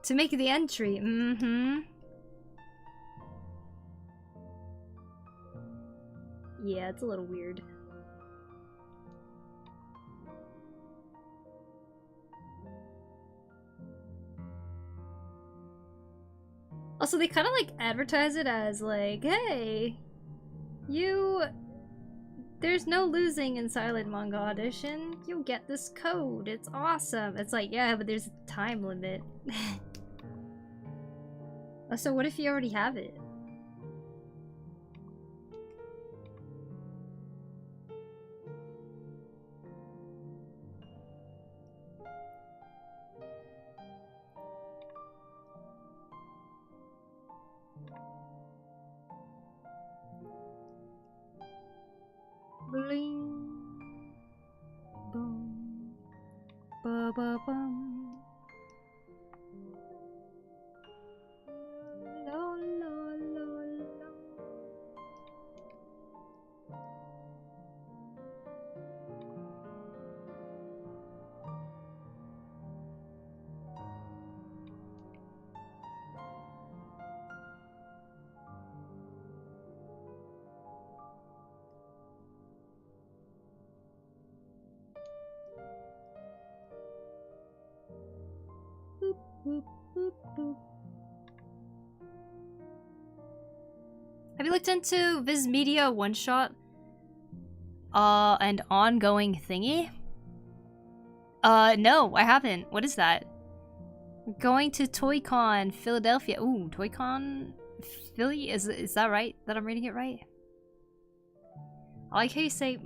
to make the entry. Yeah, it's a little weird. Also, they kind of like advertise it as like, hey, there's no losing in Silent Manga Audition. You'll get this code. It's awesome. It's like, yeah, but there's a time limit. So what if you already have it? Bling, boom, ba ba bum. La, la, la, la. Boop, boop, boop, boop. Have you looked into Viz Media one shot? And ongoing thingy? No, I haven't. What is that? Going to ToyCon Philadelphia. Ooh, ToyCon Philly? Is that right? That I'm reading it right? I like how you say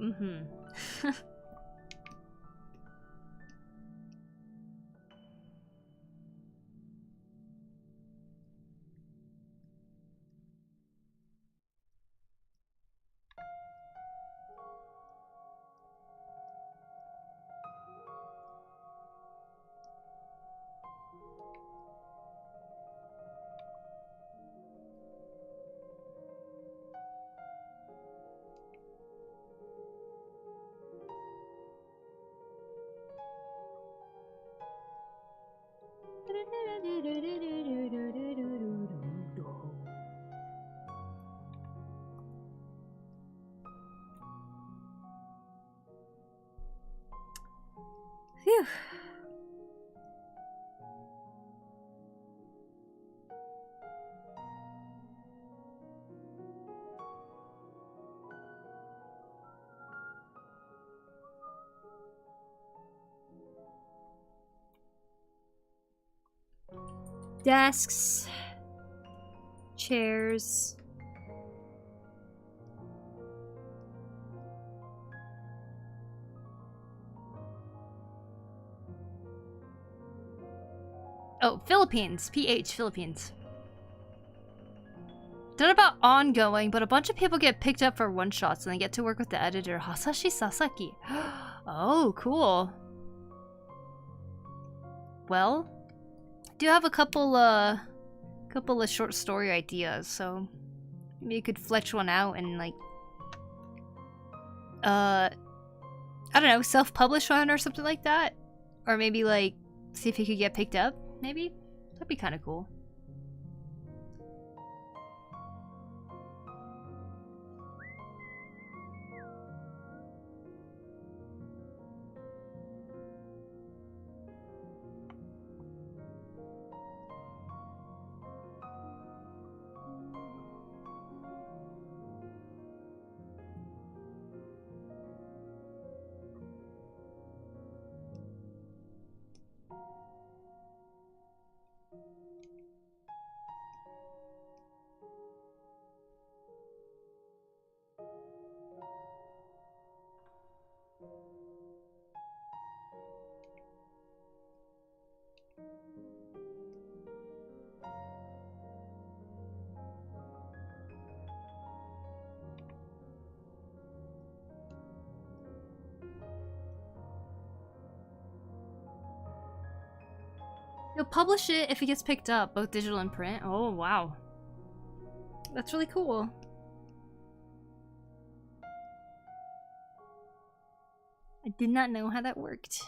Phew. Desks, chairs. Oh, Philippines. PH, Philippines. Not about ongoing, but a bunch of people get picked up for one-shots and they get to work with the editor, Hasashi Sasaki. Oh, cool. Well, I do have a couple of short story ideas, so maybe you could fletch one out and like, I don't know, self-publish one or something like that, or maybe like see if you could get picked up. Maybe that'd be kind of cool. You'll publish it if it gets picked up, both digital and print. Oh, wow. That's really cool. I did not know how that worked.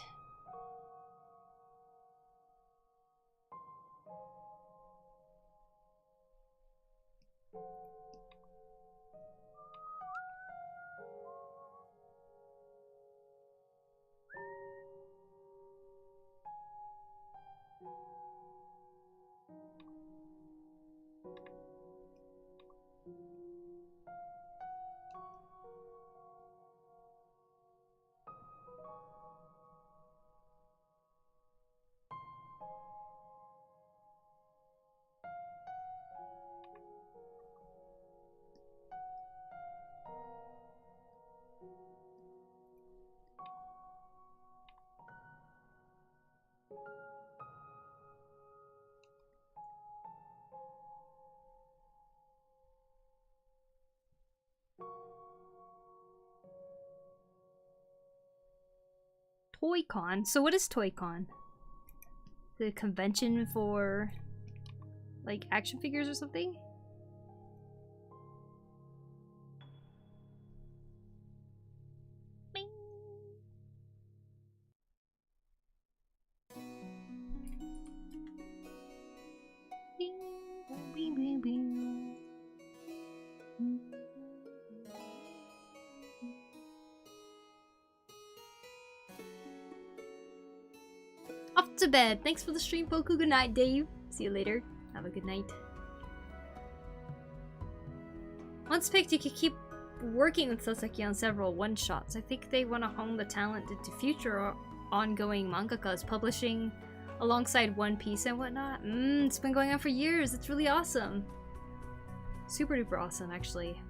ToyCon? So what is ToyCon? The convention for like action figures or something? Bing. Bing, bing, bing, bing. Off to bed. Thanks for the stream, Poku. Good night, Dave. See you later. Have a good night. Once picked, you could keep working with Sasaki on several one-shots. I think they want to hone the talent into future or ongoing mangakas publishing alongside One Piece and whatnot. It's been going on for years. It's really awesome. Super duper awesome, actually.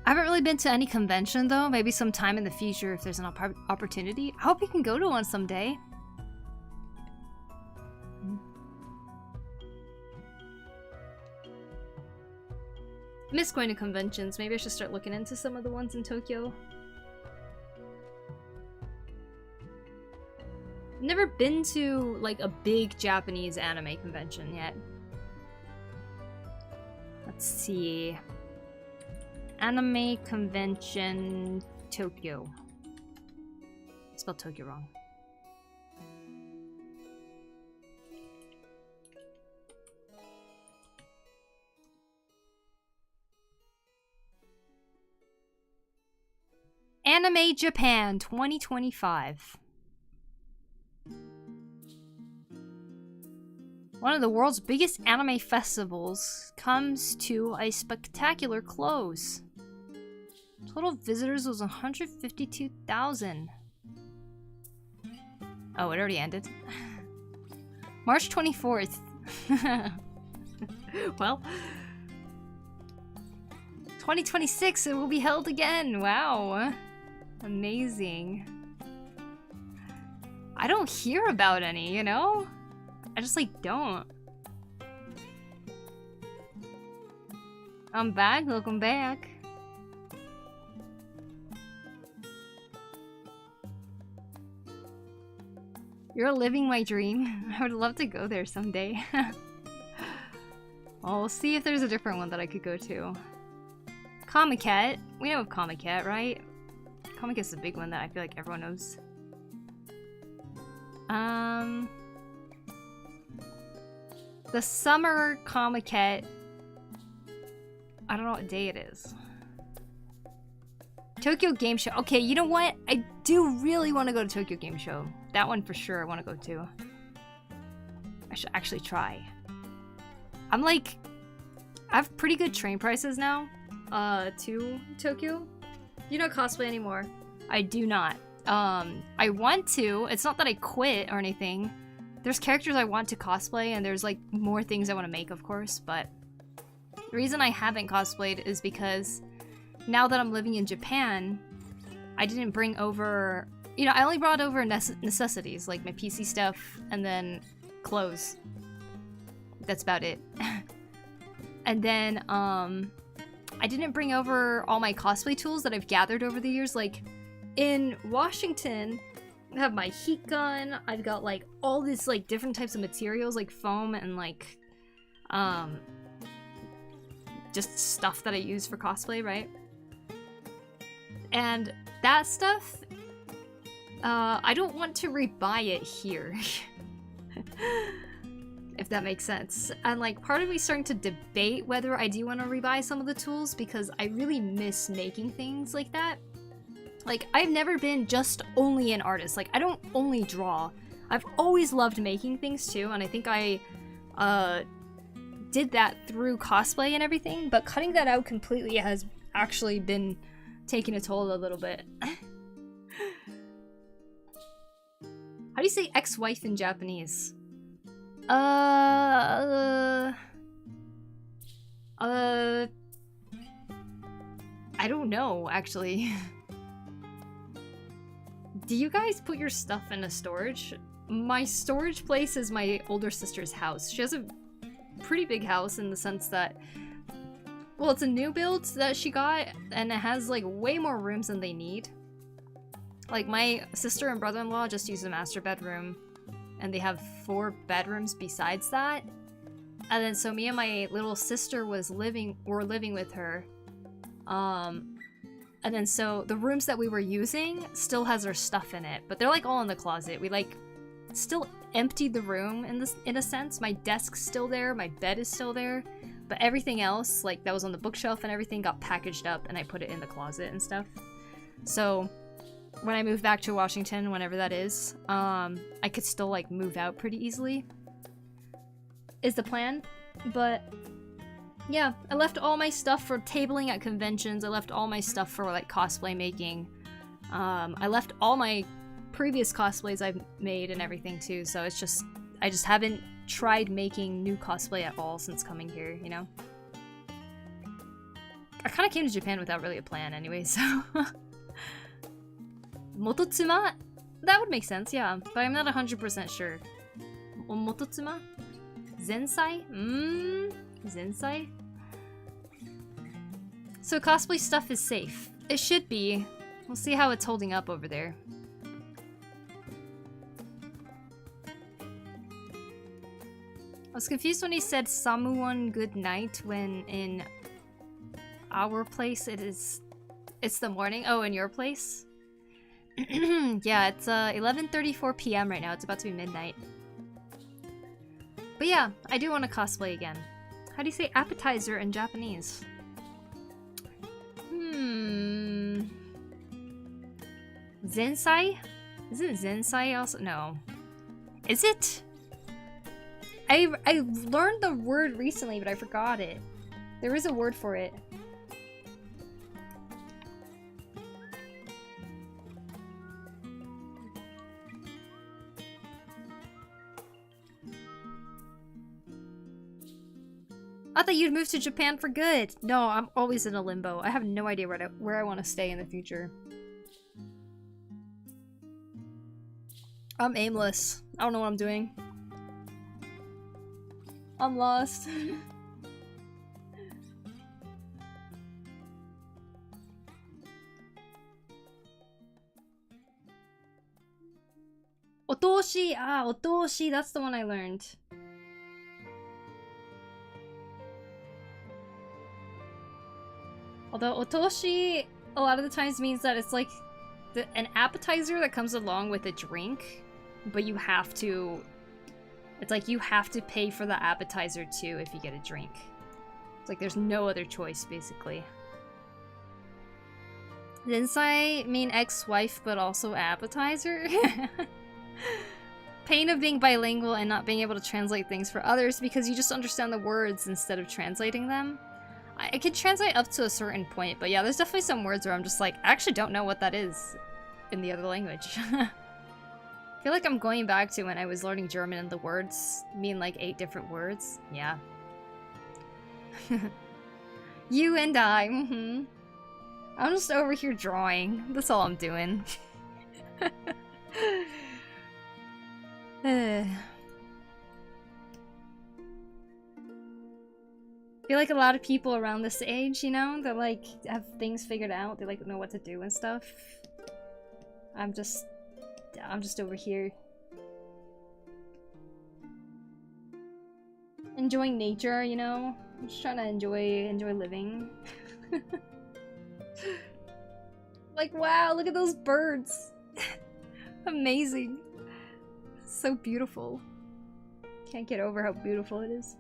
I haven't really been to any convention though. Maybe sometime in the future if there's an opportunity. I hope you can go to one someday. I miss going to conventions. Maybe I should start looking into some of the ones in Tokyo. Never been to like a big Japanese anime convention yet. Let's see. Anime convention Tokyo. I spelled Tokyo wrong. Anime Japan 2025. One of the world's biggest anime festivals comes to a spectacular close. Total visitors was 152,000. Oh, it already ended. March 24th. Well, 2026 it will be held again. Wow. Amazing. I don't hear about any, you know? I just like don't. I'm back, welcome back. You're living my dream. I would love to go there someday. Well, we'll see if there's a different one that I could go to. Comiket. We know of Comiket, right? Comicet's the big one that I feel like everyone knows. The summer Comiket. I don't know what day it is. Tokyo Game Show. Okay, you know what? I do really want to go to Tokyo Game Show. That one for sure I want to go to. I should actually try. I'm like... I have pretty good train prices now. To Tokyo. You don't cosplay anymore. I do not. I want to. It's not that I quit or anything. There's characters I want to cosplay, and there's like more things I want to make, of course, but the reason I haven't cosplayed is because now that I'm living in Japan, I didn't bring over, you know, I only brought over necessities, like my PC stuff, and then clothes. That's about it. And then, I didn't bring over all my cosplay tools that I've gathered over the years. Like, in Washington, I have my heat gun, I've got like all these like different types of materials like foam and like just stuff that I use for cosplay, right? And that stuff, I don't want to rebuy it here. If that makes sense. And like part of me starting to debate whether I do want to rebuy some of the tools because I really miss making things like that. Like, I've never been just only an artist. Like, I don't only draw. I've always loved making things too, and I think I did that through cosplay and everything, but cutting that out completely has actually been taking a toll a little bit. How do you say ex-wife in Japanese? I don't know, actually. Do you guys put your stuff in a storage? My storage place is my older sister's house. She has a pretty big house in the sense that, well, it's a new build that she got, and it has like way more rooms than they need. Like, my sister and brother-in-law just use the master bedroom, and they have 4 bedrooms besides that. And then so me and my little sister were living with her. And then so the rooms that we were using still has our stuff in it, but they're like all in the closet. We like still emptied the room in a sense. My desk's still there, my bed is still there, but everything else like that was on the bookshelf and everything got packaged up and I put it in the closet and stuff. So when I move back to Washington, whenever that is, I could still like move out pretty easily is the plan. But yeah, I left all my stuff for tabling at conventions. I left all my stuff for like cosplay making. I left all my previous cosplays I've made and everything too. So it's just, I just haven't tried making new cosplay at all since coming here, you know? I kind of came to Japan without really a plan anyway, so. Mototsuma? That would make sense, yeah. But I'm not 100% sure. Mototsuma? Zensai? Zensai? So cosplay stuff is safe. It should be. We'll see how it's holding up over there. I was confused when he said Samuon good night when in our place it's the morning. Oh, in your place? Yeah, it's 11:34 p.m. right now. It's about to be midnight. But yeah, I do want to cosplay again. How do you say appetizer in Japanese? Zensai? Isn't Zensai also? No. Is it? I learned the word recently, but I forgot it. There is a word for it. I thought you'd move to Japan for good. No, I'm always in a limbo. I have no idea where I want to stay in the future. I'm aimless. I don't know what I'm doing. I'm lost. Otoshi! Ah, otoshi! That's the one I learned. Although otoshi a lot of the times means that it's like an appetizer that comes along with a drink, but you have to... It's like you have to pay for the appetizer too if you get a drink. It's like there's no other choice, basically. Densai mean ex-wife, but also appetizer? Pain of being bilingual and not being able to translate things for others because you just understand the words instead of translating them. I can translate up to a certain point, but yeah, there's definitely some words where I'm just like, I actually don't know what that is in the other language. I feel like I'm going back to when I was learning German and the words mean like 8 different words. Yeah. You and I, I'm just over here drawing. That's all I'm doing. I feel like a lot of people around this age, you know, that like have things figured out. They like know what to do and stuff. I'm just over here enjoying nature, you know. I'm just trying to enjoy living. Like, wow, look at those birds. Amazing. So beautiful. Can't get over how beautiful it is.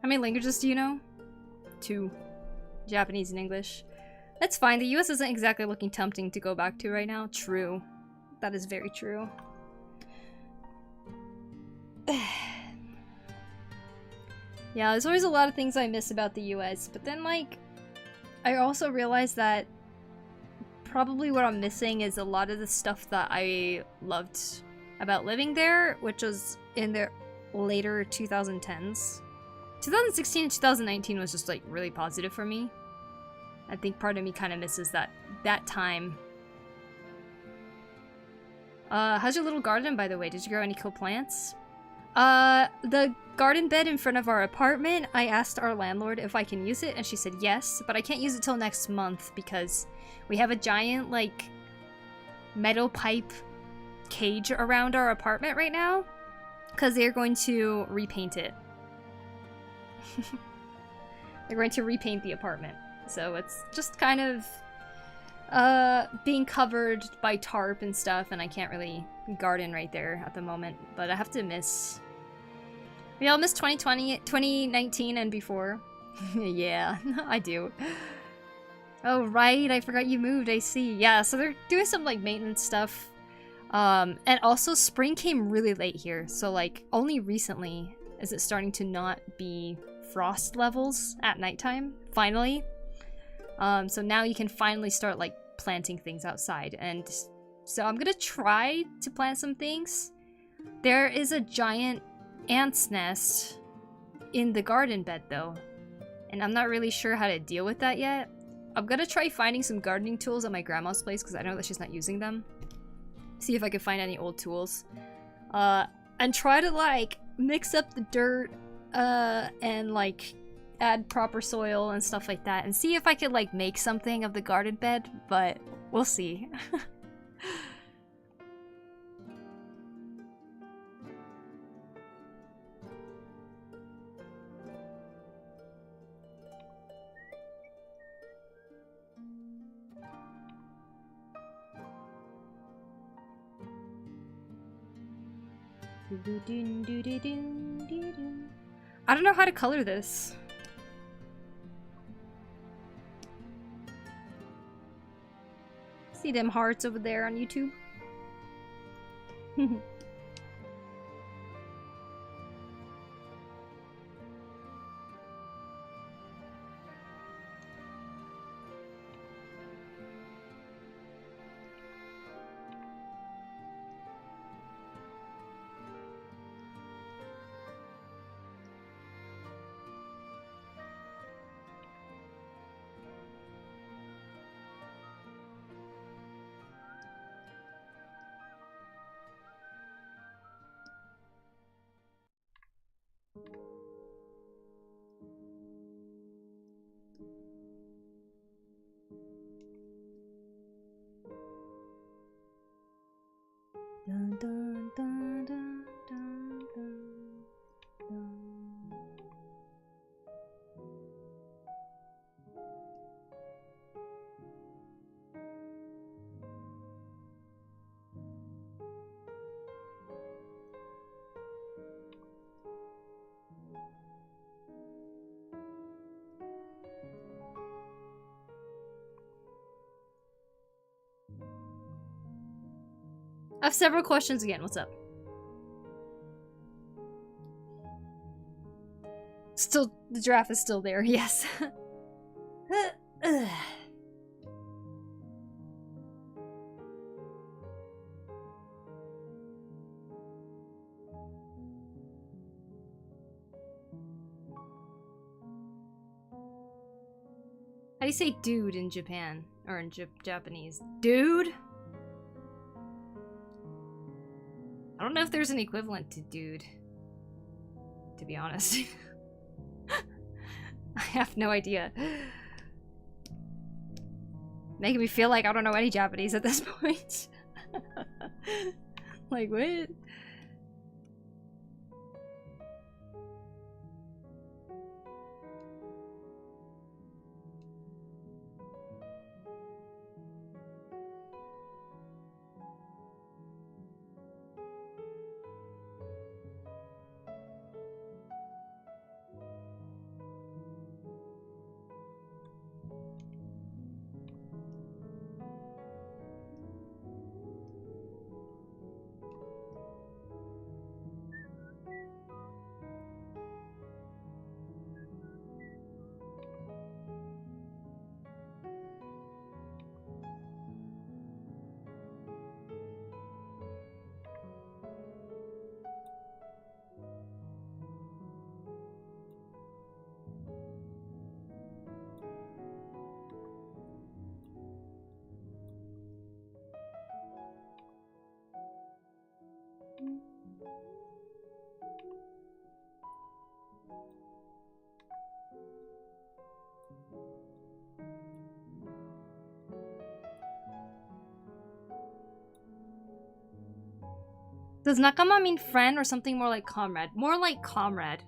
How many languages do you know? 2. Japanese and English. That's fine. The US isn't exactly looking tempting to go back to right now. True. That is very true. Yeah, there's always a lot of things I miss about the US, but then, like, I also realized that probably what I'm missing is a lot of the stuff that I loved about living there, which was in the later 2010s. 2016 and 2019 was just, like, really positive for me. I think part of me kind of misses that time. How's your little garden, by the way? Did you grow any cool plants? The garden bed in front of our apartment, I asked our landlord if I can use it, and she said yes, but I can't use it till next month because we have a giant, like, metal pipe cage around our apartment right now because they're going to repaint it. They're going to repaint the apartment. So it's just kind of being covered by tarp and stuff, and I can't really garden right there at the moment, but I have to miss... We all miss 2020, 2019 and before. Yeah, I do. Oh, right, I forgot you moved, I see. Yeah, so they're doing some, like, maintenance stuff. And also, spring came really late here, so, like, only recently is it starting to not be frost levels at nighttime, finally. So now you can finally start, like, planting things outside, and so I'm gonna try to plant some things. There is a giant ant's nest in the garden bed, though, and I'm not really sure how to deal with that yet. I'm gonna try finding some gardening tools at my grandma's place, because I know that she's not using them. See if I can find any old tools. And try to, like, mix up the dirt, and, like, add proper soil and stuff like that, and see if I could, like, make something of the garden bed, but we'll see. I don't know how to color this. See them hearts over there on YouTube? I have several questions again. What's up? Still, the giraffe is still there. Yes. How do you say dude in Japan? Or in Japanese? Dude? I don't know if there's an equivalent to dude. To be honest. I have no idea. Making me feel like I don't know any Japanese at this point. Like, what? Does nakama mean friend or something more like comrade? More like comrade.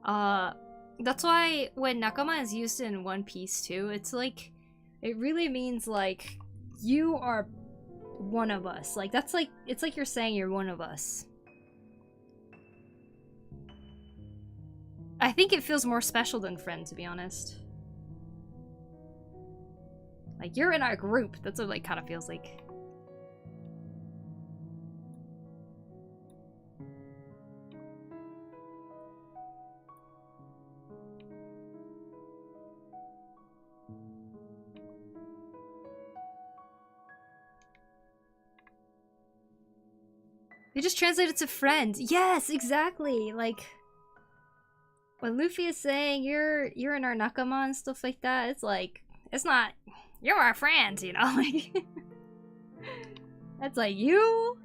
That's why when nakama is used in One Piece too, it's like, it really means like, you are one of us. Like, that's like, it's like you're saying you're one of us. I think it feels more special than friend, to be honest. Like, you're in our group. That's what it like, kind of feels like. They just translated to friend. Yes, exactly. Like, when Luffy is saying you're in our nakama and stuff like that, it's like, it's not, you're our friends, you know? Like, that's like, you?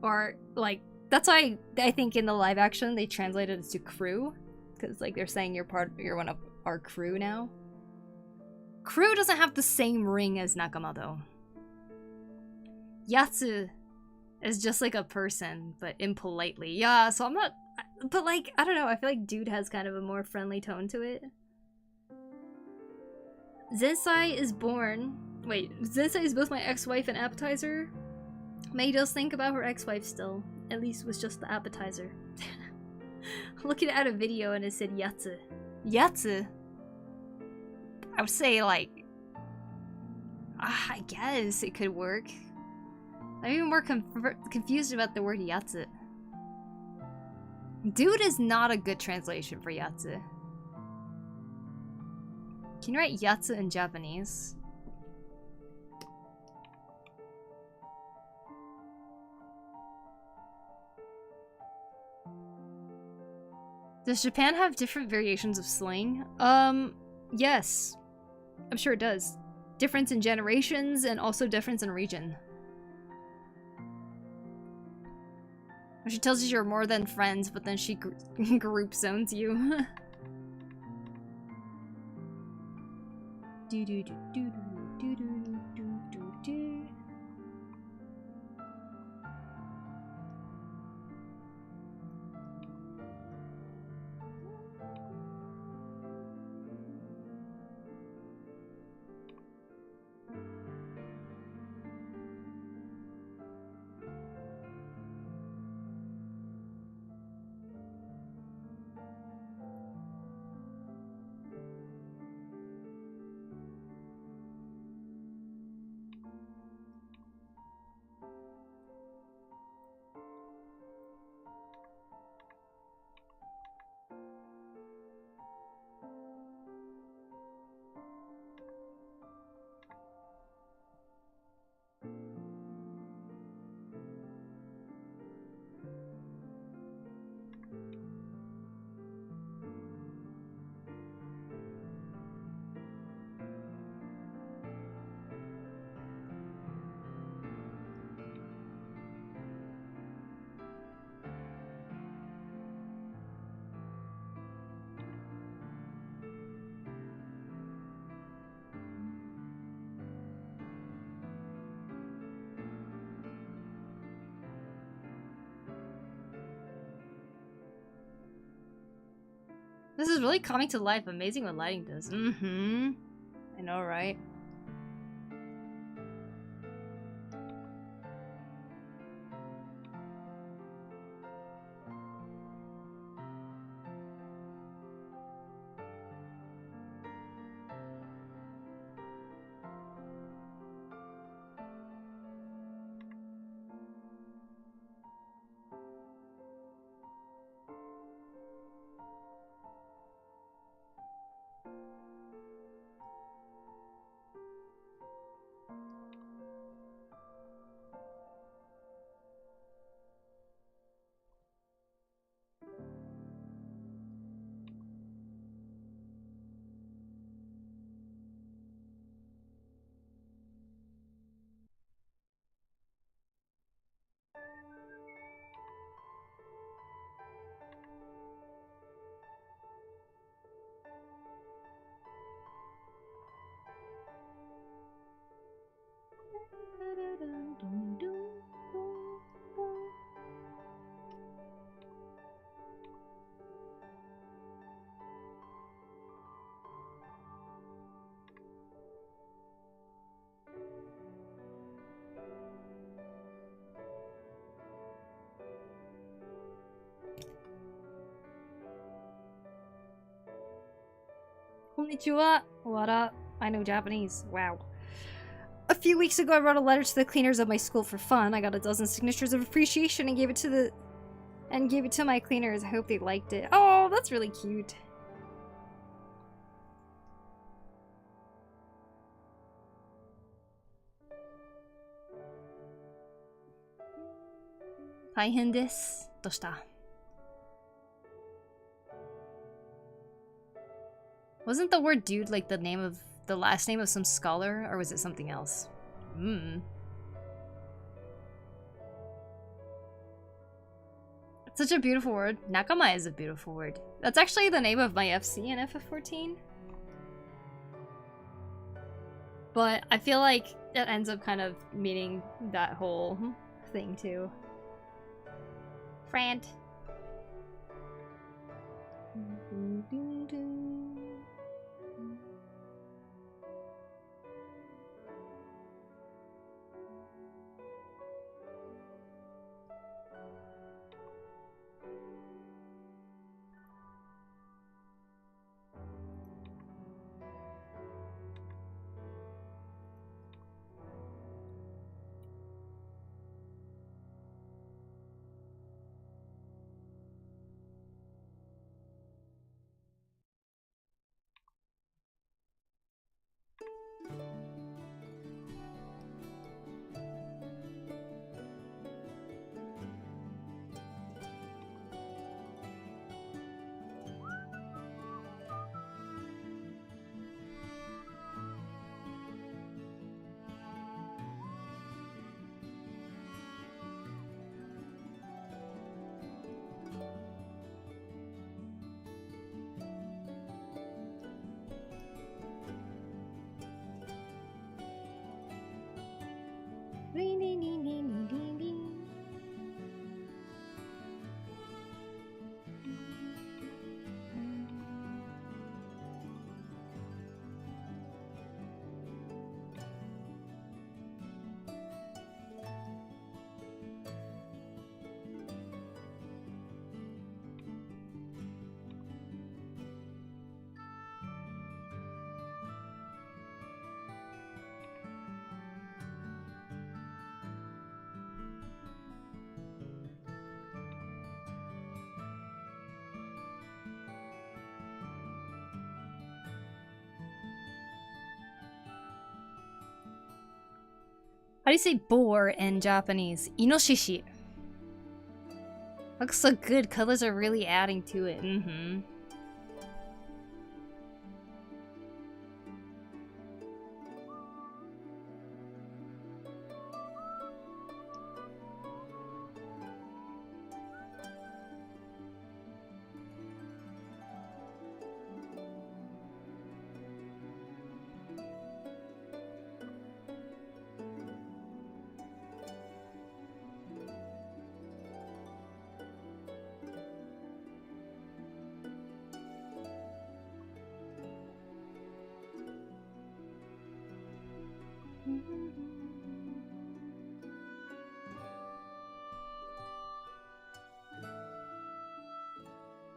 Or, like, that's why I think in the live action they translated it to crew. Because, like, they're saying you're one of our crew now. Crew doesn't have the same ring as nakama, though. Yatsu is just like a person, but impolitely. Yeah, so I'm not... But, like, I don't know. I feel like dude has kind of a more friendly tone to it. Zensai is born... Wait, Zensai is both my ex-wife and appetizer? May does think about her ex-wife still. At least with just the appetizer. Looking at a video and it said Yatsu. Yatsu? I would say, like... I guess it could work. I'm even more confused about the word Yatsu. Dude is not a good translation for Yatsu. Can you write Yatsu in Japanese? Does Japan have different variations of slang? Yes. I'm sure it does. Difference in generations and also difference in region. She tells you you're more than friends, but then she group zones you. This is really coming to life. Amazing what lighting does. Mm-hmm. I know, right? Konnichiwa. What up? I know Japanese. Wow. A few weeks ago, I wrote a letter to the cleaners of my school for fun. I got a dozen signatures of appreciation and gave it to my cleaners. I hope they liked it. Oh, that's really cute. Taihen desu. Doshita? Wasn't the word dude like the name of the last name of some scholar, or was it something else? It's such a beautiful word. Nakama is a beautiful word. That's actually the name of my FC in FF14. But I feel like it ends up kind of meaning that whole thing too. Friend. How do you say boar in Japanese? Inoshishi. Looks so good. Colors are really adding to it.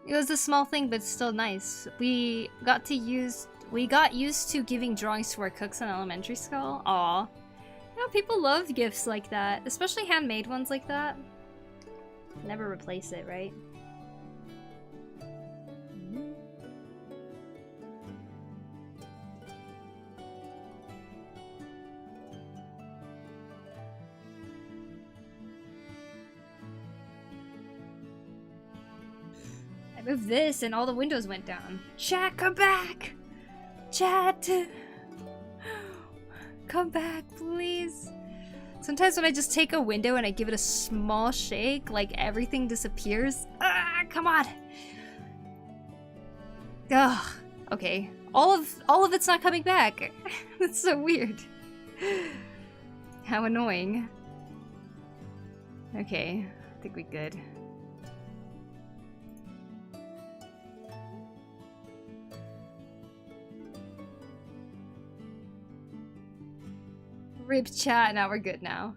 It was a small thing, but still nice. We got used to giving drawings to our cooks in elementary school. Aw. You know, people love gifts like that, especially handmade ones like that. Never replace it, right? I moved this and all the windows went down. Chat, come back! Chat! Come back, please. Sometimes when I just take a window and I give it a small shake, like everything disappears. Ah, come on! Ugh. Okay. All of it's not coming back. That's so weird. How annoying. Okay. I think we're good. Rip chat, now we're good now.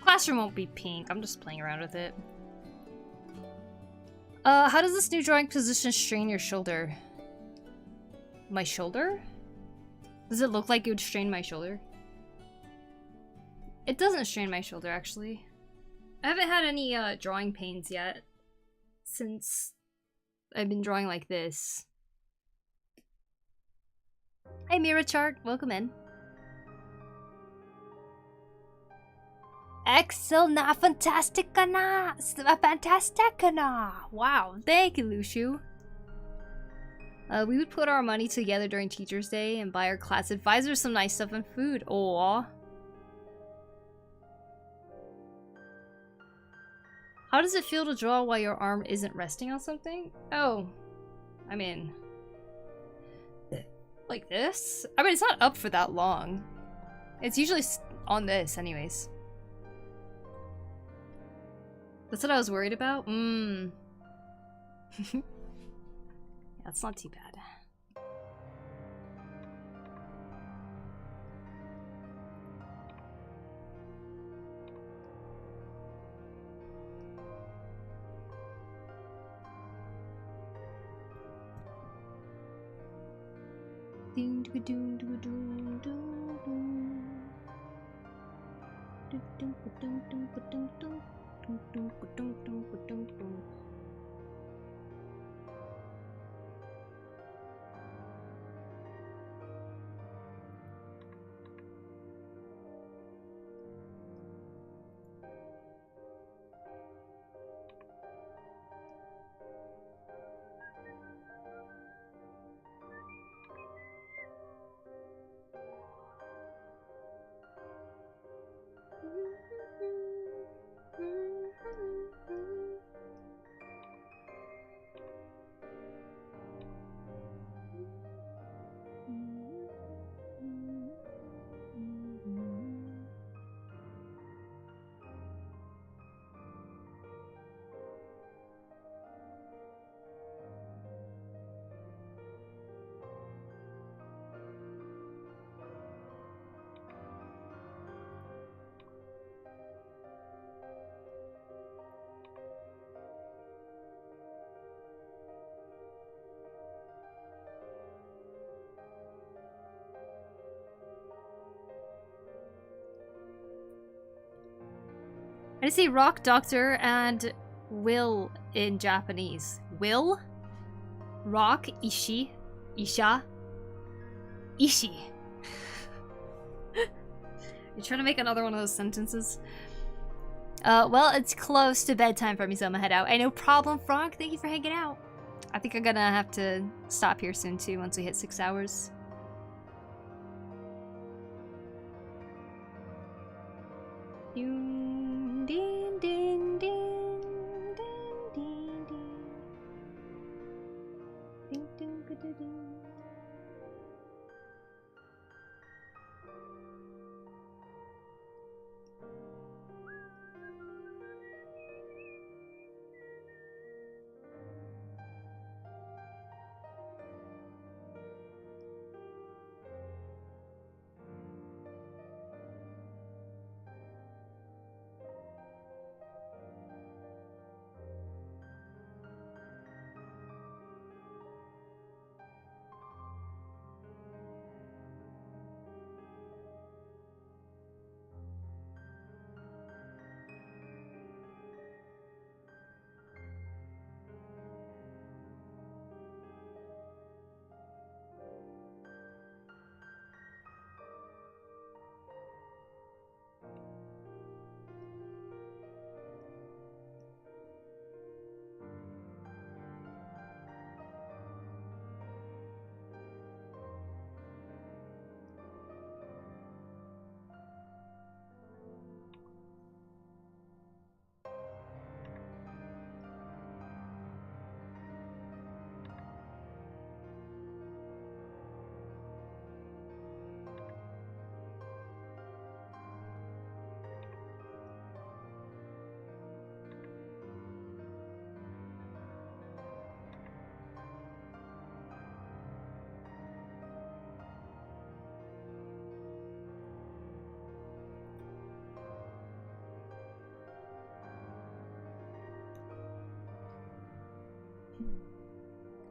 Classroom won't be pink. I'm just playing around with it. How does this new drawing position strain your shoulder? My shoulder? Does it look like it would strain my shoulder? It doesn't strain my shoulder, actually. I haven't had any drawing pains yet since I've been drawing like this. Hey Mira Chart, welcome in. Excellent, fantastica na, fantastica na. Wow, thank you, Lushu. We would put our money together during Teacher's Day and buy our class advisors some nice stuff and food. Aww. How does it feel to draw while your arm isn't resting on something? Oh, I mean, like this? I mean, it's not up for that long. It's usually on this anyways. That's what I was worried about? That's not too bad. I see Rock Doctor and Will in Japanese. Will? Rock, Ishi, Isha, Ishi. You're trying to make another one of those sentences? Well, it's close to bedtime for me, so I'm gonna head out. Hey, no problem, Frog. Thank you for hanging out. I think I'm gonna have to stop here soon, too, once we hit 6 hours. Ding, ding, ding, ding, ding, ding. Ding, ding, ding, ding.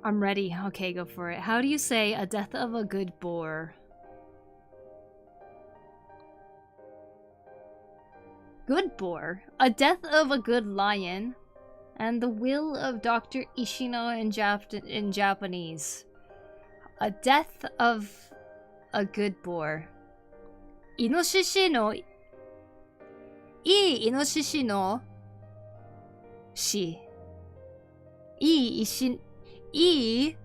I'm ready. Okay, go for it. How do you say a death of a good boar? Good boar? A death of a good lion? And the will of Dr. Ishino in Japanese. A death of a good boar. Inoshishi no... Ii inoshishi no... Shi. Ii ishi... Ii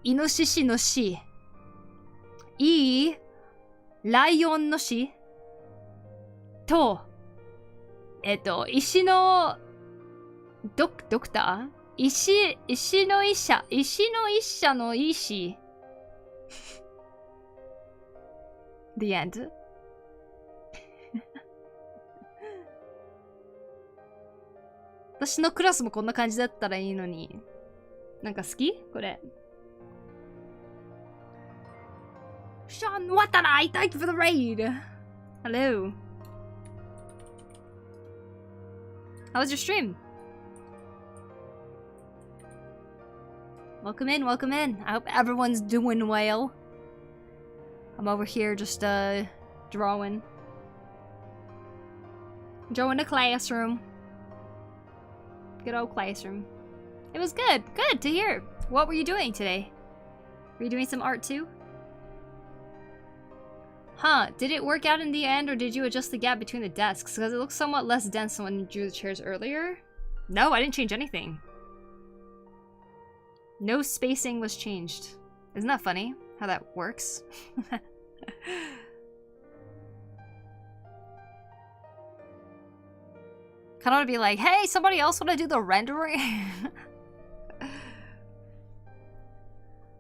inoshishi no shi. Ii lion no shi. To, ishi no... doctor? Ishi no isha no ishi. The end. 私のクラスもこんな感じだったらいいのに。なんか好き？これ。Sean Watarai, thank you for the raid! Hello. How was your stream? Welcome in, welcome in. I hope everyone's doing well. I'm over here just, drawing. Drawing the classroom. Good old classroom. It was good. Good to hear. What were you doing today? Were you doing some art too? Huh. Did it work out in the end, or did you adjust the gap between the desks? Because it looks somewhat less dense than when you drew the chairs earlier. No, I didn't change anything. No spacing was changed. Isn't that funny? How that works? Kind of want to be like, hey, somebody else want to do the rendering?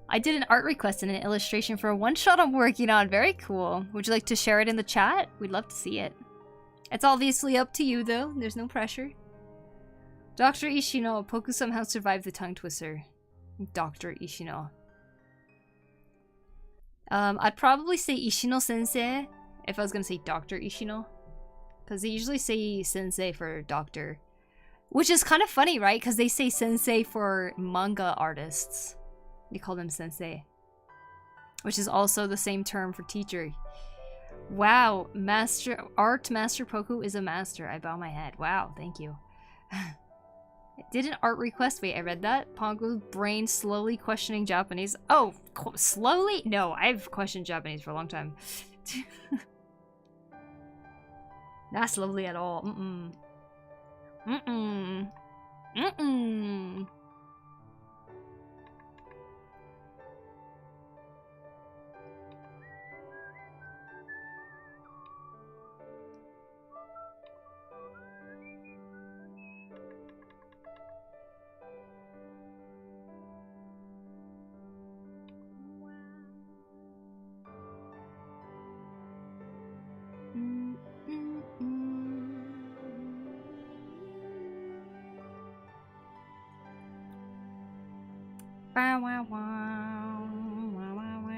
I did an art request and an illustration for a one-shot I'm working on. Very cool. Would you like to share it in the chat? We'd love to see it. It's obviously up to you, though. There's no pressure. Dr. Ishino, Poku somehow survived the tongue twister. Dr. Ishino. I'd probably say Ishino-sensei if I was gonna say Dr. Ishino. Because they usually say sensei for doctor. Which is kind of funny, right? Because they say sensei for manga artists. They call them sensei. Which is also the same term for teacher. Wow, Master Poku is a master. I bow my head. Wow, thank you. Did an art request. Wait, I read that. Pongo's brain slowly questioning Japanese. Oh, slowly? No, I've questioned Japanese for a long time. Not slowly at all. Bow wow wow. Wow wow wow.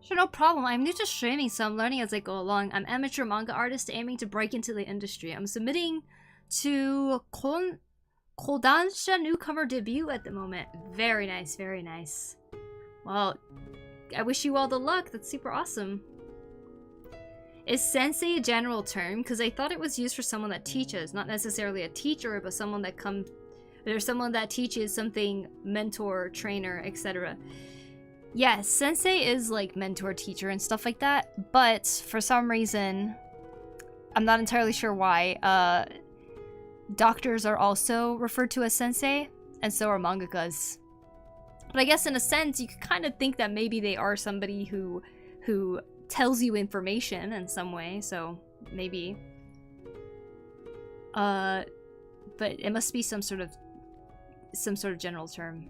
Sure, no problem. I'm new to streaming, so I'm learning as I go along. I'm amateur manga artist aiming to break into the industry. I'm submitting to Kodansha newcomer debut at the moment. Very nice, very nice. Well, I wish you all the luck. That's super awesome. Is sensei a general term? Because I thought it was used for someone that teaches, not necessarily a teacher, but someone that there's someone that teaches something, mentor, trainer, etc. Yes, sensei is like mentor, teacher, and stuff like that, but for some reason, I'm not entirely sure why, doctors are also referred to as sensei, and so are mangakas. But I guess in a sense, you could kind of think that maybe they are somebody who tells you information in some way, so maybe. But it must be some sort of general term.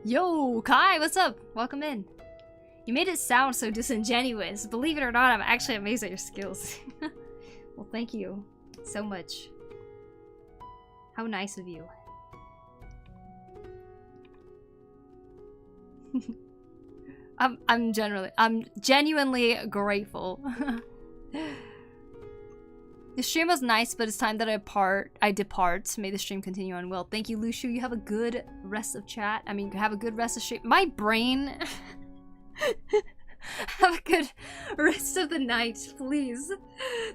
Yo, Kai, what's up? Welcome in. You made it sound so disingenuous. Believe it or not, I'm actually amazed at your skills. Well, thank you so much. How nice of you. I'm genuinely grateful. The stream was nice, but it's time that I depart. May the stream continue on well. Thank you, Lushu. You have a good rest of chat. I mean, have a good rest of stream. My brain. Have a good rest of the night, please.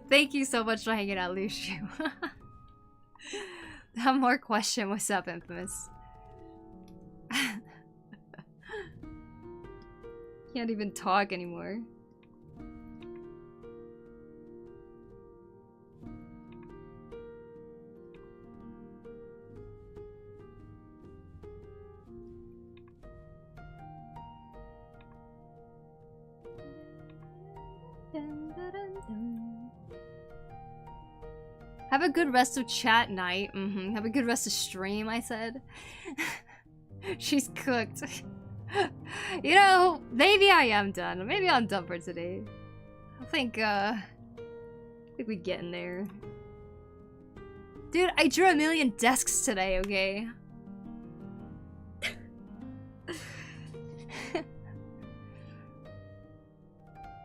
Thank you so much for hanging out, Lushu. One more question. What's up, Infamous? Can't even talk anymore. Have a good rest of chat night. Have a good rest of stream, I said. She's cooked. You know, maybe I am done. Maybe I'm done for today. I think we're getting there. Dude, I drew 1,000,000 desks today, okay?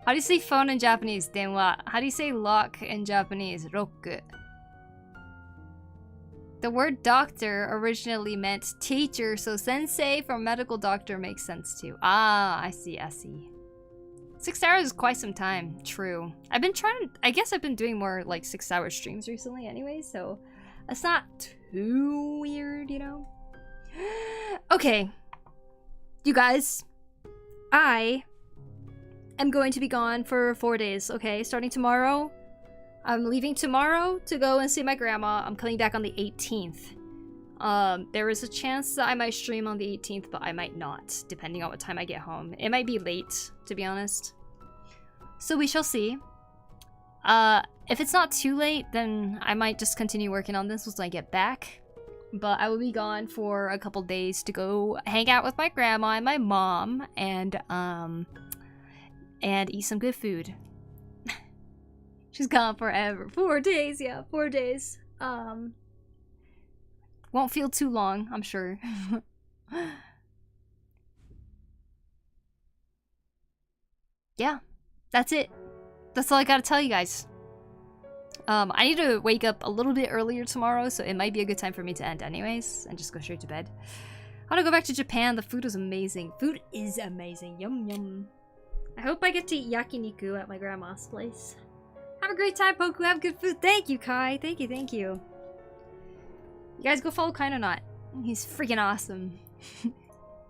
How do you say phone in Japanese? Denwa. How do you say lock in Japanese? Roku. The word doctor originally meant teacher, so sensei for medical doctor makes sense too. Ah, I see, I see. 6 hours is quite some time. True. I've been trying, I guess I've been doing more like 6-hour streams recently anyway, so that's not too weird, you know? Okay. You guys, I am going to be gone for 4 days, okay? Starting tomorrow. I'm leaving tomorrow to go and see my grandma. I'm coming back on the 18th. There is a chance that I might stream on the 18th, but I might not, depending on what time I get home. It might be late, to be honest. So we shall see. If it's not too late, then I might just continue working on this once I get back. But I will be gone for a couple days to go hang out with my grandma and my mom and eat some good food. She's gone forever. 4 days, yeah, 4 days. Won't feel too long, I'm sure. Yeah, that's it. That's all I gotta tell you guys. I need to wake up a little bit earlier tomorrow, so it might be a good time for me to end anyways, and just go straight to bed. I want to go back to Japan. The food was amazing. Food is amazing. Yum yum. I hope I get to eat yakiniku at my grandma's place. Have a great time, Poku. Have good food. Thank you, Kai. Thank you, thank you. You guys go follow Kai or not. He's freaking awesome.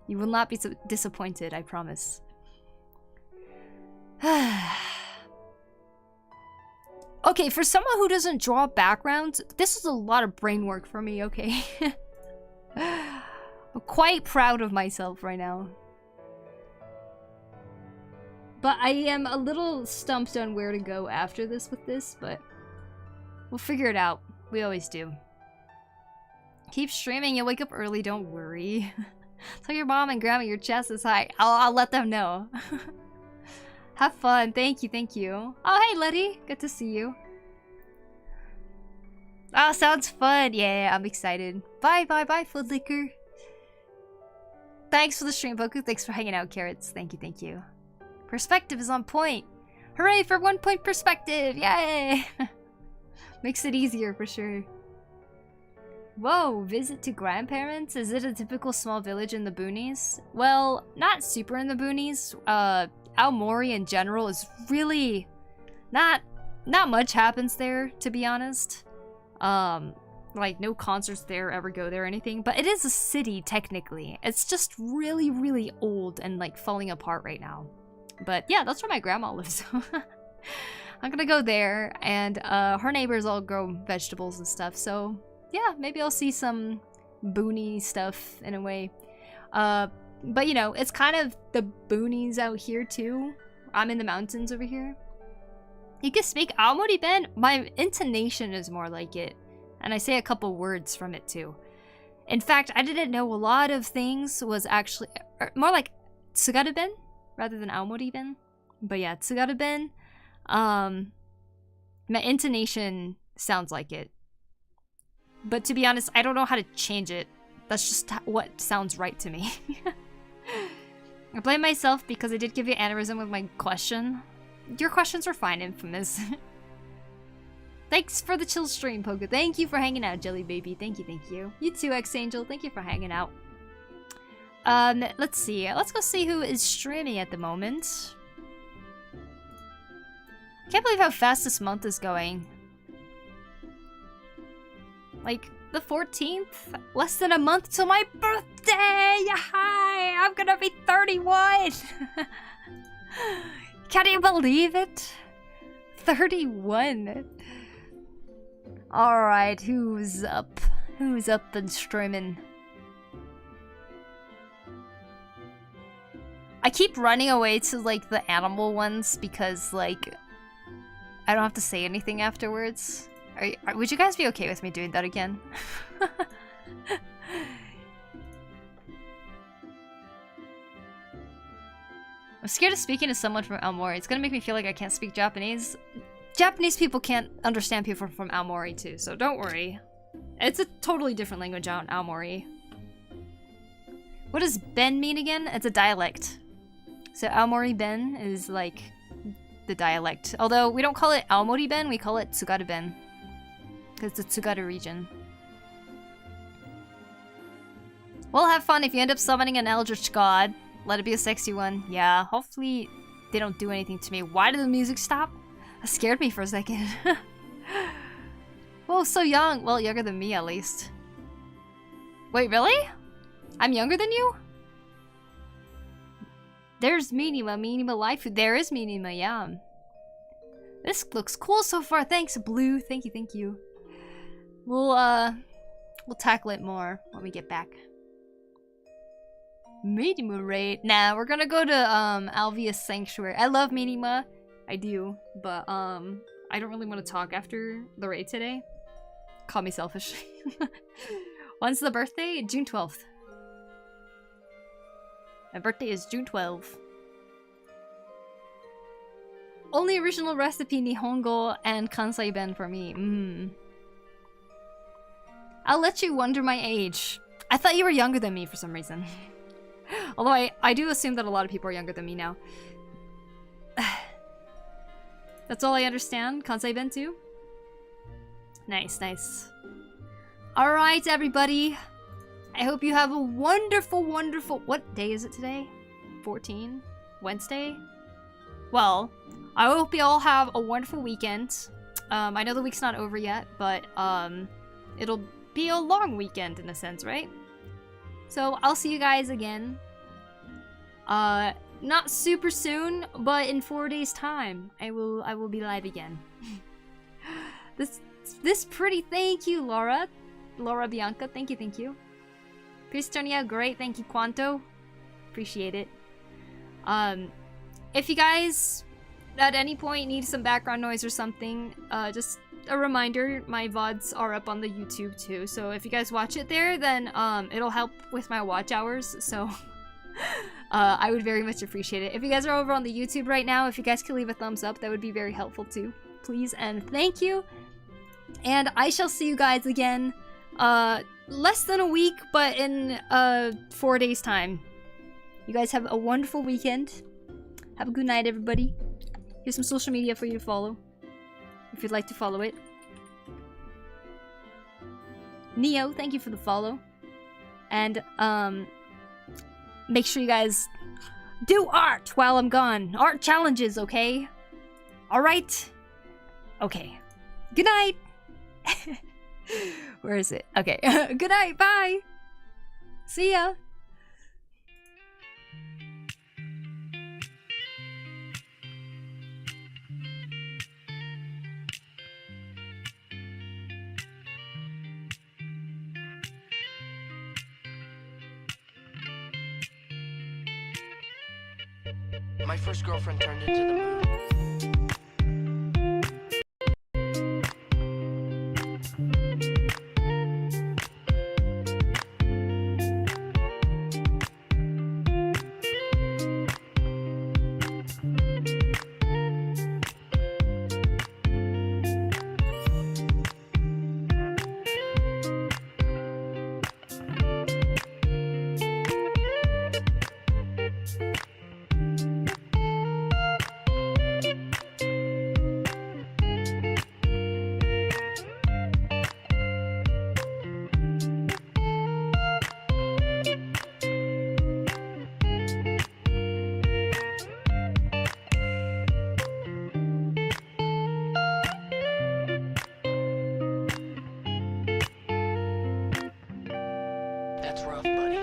You will not be so disappointed, I promise. Okay, for someone who doesn't draw backgrounds, this is a lot of brain work for me, okay? I'm quite proud of myself right now. But I am a little stumped on where to go after this with this, but we'll figure it out. We always do. Keep streaming, you'll wake up early, don't worry. Tell your mom and grandma your chest is high. I'll let them know. Have fun, thank you, thank you. Oh, hey, Letty, good to see you. Oh, sounds fun. Yeah, I'm excited. Bye, bye, bye, Food Liquor. Thanks for the stream, Poku. Thanks for hanging out, Carrots. Thank you, thank you. Perspective is on point. Hooray for 1 point perspective. Yay! Makes it easier for sure. Whoa, visit to grandparents? Is it a typical small village in the boonies? Well, not super in the boonies. Aomori in general is really not much happens there, to be honest. Like no concerts there ever go there or anything, but it is a city technically. It's just really, really old and like falling apart right now. But yeah, that's where my grandma lives. I'm gonna go there, and her neighbors all grow vegetables and stuff, so yeah, maybe I'll see some boony stuff in a way. But you know, it's kind of the boonies out here too. I'm in the mountains over here. You can speak Aomori Ben. My intonation is more like it, and I say a couple words from it too. In fact, I didn't know a lot of things was actually more like Tsugaru Ben rather than Aomori Ben. But yeah, Tsugaru Ben. My intonation sounds like it. But to be honest, I don't know how to change it. That's just what sounds right to me. I blame myself because I did give you an aneurysm with my question. Your questions were fine, Infamous. Thanks for the chill stream, Poku. Thank you for hanging out, Jelly Baby. Thank you, thank you. You too, X-Angel. Thank you for hanging out. Let's see. Let's go see who is streaming at the moment. I can't believe how fast this month is going. Like, the 14th? Less than a month till my birthday! Hi! I'm gonna be 31! Can you believe it? 31. Alright, who's up? Who's up and streaming? I keep running away to, like, the animal ones because, like, I don't have to say anything afterwards. Would you guys be okay with me doing that again? I'm scared of speaking to someone from Aomori. It's gonna make me feel like I can't speak Japanese. Japanese people can't understand people from Aomori too, so don't worry. It's a totally different language out in Aomori. What does Ben mean again? It's a dialect. So Aomori Ben is like the dialect. Although we don't call it Aomori Ben, we call it Tsugaru Ben. Because it's the Tsugaru region. Well, have fun if you end up summoning an eldritch god. Let it be a sexy one. Yeah, hopefully they don't do anything to me. Why did the music stop? That scared me for a second. Whoa, so young. Well, younger than me at least. Wait, really? I'm younger than you? There's Minima, Minima Life. There is Minima, yeah. This looks cool so far. Thanks, Blue. Thank you, thank you. We'll tackle it more when we get back. Minima raid. Nah, we're gonna go to Alvia's Sanctuary. I love Minima. I do, but I don't really want to talk after the raid today. Call me selfish. When's the birthday? June 12th. My birthday is June 12th. Only original recipe Nihongo and Kansai Ben for me. I'll let you wonder my age. I thought you were younger than me for some reason. Although I do assume that a lot of people are younger than me now. That's all I understand. Kansai Ben too? Nice, nice. Alright, everybody. I hope you have a wonderful, wonderful... What day is it today? 14? Wednesday? Well, I hope you all have a wonderful weekend. I know the week's not over yet, but it'll be a long weekend in a sense, right? So I'll see you guys again. Not super soon, but in 4 days' time, I will be live again. This pretty, thank you, Laura. Laura Bianca, thank you, thank you. Pistonia, great, thank you, Quanto. Appreciate it. If you guys at any point need some background noise or something, just a reminder, my VODs are up on the YouTube too, so if you guys watch it there, then it'll help with my watch hours, so I would very much appreciate it. If you guys are over on the YouTube right now, if you guys could leave a thumbs up, that would be very helpful too. Please and thank you. And I shall see you guys again less than a week, but in 4 days time. You guys have a wonderful weekend. Have a good night, everybody. Here's some social media for you to follow, if you'd like to follow it. Neo, thank you for the follow. And make sure you guys do art while I'm gone. Art challenges, okay? Alright? Okay. Good night! Where is it? Okay. Good night, bye! See ya! My first girlfriend turned into the moon. That's rough, buddy.